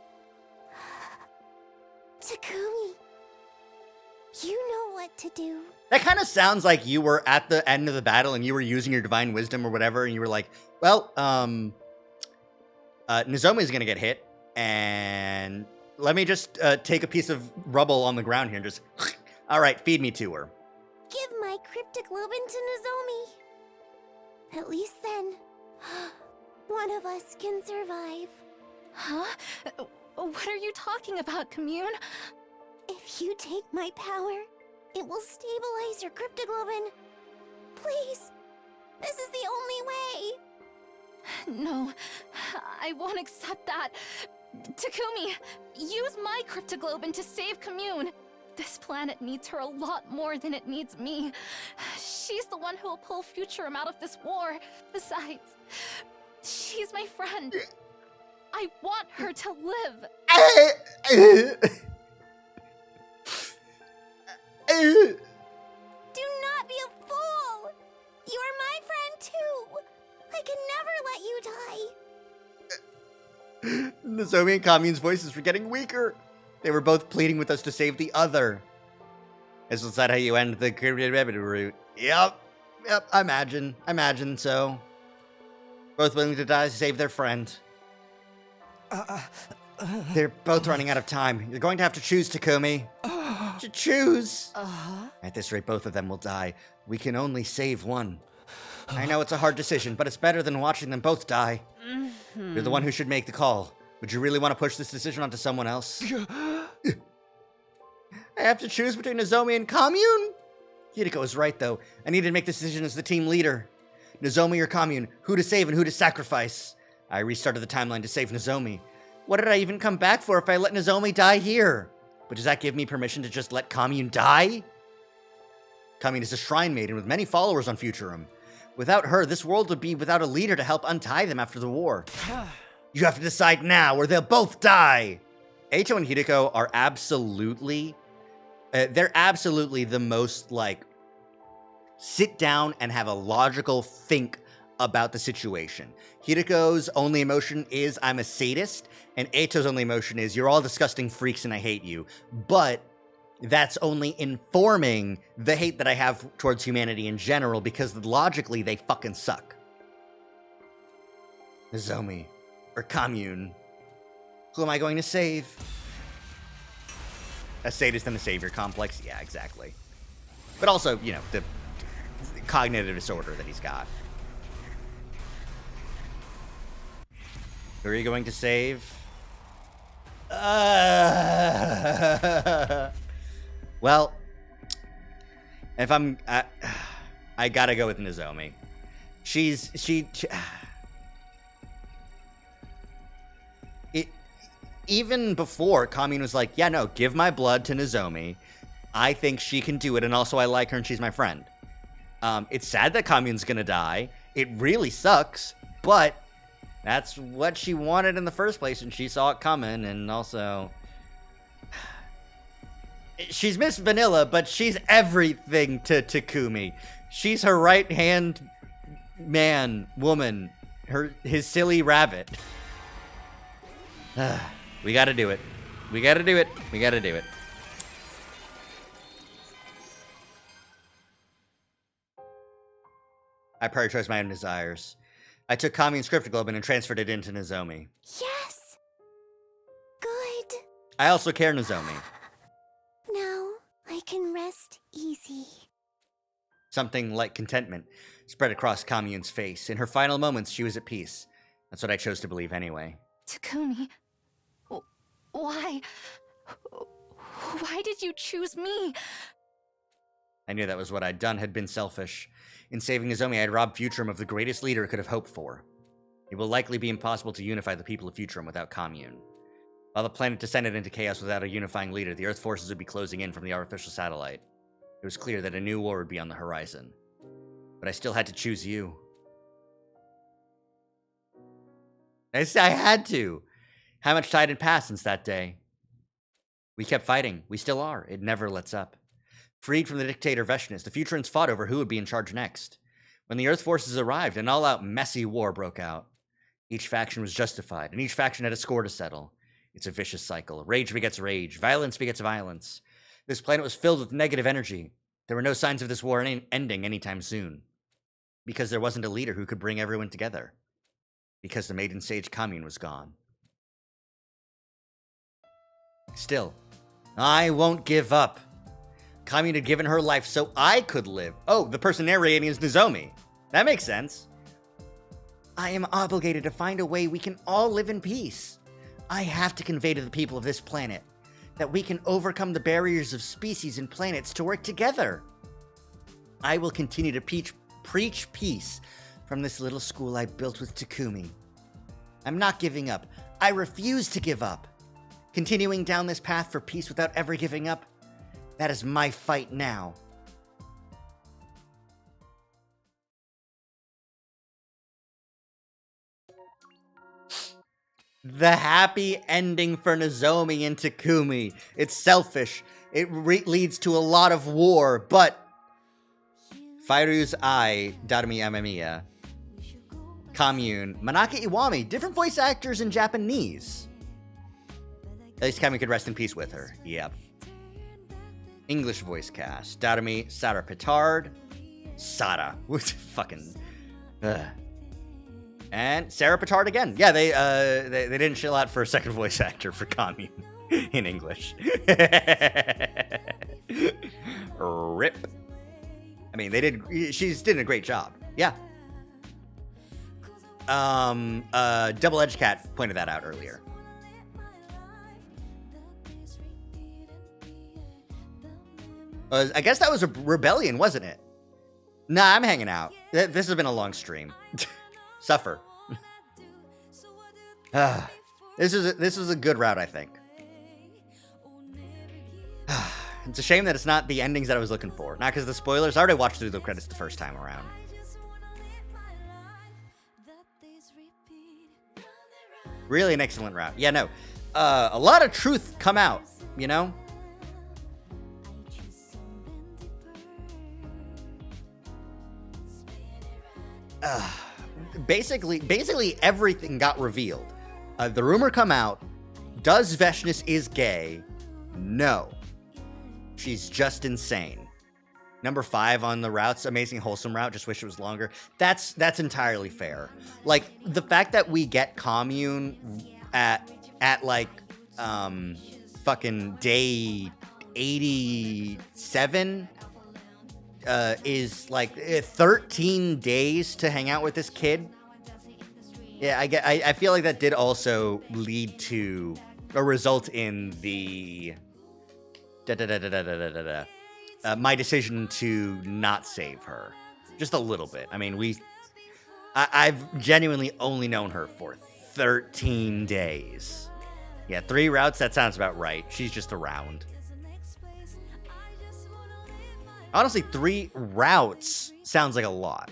Takumi. You know what to do. That kind of sounds like you were at the end of the battle and you were using your divine wisdom or whatever, and you were like, well, Nozomi's gonna get hit, and let me just take a piece of rubble on the ground here and just, all right, feed me to her. Give my cryptoglobin to Nozomi. At least then, one of us can survive. Huh? What are you talking about, Commune? If you take my power, it will stabilize your cryptoglobin. Please, this is the only way. No, I won't accept that. Takumi, use my cryptoglobin to save Commune. This planet needs her a lot more than it needs me. She's the one who will pull Futurum out of this war. Besides, she's my friend. I want her to live. Do not be a fool! You are my friend too! I can never let you die! Nozomi and Commune's voices were getting weaker. They were both pleading with us to save the other. Is that how you end the route? Yep, I imagine so. Both willing to die to save their friend. They're both running out of time. You're going to have to choose, Takumi. To choose. At this rate, both of them will die. We can only save one. I know it's a hard decision, but it's better than watching them both die. You're the one who should make the call. Would you really want to push this decision onto someone else? I have to choose between Nozomi and Commune? Hideko is right, though. I need to make the decision as the team leader. Nozomi or Commune, who to save and who to sacrifice? I restarted the timeline to save Nozomi. What did I even come back for if I let Nozomi die here? But does that give me permission to just let Commune die? Commune is a shrine maiden with many followers on Futurum. Without her, this world would be without a leader to help untie them after the war. You have to decide now, or they'll both die! Eito and Hideko are absolutely... they're absolutely the most, like, sit down and have a logical think about the situation. Hideko's only emotion is, I'm a sadist, and Eito's only emotion is, you're all disgusting freaks and I hate you. But that's only informing the hate that I have towards humanity in general, because logically they fucking suck. Nozomi, or Commune, who am I going to save? A sadist and a savior complex? Yeah, exactly. But also, you know, the cognitive disorder that he's got. Who are you going to save? Well, if I'm... I gotta go with Nozomi. Even before, Commune was like, yeah, no, give my blood to Nozomi. I think she can do it, and also I like her and she's my friend. It's sad that Commune's gonna die. It really sucks, but that's what she wanted in the first place, and she saw it coming, and also... She's Miss Vanilla, but she's everything to Takumi. She's her right-hand woman, his silly rabbit. We gotta do it. We gotta do it. We gotta do it. I prioritized my own desires. I took Commune's cryptoglobin and transferred it into Nozomi. Yes! Good. I also care Nozomi. Now I can rest easy. Something like contentment spread across Commune's face. In her final moments, she was at peace. That's what I chose to believe anyway. Takumi, why? Why did you choose me? I knew that was what I'd done had been selfish. In saving Nozomi, I had robbed Futurum of the greatest leader it could have hoped for. It will likely be impossible to unify the people of Futurum without Commune. While the planet descended into chaos without a unifying leader, the Earth forces would be closing in from the artificial satellite. It was clear that a new war would be on the horizon. But I still had to choose you. I had to. How much time had passed since that day? We kept fighting. We still are. It never lets up. Freed from the dictator Veshness, the Futurans fought over who would be in charge next. When the Earth forces arrived, an all-out messy war broke out. Each faction was justified, and each faction had a score to settle. It's a vicious cycle. Rage begets rage. Violence begets violence. This planet was filled with negative energy. There were no signs of this war ending anytime soon. Because there wasn't a leader who could bring everyone together. Because the Maiden Sage commune was gone. Still, I won't give up. Commune had given her life so I could live. Oh, the person narrating is Nozomi. That makes sense. I am obligated to find a way we can all live in peace. I have to convey to the people of this planet that we can overcome the barriers of species and planets to work together. I will continue to preach peace from this little school I built with Takumi. I'm not giving up. I refuse to give up. Continuing down this path for peace without ever giving up, that is my fight now. The happy ending for Nozomi and Takumi. It's selfish. It leads to a lot of war, but Fairu's Ai, Darumi Amemiya, Commune, Manaka Iwami, different voice actors in Japanese. At least Commune could rest in peace with her. Yep. English voice cast. Darumi, Sarah Petard. Sara. Fucking... And Sarah Petard again. Yeah, they didn't chill out for a second voice actor for Commune in English. Rip. I mean, she's did a great job. Yeah. Double Edge Cat pointed that out earlier. I guess that was a rebellion, wasn't it? Nah, I'm hanging out. This has been a long stream. Suffer. This is a good route, I think. It's a shame that it's not the endings that I was looking for. Not because of the spoilers. I already watched through the credits the first time around. Really an excellent route. Yeah, no. A lot of truth come out, you know? Basically everything got revealed. The rumor come out. Does Veshnius is gay? No. She's just insane. Number 5 on the routes, amazing wholesome route, just wish it was longer. That's entirely fair. Like, the fact that we get Commune at like fucking day 87 is like 13 days to hang out with this kid. Yeah, I feel like that did also lead to a result in the my decision to not save her. Just a little bit. I mean, I've genuinely only known her for 13 days. Yeah, 3 routes, that sounds about right. She's just around. Honestly, 3 routes sounds like a lot.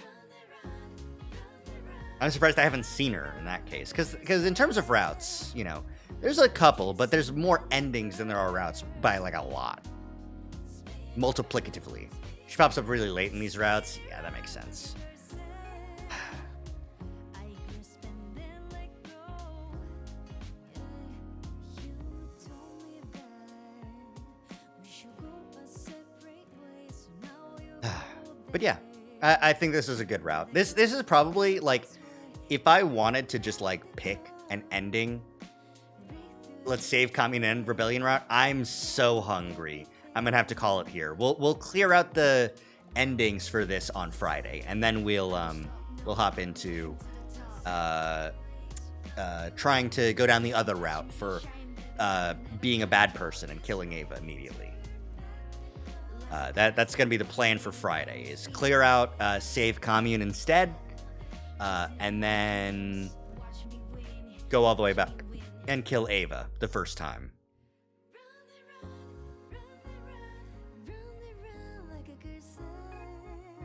I'm surprised I haven't seen her in that case. Because in terms of routes, you know, there's a couple, but there's more endings than there are routes by, like, a lot. Multiplicatively. She pops up really late in these routes. Yeah, that makes sense. But yeah, I think this is a good route. This is probably, like, if I wanted to just, like, pick an ending, let's save Commune and Rebellion route, I'm so hungry. I'm going to have to call it here. We'll clear out the endings for this on Friday, and then we'll hop into trying to go down the other route for being a bad person and killing Ava immediately. That's going to be the plan for Friday, is clear out, save Commune instead, and then go all the way back and kill Ava the first time.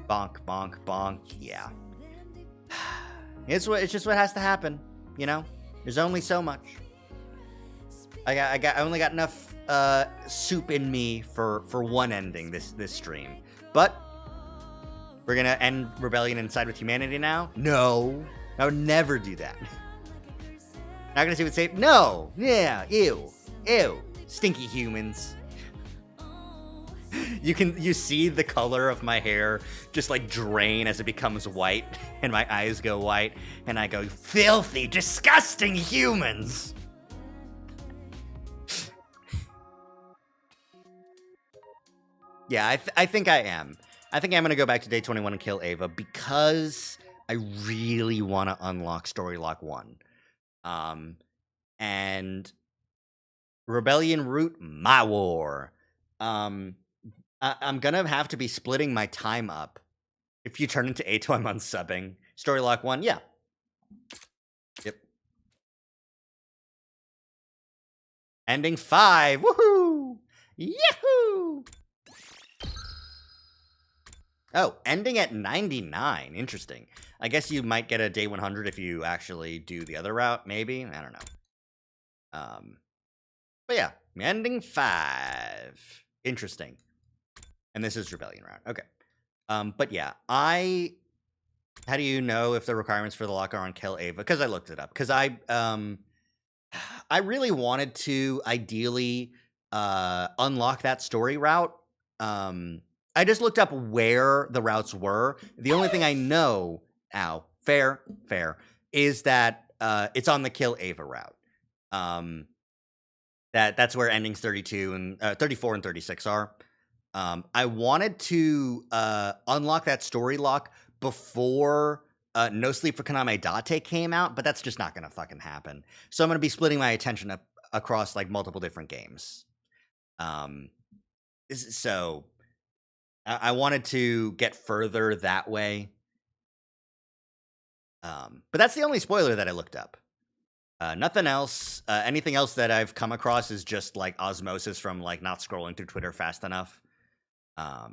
Bonk, bonk, bonk, yeah. It's just what has to happen, you know? There's only so much. I only got enough soup in me for one ending this stream. But we're gonna end Rebellion and side with humanity now? No. I would never do that. Not gonna see what say no. Yeah, ew. Ew. Stinky humans. You see the color of my hair just like drain as it becomes white, and my eyes go white, and I go, filthy, disgusting humans. Yeah, I think I am. I think I'm gonna go back to day 21 and kill Ava because I really want to unlock Story Lock 1. And Rebellion Route, my war. I'm gonna have to be splitting my time up. If you turn into Ato, I'm unsubbing. Story Lock 1, yeah. Yep. Ending 5, woohoo! Yahoo! Oh, ending at 99. Interesting. I guess you might get a day 100 if you actually do the other route, maybe? I don't know. But yeah, ending 5. Interesting. And this is Rebellion route. Okay. But yeah, how do you know if the requirements for the lock are on Kill Ava? Because I looked it up. Because I really wanted to ideally unlock that story route. I just looked up where the routes were. The only thing I know, fair, is that it's on the Kill Ava route. That's where endings 32 and 34 and 36 are. I wanted to unlock that story lock before No Sleep for Kaname Date came out, but that's just not gonna fucking happen. So I'm gonna be splitting my attention up across like multiple different games. So I wanted to get further that way. But that's the only spoiler that I looked up. Nothing else. Anything else that I've come across is just like osmosis from like not scrolling through Twitter fast enough. The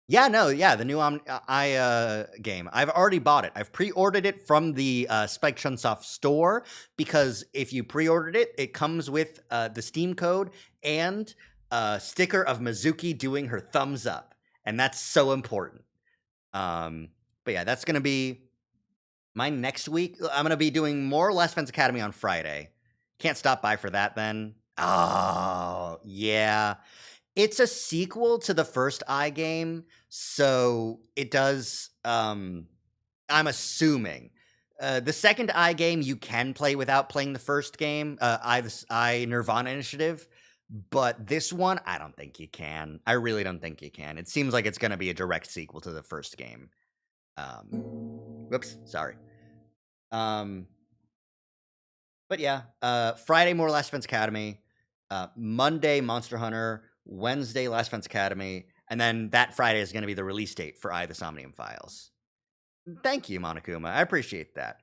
new game. I've already bought it. I've pre-ordered it from the Spike Chunsoft store because if you pre-ordered it, it comes with the Steam code and a sticker of Mizuki doing her thumbs up, and that's so important. But yeah, that's gonna be my next week. I'm gonna be doing more Last Defense Academy on Friday. Can't stop by for that then. Oh yeah, it's a sequel to the first game, so it does. I'm assuming the second game you can play without playing the first game. I Nirvana Initiative. But this one, I don't think you can. I really don't think you can. It seems like it's going to be a direct sequel to the first game. Whoops, sorry. But yeah, Friday, more Last Defense Academy. Monday, Monster Hunter. Wednesday, Last Defense Academy. And then that Friday is going to be the release date for the Somnium Files. Thank you, Monokuma. I appreciate that.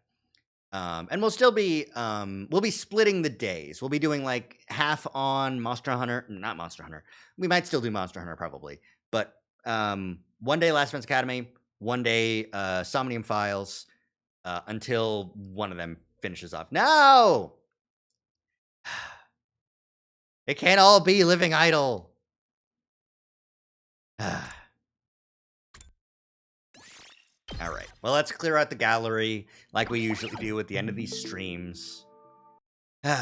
And we'll still be, we'll be splitting the days. We'll be doing like half on Monster Hunter, not Monster Hunter. We might still do Monster Hunter probably, but, one day Last Defense Academy, one day, Somnium Files, until one of them finishes off. No! It can't all be Living Idol. All right. Well, let's clear out the gallery like we usually do at the end of these streams. It's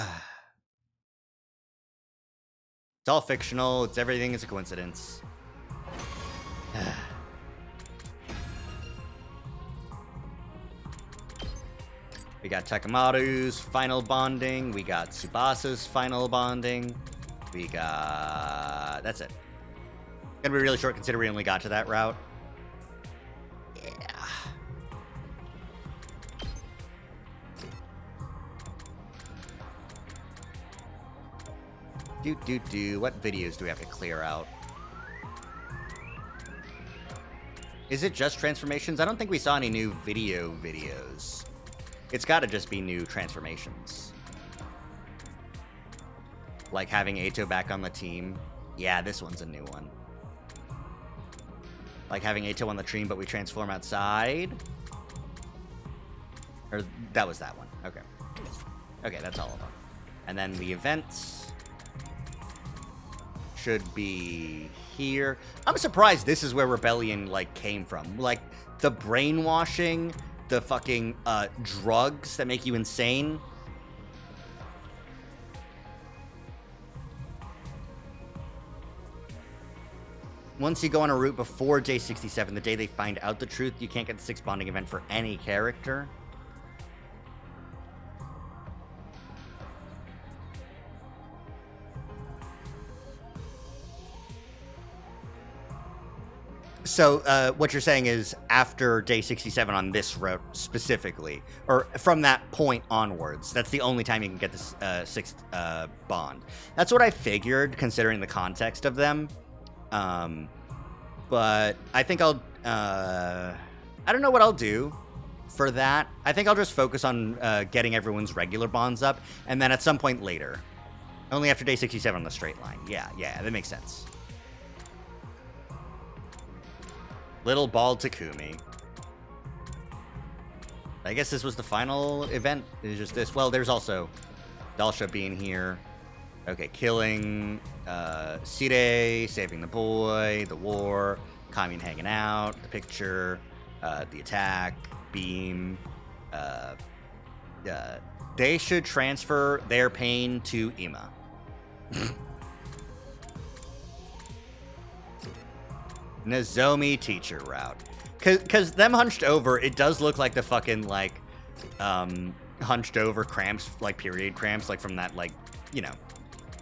all fictional. Everything is a coincidence. We got Takamaru's final bonding. We got Tsubasa's final bonding. We got... That's it. Gonna be really short considering we only got to that route. What videos do we have to clear out? Is it just transformations? I don't think we saw any new videos. It's gotta just be new transformations. Like having Ato back on the team. Yeah, this one's a new one. Like having Ato on the team, but we transform outside. Or that was that one. Okay. Okay, that's all of them. And then the events should be here. I'm surprised this is where Rebellion, like, came from. Like, the brainwashing, the fucking, drugs that make you insane. once you go on a route before day 67, the day they find out the truth, you can't get the 6 bonding event for any character. So, what you're saying is after day 67 on this route specifically, or from that point onwards, that's the only time you can get this 6th bond. That's what I figured, considering the context of them. But I think I'll... I don't know what I'll do for that. I think I'll just focus on getting everyone's regular bonds up, and then at some point later. Only after day 67 on the straight line. Yeah, that makes sense. Little Bald Takumi. I guess this was the final event. It's just this. Well, there's also Dalsha being here. Okay, killing Sire, saving the boy, the war, Kamiun hanging out, the picture, the attack, beam. They should transfer their pain to Ima. Nozomi teacher route. Cause them hunched over, it does look like the fucking like hunched over cramps, like period cramps, like from that, like, you know,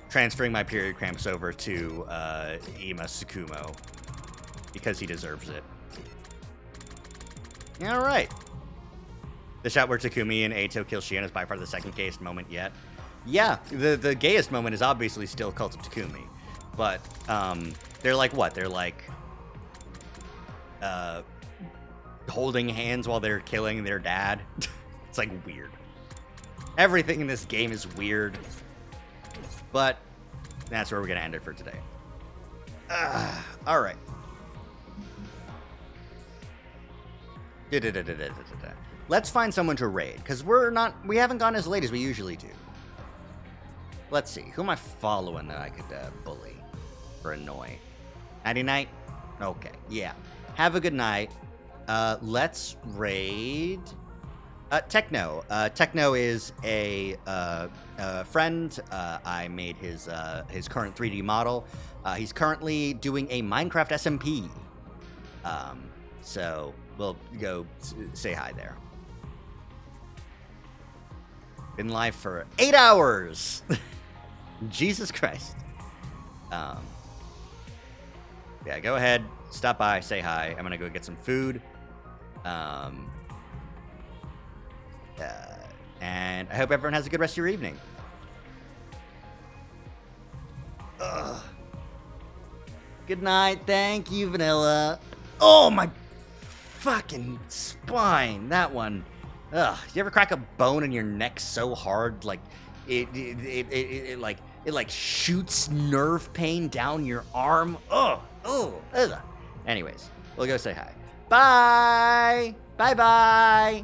transferring my period cramps over to Ima Tsukumo because he deserves it. Alright. The shot where Takumi and Eito kill Shion is by far the second gayest moment yet. Yeah, the gayest moment is obviously still Cult of Takumi. But they're like what? They're like holding hands while they're killing their dad. It's like weird. Everything in this game is weird. But that's where we're going to end it for today. All right. Let's find someone to raid, because we haven't gone as late as we usually do. Let's see. Who am I following that I could bully or annoy? Nighty night? Okay, yeah. Have a good night. Let's raid Techno. Techno is a friend. I made his current 3D model. He's currently doing a Minecraft SMP. So we'll go say hi there. Been live for 8 hours. Jesus Christ. Yeah, go ahead. Stop by, say hi. I'm gonna go get some food. And I hope everyone has a good rest of your evening. Ugh. Good night. Thank you, Vanilla. Oh, my fucking spine. That one. Ugh. You ever crack a bone in your neck so hard, like it like shoots nerve pain down your arm? Ugh. Ugh. Anyways, we'll go say hi. Bye. Bye-bye.